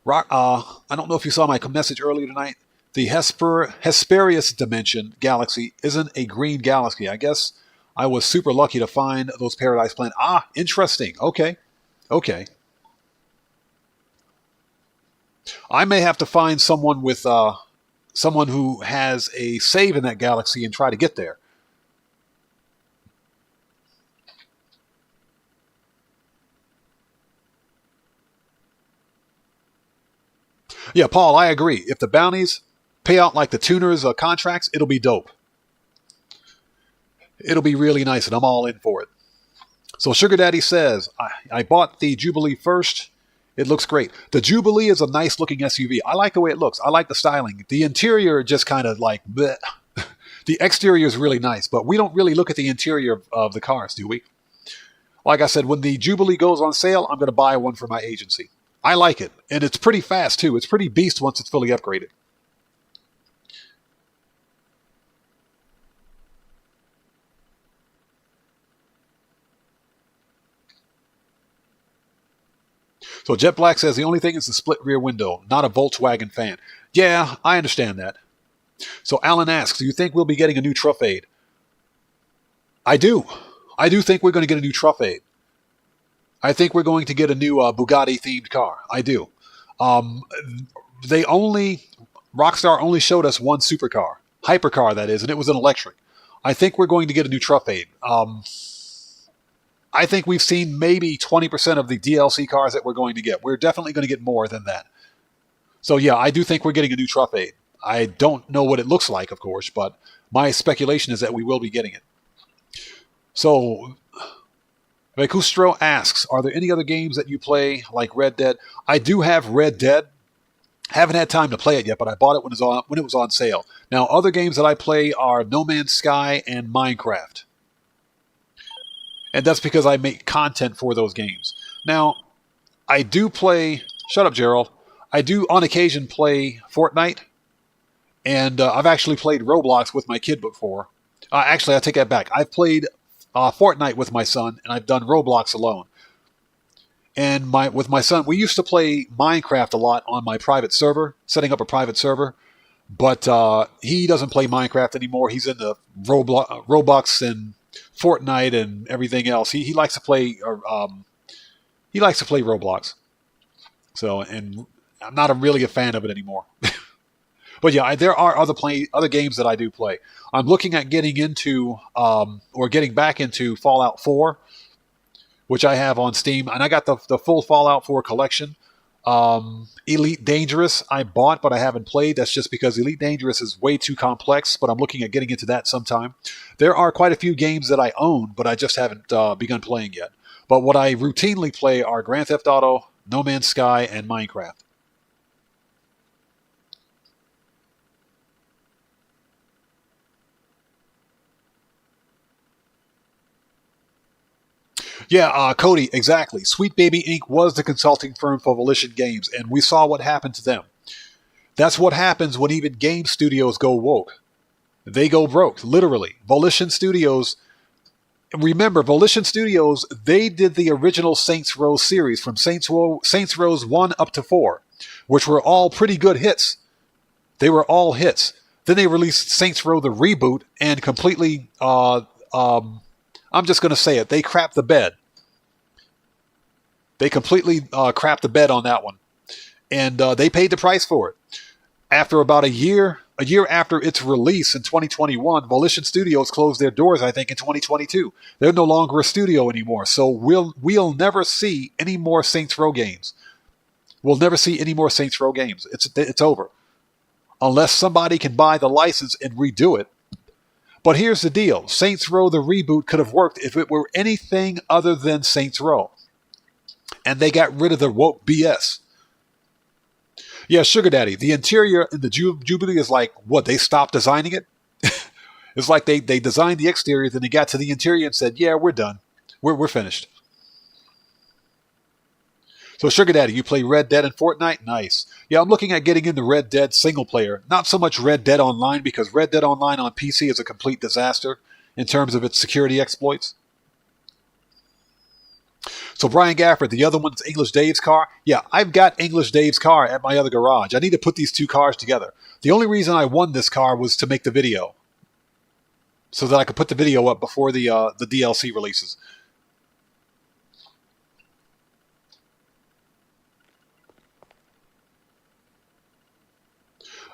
I don't know if you saw my message earlier tonight. The Hesperius dimension galaxy isn't a green galaxy. I guess I was super lucky to find those Paradise Planets. Ah, interesting. Okay. Okay. I may have to find someone with someone who has a save in that galaxy and try to get there. Yeah, Paul, I agree. If the bounties pay out like the tuners' contracts, it'll be dope. It'll be really nice, and I'm all in for it. So Sugar Daddy says, I bought the Jubilee first. It looks great. The Jubilee is a nice-looking SUV. I like the way it looks. I like the styling. The interior just kind of like, bleh. The exterior is really nice, but we don't really look at the interior of the cars, do we? Like I said, when the Jubilee goes on sale, I'm going to buy one for my agency. I like it, and it's pretty fast, too. It's pretty beast once it's fully upgraded. So Jet Black says the only thing is the split rear window, not a Volkswagen fan. Yeah, I understand that. So Alan asks, do you think we'll be getting a new Truffade? I do. I do think we're going to get a new Truffade. I think we're going to get a new Bugatti-themed car. I do. Rockstar only showed us one supercar. Hypercar, that is, and it was an electric. I think we're going to get a new Truffade. I think we've seen maybe 20% of the DLC cars that we're going to get. We're definitely going to get more than that. So yeah, I do think we're getting a new Truffade. I don't know what it looks like, of course, but my speculation is that we will be getting it. So Vekustro asks, are there any other games that you play like Red Dead? I do have Red Dead. Haven't had time to play it yet, but I bought it when it was on sale. Now, other games that I play are No Man's Sky and Minecraft. And that's because I make content for those games. Now, I do play... Shut up, Gerald. I do, on occasion, play Fortnite. And I've actually played Roblox with my kid before. Actually, I take that back. I've played Fortnite with my son, and I've done Roblox alone. And with my son, we used to play Minecraft a lot on my private server, setting up a private server. But he doesn't play Minecraft anymore. He's into Roblox and Fortnite and everything else. He likes to play Roblox. So, and I'm not really a fan of it anymore. But yeah, there are other games that I do play. I'm looking at getting into or getting back into Fallout 4, which I have on Steam, and I got the full Fallout 4 collection. Elite Dangerous I bought, but I haven't played. That's just because Elite Dangerous is way too complex, but I'm looking at getting into that sometime. There are quite a few games that I own, but I just haven't begun playing yet. But what I routinely play are Grand Theft Auto, No Man's Sky, and Minecraft. Yeah, Cody, exactly. Sweet Baby Inc. was the consulting firm for Volition Games, and we saw what happened to them. That's what happens when even game studios go woke. They go broke, literally. Volition Studios, remember, Volition Studios, they did the original Saints Row series from Saints Rows 1 up to 4, which were all pretty good hits. They were all hits. Then they released Saints Row the reboot and completely, I'm just going to say it, they crapped the bed. They completely crapped the bed on that one. And they paid the price for it. After about a year after its release in 2021, Volition Studios closed their doors, I think, in 2022. They're no longer a studio anymore. So we'll never see any more Saints Row games. We'll never see any more Saints Row games. It's over. Unless somebody can buy the license and redo it. But here's the deal. Saints Row the reboot could have worked if it were anything other than Saints Row. And they got rid of the woke BS. Yeah, Sugar Daddy, the interior in the Jubilee is like, what, they stopped designing it? It's like they designed the exterior, then they got to the interior and said, yeah, we're done. We're finished. So Sugar Daddy, you play Red Dead and Fortnite? Nice. Yeah, I'm looking at getting into Red Dead single player. Not so much Red Dead Online, because Red Dead Online on PC is a complete disaster in terms of its security exploits. So Brian Gafford, the other one's English Dave's car. Yeah, I've got English Dave's car at my other garage. I need to put these two cars together. The only reason I won this car was to make the video, so that I could put the video up before the DLC releases.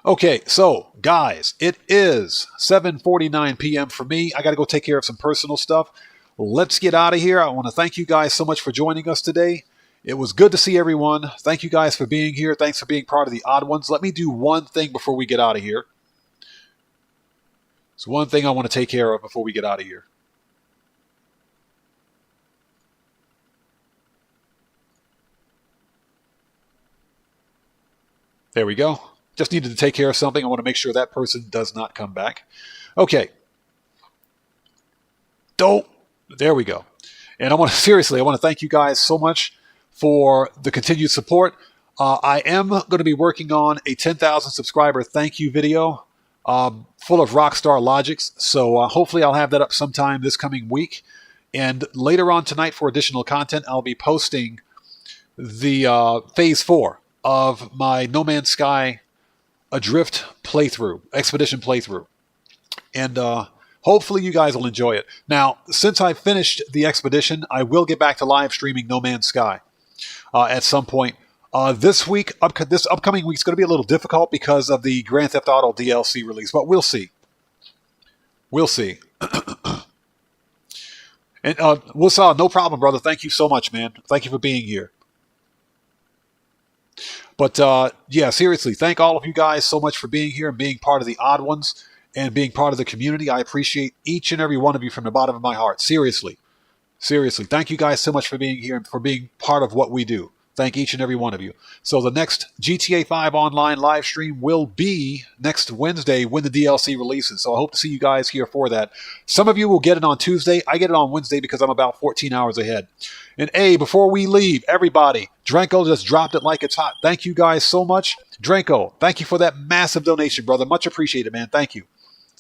Okay, so guys, it is 7:49 p.m. for me. I got to go take care of some personal stuff. Let's get out of here. I want to thank you guys so much for joining us today. It was good to see everyone. Thank you guys for being here. Thanks for being part of the Odd Ones. Let me do one thing before we get out of here. It's one thing I want to take care of before we get out of here. There we go. Just needed to take care of something. I want to make sure that person does not come back. Okay. There we go. And I want to thank you guys so much for the continued support. I am going to be working on a 10,000 subscriber thank you video full of Rockstar logics. So hopefully I'll have that up sometime this coming week. And later on tonight for additional content, I'll be posting the Phase 4 of my No Man's Sky Adrift playthrough, expedition playthrough. And hopefully you guys will enjoy it. Now, since I finished the expedition, I will get back to live streaming No Man's Sky at some point. This upcoming week is going to be a little difficult because of the Grand Theft Auto DLC release, but we'll see. We'll see. And Wusa, no problem, brother. Thank you so much, man. Thank you for being here. But yeah, seriously, thank all of you guys so much for being here and being part of the Odd Ones and being part of the community. I appreciate each and every one of you from the bottom of my heart. Seriously. Seriously. Thank you guys so much for being here and for being part of what we do. Thank each and every one of you. So the next GTA 5 online live stream will be next Wednesday when the DLC releases. So I hope to see you guys here for that. Some of you will get it on Tuesday. I get it on Wednesday because I'm about 14 hours ahead. And before we leave, everybody, Dranko just dropped it like it's hot. Thank you guys so much. Dranko, thank you for that massive donation, brother. Much appreciated, man. Thank you.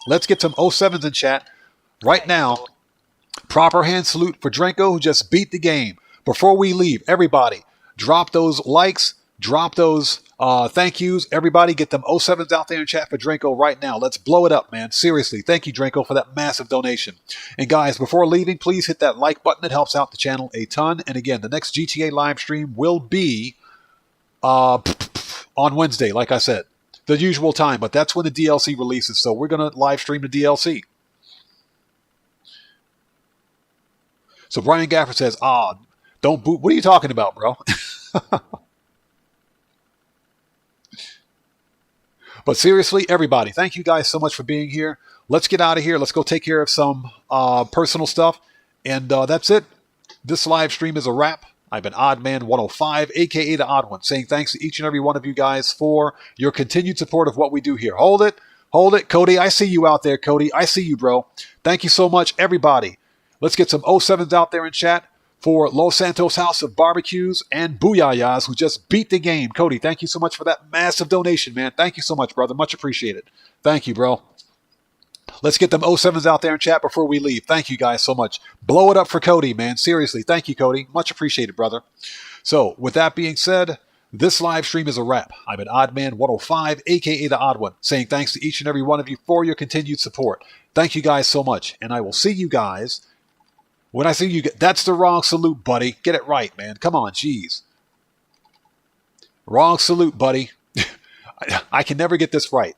Let's get some 07s in chat right now. Proper hand salute for Dranko, who just beat the game. Before we leave, everybody, drop those likes, drop those thank yous. Everybody get them 07s out there in chat for Dranko right now. Let's blow it up, man. Seriously, thank you, Dranko, for that massive donation. And guys, before leaving, please hit that like button. It helps out the channel a ton. And again, the next GTA live stream will be on Wednesday, like I said. The usual time, but that's when the DLC releases. So we're going to live stream the DLC. So Brian Gafford says, don't boot. What are you talking about, bro? But seriously, everybody, thank you guys so much for being here. Let's get out of here. Let's go take care of some personal stuff. And that's it. This live stream is a wrap. I've been OddMan105, a.k.a. The Odd One, saying thanks to each and every one of you guys for your continued support of what we do here. Hold it. Hold it. Cody, I see you out there, Cody. I see you, bro. Thank you so much, everybody. Let's get some 07s out there in chat for Los Santos House of Barbecues and Booyayas, who just beat the game. Cody, thank you so much for that massive donation, man. Thank you so much, brother. Much appreciated. Thank you, bro. Let's get them 07s out there in chat before we leave. Thank you guys so much. Blow it up for Cody, man. Seriously. Thank you, Cody. Much appreciated, brother. So, with that being said, this live stream is a wrap. I've been OddMan105, a.k.a. The Odd One, saying thanks to each and every one of you for your continued support. Thank you guys so much. And I will see you guys when I see you. That's the wrong salute, buddy. Get it right, man. Come on, jeez. Wrong salute, buddy. I can never get this right.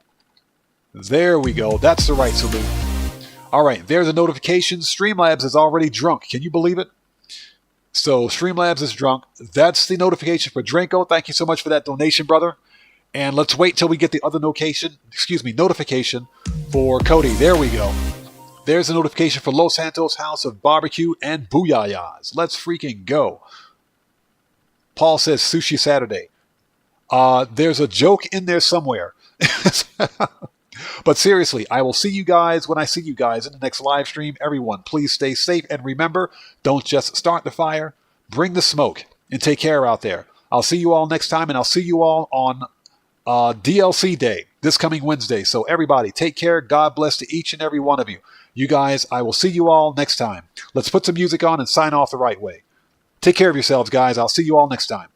There we go. That's the right salute. All right, there's a notification. Streamlabs is already drunk. Can you believe it? So Streamlabs is drunk. That's the notification for Dranko. Thank you so much for that donation, brother. And let's wait till we get the other notification for Cody. There we go. There's a notification for Los Santos House of Barbecue and Booyayas. Let's freaking go. Paul says Sushi Saturday. There's a joke in there somewhere. But seriously, I will see you guys when I see you guys in the next live stream. Everyone, please stay safe. And remember, don't just start the fire, bring the smoke, and take care out there. I'll see you all next time, and I'll see you all on DLC Day this coming Wednesday. So everybody, take care. God bless to each and every one of you. You guys, I will see you all next time. Let's put some music on and sign off the right way. Take Take care of yourselves, guys. I'll see you all next time.